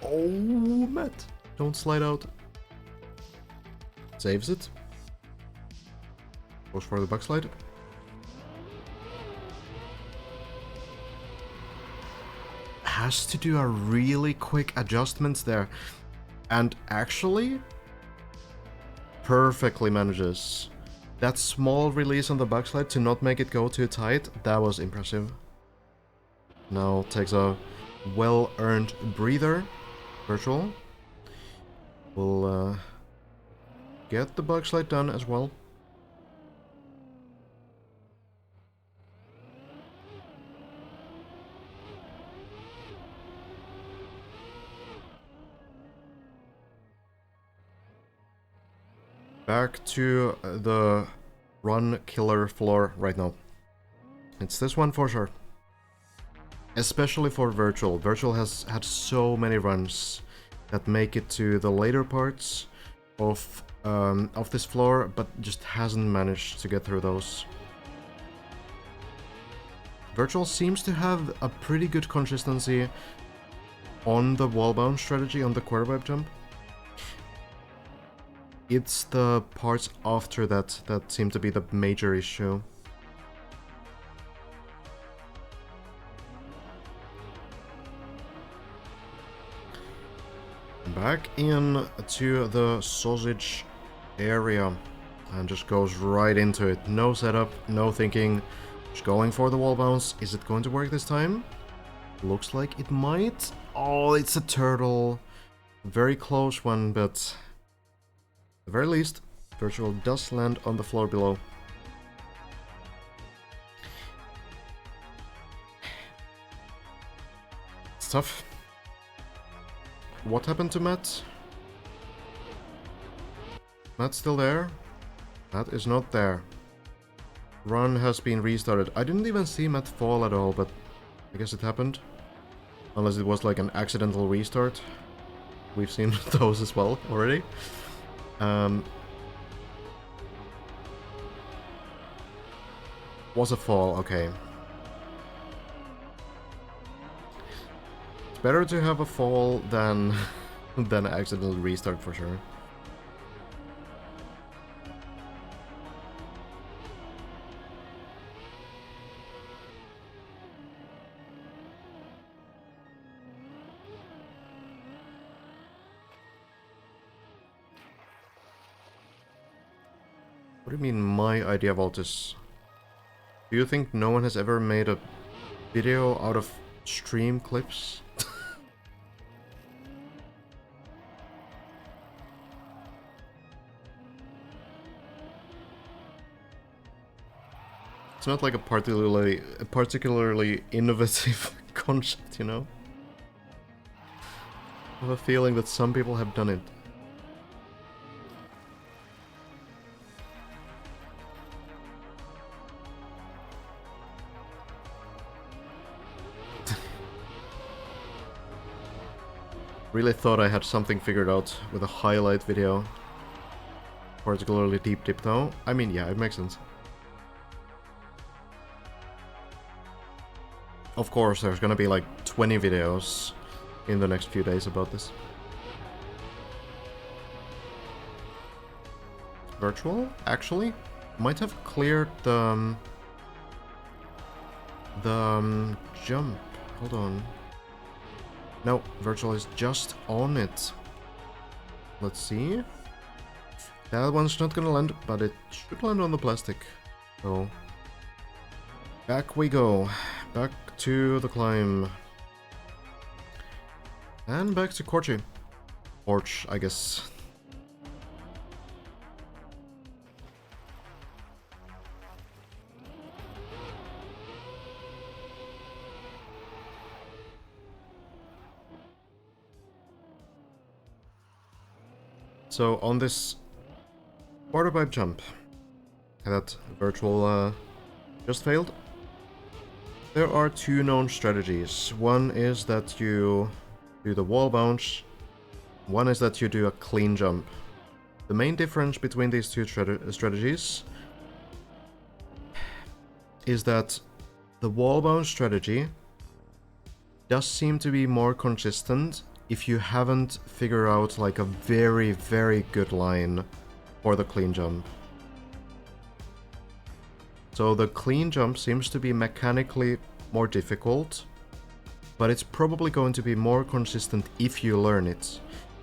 Oh, Matt. Don't slide out. Saves it. Goes for the backslide. Has to do a really quick adjustments there. And actually, perfectly manages. That small release on the backslide to not make it go too tight, that was impressive. Now takes a well-earned breather. Virtual. We'll get the backslide done as well. Back to the run killer floor right now. It's this one for sure. Especially for Virtual. Virtual has had so many runs that make it to the later parts of this floor, but just hasn't managed to get through those. Virtual seems to have a pretty good consistency on the wall-bound strategy on the quarter pipe jump. It's the parts after that that seem to be the major issue. Back in to the sausage area and just goes right into it. No setup, no thinking, just going for the wall bounce. Is it going to work this time? Looks like it might. Oh, it's a turtle. Very close one, but at the very least, Virtual does land on the floor below. It's tough. What happened to Matt? Matt's still there? Matt is not there. Run has been restarted. I didn't even see Matt fall at all, but I guess it happened. Unless it was like an accidental restart. We've seen those as well already. Was a fall, okay. It's better to have a fall than an accidental restart for sure. What do you mean my idea of this? Do you think no one has ever made a video out of stream clips? It's not like a particularly innovative concept, you know? I have a feeling that some people have done it. Really thought I had something figured out with a highlight video. Particularly deep dip though. I mean, yeah, it makes sense. Of course, there's gonna be like 20 videos in the next few days about this. Virtual, actually, might have cleared the jump. Hold on. No, Virtual is just on it. Let's see. That one's not gonna land, but it should land on the plastic. So, back we go. Back to the climb. And back to Corchi. Porch, I guess. So on this quarter pipe jump that Virtual just failed, There are two known strategies. One is that you do the wall bounce. One is that you do a clean jump. The main difference between these two strategies is that the wall bounce strategy does seem to be more consistent if you haven't figured out like a very, very good line for the clean jump. So the clean jump seems to be mechanically more difficult, but it's probably going to be more consistent if you learn it.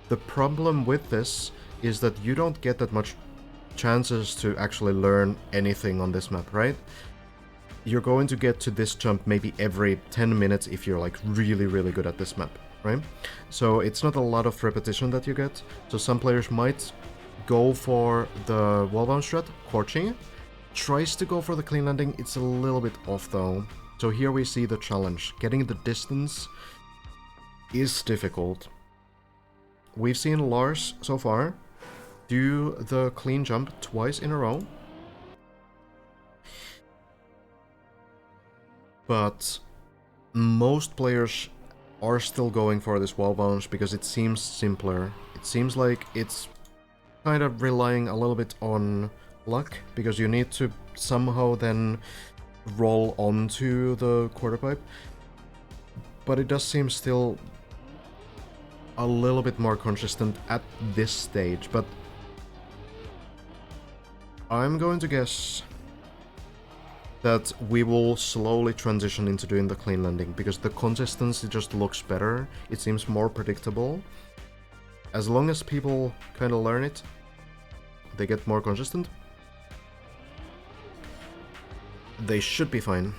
The problem with this is that you don't get that much chances to actually learn anything on this map, right? You're going to get to this jump maybe every 10 minutes if you're like really, really good at this map, right? So it's not a lot of repetition that you get. So some players might go for the wall bounce strat. Korchi tries to go for the clean landing. It's a little bit off though. So here we see the challenge. Getting the distance is difficult. We've seen Lars so far do the clean jump twice in a row. But most players are still going for this wall bounce because it seems simpler. It seems like it's kind of relying a little bit on luck because you need to somehow then roll onto the quarter pipe. But it does seem still a little bit more consistent at this stage. But I'm going to guess that we will slowly transition into doing the clean landing because the consistency just looks better. It seems more predictable. As long as people kind of learn it, they get more consistent, they should be fine.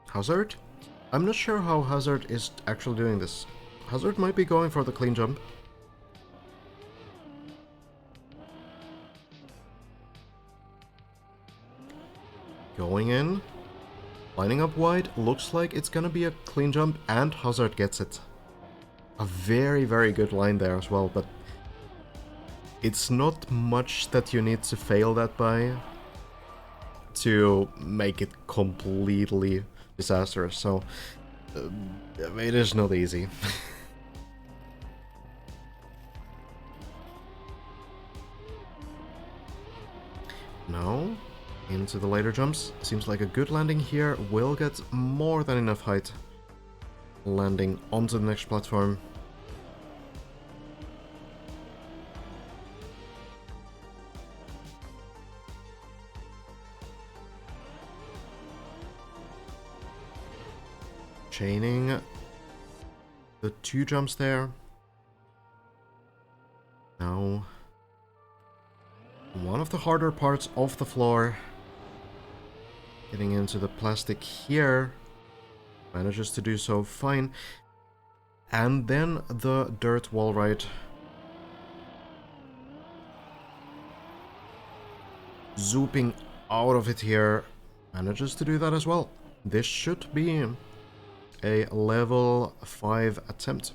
Hazard? I'm not sure how Hazard is actually doing this. Hazard might be going for the clean jump. Going in. Lining up wide. Looks like it's gonna be a clean jump and Hazard gets it. A very, very good line there as well, but it's not much that you need to fail that by to make it completely disastrous, so it is not easy. Now, into the later jumps. Seems like a good landing here will get more than enough height. Landing onto the next platform. Chaining the two jumps there. Now, one of the harder parts of the floor. Getting into the plastic here. Manages to do so fine. And then the dirt wall ride. Zooping out of it here. Manages to do that as well. This should be a level 5 attempt.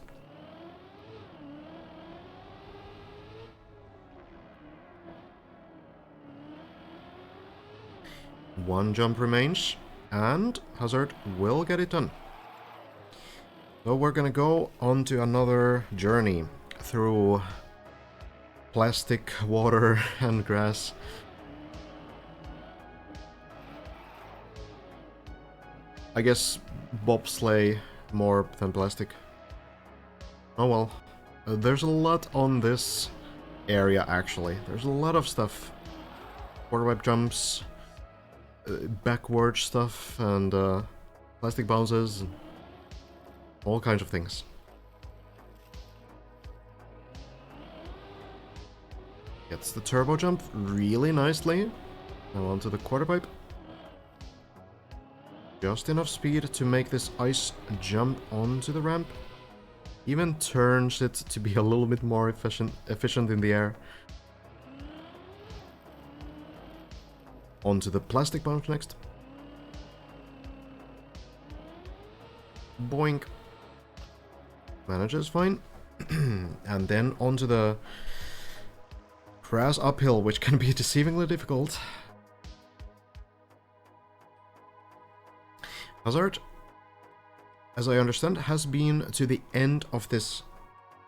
One jump remains, and Hazard will get it done. So we're gonna go on to another journey through plastic, water, and grass. I guess bobsleigh more than plastic. Oh well. There's a lot on this area actually. There's a lot of stuff. Quarterpipe jumps, backward stuff, and plastic bounces. All kinds of things. Gets the turbo jump really nicely. Now onto the quarterpipe. Just enough speed to make this ice jump onto the ramp. Even turns it to be a little bit more efficient in the air. Onto the plastic bounce next. Boink. Manages fine. And then onto the grass uphill, which can be deceivingly difficult. Hazard, as I understand, has been to the end of this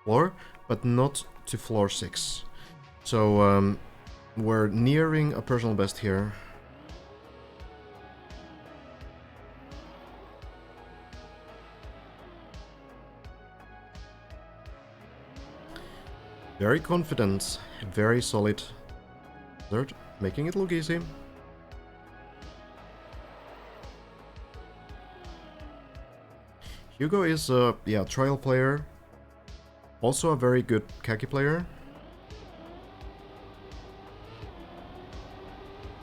floor, but not to floor 6. So we're nearing a personal best here. Very confident, very solid. Hazard, making it look easy. Hugo is a trial player, also a very good khaki player.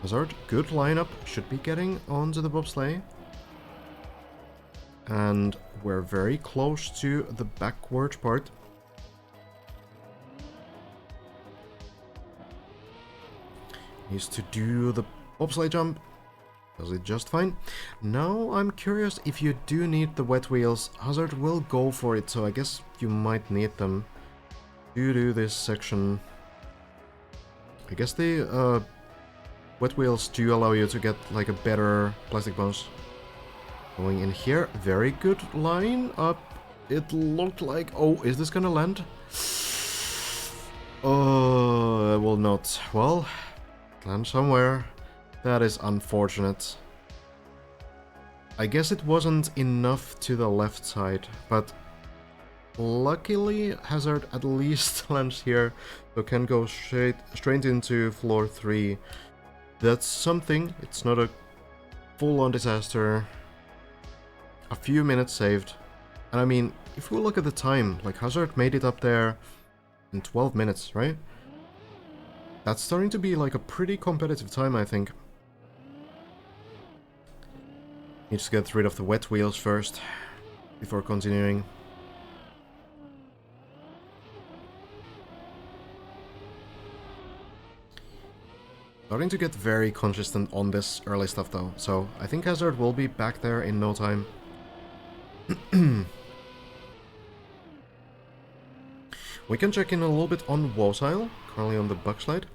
Hazard, good lineup, should be getting onto the bobsleigh. And we're very close to the backward part. Needs to do the bobsleigh jump. Does it just fine. Now I'm curious if you do need the wet wheels. Hazard will go for it, so I guess you might need them to do this section. I guess the wet wheels do allow you to get like a better plastic bounce. Going in here, very good line up. It looked like, oh, is this gonna land? Oh, it will not. Well, land somewhere. That is unfortunate. I guess it wasn't enough to the left side, but luckily Hazard at least lands here, so can go straight into floor 3. That's something. It's not a full-on disaster. A few minutes saved. And I mean, if we look at the time, like Hazard made it up there in 12 minutes, right? That's starting to be like a pretty competitive time, I think. Needs to get rid of the wet wheels first, before continuing. Starting to get very consistent on this early stuff though, so I think Hazard will be back there in no time. We can check in a little bit on Wosile, currently on the buckslide.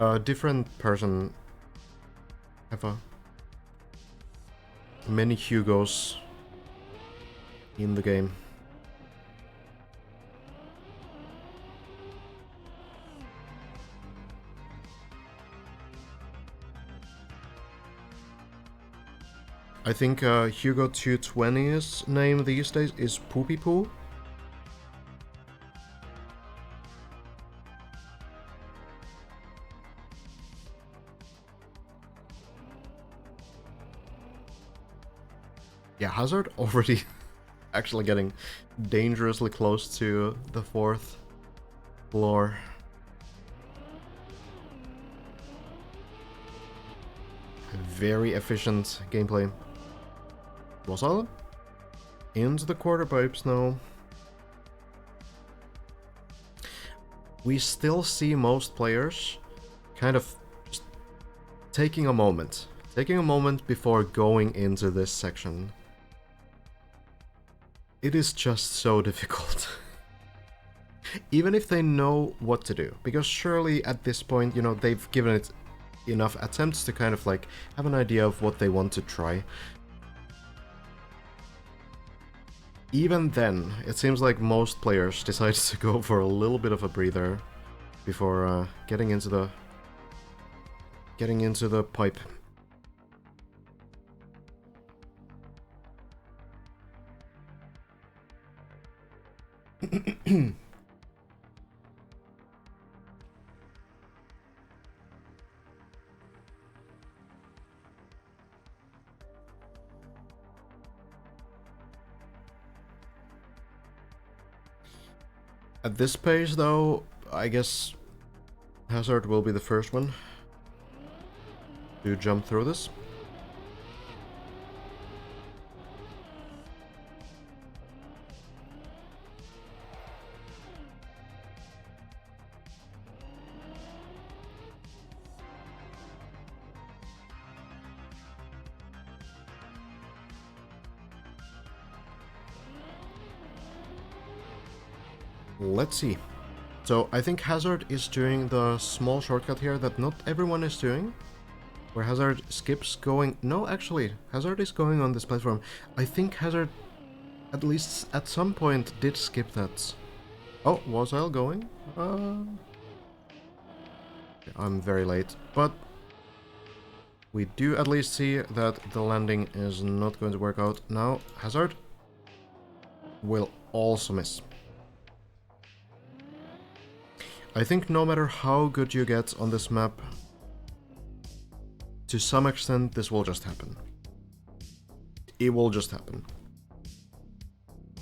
A different person, Eva. Many Hugos in the game. I think Hugo 220's name these days is Poopy Poo. Yeah, Hazard already actually getting dangerously close to the 4th floor. Very efficient gameplay. Wosile into the quarter pipes now. We still see most players kind of just taking a moment before going into this section. It is just so difficult. Even if they know what to do, because surely at this point, you know, they've given it enough attempts to kind of like have an idea of what they want to try. Even then, it seems like most players decide to go for a little bit of a breather before getting into the pipe. At this pace, though, I guess Hazard will be the first one to jump through this. Let's see. So I think Hazard is doing the small shortcut here that not everyone is doing, where Hazard skips going... No, actually, Hazard is going on this platform. I think Hazard, at least at some point, did skip that. Oh, was I going? I'm very late, but we do at least see that the landing is not going to work out. Now, Hazard will also miss. I think no matter how good you get on this map, to some extent this will just happen. It will just happen.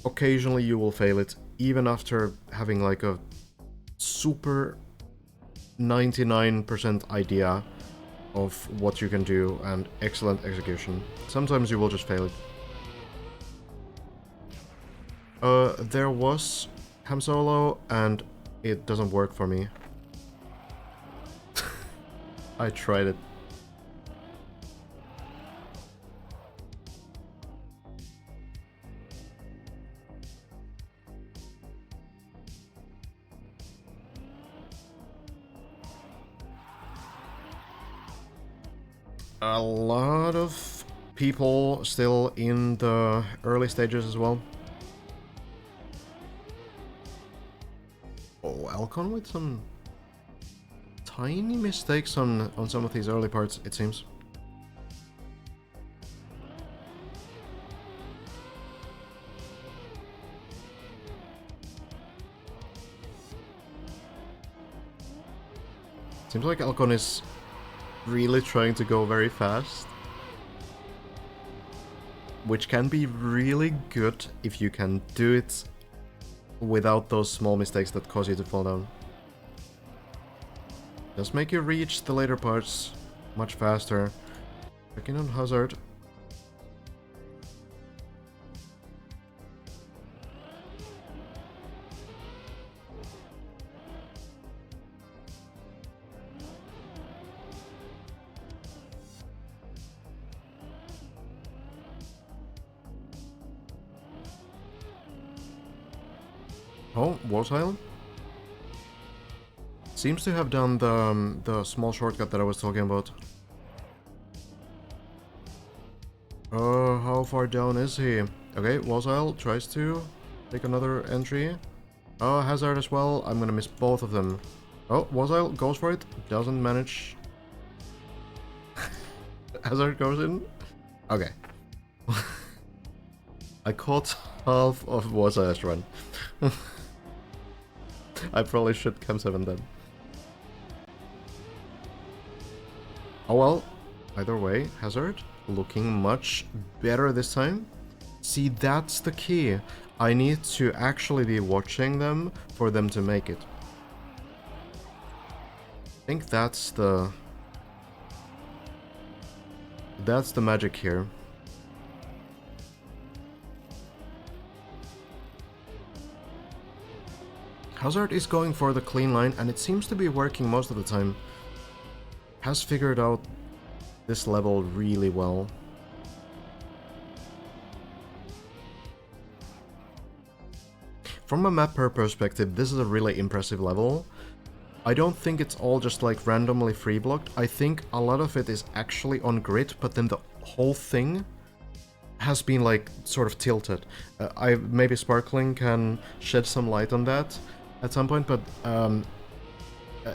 Occasionally you will fail it, even after having like a super 99% idea of what you can do and excellent execution. Sometimes you will just fail it. There was Ham Solo and it doesn't work for me. I tried it. A lot of people still in the early stages as well. Oh, Alcon with some tiny mistakes on some of these early parts, it seems. Seems like Alcon is really trying to go very fast, which can be really good if you can do it without those small mistakes that cause you to fall down. Just make you reach the later parts much faster. Checking on Hazard. Oh, Warsile? Seems to have done the small shortcut that I was talking about. How far down is he? Okay, Warsile tries to take another entry. Oh, Hazard as well. I'm gonna miss both of them. Oh, Warsile goes for it. Doesn't manage. Hazard goes in. Okay. I caught half of Warsile's run. I probably should Cam 7 then. Oh well, either way, Hazard looking much better this time. See, that's the key. I need to actually be watching them for them to make it. I think that's the magic here. Hazard is going for the clean line, and it seems to be working most of the time. Has figured out this level really well. From a mapper perspective, this is a really impressive level. I don't think it's all just like randomly free blocked. I think a lot of it is actually on grid, but then the whole thing has been like sort of tilted. Maybe Sparkling can shed some light on that at some point, but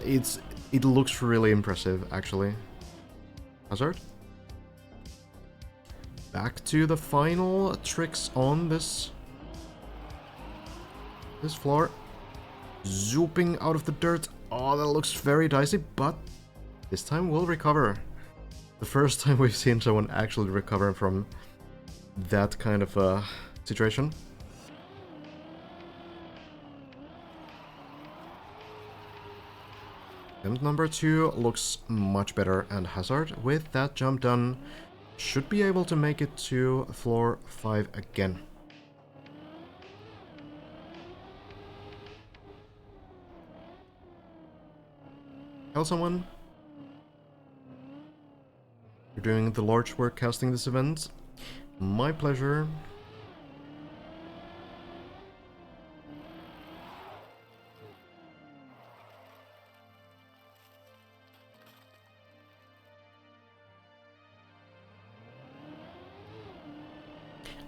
it looks really impressive actually. Hazard. Back to the final tricks on this floor. Zooping out of the dirt. Oh, that looks very dicey, but this time we'll recover. The first time we've seen someone actually recover from that kind of situation. Attempt number 2 looks much better, and Hazard, with that jump done, should be able to make it to floor 5 again. Tell someone. You're doing the large work casting this event. My pleasure.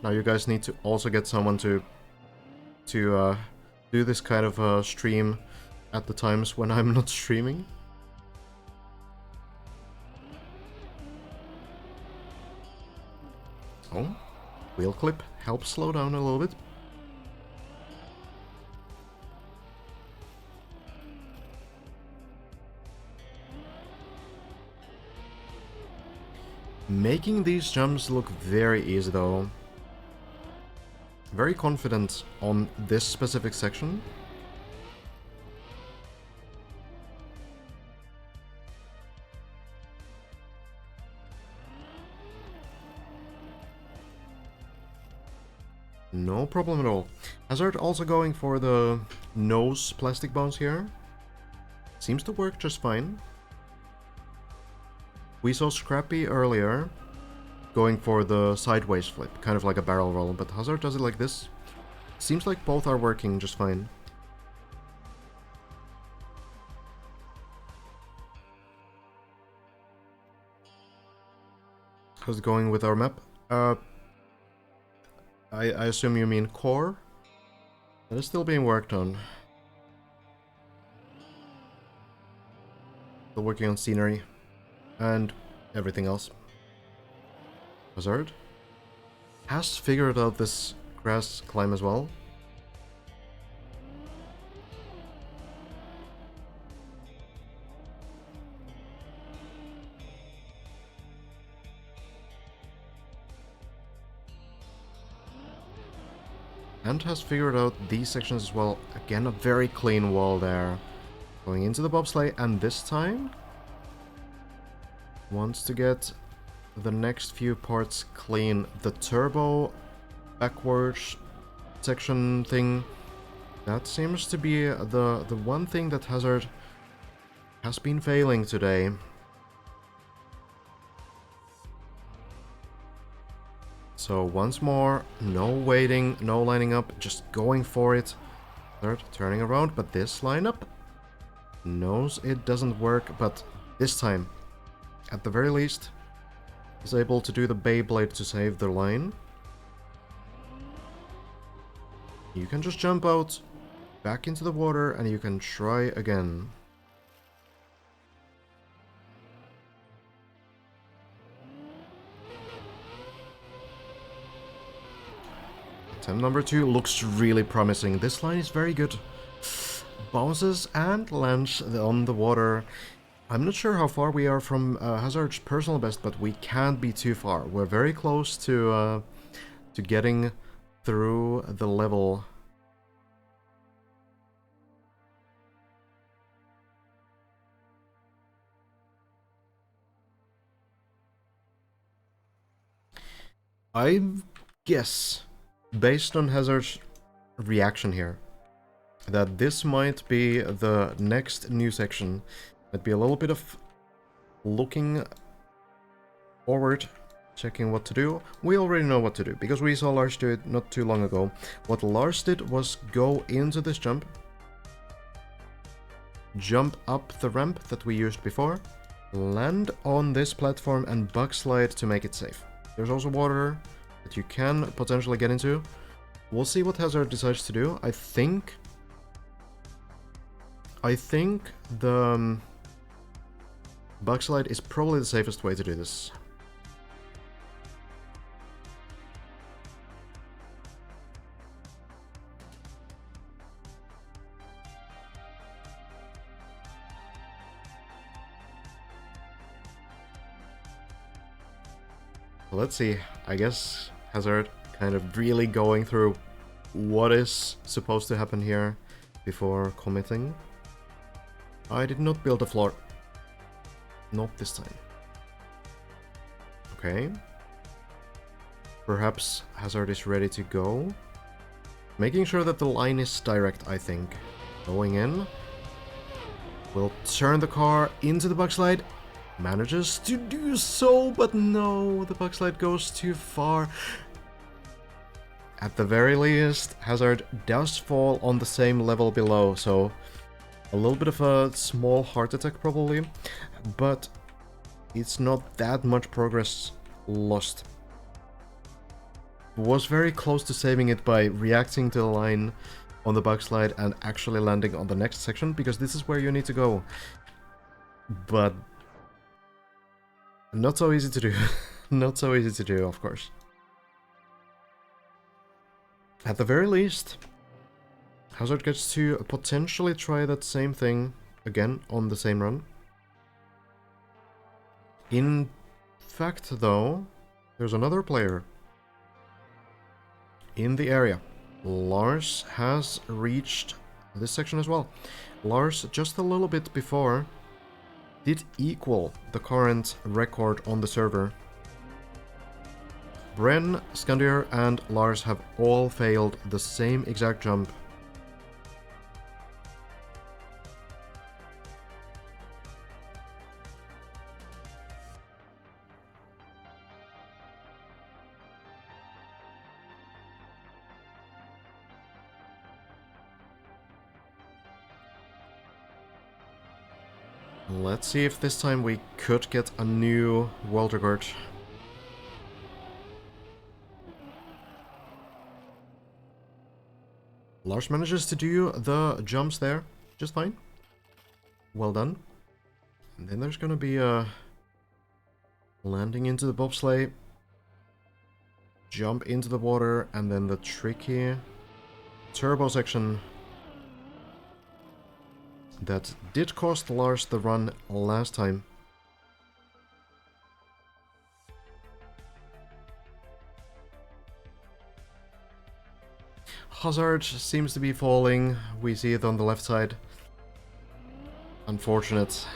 Now you guys need to also get someone to do this kind of stream at the times when I'm not streaming. Oh, wheel clip helps slow down a little bit. Making these jumps look very easy though. Very confident on this specific section. No problem at all. Hazard also going for the nose plastic bounce here. Seems to work just fine. We saw Scrappy earlier going for the sideways flip, kind of like a barrel roll, but Hazard does it like this. Seems like both are working just fine. How's it going with our map? I assume you mean core? That is still being worked on. Still working on scenery and everything else. Hazard has figured out this grass climb as well. And has figured out these sections as well. Again, a very clean wall there. Going into the bobsleigh, and this time wants to get the next few parts clean. The turbo backwards section thing, that seems to be the one thing that Hazard has been failing today. So once more, no waiting, no lining up, just going for it. Third, turning around, but this lineup knows it doesn't work, but this time, at the very least, is able to do the Beyblade to save the line. You can just jump out, back into the water, and you can try again. Attempt number 2 looks really promising. This line is very good. Bounces and lands on the water. I'm not sure how far we are from Hazard's personal best, but we can't be too far. We're very close to getting through the level. I guess, based on Hazard's reaction here, that this might be the next new section. Might be a little bit of looking forward, checking what to do. We already know what to do, because we saw Lars do it not too long ago. What Lars did was go into this jump up the ramp that we used before, land on this platform and bug slide to make it safe. There's also water that you can potentially get into. We'll see what Hazard decides to do. I think the bug slide is probably the safest way to do this. Let's see. I guess Hazard kind of really going through what is supposed to happen here before committing. I did not build a floor. Not this time. Okay. Perhaps Hazard is ready to go. Making sure that the line is direct, I think. Going in. Will turn the car into the bugslide. Manages to do so, but no, the bugslide goes too far. At the very least, Hazard does fall on the same level below, so a little bit of a small heart attack probably, but it's not that much progress lost. Was very close to saving it by reacting to the line on the bugslide and actually landing on the next section, because this is where you need to go. But not so easy to do. Not so easy to do, of course. At the very least, Hazard gets to potentially try that same thing again on the same run. In fact, though, there's another player in the area. Lars has reached this section as well. Lars, just a little bit before, did equal the current record on the server. Bren, Skandir, and Lars have all failed the same exact jump. Let's see if this time we could get a new world record. Lars manages to do the jumps there just fine. Well done. And then there's gonna be a landing into the bobsleigh, jump into the water, and then the tricky turbo section that did cost Lars the run last time. Hazard seems to be falling. We see it on the left side. Unfortunate.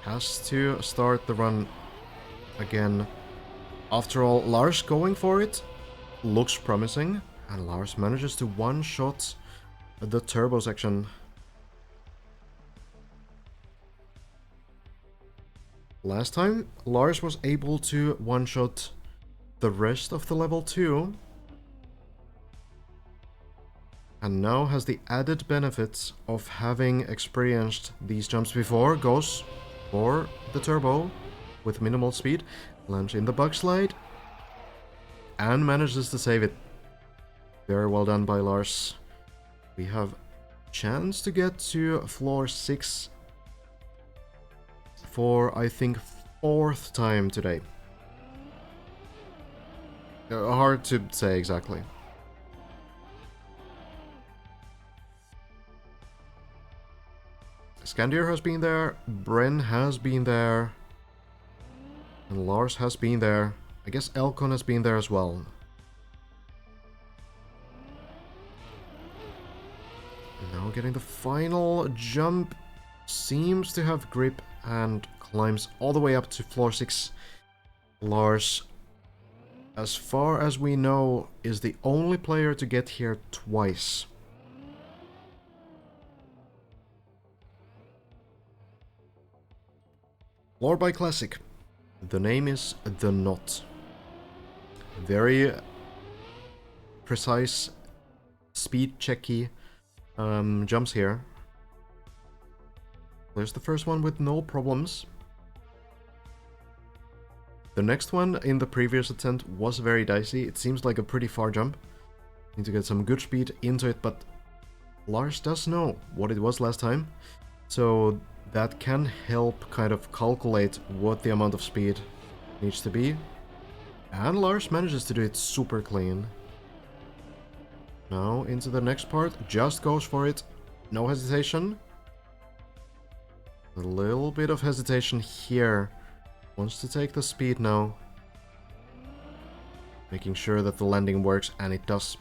Has to start the run again. After all, Lars going for it looks promising, and Lars manages to one-shot the turbo section. Last time, Lars was able to one-shot the rest of the level 2, and now has the added benefits of having experienced these jumps before. Goes for the turbo with minimal speed, lands in the bugslide, and manages to save it. Very well done by Lars. We have chance to get to floor 6 for, I think, 4th time today. Hard to say exactly. Skandir has been there, Bren has been there, and Lars has been there. I guess Elkon has been there as well. Now getting the final jump, seems to have grip and climbs all the way up to floor 6. Lars, as far as we know, is the only player to get here twice. Floor by Classic. The name is The Knot. Very precise, speed checky jumps here. There's the first one with no problems. The next one in the previous attempt was very dicey. It seems like a pretty far jump. Need to get some good speed into it, but Lars does know what it was last time, so that can help kind of calculate what the amount of speed needs to be. And Lars manages to do it super clean. Now into the next part, just goes for it. No hesitation. A little bit of hesitation here. Wants to take the speed now. Making sure that the landing works, and it does.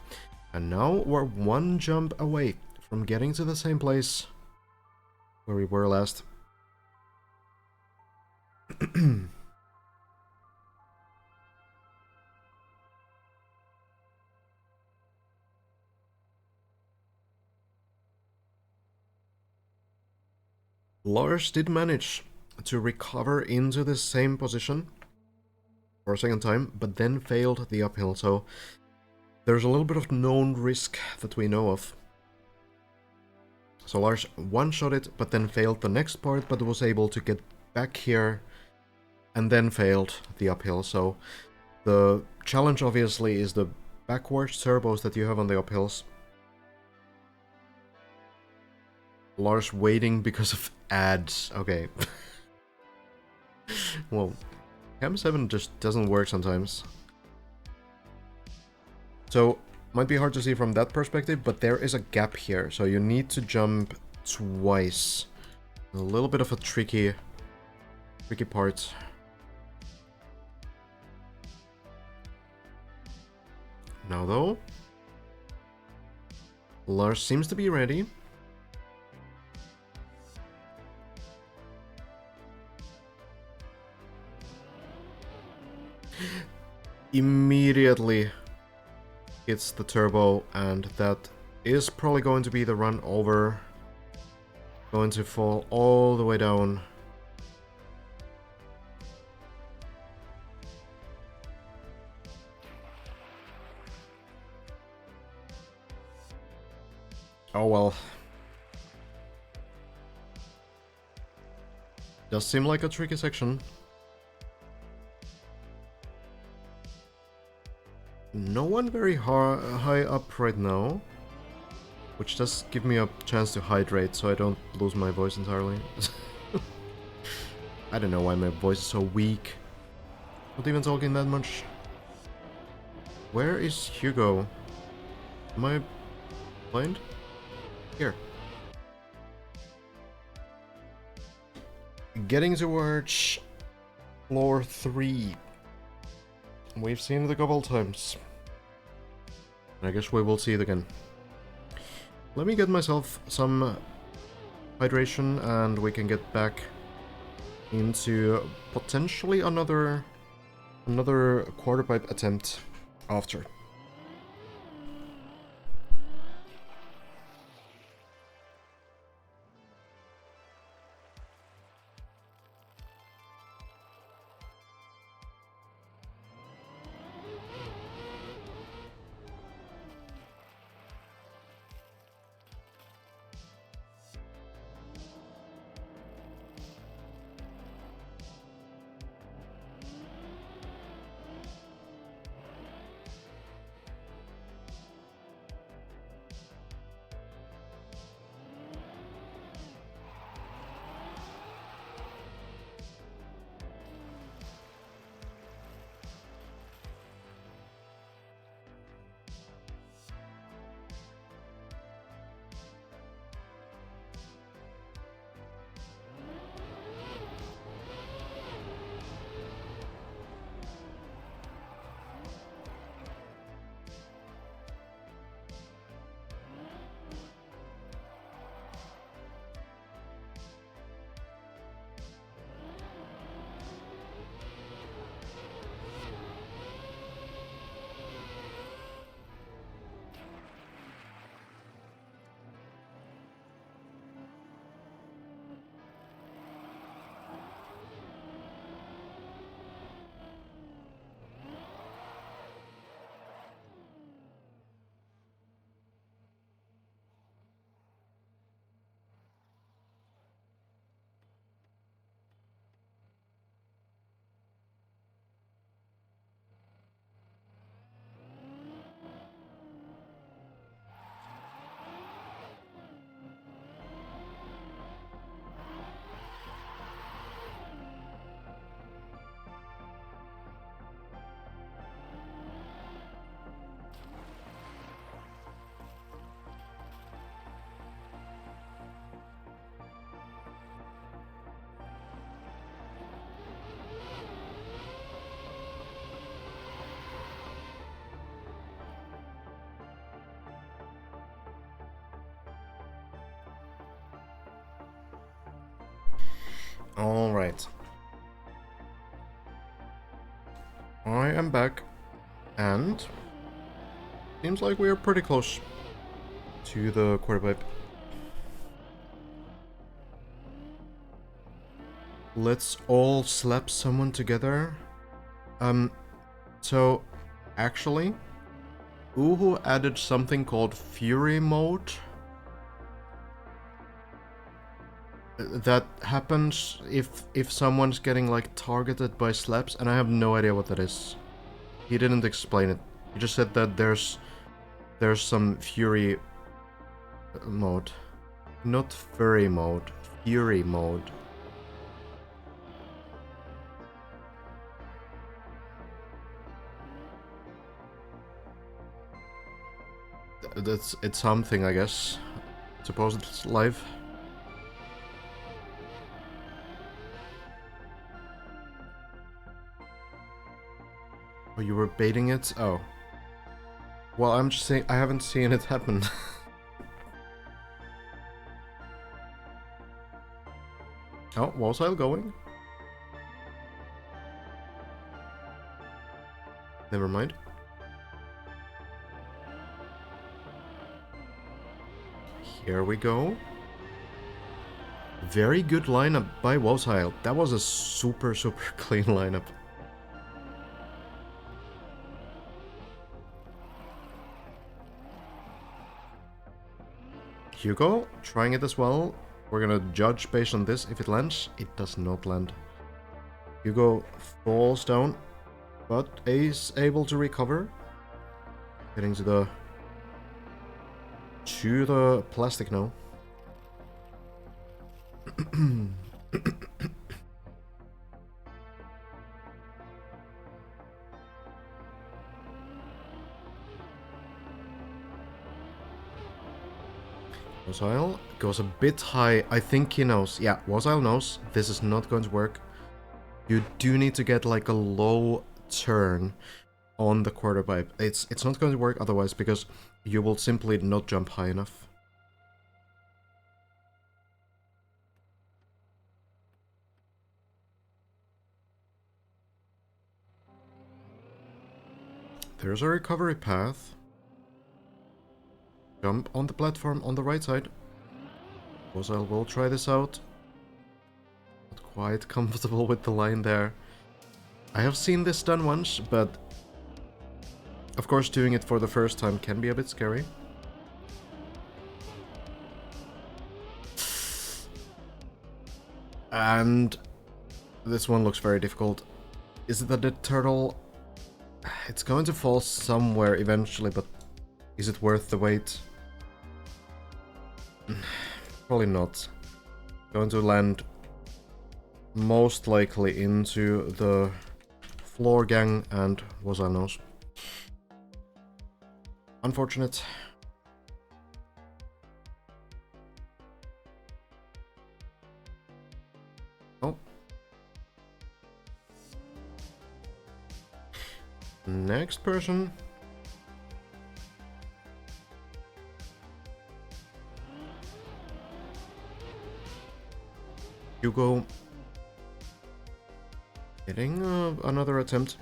And now we're one jump away from getting to the same place where we were last. Lars did manage to recover into the same position for a second time, but then failed the uphill, so there's a little bit of known risk that we know of. So Lars one-shot it, but then failed the next part, but was able to get back here, and then failed the uphill, so the challenge obviously is the backwards turbos that you have on the uphills. Lars waiting because of ads. Okay. Well, Cam 7 just doesn't work sometimes. So, might be hard to see from that perspective, but there is a gap here, so you need to jump twice. A little bit of a tricky part. Now though, Lars seems to be ready. Immediately hits the turbo, and that is probably going to be the run over. Going to fall all the way down. Oh well. Does seem like a tricky section. No one very high up right now, which does give me a chance to hydrate so I don't lose my voice entirely. I don't know why my voice is so weak. Not even talking that much. Where is Hugo? Am I blind? Here. Getting towards floor 3. We've seen it a couple times. I guess we will see it again. Let me get myself some hydration and we can get back into potentially another quarter pipe attempt after. Alright. I am back, and seems like we are pretty close to the quarter pipe. Let's all slap someone together. So, actually, Uhu added something called Fury Mode. That happens if someone's getting like targeted by slaps, and I have no idea what that is. He didn't explain it. He just said that there's some Fury mode. Not Fury mode. Fury mode. It's something, I guess. Suppose it's live. Oh, you were baiting it? Oh. Well, I'm just saying I haven't seen it happen. Oh, was I going? Never mind. Here we go. Very good lineup by Wozheil. That was a super clean lineup. Hugo, trying it as well. We're gonna judge based on this. If it lands, it does not land. Hugo falls down, but is able to recover. Getting to the plastic now. Wozheil goes a bit high. I think he knows. Yeah, Wozheil knows this is not going to work. You do need to get like a low turn on the quarter pipe. It's not going to work otherwise, because you will simply not jump high enough. There's a recovery path. Jump on the platform on the right side. Wozheil will try this out. Not quite comfortable with the line there. I have seen this done once, but of course doing it for the first time can be a bit scary. And this one looks very difficult. Is it a dead turtle? It's going to fall somewhere eventually, but is it worth the wait? Probably not. Going to land most likely into the floor gang, and Wozheil knows. Unfortunate. Oh. Next person. Hugo. Getting another attempt.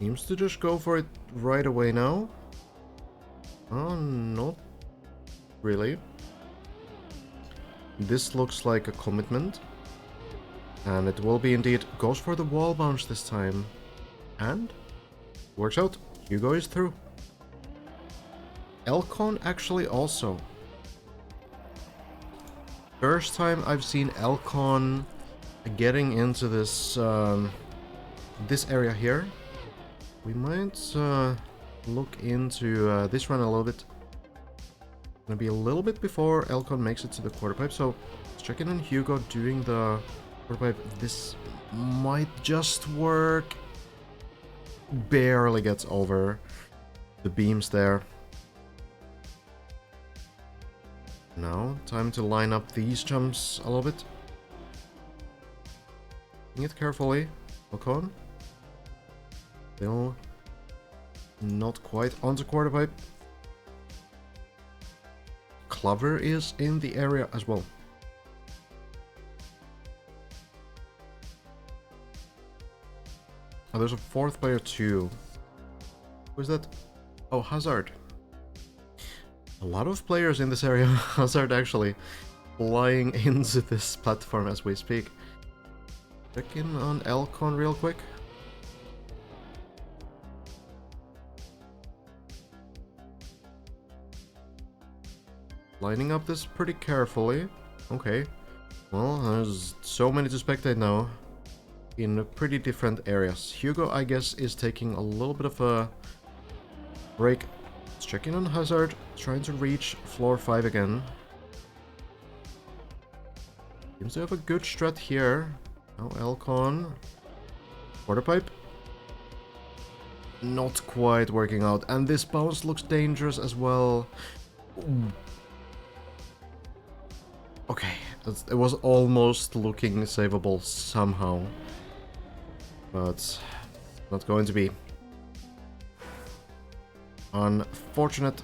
Seems to just go for it right away now. Oh, not really. This looks like a commitment. And it will be indeed. Goes for the wall bounce this time. And works out. Hugo is through. Elcon actually also. First time I've seen Elcon getting into this this area here. We might look into this run a little bit. Gonna be a little bit before Elcon makes it to the quarter pipe, so let's check in on Hugo doing the quarter pipe. This might just work. barely gets over the beams there. Now, time to line up these jumps a little bit. Doing it carefully. Ocon. Still not quite onto quarter pipe. Clover is in the area as well. Oh, there's a fourth player too. Who's that? Oh, Hazard. A lot of players in this area. Hazard actually flying into this platform as we speak. Check in on Elcon real quick. Lining up this pretty carefully. Okay. Well, there's so many to spectate now. In pretty different areas. Hugo, I guess, is taking a little bit of a break. Let's check in on Hazard. Trying to reach floor 5 again. Seems to have a good strat here. Now Elcon. Quarter pipe. Not quite working out. And this bounce looks dangerous as well. Ooh. Okay, it was almost looking savable somehow. But not going to be. Unfortunate.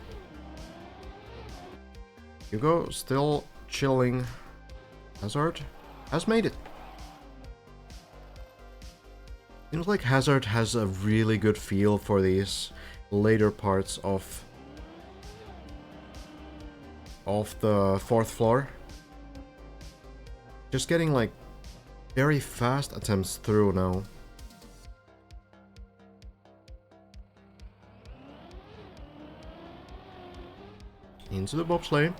Hugo still chilling. Hazard has made it. Seems like Hazard has a really good feel for these later parts of the 4th floor. Just getting like very fast attempts through now. Into the bobsleigh.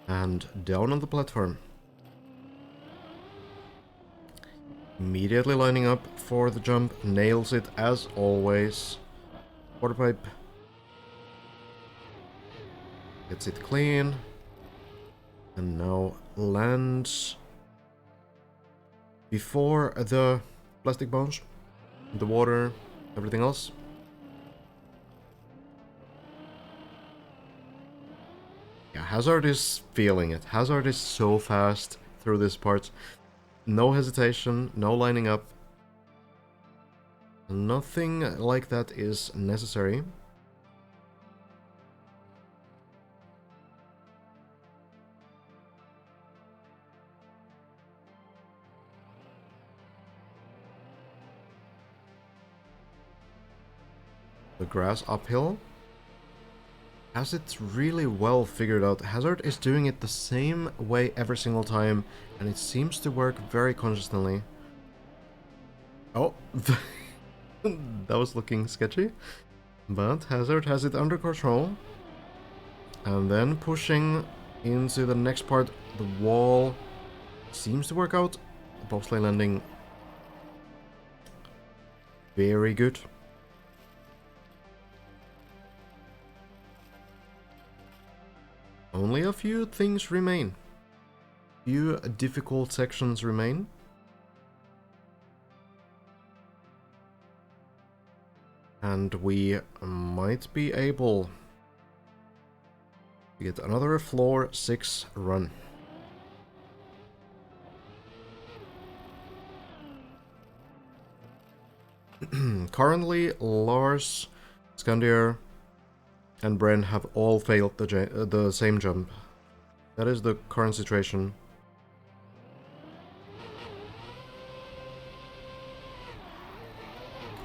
And down on the platform. Immediately lining up for the jump. Nails it as always. Quarter pipe. Gets it clean. And now lands before the plastic bounce, the water, everything else. Yeah, Hazard is feeling it. Hazard is so fast through this part. No hesitation, no lining up. Nothing like that is necessary. The grass uphill has it really well figured out. Hazard is doing it the same way every single time, and it seems to work very consistently. Oh, that was looking sketchy, but Hazard has it under control. And then pushing into the next part, the wall seems to work out. The bobsleigh landing, very good. Only a few things remain. Few difficult sections remain. And we might be able to get another floor 6 run. Currently, Lars, Skandir, and Bren have all failed the same jump. That is the current situation.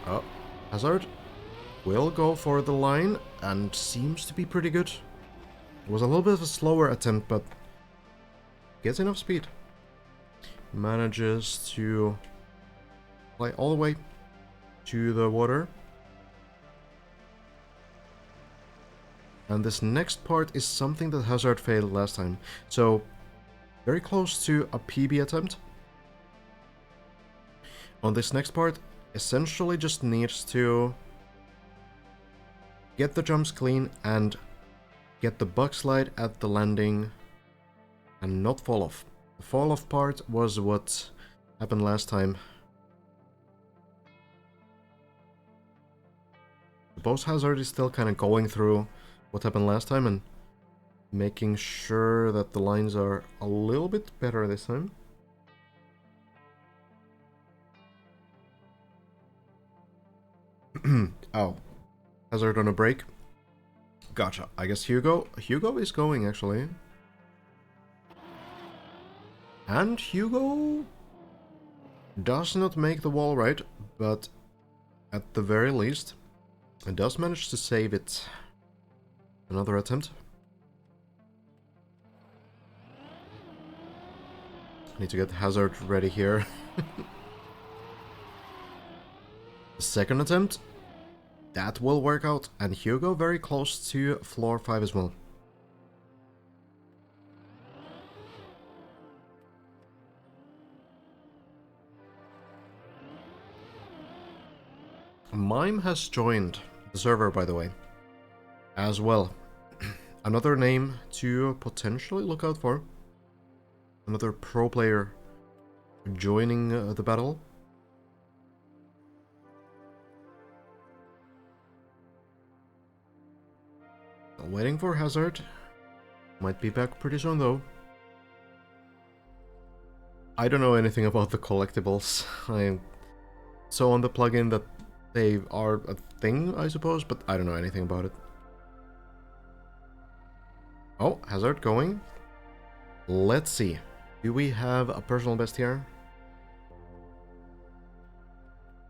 Oh, Hazard will go for the line and seems to be pretty good. It was a little bit of a slower attempt, but gets enough speed. Manages to fly all the way to the water. And this next part is something that Hazard failed last time. So, very close to a PB attempt. On this next part, essentially just needs to get the jumps clean and get the buck slide at the landing and not fall off. The fall off part was what happened last time. Suppose Hazard is still kind of going through what happened last time and making sure that the lines are a little bit better this time. Oh, Hazard on a break. Gotcha. I guess Hugo is going actually. And Hugo does not make the wall right, but at the very least, it does manage to save it. Another attempt. Need to get Hazard ready here. The second attempt. That will work out, and Hugo very close to floor 5 as well. Mime has joined the server, by the way, as well. Another name to potentially look out for. Another pro player joining the battle. Waiting for Hazard. Might be back pretty soon though. I don't know anything about the collectibles. I saw on the plugin that they are a thing, I suppose, but I don't know anything about it. Oh, Hazard going. Let's see. Do we have a personal best here?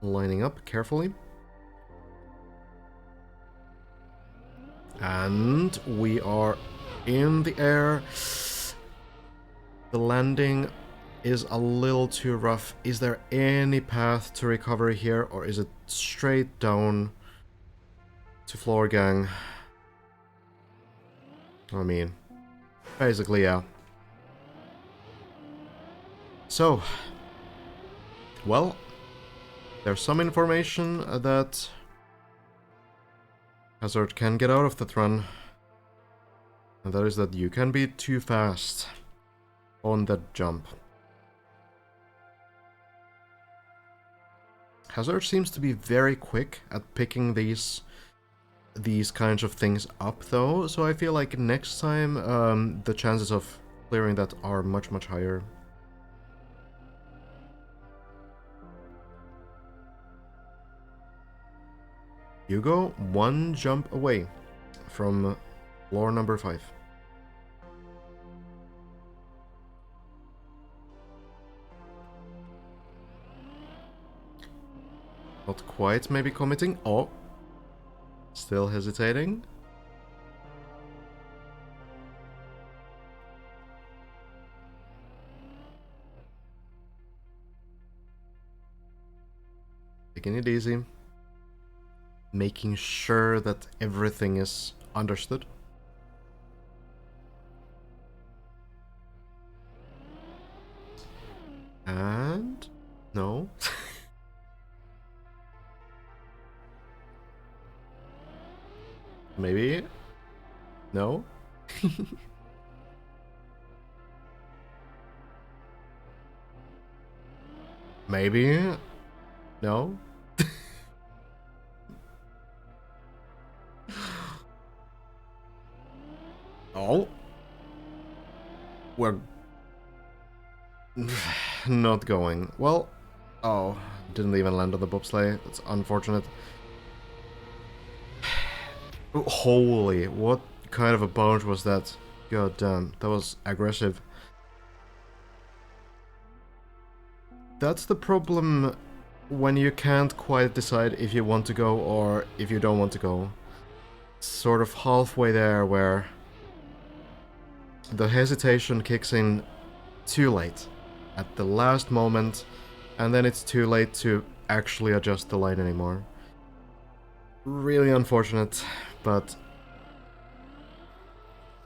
Lining up carefully. And we are in the air. The landing is a little too rough. Is there any path to recovery here, or is it straight down to floor gang? I mean, basically, yeah. So, well, there's some information that Hazard can get out of that run, and that is that you can be too fast on that jump. Hazard seems to be very quick at picking these kinds of things up though, so I feel like next time the chances of clearing that are much higher. Hugo, one jump away from floor number 5. Not quite maybe committing. Oh. Still hesitating. Taking it easy. Making sure that everything is understood. And no. Maybe. No. Maybe. No. Oh. We're not going. Well, oh, didn't even land on the bobsleigh. That's unfortunate. Holy, what kind of a bounce was that? God damn, that was aggressive. That's the problem when you can't quite decide if you want to go or if you don't want to go. Sort of halfway there where the hesitation kicks in too late, at the last moment, and then it's too late to actually adjust the line anymore. Really unfortunate, but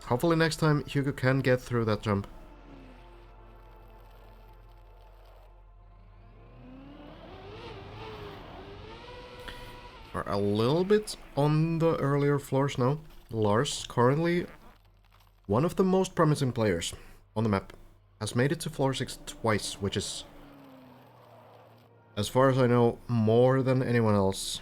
hopefully next time Hugo can get through that jump. We're a little bit on the earlier floors now. Lars, currently one of the most promising players on the map has made it to floor 6 twice, which is, as far as I know, more than anyone else.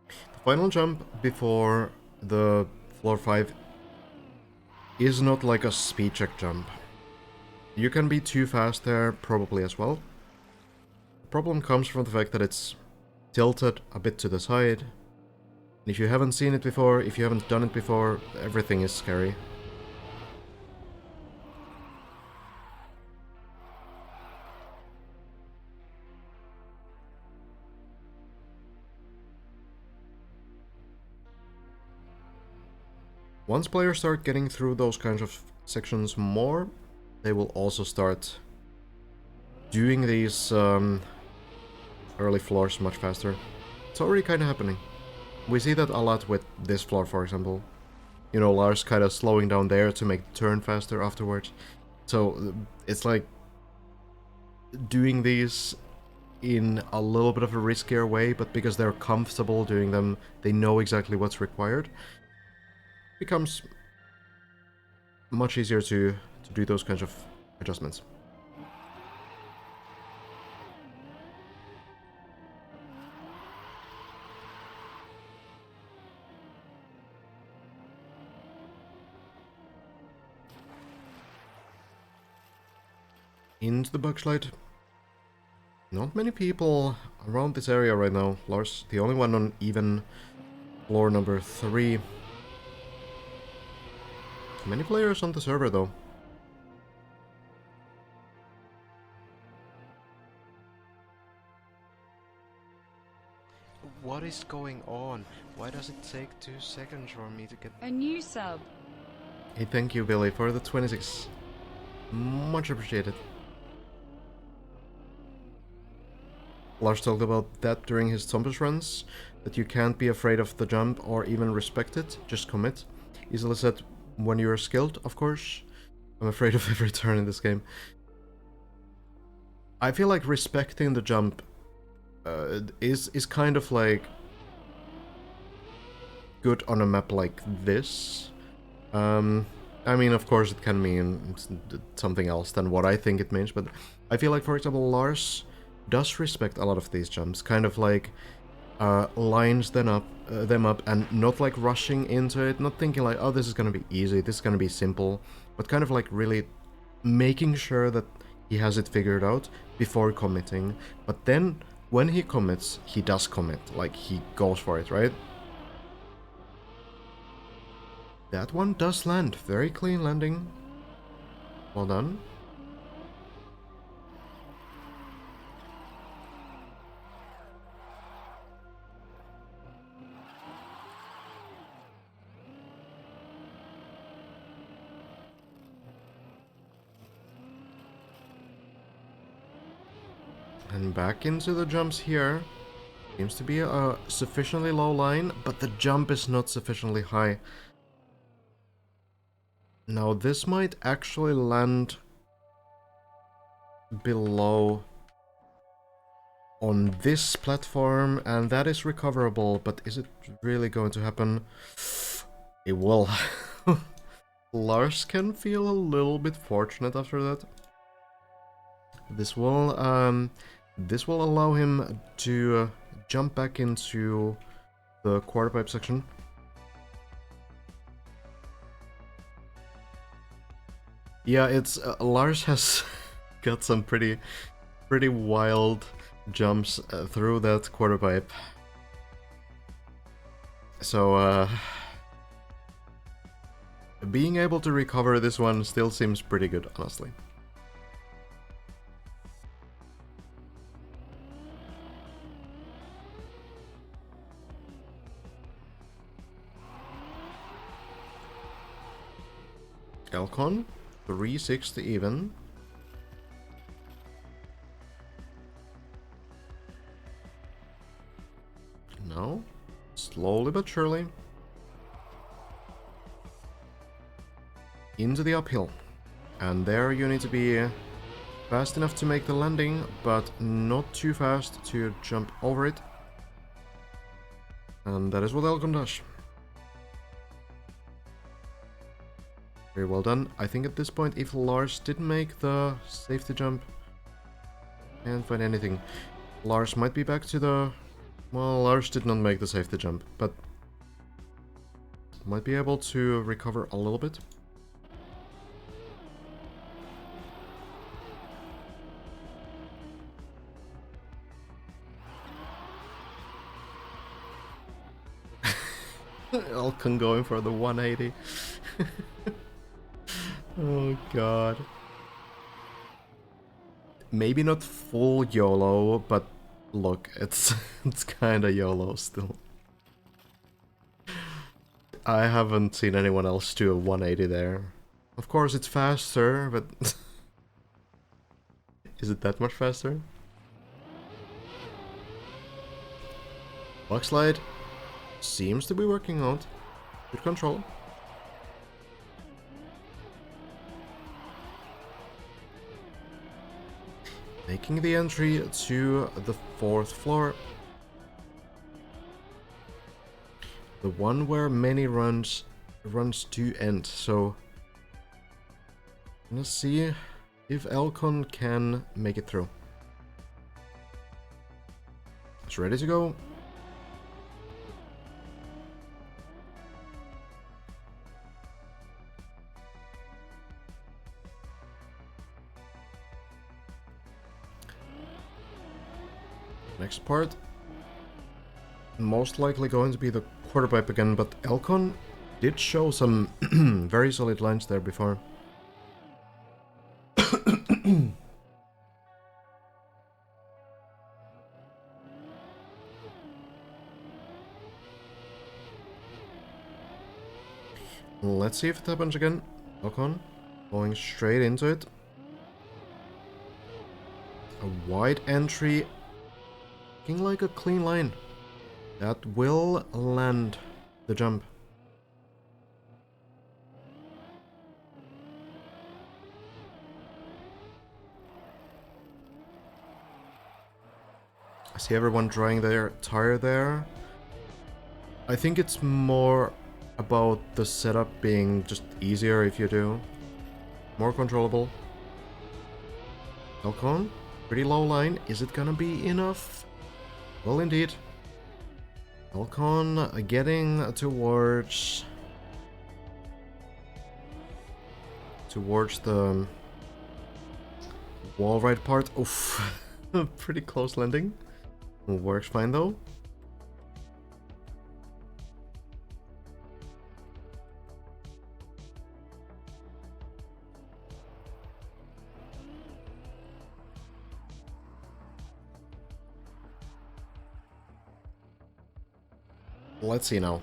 The final jump before the floor 5 is not like a speed check jump. You can be too fast there, probably as well. The problem comes from the fact that it's tilted a bit to the side. And if you haven't seen it before, if you haven't done it before, everything is scary. Once players start getting through those kinds of sections more, they will also start doing these early floors much faster. It's already kind of happening. We see that a lot with this floor, for example. You know, Lars kind of slowing down there to make the turn faster afterwards. So it's like doing these in a little bit of a riskier way, but because they're comfortable doing them, they know exactly what's required. Becomes much easier to do those kinds of adjustments. Into the bug slide. Not many people around this area right now. Lars, the only one on even floor number 3. Many players on the server though. What is going on? Why does it take 2 seconds for me to get... A new sub. Hey, thank you, Billy, for the 26. Much appreciated. Lars talked about that during his Tombus runs, that you can't be afraid of the jump or even respect it, just commit. Easily said when you're skilled, of course. I'm afraid of every turn in this game. I feel like respecting the jump is kind of like good on a map like this. I mean, of course it can mean something else than what I think it means, but I feel like, for example, Lars does respect a lot of these jumps, kind of like lines them up and not like rushing into it, not thinking like, oh, this is gonna be easy, this is gonna be simple, but kind of like really making sure that he has it figured out before committing. But then when he commits, he does commit, like he goes for it, right? That one does land, very clean landing. Well done. And back into the jumps here. Seems to be a sufficiently low line, but the jump is not sufficiently high. Now this might actually land below on this platform, and that is recoverable, but is it really going to happen? It will. Lars can feel a little bit fortunate after that. This will allow him to jump back into the quarter pipe section. Yeah, it's Lars has got some pretty wild jumps through that quarter pipe. So being able to recover this one still seems pretty good, honestly. Elcon, 360 even. No, slowly but surely. Into the uphill. And there you need to be fast enough to make the landing, but not too fast to jump over it. And that is what Elkon does. Very well done. I think at this point, if Lars didn't make the safety jump, can't find anything. Lars might be back to the... Well, Lars did not make the safety jump, but might be able to recover a little bit. Elkon going for the 180. Oh god. Maybe not full YOLO, but look, it's kinda YOLO still. I haven't seen anyone else do a 180 there. Of course it's faster, but... Is it that much faster? Bug slide seems to be working out. Good control. Making the entry to the 4th floor. The one where many runs do end, so... Let's see if Elkon can make it through. It's ready to go. Next part, most likely going to be the quarter pipe again, but Elkon did show some very solid lines there before. Let's see if it happens again. Elkon going straight into it. A wide entry. Looking like a clean line. That will land the jump. I see everyone drying their tire there. I think it's more about the setup being just easier if you do. More controllable. Elkon, pretty low line. Is it gonna be enough? Well, indeed. Elkon getting towards the wall right part. Oof. Pretty close landing. Works fine though. Let's see now.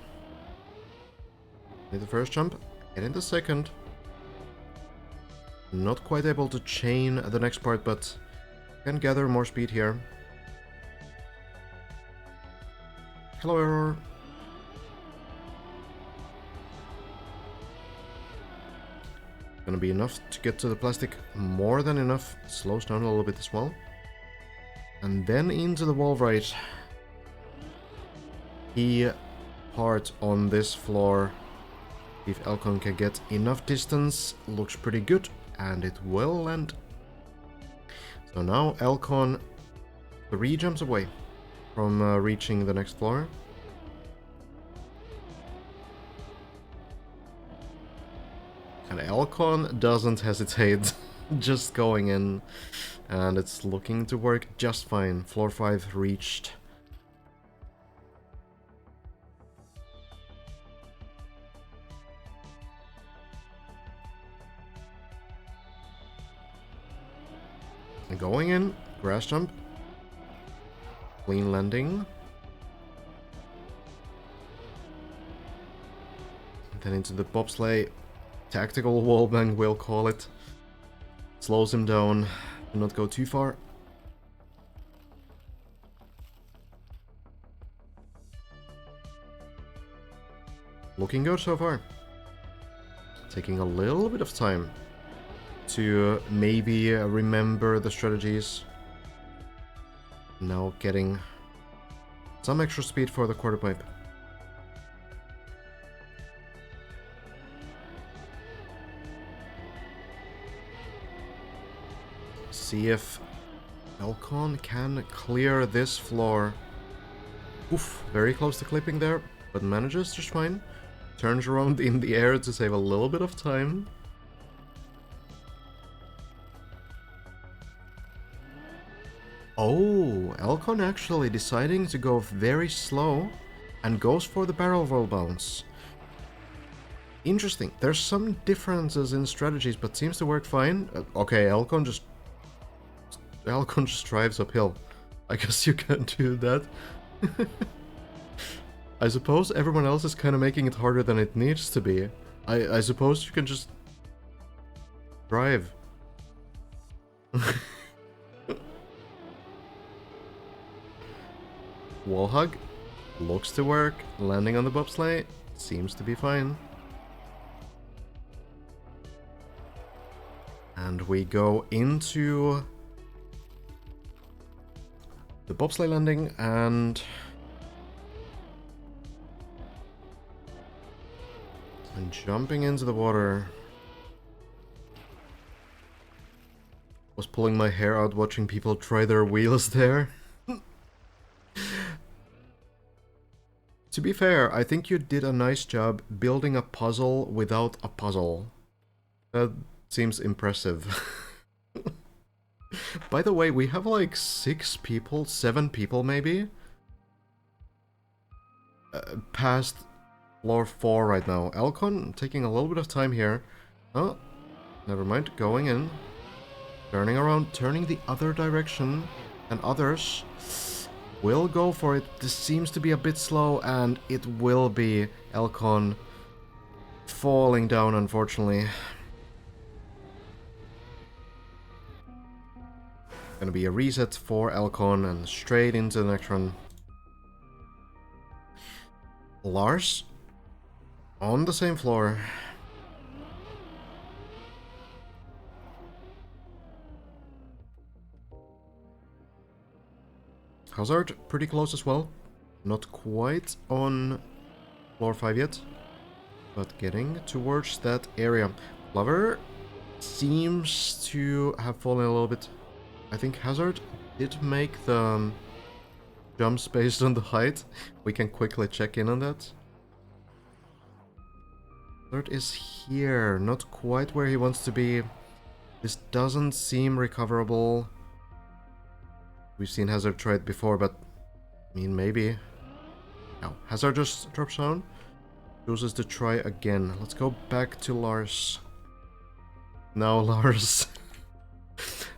Did the first jump, get in the second. Not quite able to chain the next part, but can gather more speed here. Hello, error. Gonna be enough to get to the plastic, more than enough. Slows down a little bit as well. And then into the wall right. Key part on this floor. If Elkon can get enough distance, looks pretty good, and it will land. So now Elkon 3 jumps away from reaching the next floor. And Elkon doesn't hesitate, just going in, and it's looking to work just fine. Floor 5 reached. Going in, grass jump, clean landing, and then into the bobsleigh, tactical wallbang we'll call it, slows him down, do not go too far. Looking good so far, taking a little bit of time to maybe remember the strategies. Now getting some extra speed for the quarter pipe. See if Elcon can clear this floor. Oof, very close to clipping there, but manages just fine. Turns around in the air to save a little bit of time. Oh, Elcon actually deciding to go very slow and goes for the barrel roll bounce. Interesting. There's some differences in strategies, but seems to work fine. Okay, Elcon just drives uphill. I guess you can't do that. I suppose everyone else is kind of making it harder than it needs to be. I suppose you can just drive. Wall hug looks to work. Landing on the bobsleigh seems to be fine. And we go into the bobsleigh landing and jumping into the water. Was pulling my hair out watching people try their wheels there. To be fair, I think you did a nice job building a puzzle without a puzzle. That seems impressive. By the way, we have like 6 people, 7 people maybe, past floor 4 right now. Elcon taking a little bit of time here. Oh, never mind, going in. Turning around, turning the other direction, and others will go for it. This seems to be a bit slow, and it will be Elcon falling down, unfortunately. Gonna be a reset for Elcon and straight into the next run. Lars on the same floor. Hazard pretty close as well. Not quite on floor 5 yet, but getting towards that area. Lover seems to have fallen a little bit. I think Hazard did make the jumps based on the height. We can quickly check in on that. Hazard is here, not quite where he wants to be. This doesn't seem recoverable. We've seen Hazard try it before, but I mean, maybe. No, Hazard just drops down. Chooses to try again. Let's go back to Lars. Now Lars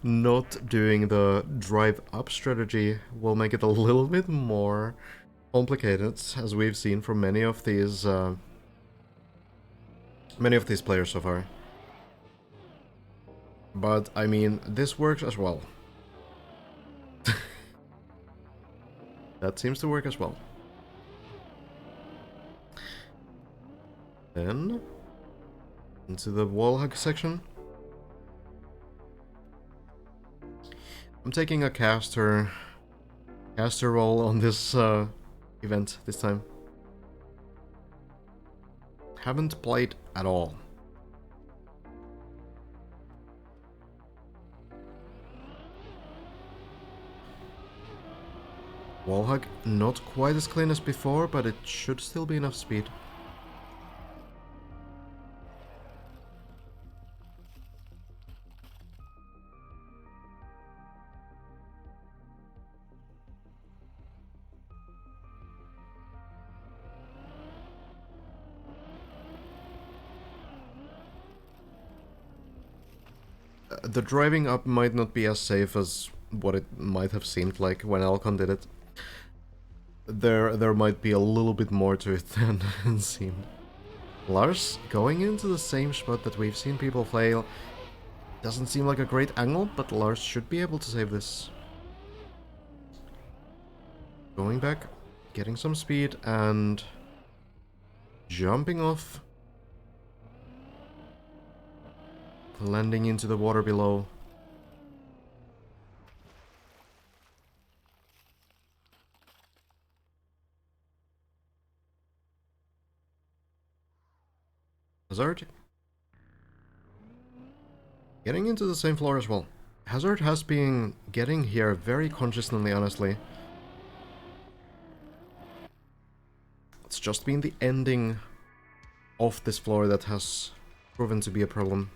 not doing the drive up strategy will make it a little bit more complicated, as we've seen from many of these players so far. But I mean, this works as well. That seems to work as well. Then into the wall hug section. I'm taking a caster roll on this event this time. Haven't played at all. Wall hug not quite as clean as before, but it should still be enough speed. The driving up might not be as safe as what it might have seemed like when Elcon did it. There might be a little bit more to it than it seemed. Lars going into the same spot that we've seen people fail. Doesn't seem like a great angle, but Lars should be able to save this. Going back, getting some speed, and jumping off. Landing into the water below. Hazard. Getting into the same floor as well. Hazard has been getting here very consistently, honestly. It's just been the ending of this floor that has proven to be a problem.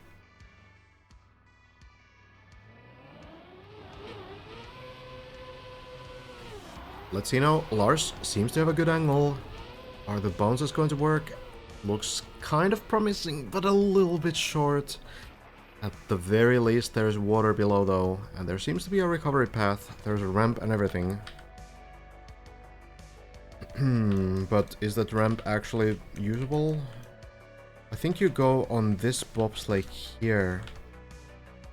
Let's see now. Lars seems to have a good angle. Are the bounces going to work? Looks kind of promising, but a little bit short. At the very least, there's water below though, and there seems to be a recovery path. There's a ramp and everything. But is that ramp actually usable? I think you go on this bobsleigh here.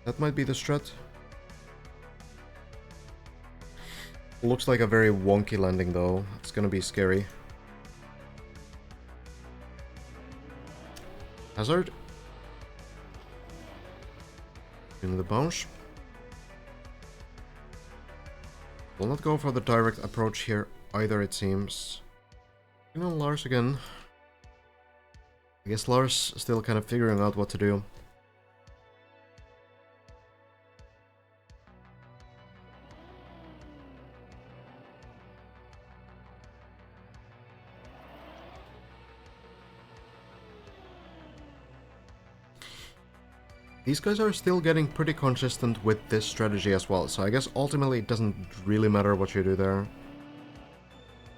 That might be the strat. Looks like a very wonky landing though. It's gonna be scary. Hazard. In the bounce. Will not go for the direct approach here either, it seems. You know, Lars again. I guess Lars still kind of figuring out what to do. These guys are still getting pretty consistent with this strategy as well, so I guess ultimately it doesn't really matter what you do there.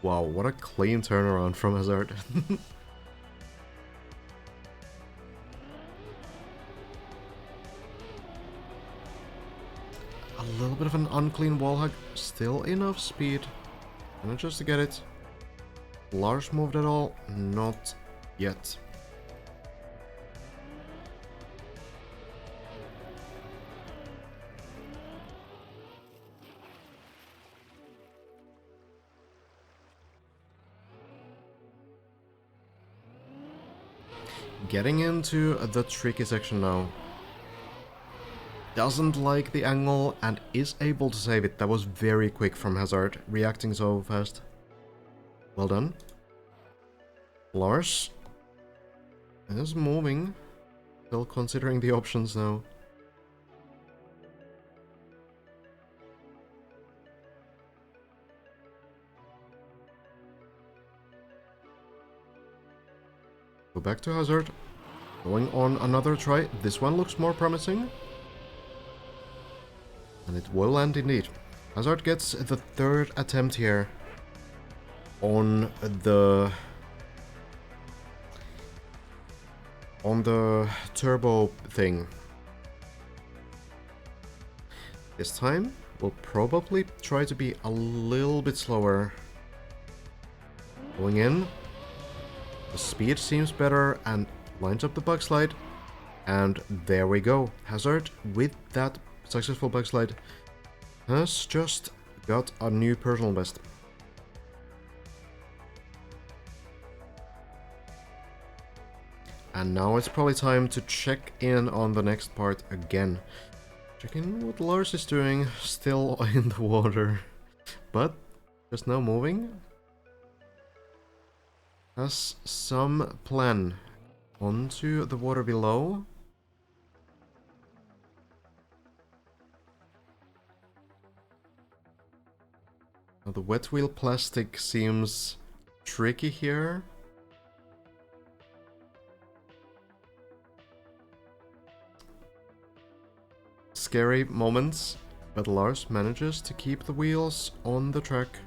Wow, what a clean turnaround from Hazard. A little bit of an unclean wall hug, still enough speed. And just to get it. Lars moved at all? Not yet. Getting into the tricky section now. Doesn't like the angle and is able to save it. That was very quick from Hazard, reacting so fast. Well done. Lars is moving. Still considering the options now. Go back to Hazard. Going on another try. This one looks more promising. And it will land indeed. Hazard gets the third attempt here on the turbo thing. This time we'll probably try to be a little bit slower. Going in. The speed seems better and lines up the bug slide. And there we go. Hazard, with that successful bug slide, has just got a new personal best. And now it's probably time to check in on the next part again. Check in what Lars is doing, still in the water, but just now moving. Has some plan onto the water below. Now the wet wheel plastic seems tricky here. Scary moments, but Lars manages to keep the wheels on the track.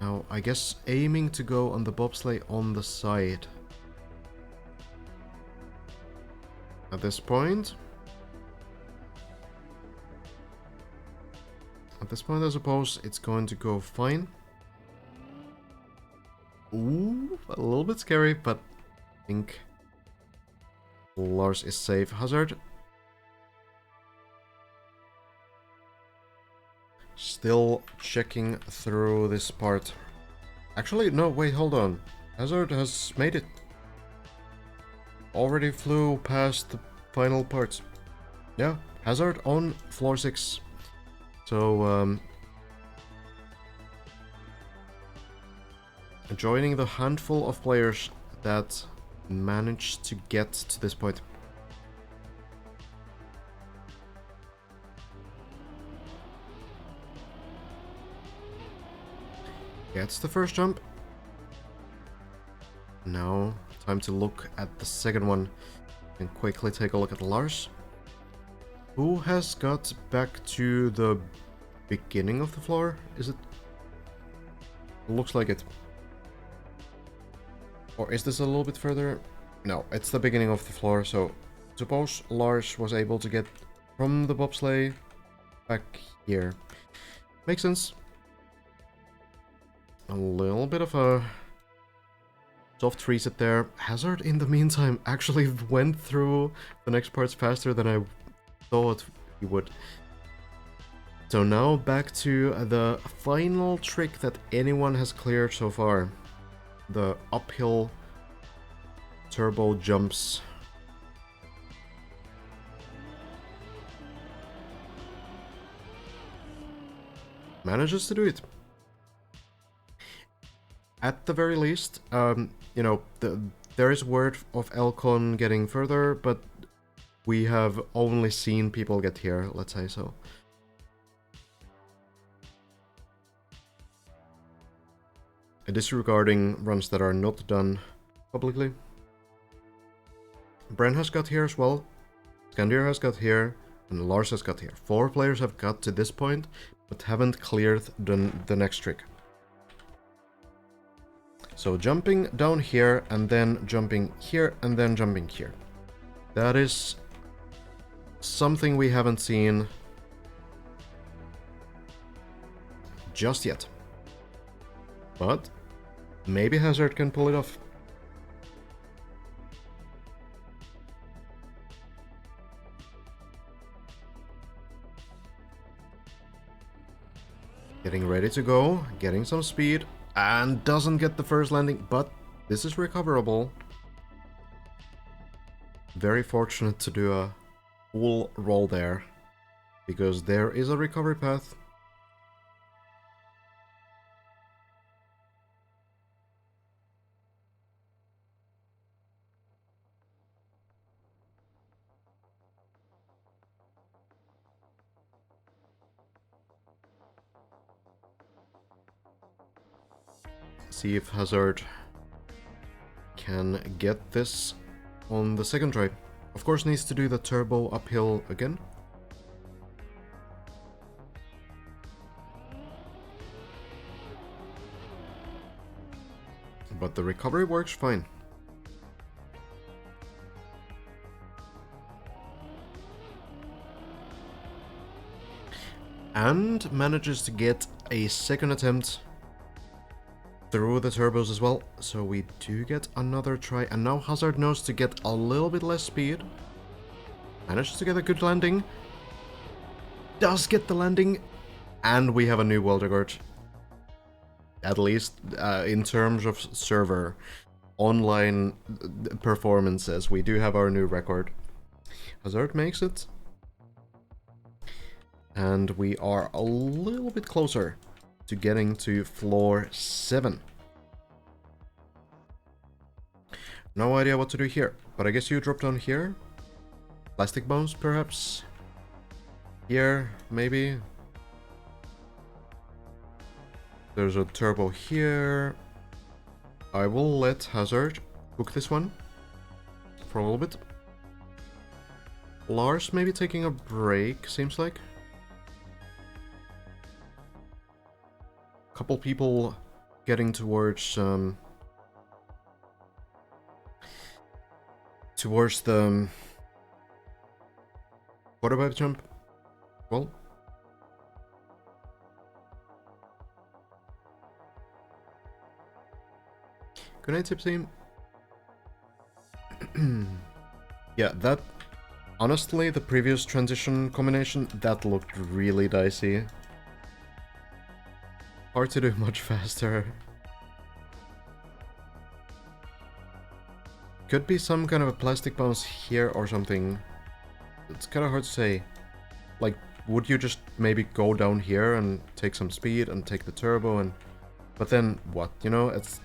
Now, I guess aiming to go on the bobsleigh on the side. At this point, I suppose it's going to go fine. Ooh, a little bit scary, but I think Lars is safe. Hazard. Still checking through this part. Actually, no, wait, hold on. Hazard has made it. Already flew past the final parts. Yeah, Hazard on floor 6. So, joining the handful of players that managed to get to this point. Gets the first jump. Now, time to look at the second one and quickly take a look at Lars, who has got back to the beginning of the floor. Is it? Looks like it. Or is this a little bit further? No, it's the beginning of the floor, so suppose Lars was able to get from the bobsleigh back here. Makes sense. A little bit of a soft reset there. Hazard, in the meantime, actually went through the next parts faster than I thought he would. So now back to the final trick that anyone has cleared so far. The uphill turbo jumps. Manages to do it. At the very least, you know, there is word of Elcon getting further, but we have only seen people get here, let's say so. Disregarding runs that are not done publicly. Bren has got here as well, Skandir has got here, and Lars has got here. 4 players have got to this point, but haven't cleared the next trick. So jumping down here, and then jumping here, and then jumping here. That is something we haven't seen just yet. But maybe Hazard can pull it off. Getting ready to go, getting some speed, and doesn't get the first landing, but this is recoverable. Very fortunate to do a full roll there, because there is a recovery path. See if Hazard can get this on the second try. Of course needs to do the turbo uphill again. But the recovery works fine. And manages to get a second attempt through the turbos as well, so we do get another try, and now Hazard knows to get a little bit less speed. Manages to get a good landing. Does get the landing, and we have a new world record. At least in terms of server online performances, we do have our new record. Hazard makes it. And we are a little bit closer to getting to floor 7. No idea what to do here, but I guess you drop down here. Plastic bones, perhaps? Here, maybe? There's a turbo here. I will let Hazard cook this one for a little bit. Lars maybe taking a break, seems like. Couple people getting towards the quarterback jump. Well, good night, tip team. Yeah, that honestly, the previous transition combination that looked really dicey. Hard to do much faster. Could be some kind of a plastic bounce here or something. It's kind of hard to say. Like, would you just maybe go down here and take some speed and take the turbo and... But then what? You know, it's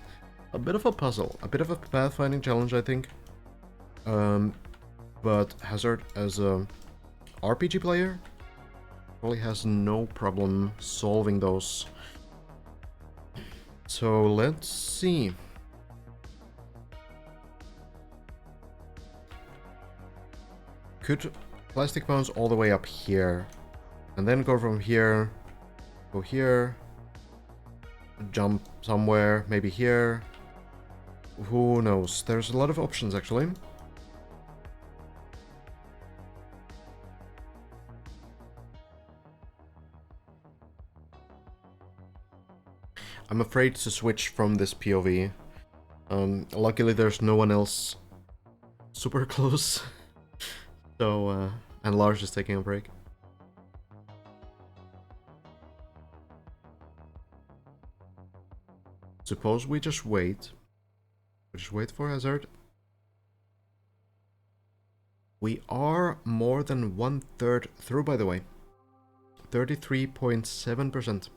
a bit of a puzzle. A bit of a pathfinding challenge, I think. But Hazard, as a RPG player, probably has no problem solving those So let's see. Could plastic bounce all the way up here, and then go from here, go here, jump somewhere, maybe here. Who knows? There's a lot of options actually. I'm afraid to switch from this POV. Luckily there's no one else super close. So, and Lars is taking a break. Suppose we just wait. We just wait for Hazard. We are more than 1/3 through, by the way. 33.7%.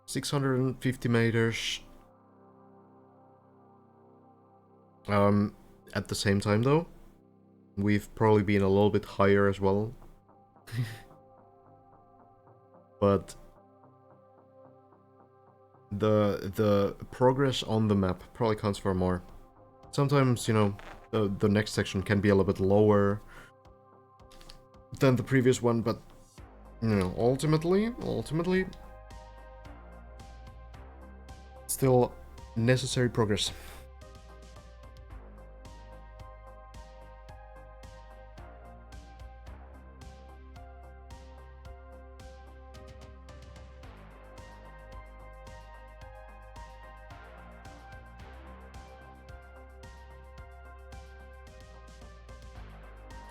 650 meters. At the same time though, we've probably been a little bit higher as well. But the progress on the map probably counts for more. Sometimes, you know, the next section can be a little bit lower than the previous one, but you know, ultimately still necessary progress.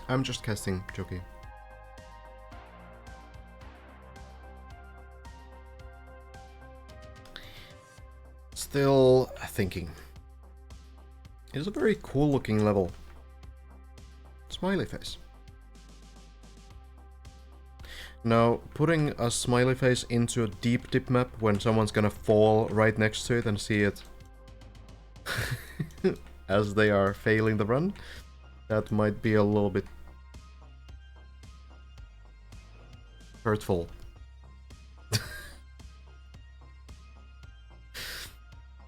I'm just casting, Joki. Still thinking. It is a very cool looking level. Smiley face. Now, putting a smiley face into a deep dip map when someone's gonna fall right next to it and see it as they are failing the run, that might be a little bit hurtful.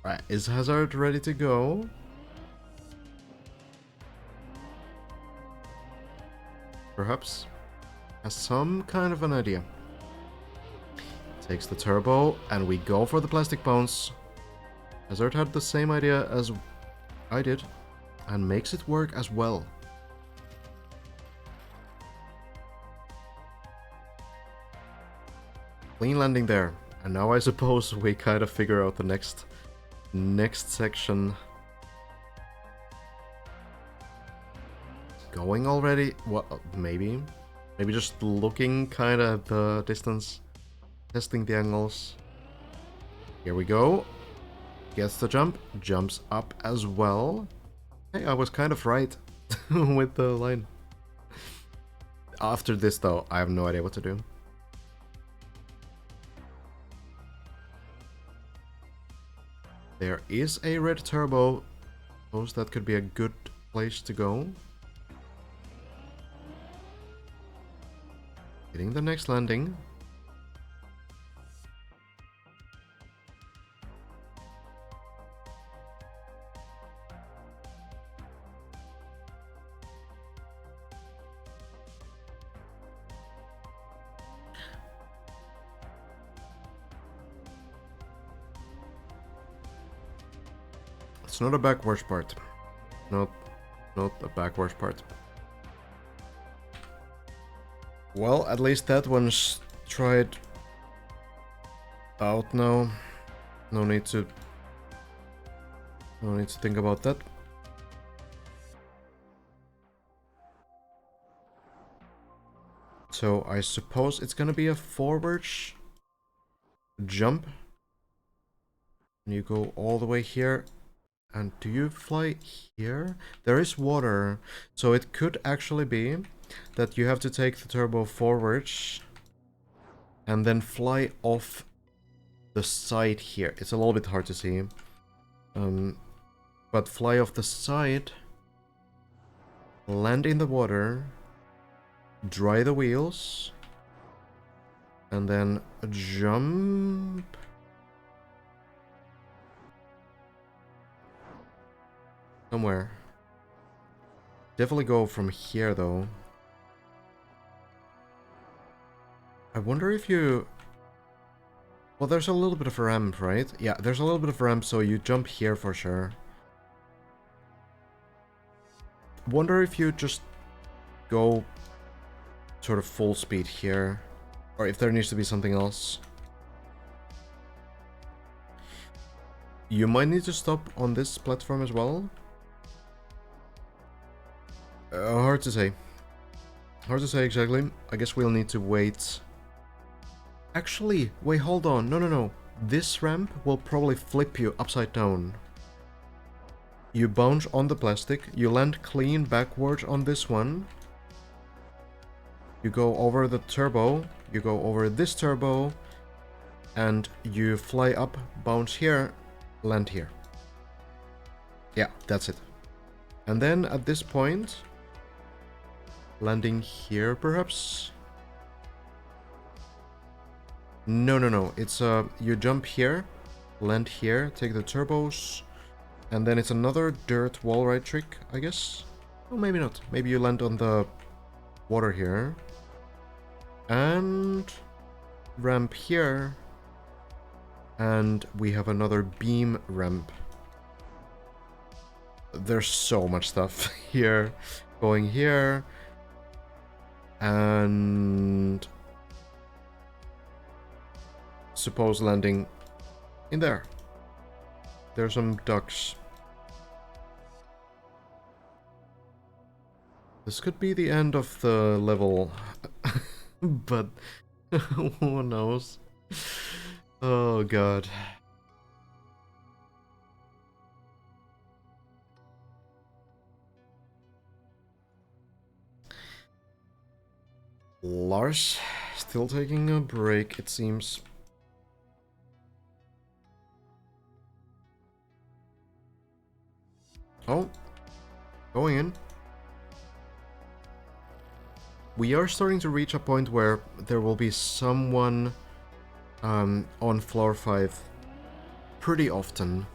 Right, is Hazard ready to go? Perhaps has some kind of an idea. Takes the turbo and we go for the plastic bounce. Hazard had the same idea as I did and makes it work as well. Clean landing there. And now I suppose we kind of figure out the next section. Going already? What? Maybe just looking kind of at the distance, testing the angles. Here we go. Gets the jump, jumps up as well. Hey, I was kind of right with the line. After this though, I have no idea what to do. There is a red turbo. Suppose that could be a good place to go. Getting the next landing. It's not a backwards part. Not a backwards part. Well, at least that one's tried out now. No need to think about that. So I suppose it's gonna be a forwards jump. And you go all the way here. And do you fly here? There is water, so it could actually be that you have to take the turbo forwards and then fly off the side here. It's a little bit hard to see. But fly off the side, land in the water, dry the wheels, And then a jump. Somewhere. Definitely go from here, though. I wonder if you... Well, there's a little bit of a ramp, right? Yeah, there's a little bit of a ramp, so you jump here for sure. Wonder if you just go sort of full speed here. Or if there needs to be something else. You might need to stop on this platform as well. Hard to say. Hard to say exactly. I guess we'll need to wait. Actually, wait, hold on. No. This ramp will probably flip you upside down. You bounce on the plastic, you land clean backwards on this one. You go over the turbo, you go over this turbo, and you fly up, bounce here, land here. Yeah, that's it. And then at this point, landing here perhaps? No. It's you jump here, land here, take the turbos, and then it's another dirt wall ride trick, I guess? Oh, maybe not. Maybe you land on the water here. And ramp here. And we have another beam ramp. There's so much stuff here. Going here. And... suppose landing in there. There's some ducks. This could be the end of the level. But who knows? Oh god. Lars, still taking a break, it seems. Oh, going in. We are starting to reach a point where there will be someone on floor 5 pretty often.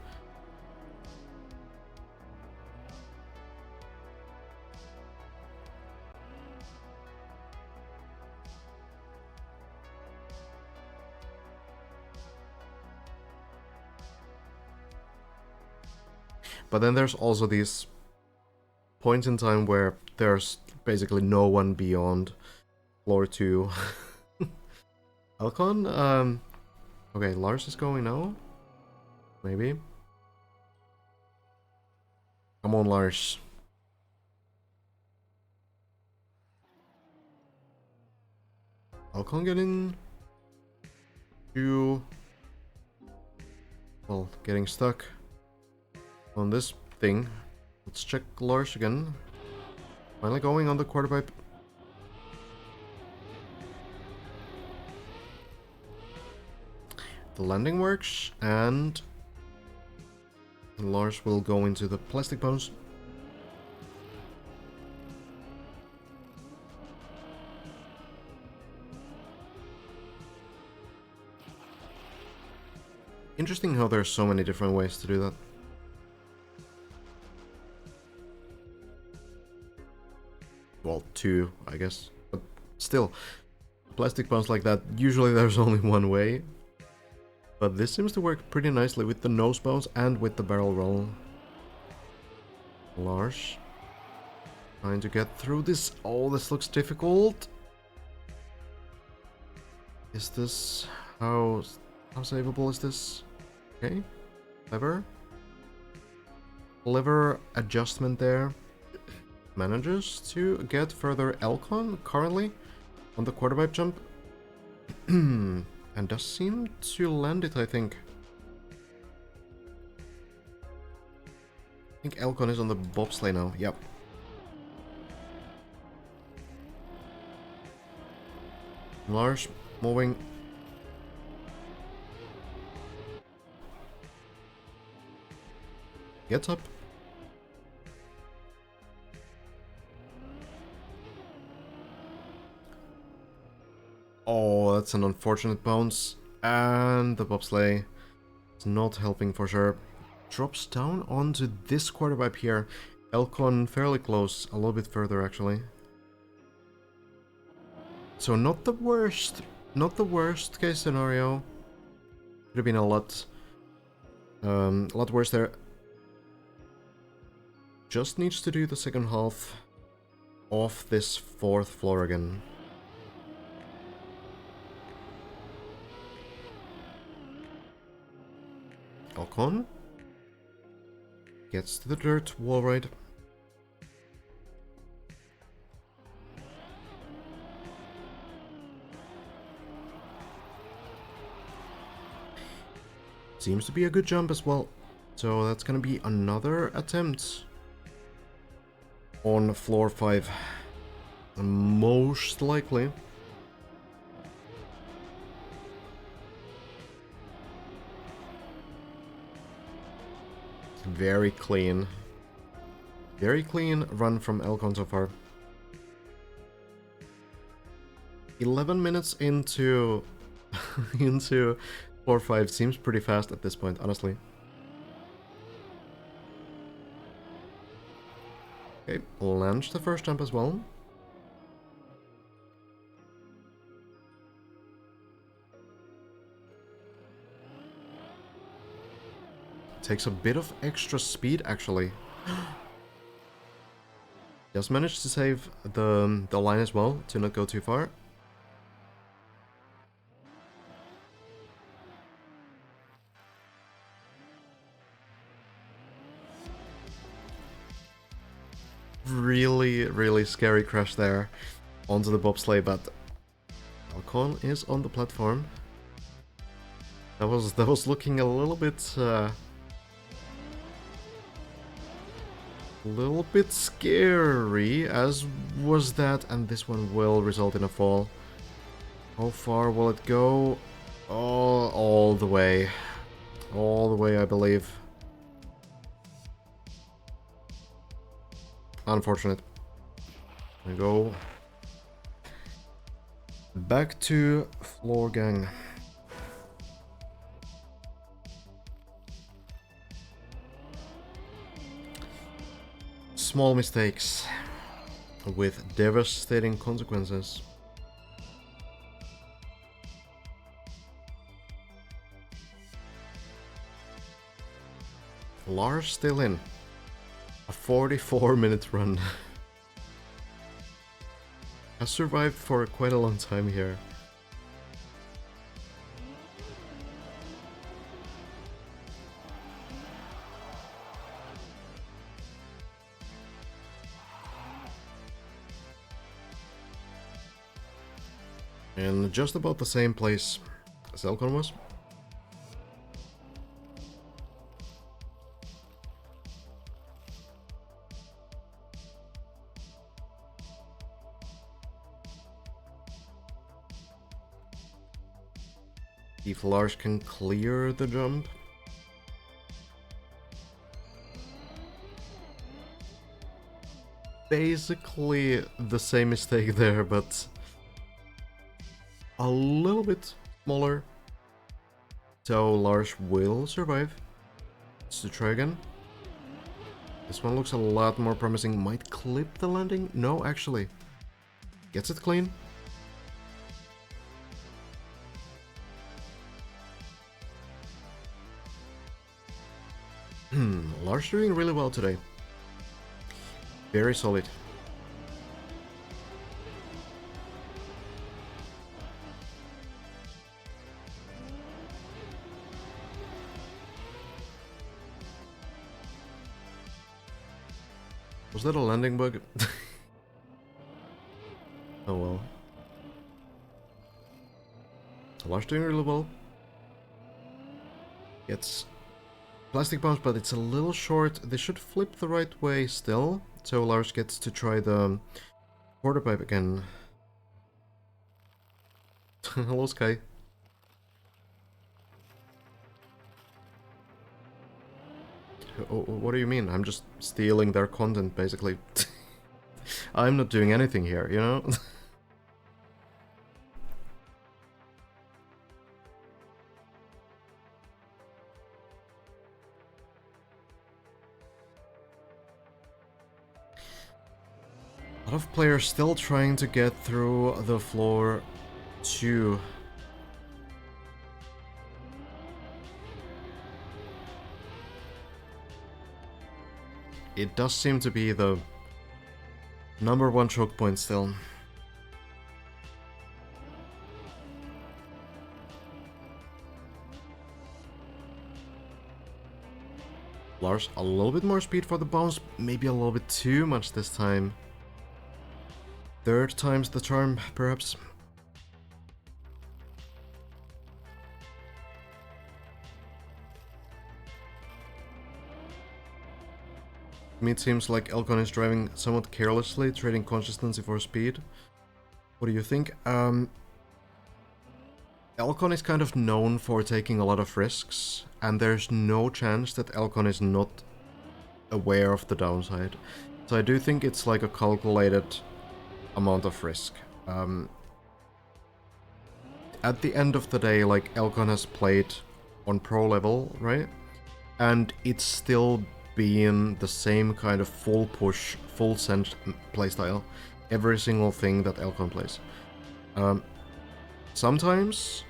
But then there's also these points in time where there's basically no one beyond floor 2. Alcon? Okay, Lars is going now? Maybe? Come on, Lars. Alcon getting... you... well, getting stuck on this thing. Let's check Lars again. Finally going on the quarter pipe. The landing works, and Lars will go into the plastic bones. Interesting how there's so many different ways to do that. Well, 2, I guess. But still, plastic bounce like that, usually there's only one way. But this seems to work pretty nicely with the nose bounce and with the barrel roll. Lars. Trying to get through this. Oh, this looks difficult. Is this... how savable is this? Okay. Clever. Clever adjustment there. Manages to get further Elcon currently on the quarter pipe jump. And does seem to land it, I think. I think Elcon is on the bobsleigh now. Yep. Lars moving. Gets up. Oh, Oh, that's an unfortunate bounce. And the bobsleigh is not helping for sure. Drops down onto this quarter pipe here. Elcon fairly close, a little bit further actually. So not the worst case scenario. Could have been a lot worse there. Just needs to do the second half of this 4th floor again. Alcon gets to the dirt wall ride. Seems to be a good jump as well. So that's gonna be another attempt on floor 5. Most likely. Very clean run from Elcon so far. 11 minutes into into floor 5 seems pretty fast at this point, honestly. Okay, launch the first jump as well. Takes a bit of extra speed actually. Just managed to save the line as well to not go too far. Really scary crash there onto the bobsleigh, but Alcon is on the platform. That was looking a little bit scary, as was that, and this one will result in a fall. How far will it go? Oh, all the way, I believe. Unfortunate. We go back to floor gang. Small mistakes with devastating consequences. Lars still in. A 44-minute run. Has survived for quite a long time here. And just about the same place as Elcon was. If Lars can clear the jump. Basically the same mistake there, but a little bit smaller. So Lars will survive. Let's try again. This one looks a lot more promising. Might clip the landing? No, actually. Gets it clean. Lars doing really well today. Very solid. Was that a landing bug? Oh well. Lars doing really well. Gets plastic bounce, but it's a little short. They should flip the right way still. So Lars gets to try the quarter pipe again. Hello, Sky. What do you mean? I'm just stealing their content, basically. I'm not doing anything here, you know? player still trying to get through the floor 2. It does seem to be the number 1 choke point still. Lars, a little bit more speed for the bounce, maybe a little bit too much this time. 3rd time's the charm, perhaps. To me it seems like Elcon is driving somewhat carelessly, trading consistency for speed. What do you think? Elcon is kind of known for taking a lot of risks, and there's no chance that Elcon is not aware of the downside. So I do think it's like a calculated amount of risk. At the end of the day, like, Elcon has played on pro level, right? And it's still been the same kind of full push, full send playstyle. Every single thing that Elcon plays. Sometimes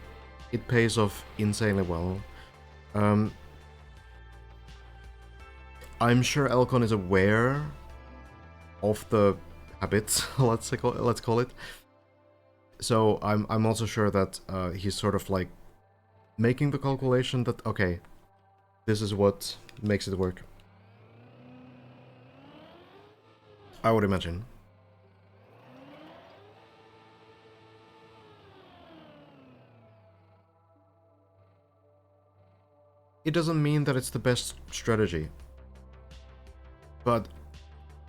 it pays off insanely well. I'm sure Elcon is aware of the habits, let's call it. So I'm also sure that he's sort of like making the calculation that, okay, this is what makes it work. I would imagine. It doesn't mean that it's the best strategy. But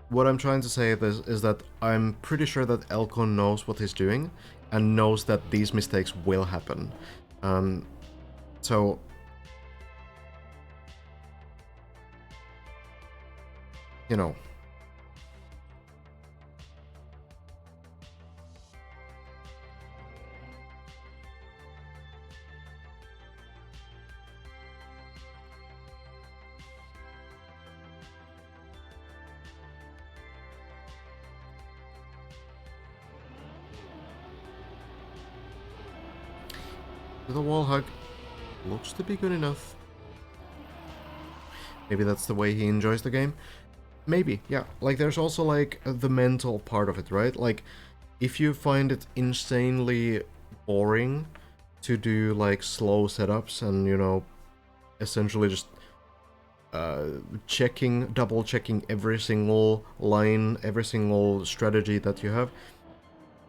what I'm trying to say is that I'm pretty sure that Elcon knows what he's doing and knows that these mistakes will happen. So you know. The wall hug looks to be good enough. Maybe that's the way he enjoys the game. Maybe, yeah. Like, there's also, like, the mental part of it, right? Like, if you find it insanely boring to do, like, slow setups and, you know, essentially just double checking every single line, every single strategy that you have.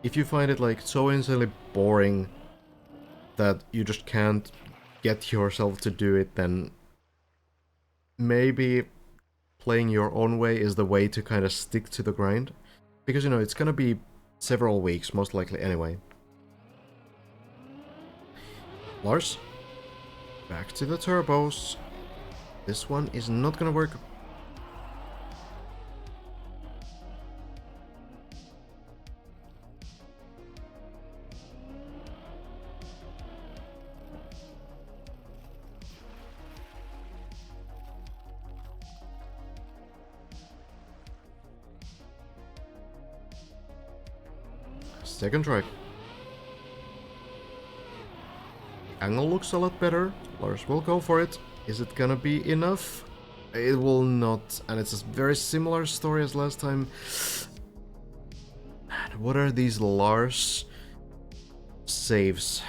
If you find it, like, so insanely boring that you just can't get yourself to do it, then maybe playing your own way is the way to kind of stick to the grind. Because, you know, it's gonna be several weeks, most likely, anyway. Lars, back to the turbos. This one is not gonna work. Second try. Angle looks a lot better. Lars will go for it. Is it gonna be enough? It will not. And it's a very similar story as last time. Man, what are these Lars saves?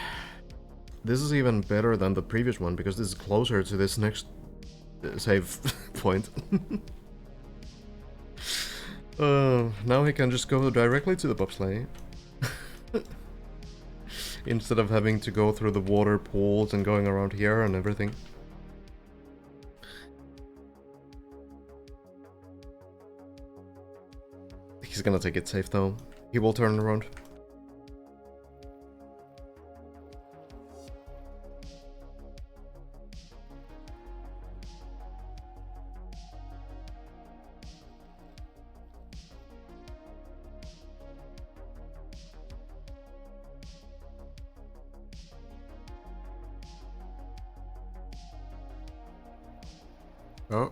This is even better than the previous one because this is closer to this next save point. Now he can just go directly to the bobsleigh. Instead of having to go through the water pools and going around here and everything. He's gonna take it safe though. He will turn around. Oh.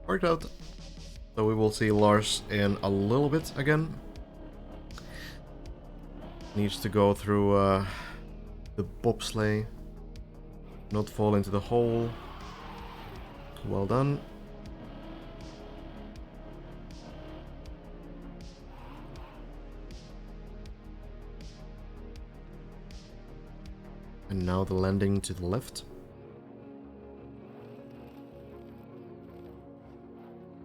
Worked out. So we will see Lars in a little bit again. Needs to go through the bobsleigh. Not fall into the hole. Well done. And now the landing to the left.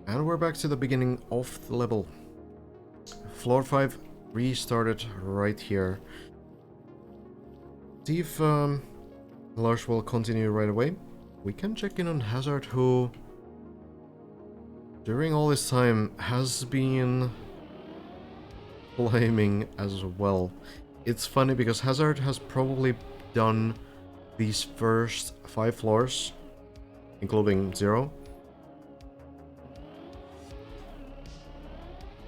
And we're back to the beginning of the level. Floor 5 restarted right here. See if Lars will continue right away. We can check in on Hazard, who during all this time has been flaming as well. It's funny because Hazard has probably done these first 5 floors, including 0,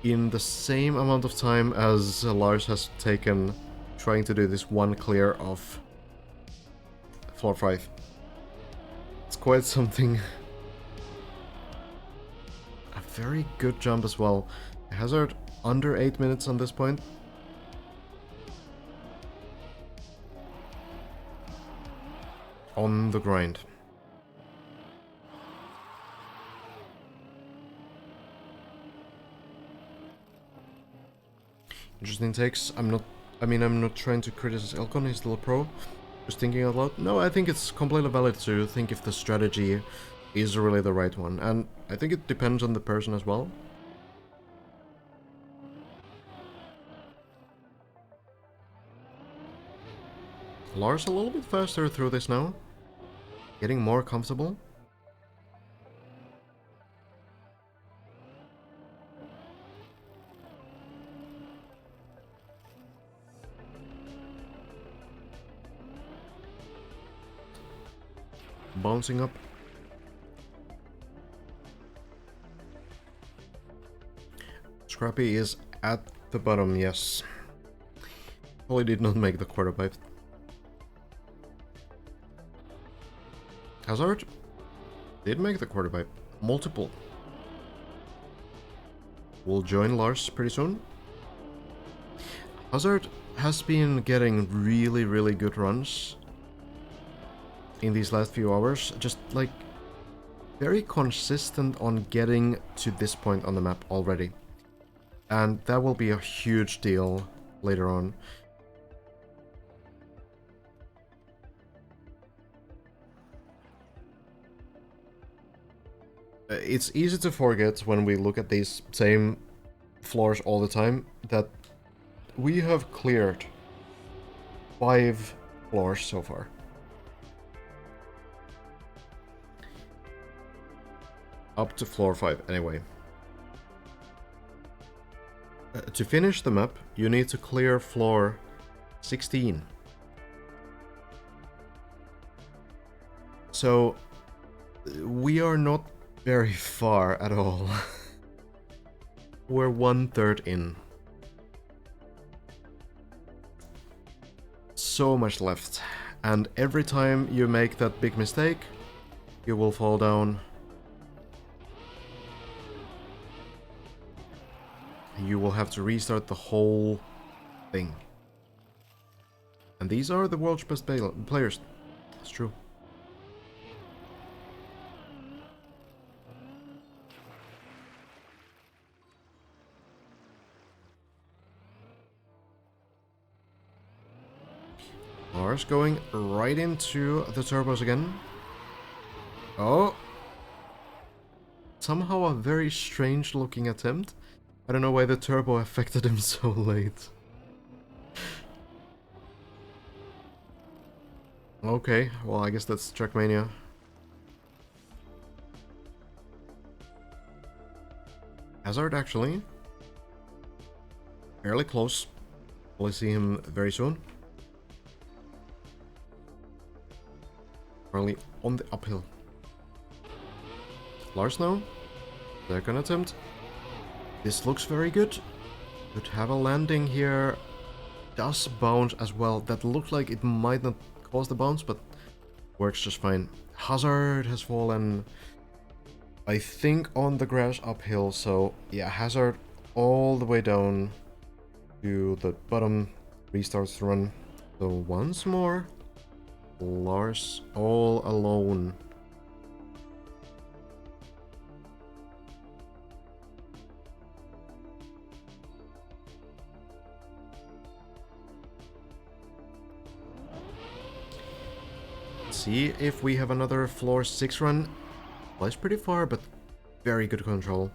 in the same amount of time as Lars has taken trying to do this one clear of floor 5. It's quite something. A very good jump as well. Hazard under 8 minutes on this point. On the grind. Interesting takes. I'm not trying to criticize Elcon, he's still a pro. Just thinking out loud. No, I think it's completely valid to think if the strategy is really the right one. And I think it depends on the person as well. Lars a little bit faster through this now. Getting more comfortable. Bouncing up. Scrappy is at the bottom, yes. Probably did not make the quarter pipe. Hazard did make the quarter pipe. Multiple. Will join Lars pretty soon. Hazard has been getting really, really good runs in these last few hours, just like very consistent on getting to this point on the map already. And that will be a huge deal later on. It's easy to forget when we look at these same floors all the time that we have cleared 5 floors so far. Up to floor 5, anyway. To finish the map, you need to clear floor 16. So, we are not very far at all. We're 1/3 in. So much left. And every time you make that big mistake, you will fall down. You will have to restart the whole thing. And these are the world's best players. It's true. Lars going right into the turbos again. Oh! Somehow a very strange looking attempt. I don't know why the turbo affected him so late. Okay, well I guess that's Trackmania. Hazard actually. Fairly close. We'll see him very soon. Currently on the uphill. Lars now. Second attempt. This looks very good. Could have a landing here. Does bounce as well. That looks like it might not cause the bounce, but works just fine. Hazard has fallen. I think on the grass uphill, so yeah, Hazard all the way down to the bottom, restarts the run. So once more, Lars all alone. See if we have another floor 6 run. Well, it's pretty far, but very good control.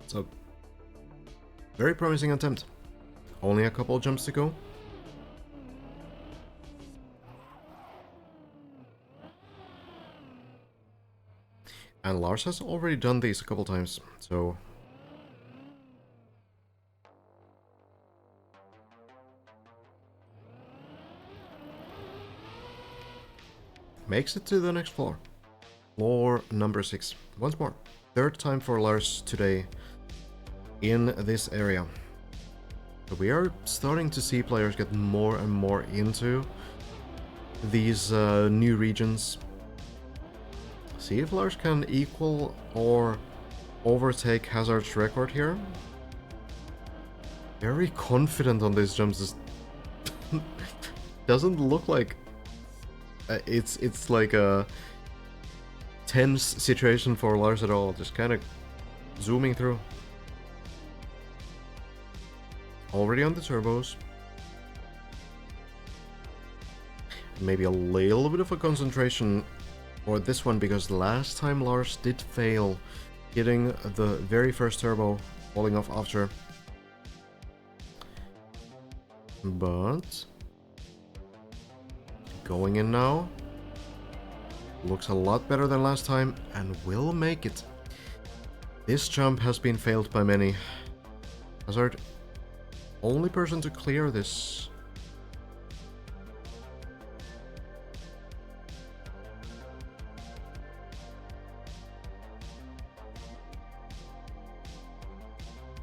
So, very promising attempt. Only a couple jumps to go. And Lars has already done these a couple times, so... makes it to the next floor. Floor number 6. Once more. Third time for Lars today in this area. So we are starting to see players get more and more into these new regions. See if Lars can equal or overtake Hazard's record here. Very confident on these jumps. Doesn't look like it's like a tense situation for Lars at all. Just kind of zooming through. Already on the turbos. Maybe a little bit of a concentration for this one, because last time Lars did fail hitting the very first turbo, falling off after. But going in now. Looks a lot better than last time and will make it. This jump has been failed by many. Hazard, only person to clear this.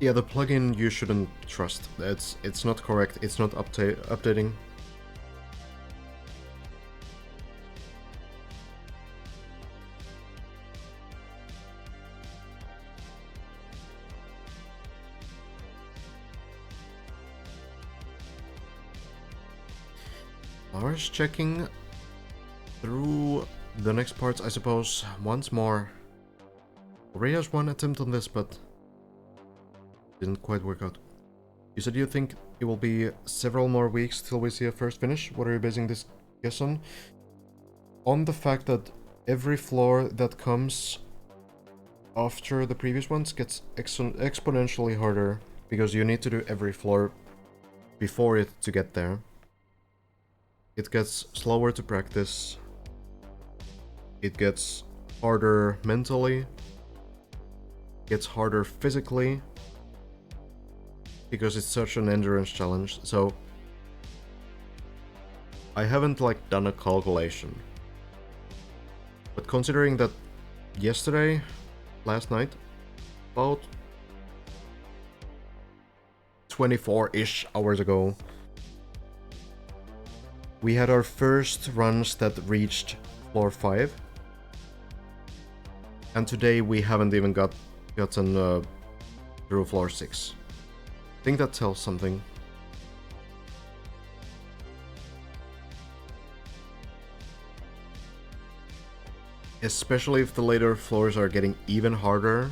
Yeah, the plugin you shouldn't trust. It's not correct. It's not updating. Lars checking through the next parts, I suppose, once more. Already has one attempt on this, but didn't quite work out. You said you think it will be several more weeks till we see a first finish. What are you basing this guess on? On the fact that every floor that comes after the previous ones gets exponentially harder, because you need to do every floor before it to get there. It gets slower to practice. It gets harder mentally. Gets harder physically. Because it's such an endurance challenge. So I haven't like done a calculation. But considering that yesterday, last night, about 24-ish hours ago, we had our first runs that reached floor 5. And today we haven't even gotten through floor 6. I think that tells something. Especially if the later floors are getting even harder.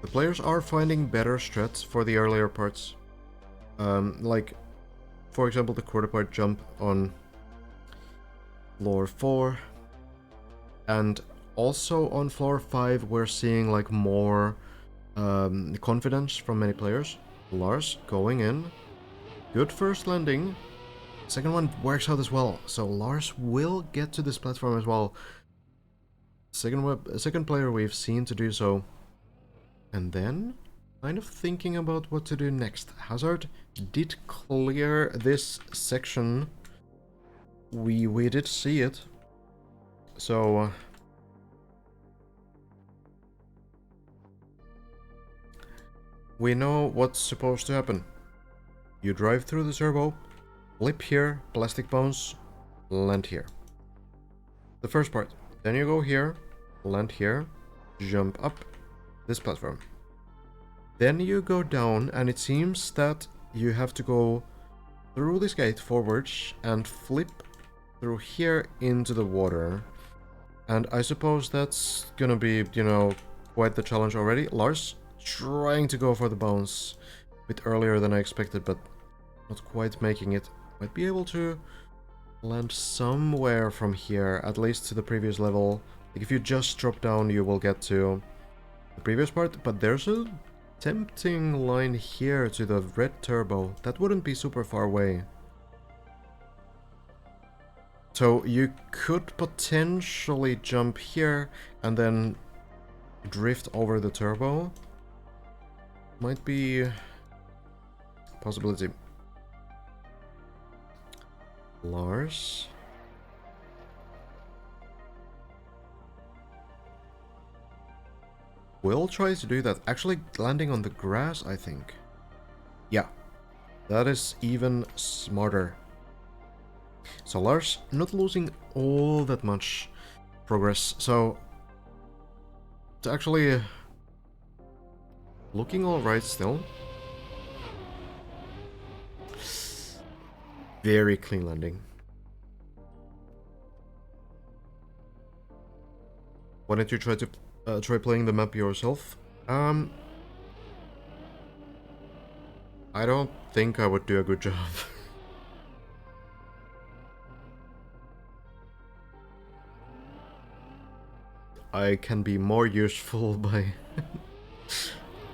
The players are finding better strats for the earlier parts. Like, for example, the quarter part jump on floor 4. And also on floor 5 we're seeing like more confidence from many players. Lars going in. Good first landing. Second one works out as well. So Lars will get to this platform as well. Second player we've seen to do so. And then, kind of thinking about what to do next. Hazard did clear this section. We did see it. So we know what's supposed to happen. You drive through the turbo, flip here, plastic bones, land here. The first part. Then you go here, land here, jump up this platform. Then you go down, and it seems that you have to go through this gate forwards and flip through here into the water. And I suppose that's gonna be, you know, quite the challenge already. Lars trying to go for the bounce a bit earlier than I expected, but not quite making it. Might be able to land somewhere from here, at least to the previous level. Like if you just drop down, you will get to the previous part, but there's a tempting line here to the red turbo. That wouldn't be super far away. So you could potentially jump here and then drift over the turbo. Might be a possibility. Lars. Will try to do that. Actually landing on the grass, I think. Yeah. That is even smarter. So Lars not losing all that much progress. So it's actually looking alright still. Very clean landing. Why don't you try to try playing the map yourself? I don't think I would do a good job. I can be more useful by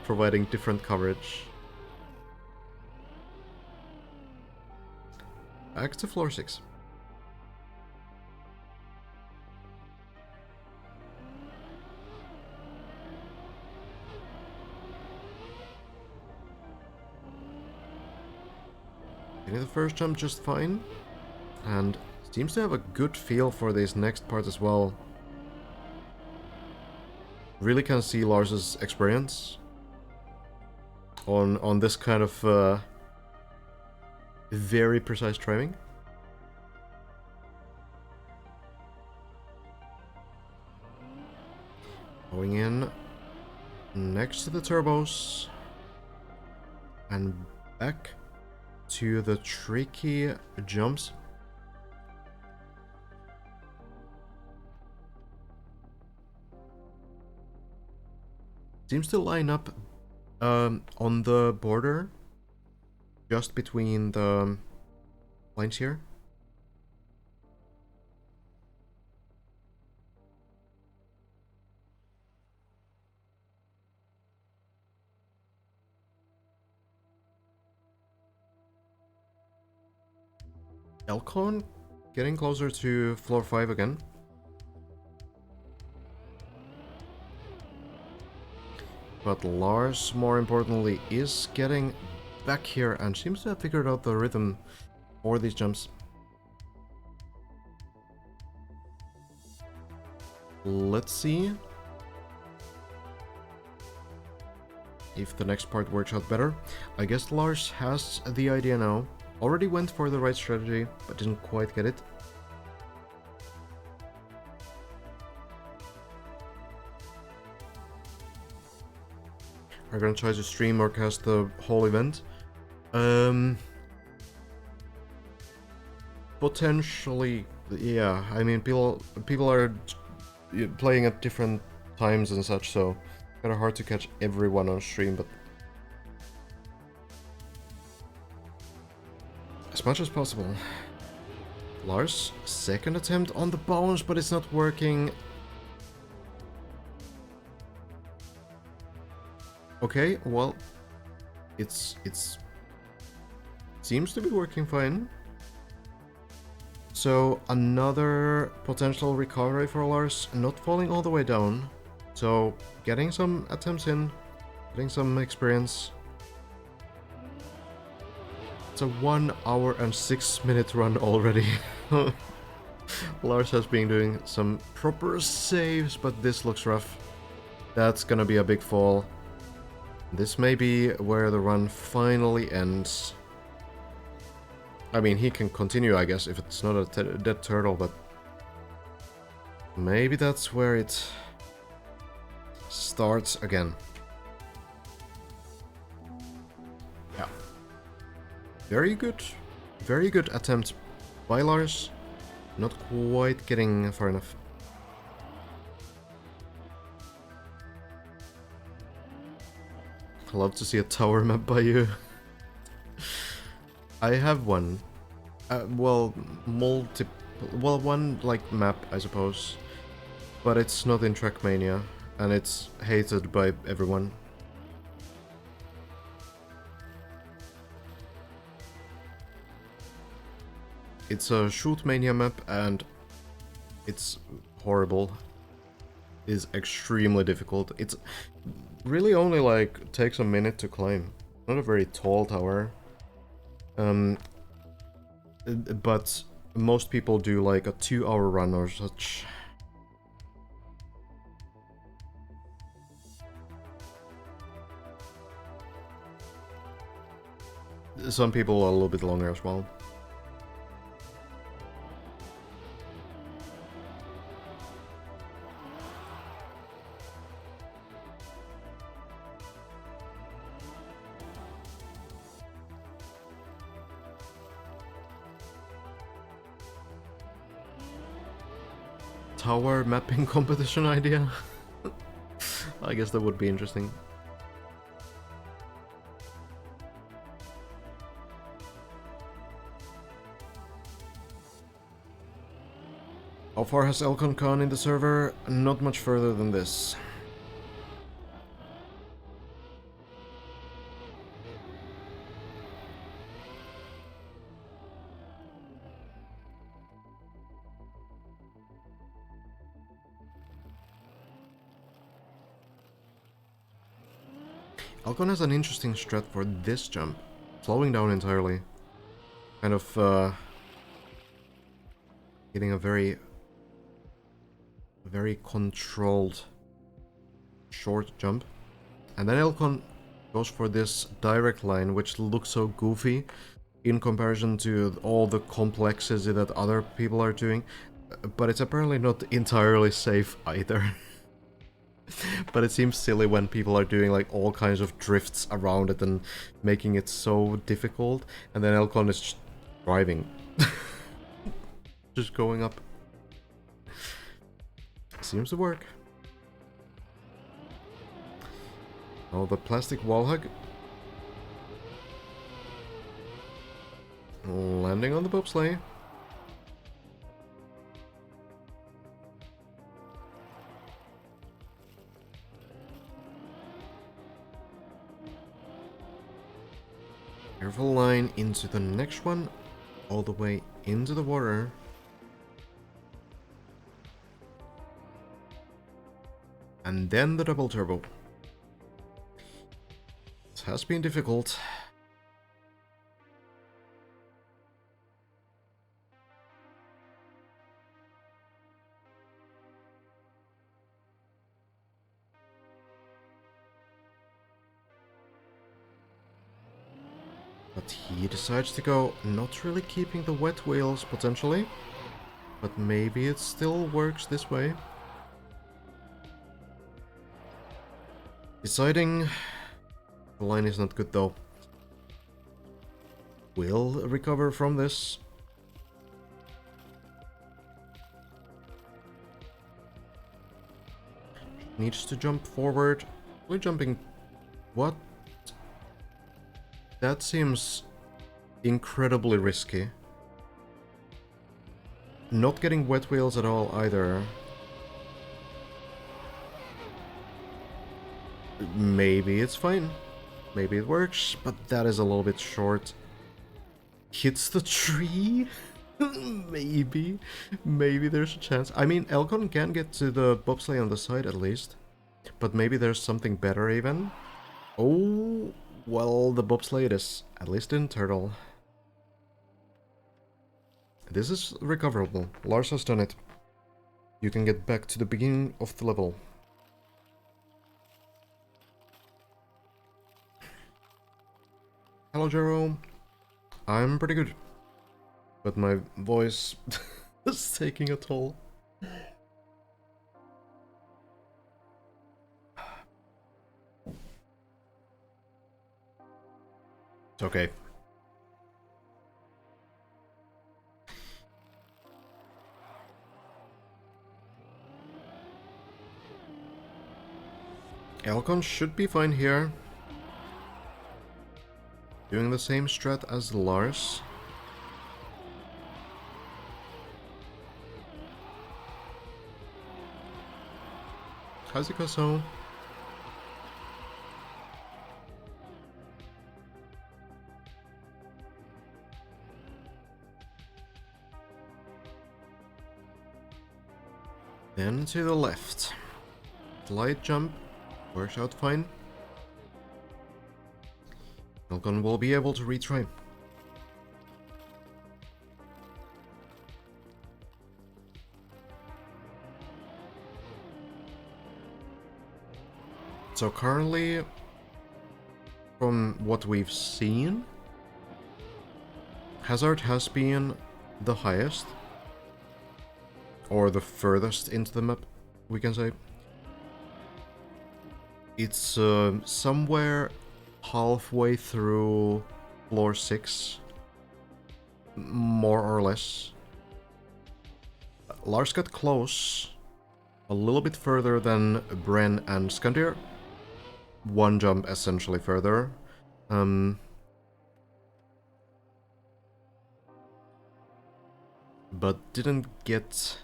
providing different coverage. Back to floor 6. Getting the first jump just fine, and seems to have a good feel for this next part as well. Really can see Lars's experience on this kind of very precise timing. Going in next to the turbos and back to the tricky jumps. Seems to line up on the border, just between the lines here. Elcon getting closer to floor 5 again. But Lars, more importantly, is getting back here and seems to have figured out the rhythm for these jumps. Let's see if the next part works out better. I guess Lars has the idea now. Already went for the right strategy, but didn't quite get it. Are gonna try to stream or cast the whole event. Potentially, yeah. I mean, people are playing at different times and such, so kind of hard to catch everyone on stream. But as much as possible. Lars, second attempt on the bones, but it's not working. Okay, well, it seems to be working fine. So another potential recovery for Lars, not falling all the way down. So getting some attempts in, getting some experience. It's a 1 hour and 6 minute run already. Lars has been doing some proper saves, but this looks rough. That's gonna be a big fall. This may be where the run finally ends. I mean, he can continue, I guess, if it's not a dead turtle, but maybe that's where it starts again. Yeah. Very good attempt by Lars. Not quite getting far enough. Love to see a tower map by you. I have one. Well, one like map, I suppose. But it's not in Trackmania, and it's hated by everyone. It's a Shootmania map, and it's horrible. It's extremely difficult. It's really only like takes a minute to climb. Not a very tall tower. But most people do like a 2-hour run or such. Some people are a little bit longer as well. Tower mapping competition idea? I guess that would be interesting. How far has Elcon gone in the server? Not much further than this. Elcon has an interesting strat for this jump. Slowing down entirely. Kind of, getting a very controlled short jump. And then Elcon goes for this direct line, which looks so goofy in comparison to all the complexity that other people are doing. But it's apparently not entirely safe either. But it seems silly when people are doing like all kinds of drifts around it and making it so difficult, and then Elcon is just driving. Just going up. Seems to work. Oh, the plastic wall hug. Landing on the bobsleigh. Careful line into the next one, all the way into the water. And then the double turbo. It has been difficult. But he decides to go, not really keeping the wet wheels potentially, but maybe it still works this way. Deciding the line is not good though. Will recover from this. Needs to jump forward. We're jumping. What? That seems incredibly risky. Not getting wet wheels at all either. Maybe it's fine. Maybe it works, but that is a little bit short. Hits the tree? Maybe there's a chance. I mean, Elcon can get to the bobsleigh on the side at least. But maybe there's something better even. Oh, well, the bobsleigh it is. At least in Turtle. This is recoverable. Lars has done it. You can get back to the beginning of the level. Hello, Jero. I'm pretty good. But my voice is taking a toll. It's okay. Elcon should be fine here. Doing the same strat as Lars. Kazuka-so. Then to the left. Light jump. Works out fine. Elcon will be able to retry. So currently, from what we've seen, Hazard has been the highest. Or the furthest into the map, we can say. It's somewhere halfway through floor 6, more or less. Lars got close, a little bit further than Bren and Skandir. One jump essentially further. But didn't get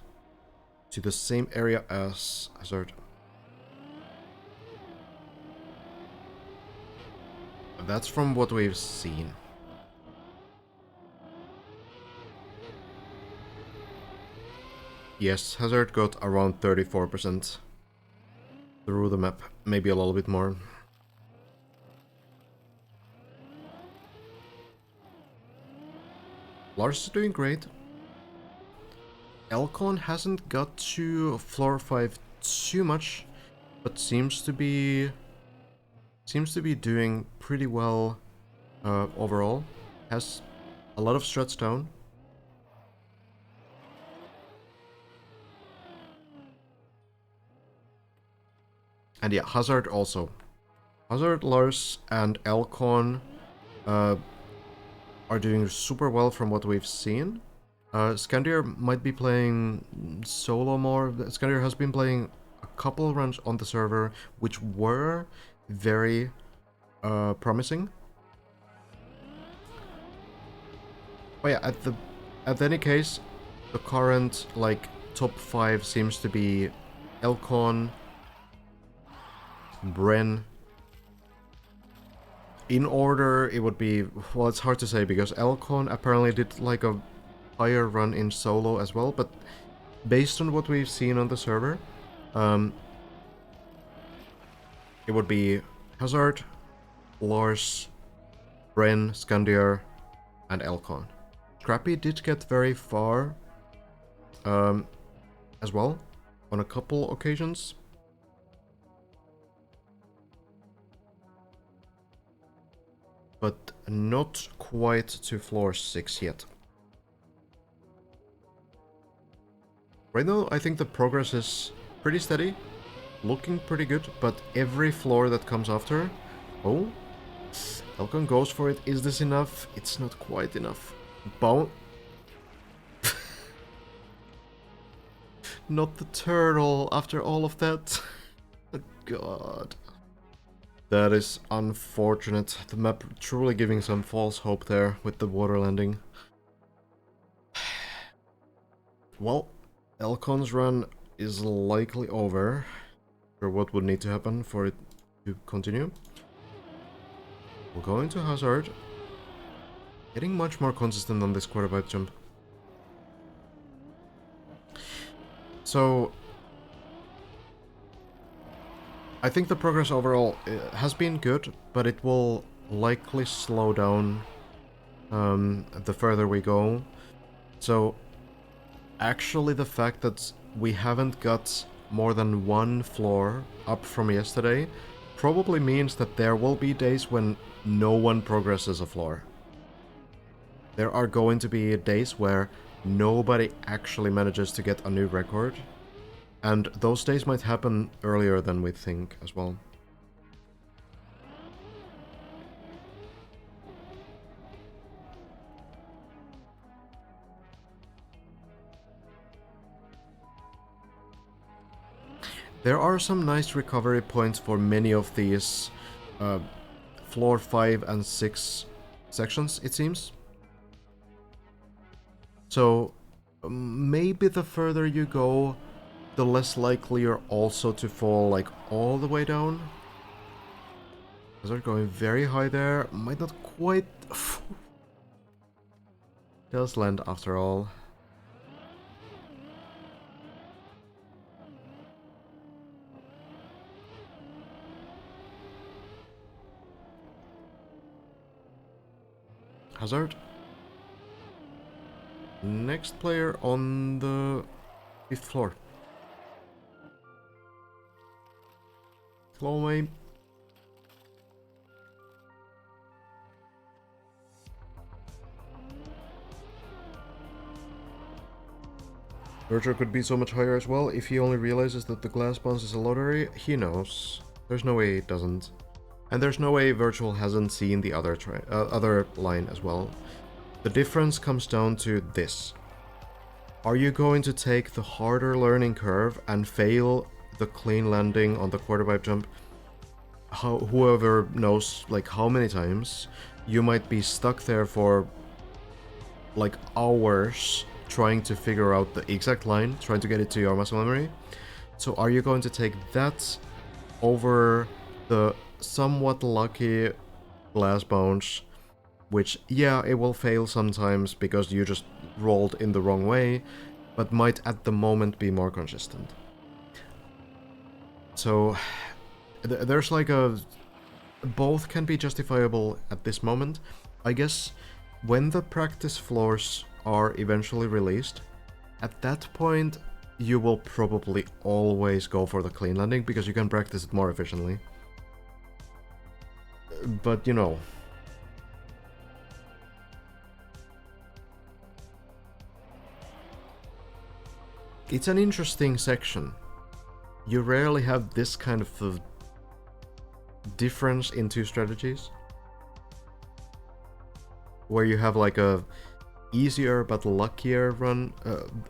to the same area as Hazard. That's from what we've seen. Yes, Hazard got around 34% through the map, maybe a little bit more. Lars is doing great. Elcon hasn't got to floor 5 too much, but seems to be doing pretty well overall. Has a lot of struts down. And yeah, Hazard also. Hazard, Lars, and Elcon are doing super well from what we've seen. Skandir might be playing solo more. Skandir has been playing a couple runs on the server, which were very promising. But yeah, at any case, the current like top 5 seems to be Elcon, Bren. In order, it would be, well, it's hard to say because Elcon apparently did like a higher run in solo as well, but based on what we've seen on the server, it would be Hazard, Lars, Bren, Skandir, and Elcon. Scrappy did get very far as well on a couple occasions. But not quite to floor 6 yet. Right now, I think the progress is pretty steady, looking pretty good, but every floor that comes after... Oh, Elcon goes for it. Is this enough? It's not quite enough. Bone... Not the turtle after all of that. God. That is unfortunate. The map truly giving some false hope there with the water landing. Well, Elcon's run is likely over. For what would need to happen for it to continue. We'll go into Hazard. Getting much more consistent on this quarter pipe jump. So I think the progress overall has been good, but it will likely slow down the further we go. So actually the fact that we haven't got more than one floor up from yesterday probably means that there will be days when no one progresses a floor. There are going to be days where nobody actually manages to get a new record, and those days might happen earlier than we think as well. There are some nice recovery points for many of these floor 5 and 6 sections, it seems. So maybe the further you go, the less likely you're also to fall like all the way down. Because they're going very high there. Might not quite... Does land after all. Hazard. Next player on the 5th floor. Slow away. Virtual could be so much higher as well. If he only realizes that the glass bounce is a lottery, he knows. There's no way it doesn't. And there's no way Virtual hasn't seen the other line as well. The difference comes down to this. Are you going to take the harder learning curve and fail the clean landing on the quarter pipe jump? Whoever knows like how many times, you might be stuck there for like hours trying to figure out the exact line, trying to get it to your muscle memory. So are you going to take that over the somewhat lucky glass bounce, which, yeah, it will fail sometimes because you just rolled in the wrong way, but might at the moment be more consistent. So there's like both can be justifiable at this moment. I guess when the practice floors are eventually released, at that point you will probably always go for the clean landing because you can practice it more efficiently. But you know, it's an interesting section. You rarely have this kind of difference in two strategies, where you have like a easier but luckier run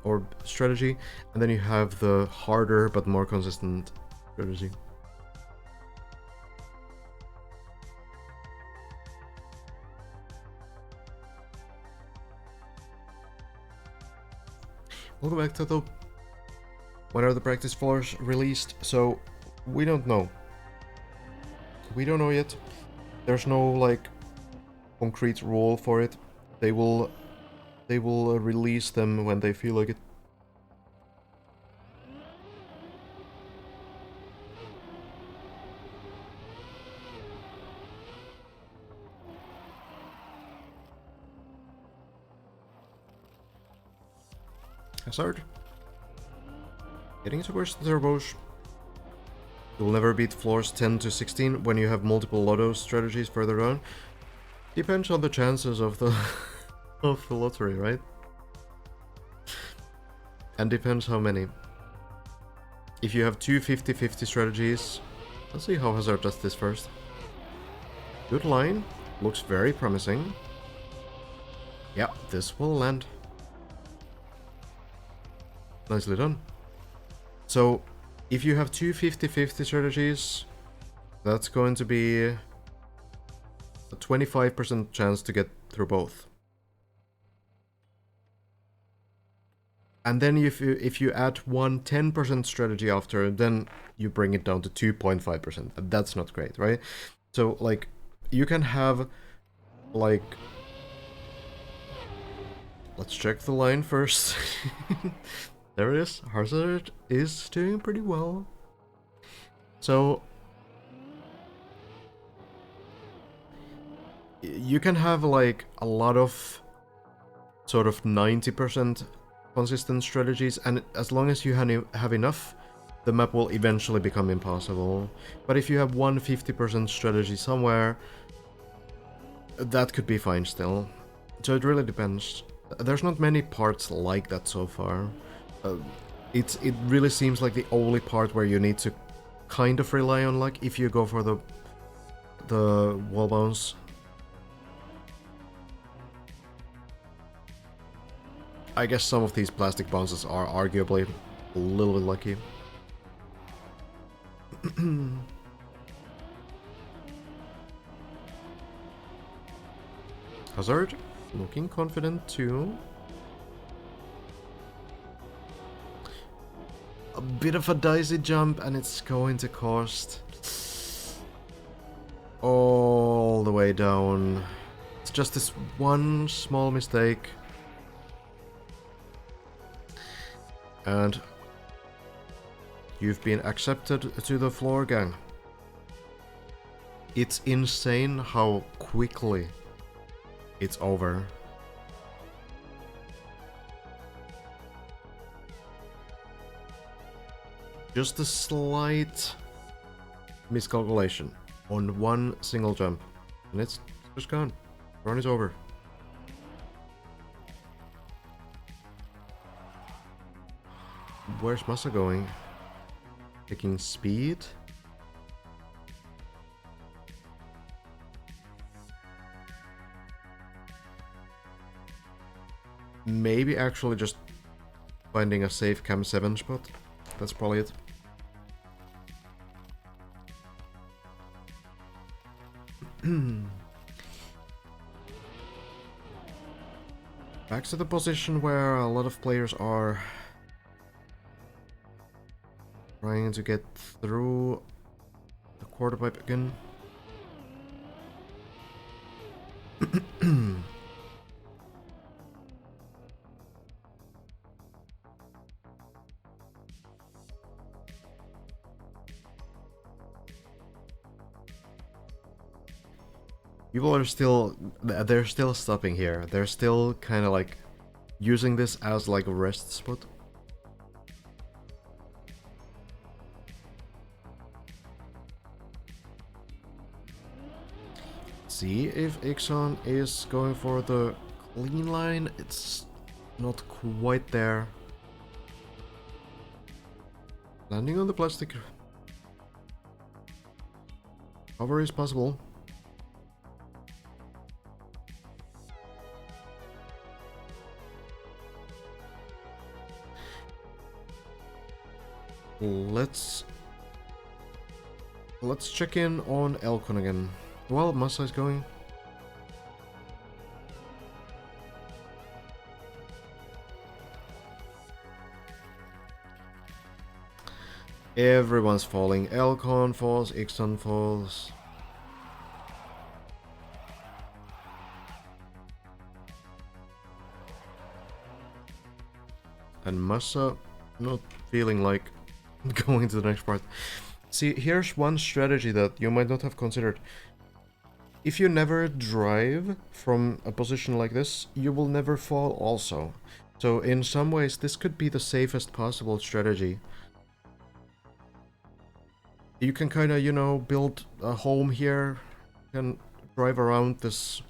or strategy, and then you have the harder but more consistent strategy. We'll go back to the... When are the practice floors released? So, we don't know. We don't know yet. There's no, like, concrete rule for it. They will release them when they feel like it. Hazard. Getting towards the turbos. You'll never beat floors 10 to 16 when you have multiple lotto strategies further down. Depends on the chances of the of the lottery, right? And depends how many. If you have two 50-50 strategies, let's see how Hazard does this first. Good line, looks very promising. Yeah, this will land. Nicely done. So, if you have two 50-50 strategies, that's going to be a 25% chance to get through both. And then if you add one 10% strategy after, then you bring it down to 2.5%. That's not great, right? So, like, you can have, like... Let's check the line first. There it is. Hazard is doing pretty well. So you can have like a lot of sort of 90% consistent strategies, and as long as you have enough, the map will eventually become impossible. But if you have one 50% strategy somewhere, that could be fine still. So it really depends. There's not many parts like that so far. It really seems like the only part where you need to kind of rely on luck if you go for the wall bounce. I guess some of these plastic bounces are arguably a little bit lucky. Hazard, looking confident too. A bit of a dicey jump, and it's going to cost all the way down. It's just this one small mistake. And you've been accepted to the floor, gang. It's insane how quickly it's over. Just a slight miscalculation on one single jump, and it's just gone. Run is over. Where's Massa going? Taking speed? Maybe actually just finding a safe cam 7 spot. That's probably it. Back to the position where a lot of players are trying to get through the quarter pipe again. People are still, they're still stopping here. They're still kind of like using this as like a rest spot. See if Ixon is going for the clean line. It's not quite there. Landing on the plastic. Cover is possible. Let's check in on Elkon again. Well, Massa is going. Everyone's falling. Elkon falls, Ixon falls. And Massa not feeling like going to the next part. See, here's one strategy that you might not have considered. If you never drive from a position like this, you will never fall also. So in some ways, this could be the safest possible strategy. You can kind of, you know, build a home here, and drive around this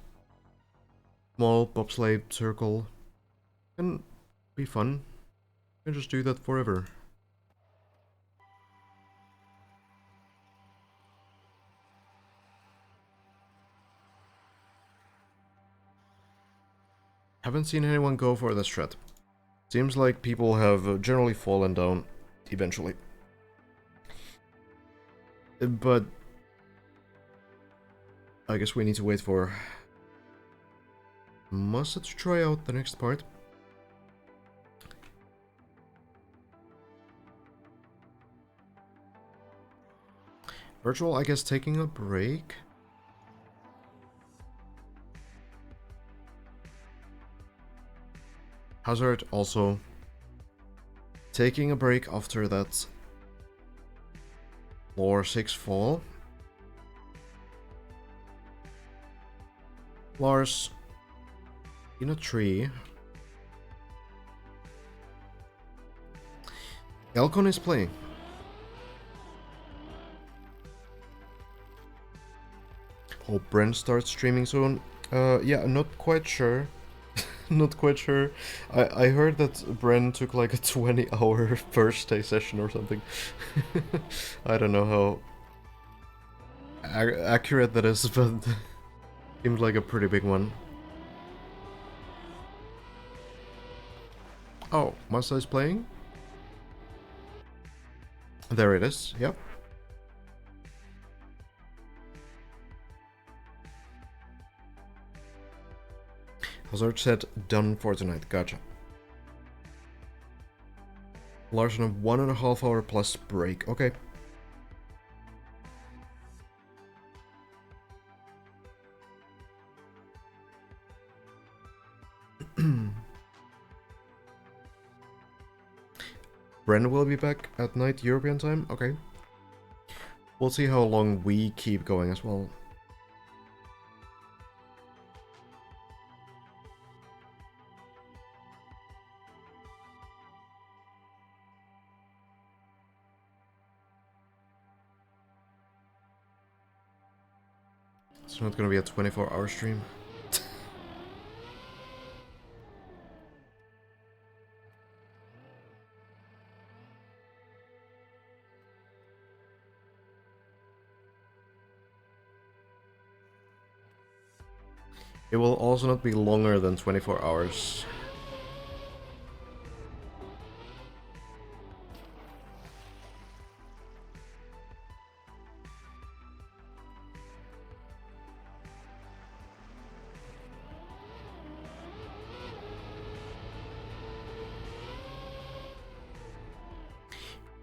small bobsleigh circle, and be fun. You can just do that forever. Haven't seen anyone go for this strat. Seems like people have generally fallen down eventually. But I guess we need to wait for Massa to try out the next part. Virtual, I guess, taking a break. Hazard also Taking a break after that floor 6 fall. Lars, in a tree. Elcon is playing. Hope Brent starts streaming soon. Yeah, not quite sure. Not quite sure. I heard that Bren took like a 20-hour first day session or something. I don't know how accurate that is, but seems like a pretty big one. Oh, Masa is playing? There it is, yep. Hazard said done for tonight, gotcha. Larson, a 1.5 hour plus break, okay. Bren will be back at night European time, okay. We'll see how long we keep going as well. It's not gonna be a 24-hour stream. It will also not be longer than 24 hours.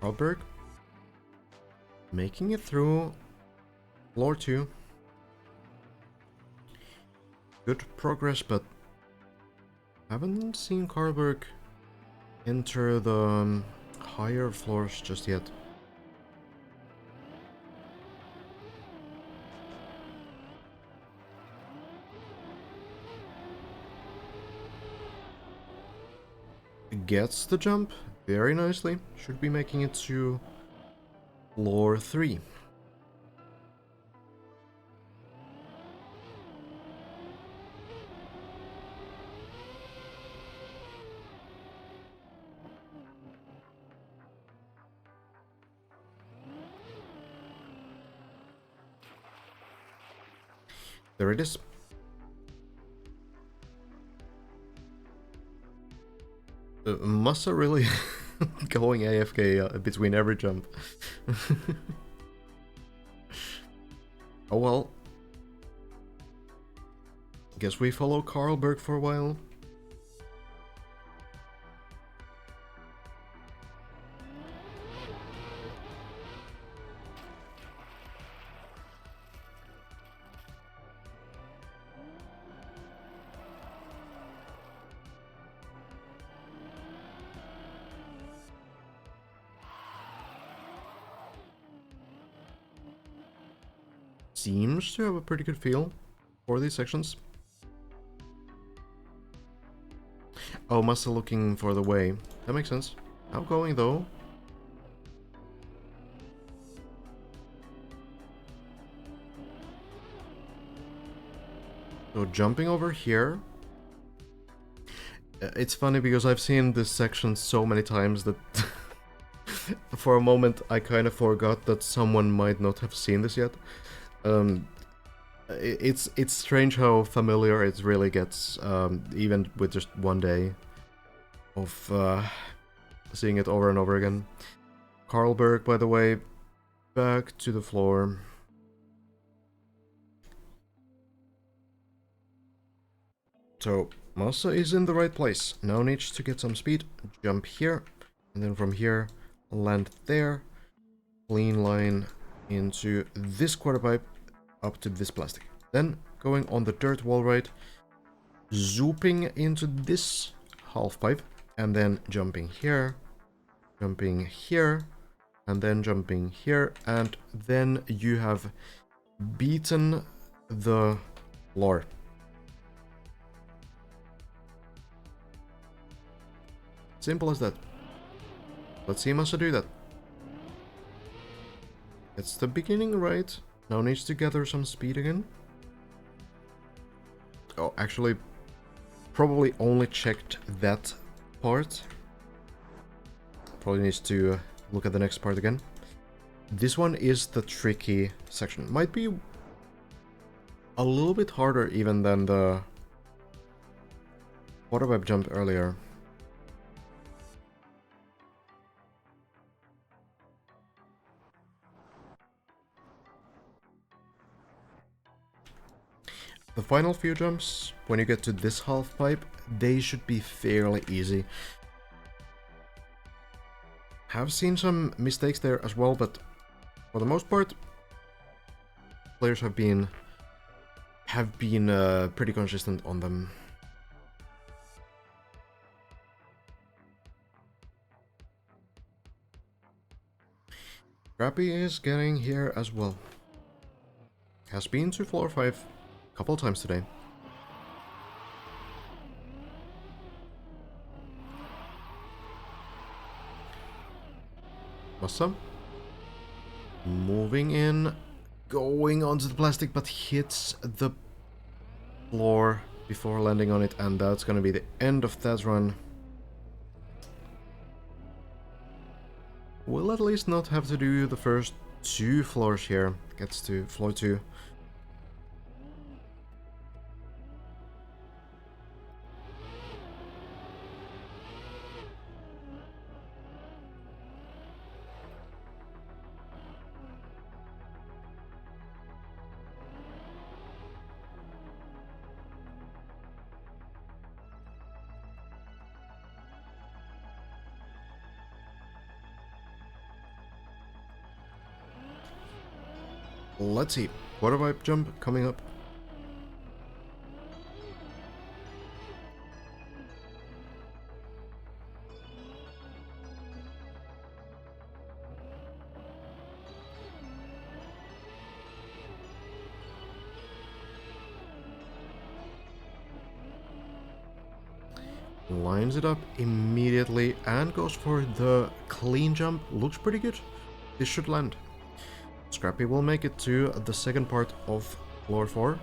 Alberg making it through floor 2. Good progress, but haven't seen Karlberg enter the higher floors just yet. Gets the jump very nicely. Should be making it to floor 3. There it is. Massa really going AFK between every jump. Oh well. Guess we follow Karlberg for a while. Seems to have a pretty good feel for these sections. Oh, Massa looking for the way. That makes sense. Outgoing though. So jumping over here. It's funny because I've seen this section so many times that for a moment I kind of forgot that someone might not have seen this yet. It's strange how familiar it really gets, even with just one day of seeing it over and over again. Karlberg, by the way, back to the floor. So Massa is in the right place. Now needs to get some speed. Jump here, and then from here land there. Clean line into this quarter pipe up to this plastic. Then going on the dirt wall right, zooping into this half pipe, and then jumping here jumping here, and then jumping here, and then you have beaten the floor. Simple as that. Let's see Masa do that. It's the beginning, right? Now needs to gather some speed again. Oh, actually, probably only checked that part. Probably needs to look at the next part again. This one is the tricky section. Might be a little bit harder even than the water web jump earlier. The final few jumps, when you get to this half pipe, they should be fairly easy. Have seen some mistakes there as well, but for the most part, players have been pretty consistent on them. Scrappy is getting here as well. Has been to floor 5 a couple times today. Massa. Moving in, going onto the plastic, but hits the floor before landing on it, and that's gonna be the end of that run. We'll at least not have to do the first 2 floors here. Gets to floor 2. Let's see. Water pipe jump coming up. Lines it up immediately and goes for the clean jump. Looks pretty good. This should land. Scrappy will make it to the second part of floor 4.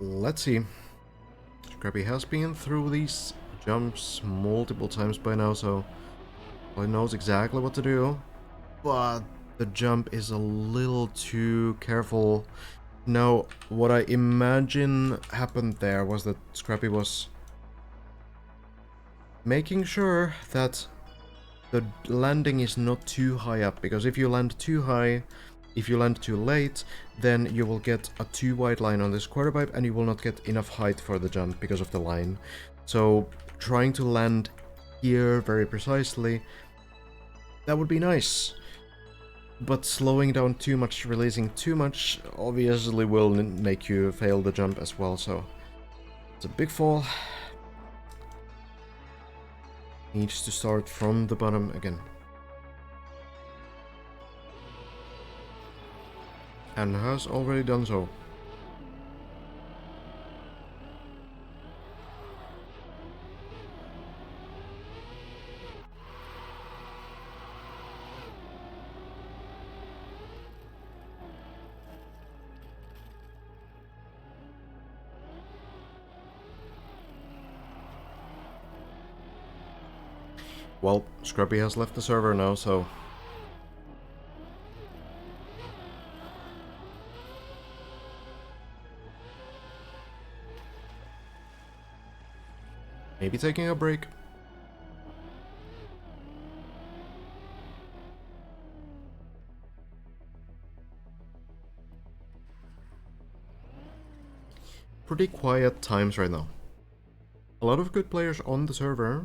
Let's see. Scrappy has been through these jumps multiple times by now, so he knows exactly what to do, but the jump is a little too careful. Now, what I imagine happened there was that Scrappy was making sure that the landing is not too high up, because if you land too high, if you land too late, then you will get a too wide line on this quarter pipe and you will not get enough height for the jump because of the line. So trying to land here very precisely, that would be nice. But slowing down too much, releasing too much, obviously will make you fail the jump as well, so it's a big fall. Needs to start from the bottom again. And has already done so. Well, Scrappy has left the server now, so maybe taking a break. Pretty quiet times right now. A a lot of good players on the server,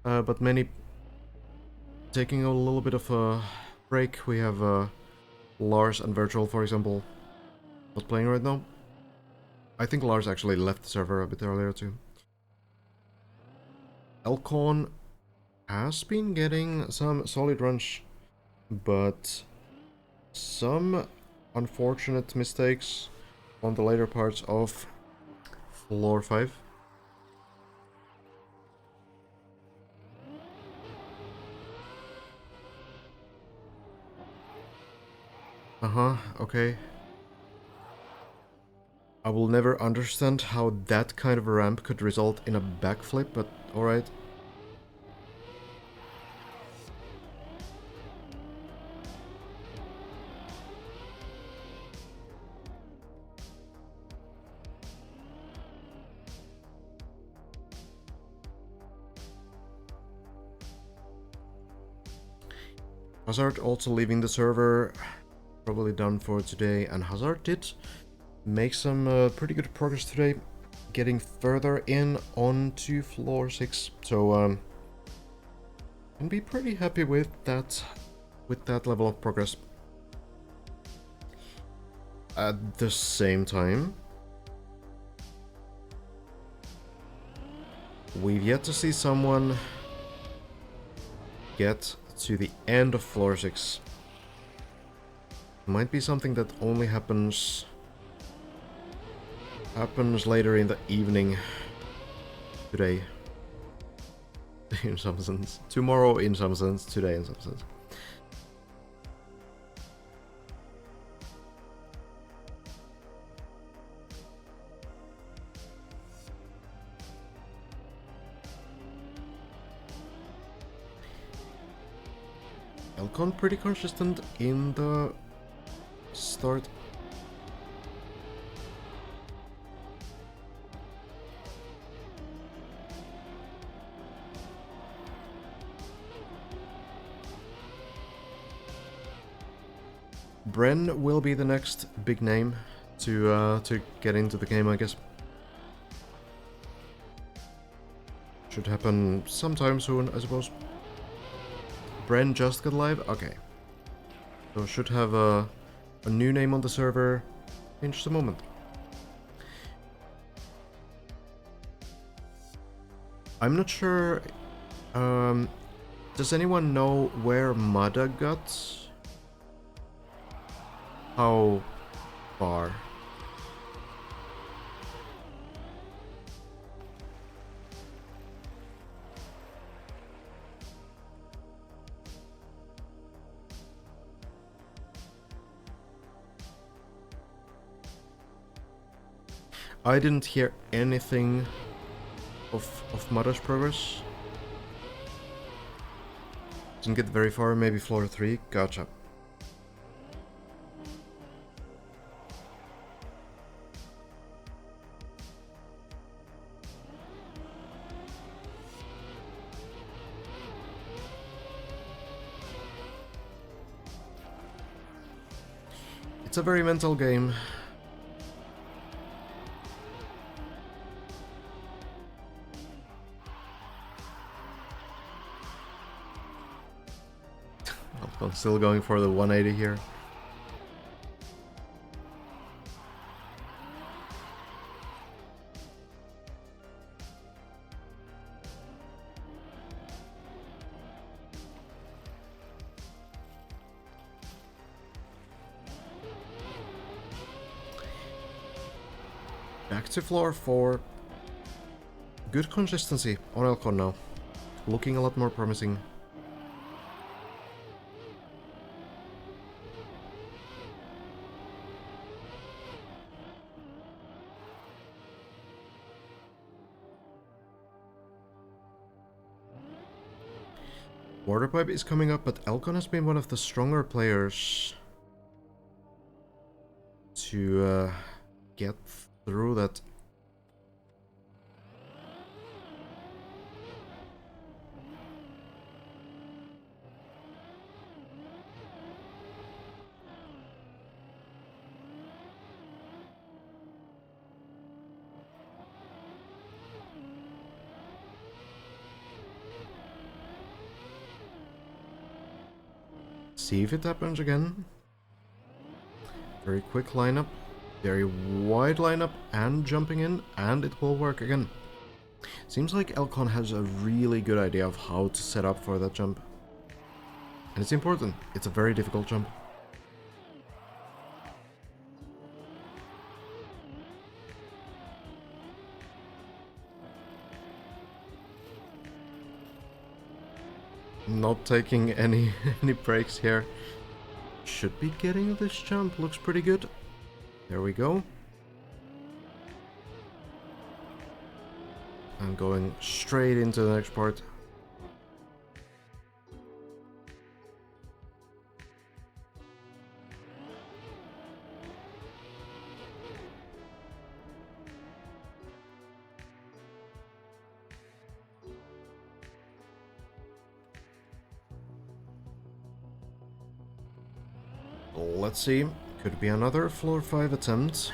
but many taking a little bit of a break. We have Lars and Virtual, for example, not playing right now. I think Lars actually left the server a bit earlier too. Elcon has been getting some solid runs, but some unfortunate mistakes on the later parts of floor 5. Okay. I will never understand how that kind of a ramp could result in a backflip, but alright. Hazard also leaving the server, probably done for today, and Hazard did make some pretty good progress today, getting further in onto floor 6, so can be pretty happy with that level of progress. At the same time, we've yet to see someone get to the end of floor 6. Might be something that only happens later in the evening today. In some sense. Tomorrow in some sense, today in some sense. Elcon pretty consistent in the start. Bren will be the next big name to get into the game, I guess. Should happen sometime soon, I suppose. Bren just got live? Okay. So should have a new name on the server in just a moment. I'm not sure... does anyone know where Mada got? How far? I didn't hear anything of Mada's progress. Didn't get very far, maybe floor 3. Gotcha. It's a very mental game. I'm still going for the 180 here. Back to floor 4. Good consistency on Elcon now. Looking a lot more promising. Waterpipe is coming up, but Elcon has been one of the stronger players to get through that. see if it happens again. Very quick lineup, very wide lineup, and jumping in, and it will work again. Seems like Elcon has a really good idea of how to set up for that jump. And it's important. It's a very difficult jump. Not taking any breaks here. Should be getting this jump. Looks pretty good. There we go. And going straight into the next part. Let's see. Could be another floor 5 attempt.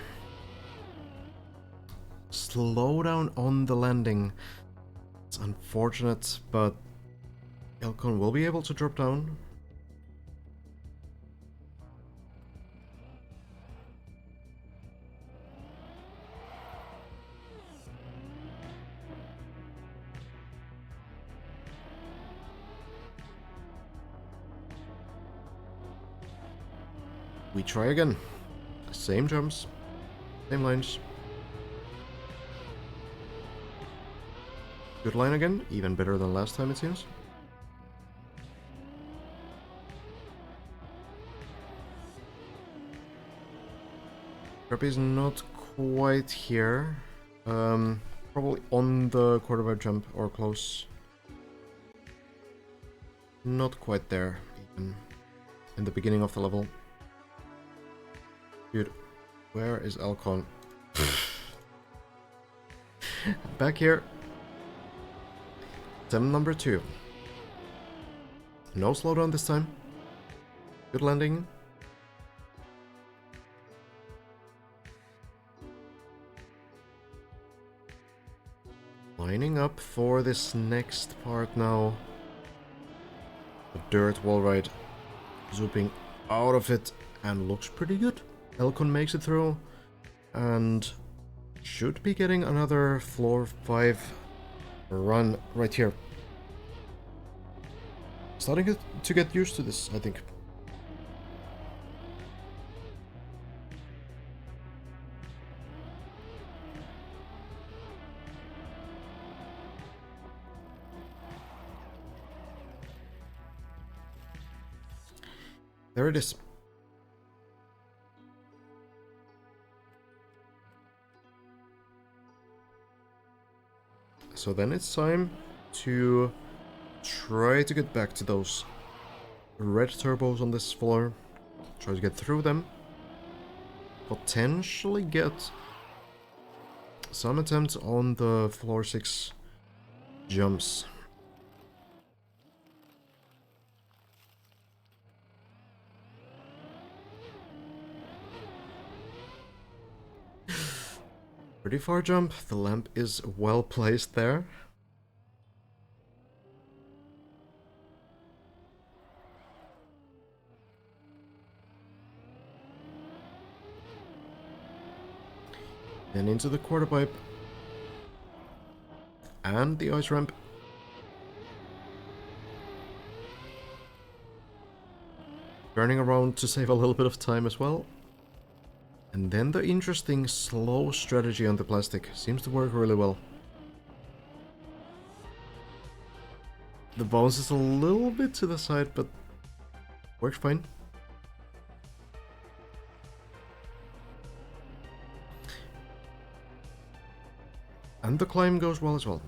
Slow down on the landing. It's unfortunate, but Elcon will be able to drop down. We try again. Same jumps, same lines. Good line again, even better than last time it seems. Grab is not quite here. Probably on the quarterback jump or close. Not quite there, even in the beginning of the level. Dude, where is Elcon? Back here. Attempt number 2. No slowdown this time. Good landing. Lining up for this next part now. The dirt wall ride. Zooping out of it and looks pretty good. Elcon makes it through and should be getting another floor 5 run right here. Starting to get used to this, I think. There it is. So then it's time to try to get back to those red turbos on this floor. Try to get through them. Potentially get some attempts on the floor 6 jumps. Pretty far jump, the lamp is well placed there. Then into the quarter pipe. And the ice ramp. Turning around to save a little bit of time as well. And then the interesting slow strategy on the plastic seems to work really well. The bounce is a little bit to the side, but works fine. And the climb goes well as well.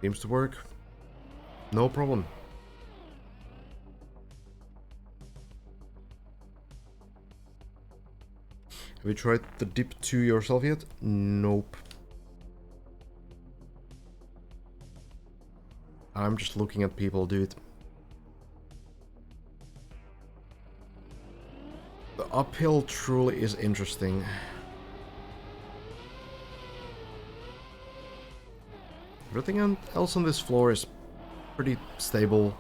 Seems to work. No problem. Have you tried the dip to yourself yet? Nope. I'm just looking at people do it. The uphill truly is interesting. Everything else on this floor is pretty stable.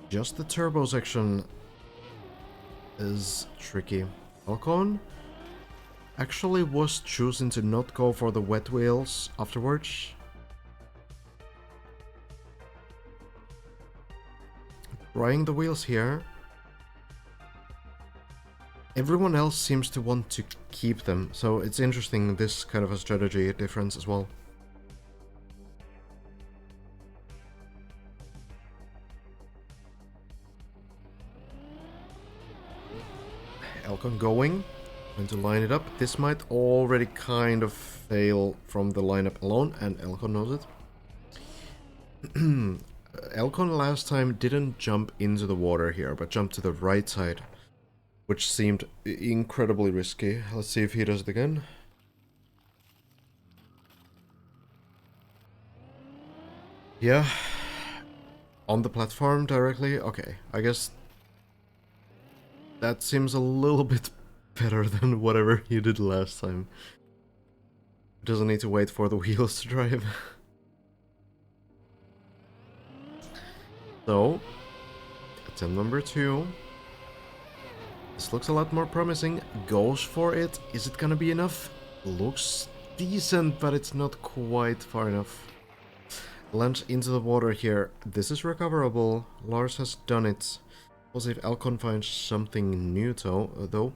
Just the turbo section is tricky. Ocon actually was choosing to not go for the wet wheels afterwards. Trying the wheels here. Everyone else seems to want to keep them, so it's interesting, this kind of a strategy difference as well. Elcon going to line it up. This might already kind of fail from the lineup alone, and Elcon knows it. Elcon last time didn't jump into the water here, but jumped to the right side, which seemed incredibly risky. Let's see if he does it again. Yeah. On the platform directly? Okay, I guess that seems a little bit better than whatever he did last time. Doesn't need to wait for the wheels to drive. So, attempt number 2. This looks a lot more promising. Goes for it. Is it gonna be enough? Looks decent, but it's not quite far enough. Lands into the water here. This is recoverable. Lars has done it. We'll see if Elcon finds something new though.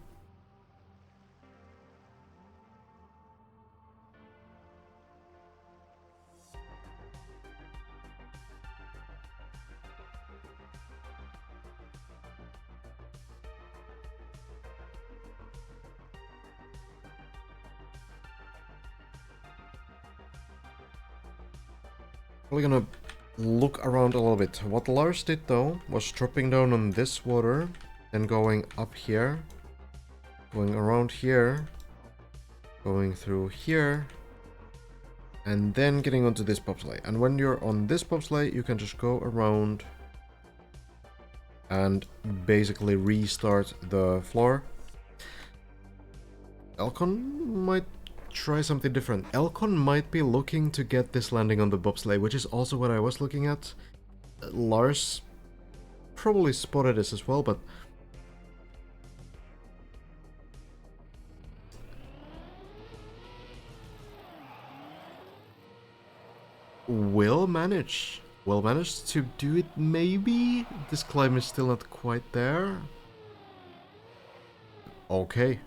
We're gonna look around a little bit. What Lars did though was dropping down on this water, then going up here, going around here, going through here, and then getting onto this bobsleigh. And when you're on this bobsleigh, you can just go around and basically restart the floor. Elcon might try something different. Elcon might be looking to get this landing on the bobsleigh, which is also what I was looking at. Lars probably spotted this as well, but will manage to do it maybe? This climb is still not quite there. Okay.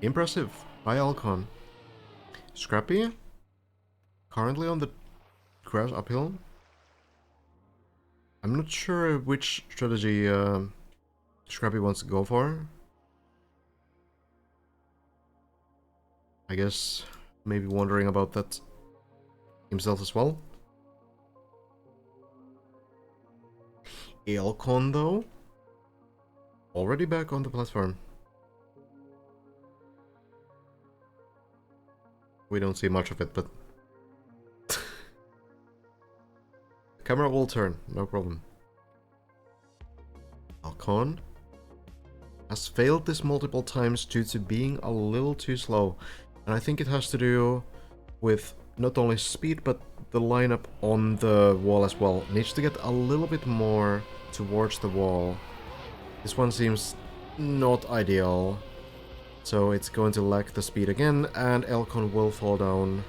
Impressive by Elcon. Scrappy, currently on the grass uphill. I'm not sure which strategy Scrappy wants to go for. I guess maybe wondering about that himself as well. Elcon though, already back on the platform. We don't see much of it, but camera will turn, no problem. Elcon has failed this multiple times due to being a little too slow, and I think it has to do with not only speed but the lineup on the wall as well. Needs to get a little bit more towards the wall. This one seems not ideal. So it's going to lack the speed again, and Elcon will fall down.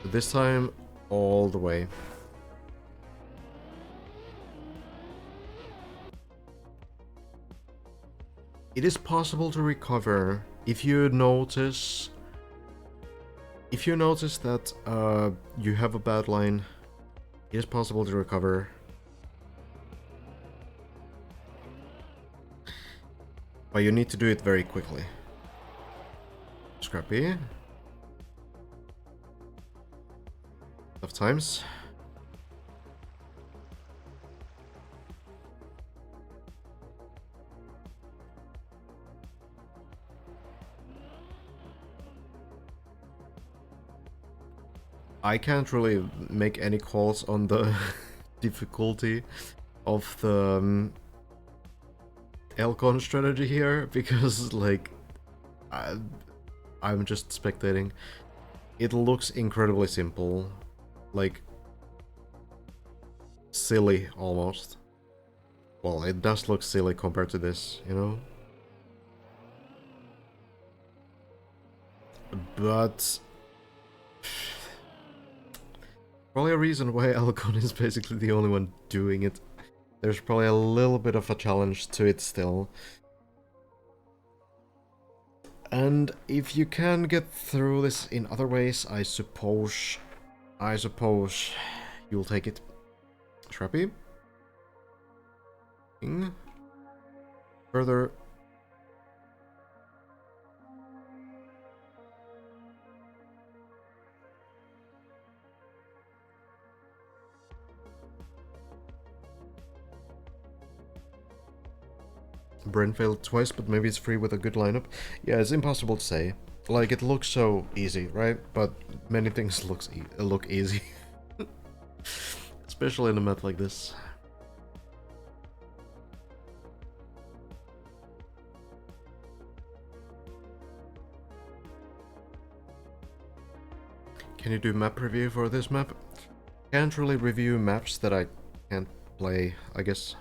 This time, all the way. It is possible to recover if you notice that you have a bad line. It is possible to recover. But you need to do it very quickly. Scrappy. Tough times. I can't really make any calls on the difficulty of the Elcon strategy here, because like I'm just spectating. It looks incredibly simple. Like, silly, almost. Well, it does look silly compared to this, you know? But... probably a reason why Alcon is basically the only one doing it. There's probably a little bit of a challenge to it still. And if you can get through this in other ways, I suppose you'll take it. Scrappy? Further. Brain failed twice, but maybe it's free with a good lineup. Yeah, it's impossible to say. Like, it looks so easy, right? But many things look easy. Especially in a map like this. Can you do map review for this map? Can't really review maps that I can't play, I guess.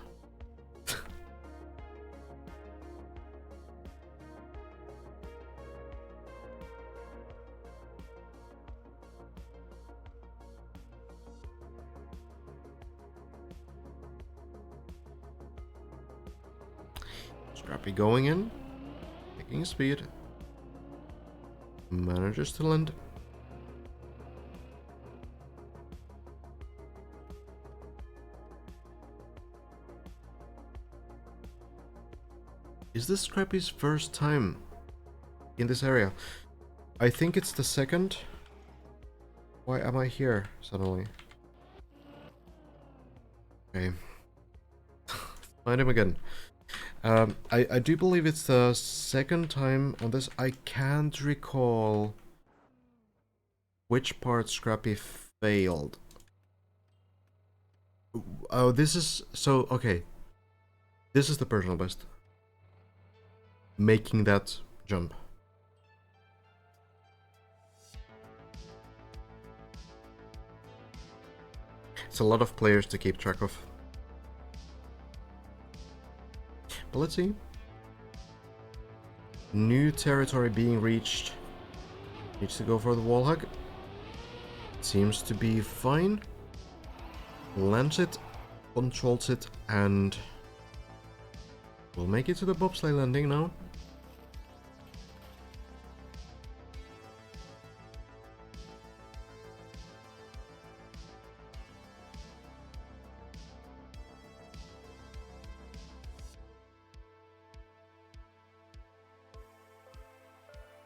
Scrappy going in, taking speed, manages to land. Is this Scrappy's first time in this area? I think it's the second. Why am I here suddenly? Okay. Find him again. I do believe it's the second time on this. I can't recall which part Scrappy failed. Oh, this is... so, okay. This is the personal best. Making that jump. It's a lot of players to keep track of. But let's see. New territory being reached. Needs to go for the wall hug. Seems to be fine. Lands it, controls it, and we'll make it to the bobsleigh landing now.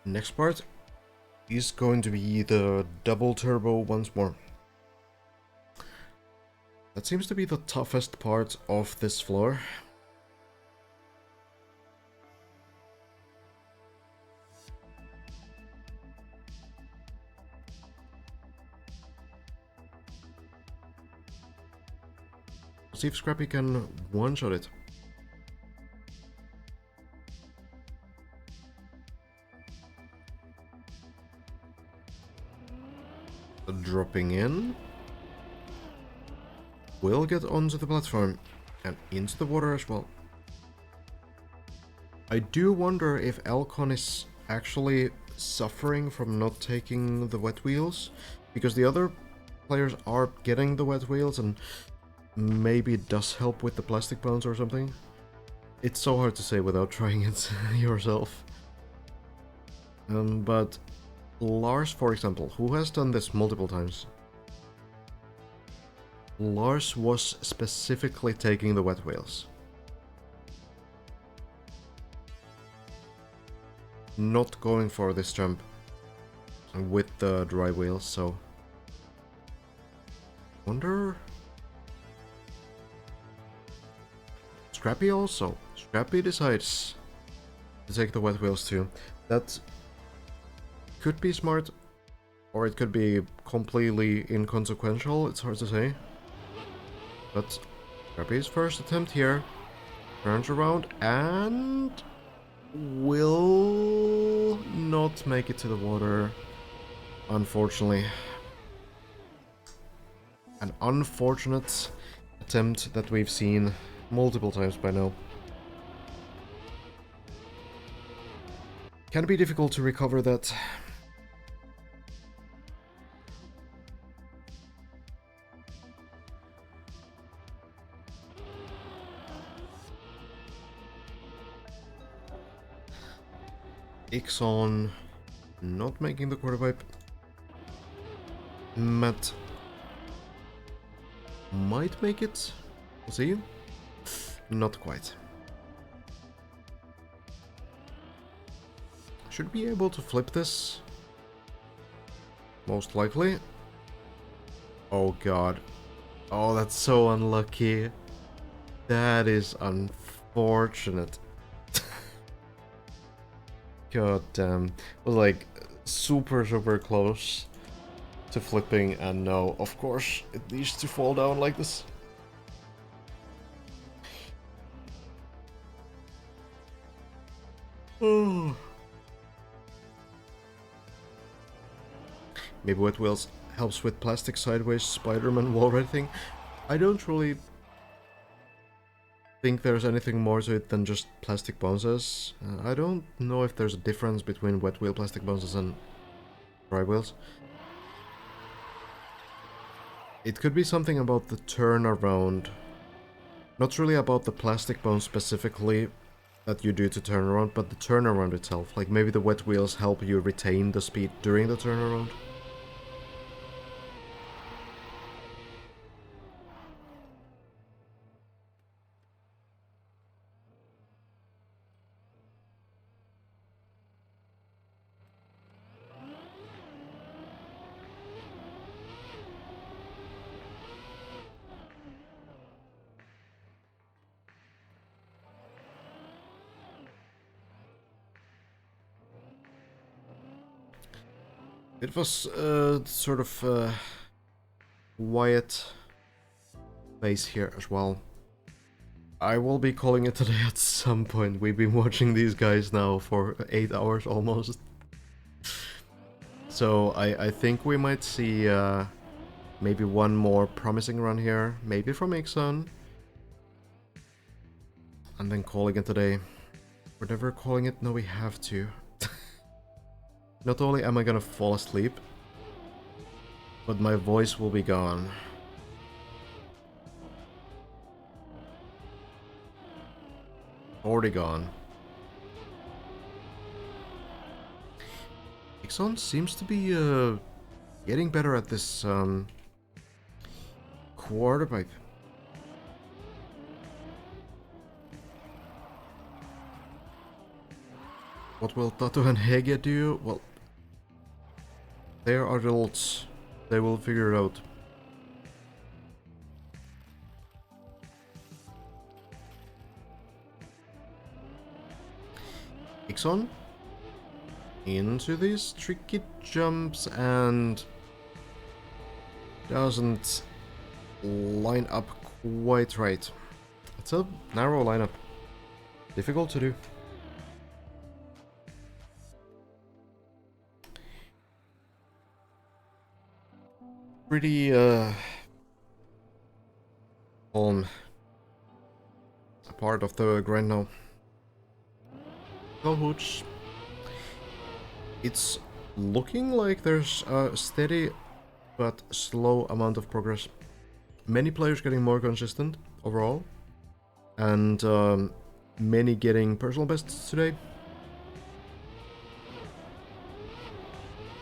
Next part is going to be the double turbo once more. That seems to be the toughest part of this floor. See if Scrappy can one-shot it. Dropping in. Will get onto the platform and into the water as well. I do wonder if Alcon is actually suffering from not taking the wet wheels, because the other players are getting the wet wheels and maybe it does help with the plastic bounce or something. It's so hard to say without trying it yourself. But Lars, for example, who has done this multiple times. Lars was specifically taking the wet wheels. Not going for this jump with the dry wheels, so... wonder... Scrappy also. Scrappy decides to take the wet wheels too. That could be smart, or it could be completely inconsequential, it's hard to say. But Scrappy's first attempt here turns around and will not make it to the water, unfortunately. An unfortunate attempt that we've seen multiple times by now. Can be difficult to recover that. Ixon not making the quarter pipe. Matt might make it. We'll see. Not quite. Should be able to flip this. Most likely. Oh god. Oh, that's so unlucky. That is unfortunate. God damn. It was like super close to flipping, and no, of course, it needs to fall down like this. Oh. Maybe Wet Wheels helps with plastic sideways Spider-Man wall thing. I don't really think there's anything more to it than just plastic bounces. I don't know if there's a difference between wet wheel plastic bounces and dry wheels. It could be something about the turnaround. Not really about the plastic bounce specifically that you do to turn around, but the turnaround itself. Like maybe the wet wheels help you retain the speed during the turnaround. It was sort of quiet base here as well. I will be calling it today at some point. We've been watching these guys now for 8 hours almost. So I think we might see maybe one more promising run here. Maybe from Ixon. And then calling it today. We're never calling it, no we have to. Not only am I gonna fall asleep, but my voice will be gone. Already gone. Ixon seems to be getting better at this quarter pipe. What will Tato and Hege do? Well, they are adults. They will figure it out. Ixon into these tricky jumps and doesn't line up quite right. It's a narrow lineup. Difficult to do. Pretty calm. A part of the grind now. Go Hooch. It's looking like there's a steady but slow amount of progress. Many players getting more consistent overall, and many getting personal bests today.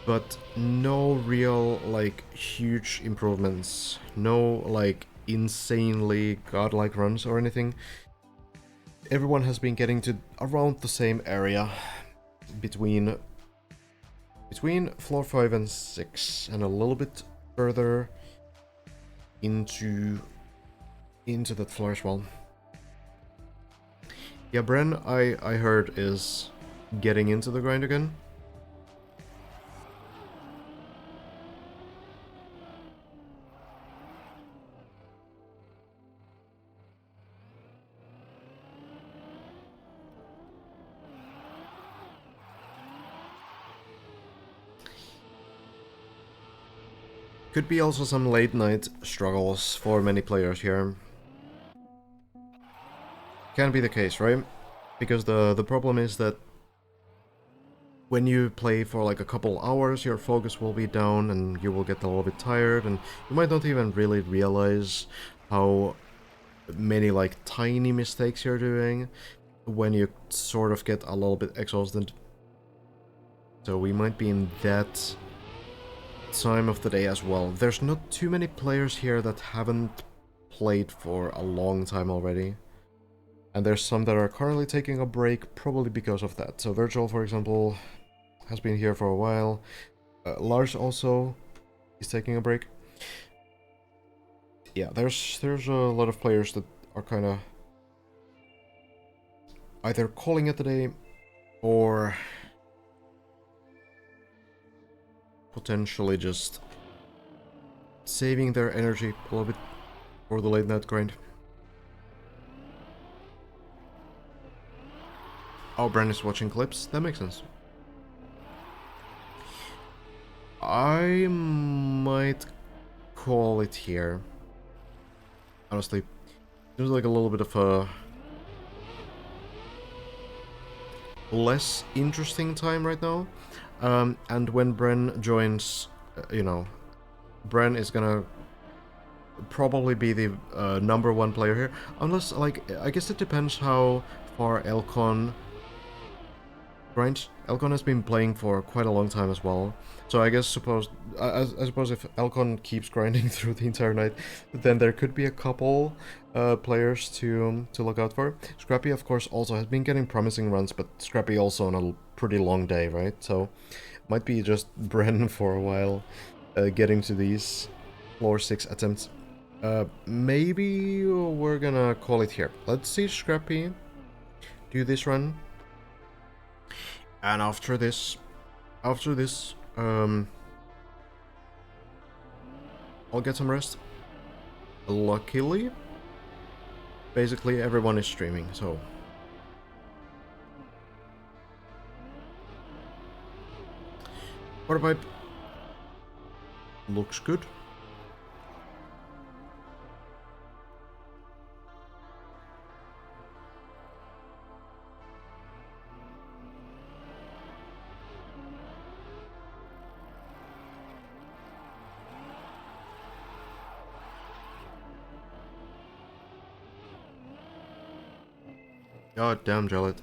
But no real, like, huge improvements. No, like, insanely godlike runs or anything. Everyone has been getting to around the same area between floor 5 and 6, and a little bit further into that floor as well. Yeah, Bren, I heard, is getting into the grind again. Could be also some late night struggles for many players here. Can be the case, right? Because the problem is that when you play for like a couple hours, your focus will be down and you will get a little bit tired, and you might not even really realize how many like tiny mistakes you're doing when you sort of get a little bit exhausted. So we might be in that time of the day as well. There's not too many players here that haven't played for a long time already. And there's some that are currently taking a break, probably because of that. So Virgil, for example, has been here for a while. Lars also is taking a break. Yeah, there's a lot of players that are kind of either calling it a day or potentially just saving their energy a little bit for the late night grind. Oh, Bren is watching clips? That makes sense. I might call it here. Honestly, seems like a little bit of a less interesting time right now. And when Bren joins, you know, Bren is gonna probably be the number one player here. Unless, like, I guess it depends how far Elcon grinds. Elcon has been playing for quite a long time as well. So I suppose if Elcon keeps grinding through the entire night, then there could be a couple players to look out for. Scrappy, of course, also has been getting promising runs, but Scrappy also on a pretty long day, right? So might be just Bren for a while getting to these floor 6 attempts. Maybe we're gonna call it here. Let's see Scrappy do this run. And after this, I'll get some rest. Luckily, basically everyone is streaming, so... Water pipe looks good. God damn, Jellet.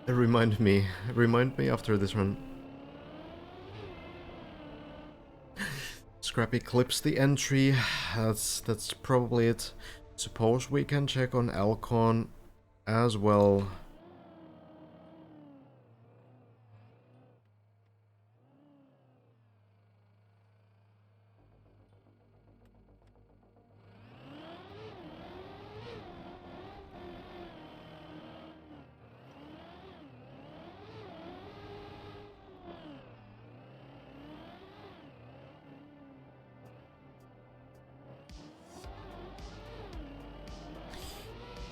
Remind me after this run. Scrappy clips the entry. That's probably it. Suppose we can check on Alcon as well.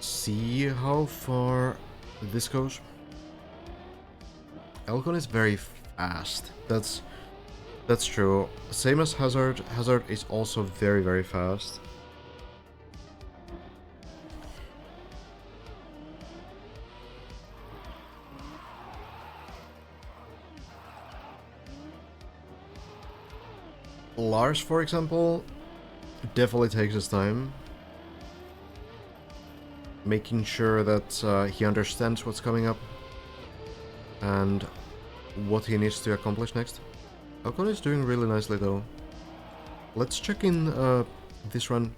See how far this goes. Elcon is very fast. That's true. Same as Hazard. Hazard is also very, very fast. Lars, for example, definitely takes his time, making sure that he understands what's coming up and what he needs to accomplish next. Alcon is doing really nicely though. Let's check in this run.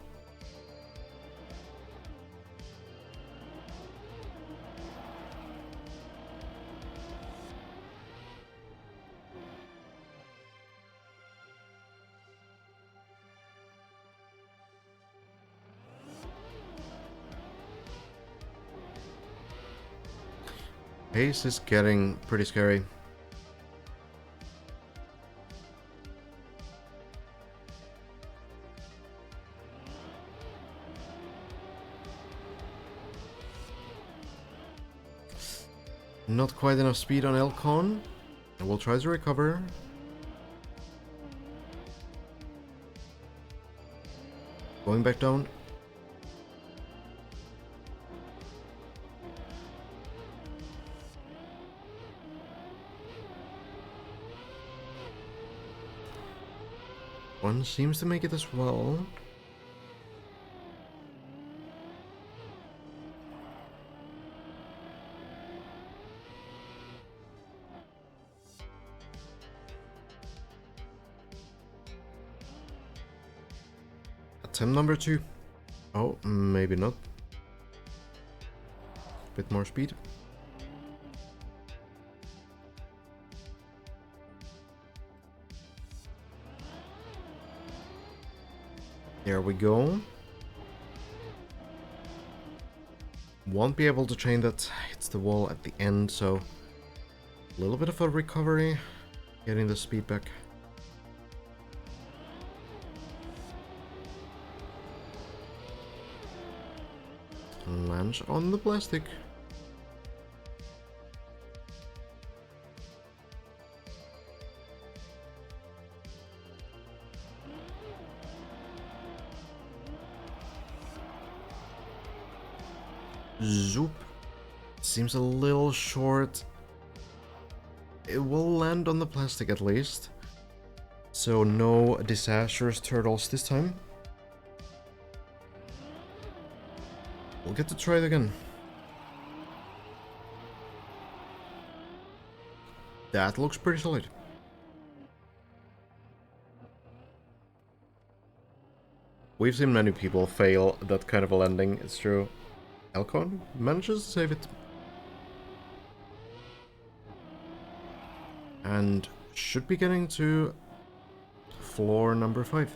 Pace is getting pretty scary. Not quite enough speed on Elcon. And we'll try to recover. Going back down. One seems to make it as well. Attempt number 2. Oh, maybe not. Bit more speed. There we go. Won't be able to chain that. Hits the wall at the end, so a little bit of a recovery. Getting the speed back. Lands on the plastic. Zoop. Seems a little short. It will land on the plastic at least. So no disastrous turtles this time. We'll get to try it again. That looks pretty solid. We've seen many people fail that kind of a landing, it's true. Elcon manages to save it. And should be getting to floor number 5.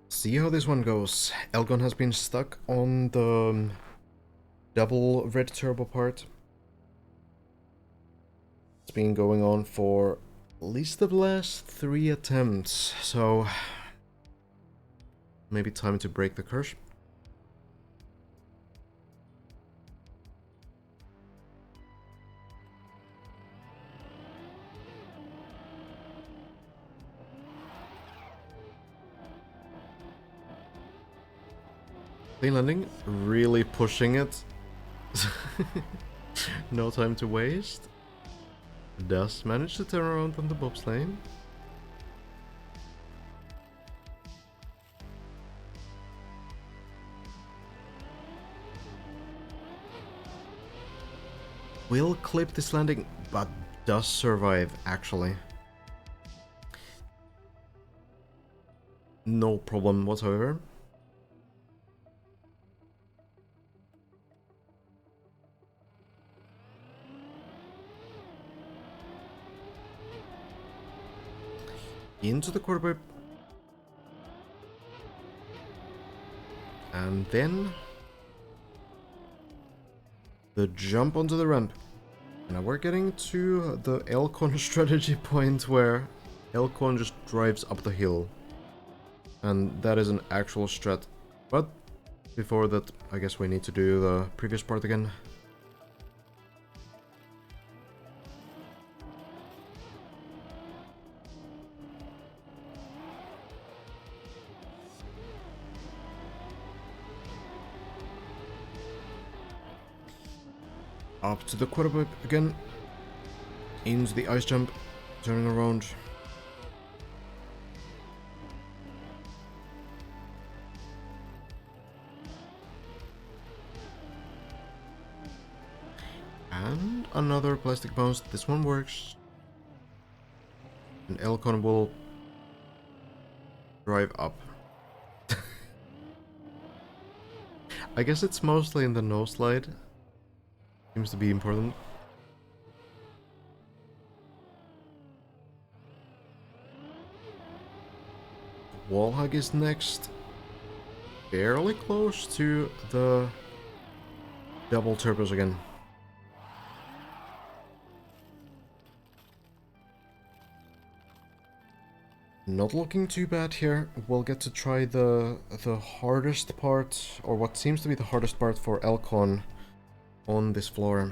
See how this one goes. Elgon has been stuck on the double red turbo part. It's been going on for at least the last 3 attempts, so maybe time to break the curse. Clean landing, really pushing it. No time to waste. Does manage to turn around on the bobsleigh. Will clip this landing, but does survive actually. No problem whatsoever. Into the quarter pipe. And then the jump onto the ramp. Now we're getting to the Elcon strategy point where Elcon just drives up the hill. And that is an actual strat. But before that, I guess we need to do the previous part again. Up to the quarter pipe again. Into the ice jump. Turning around. And another plastic bounce. This one works. And Elcon will drive up. I guess it's mostly in the no slide. Seems to be important. Wall hug is next. Barely close to the double turbos again. Not looking too bad here. We'll get to try the hardest part, or what seems to be the hardest part for Elcon on this floor.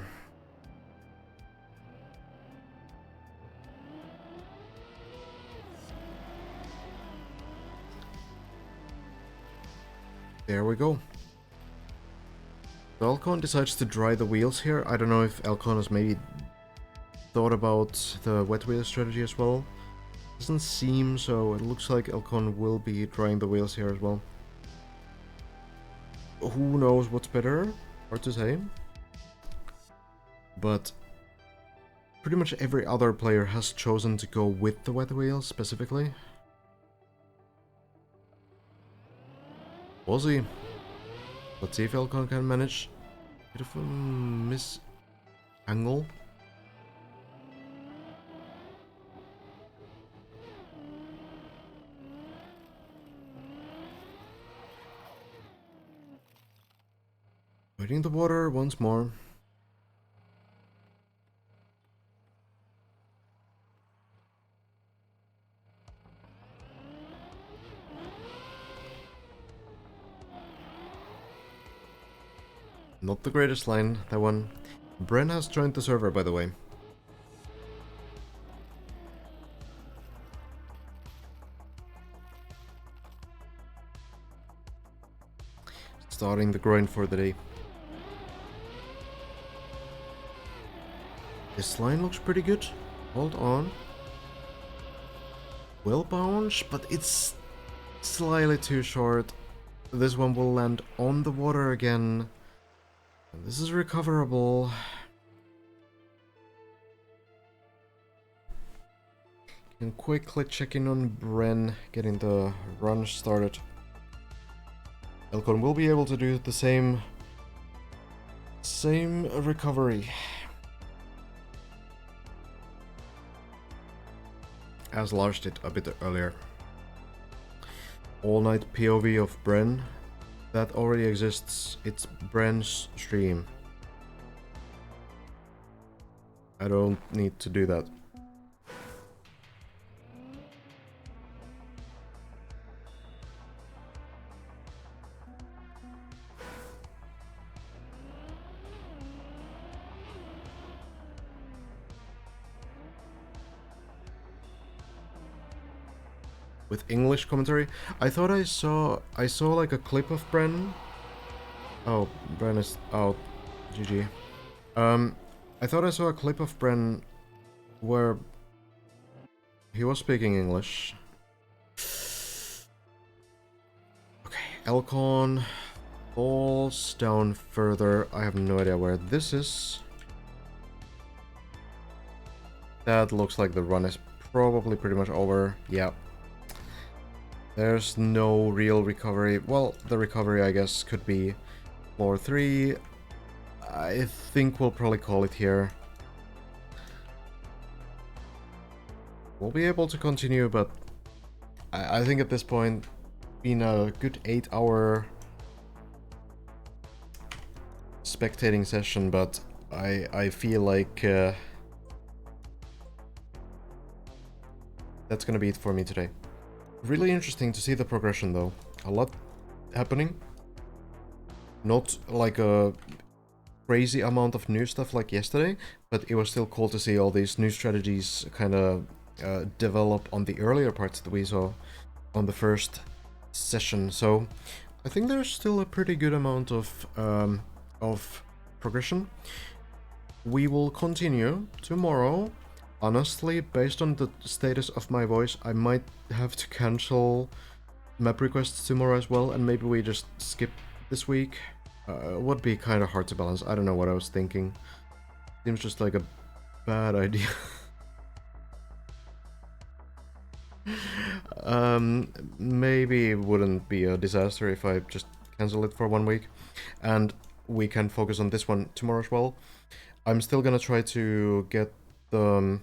There we go. So Elcon decides to dry the wheels here. I don't know if Elcon has maybe thought about the wet wheel strategy as well. Doesn't seem so. It looks like Elcon will be drying the wheels here as well. Who knows what's better? Hard to say. But pretty much every other player has chosen to go with the wet wheels specifically. We'll see. Let's see if Elcon can manage a bit of a miss angle. Waiting the water once more. Not the greatest line, that one. Bren has joined the server, by the way. Starting the grind for the day. This line looks pretty good. Hold on. Will bounce, but it's slightly too short. This one will land on the water again. This is recoverable. Can quickly check in on Bren, getting the run started. Elcon will be able to do the same recovery as Lars did a bit earlier. All night POV of Bren. That already exists. It's Bren's stream. I don't need to do that. With English commentary, I thought I saw like a clip of Bren. Oh, Bren is out. GG. I thought I saw a clip of Bren where he was speaking English. Okay, Elcon falls down further. I have no idea where this is. That looks like the run is probably pretty much over. Yeah. There's no real recovery. Well, the recovery, I guess, could be floor 3. I think we'll probably call it here. We'll be able to continue, but I think at this point, been a good 8-hour spectating session, but I feel like that's gonna be it for me today. Really interesting to see the progression though. A lot happening. Not like a crazy amount of new stuff like yesterday, but it was still cool to see all these new strategies kind of develop on the earlier parts that we saw on the first session. So I think there's still a pretty good amount of progression. We will continue tomorrow. Honestly, based on the status of my voice, I might have to cancel map requests tomorrow as well, and maybe we just skip this week. Would be kind of hard to balance. I don't know what I was thinking. Seems just like a bad idea. Maybe it wouldn't be a disaster if I just cancel it for 1 week, and we can focus on this one tomorrow as well. I'm still gonna try to get the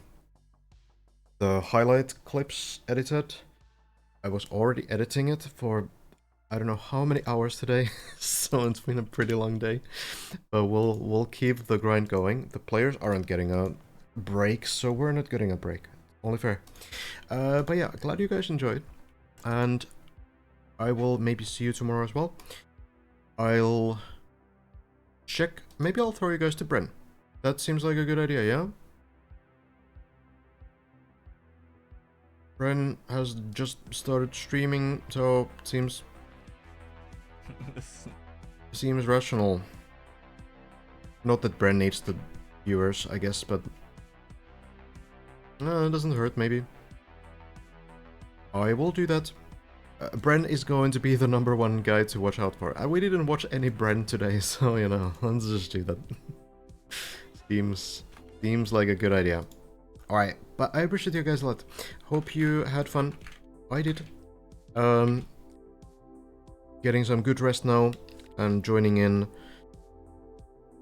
highlight clips edited. I was already editing it for I don't know how many hours today, so it's been a pretty long day. But we'll keep the grind going. The players aren't getting a break, so we're not getting a break. Only fair. But yeah, glad you guys enjoyed, and I will maybe see you tomorrow as well. I'll check. Maybe I'll throw you guys to Bryn. That seems like a good idea, yeah? Bryn has just started streaming, so it seems rational. Not that Bren needs the viewers, I guess, but it doesn't hurt, maybe. I will do that. Bren is going to be the #1 guy to watch out for. We didn't watch any Bren today, so, you know, let's just do that. Seems like a good idea. Alright, but I appreciate you guys a lot. Hope you had fun. I did. Getting some good rest now, and joining in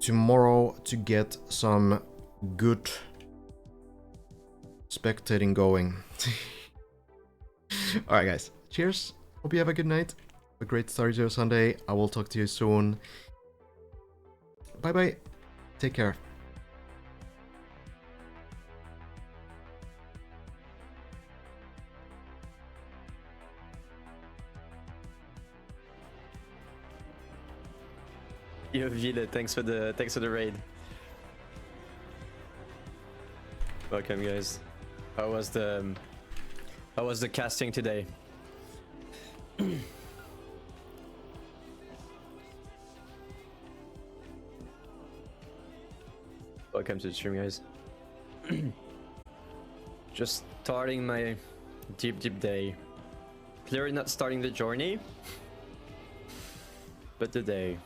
tomorrow to get some good spectating going. Alright guys, cheers. Hope you have a good night. A great start to your Sunday. I will talk to you soon. Bye bye. Take care. Yo, Vila, thanks for the raid. Welcome, guys. How was the casting today? Welcome to the stream, guys. Just starting my deep day. Clearly not starting the journey, but the day.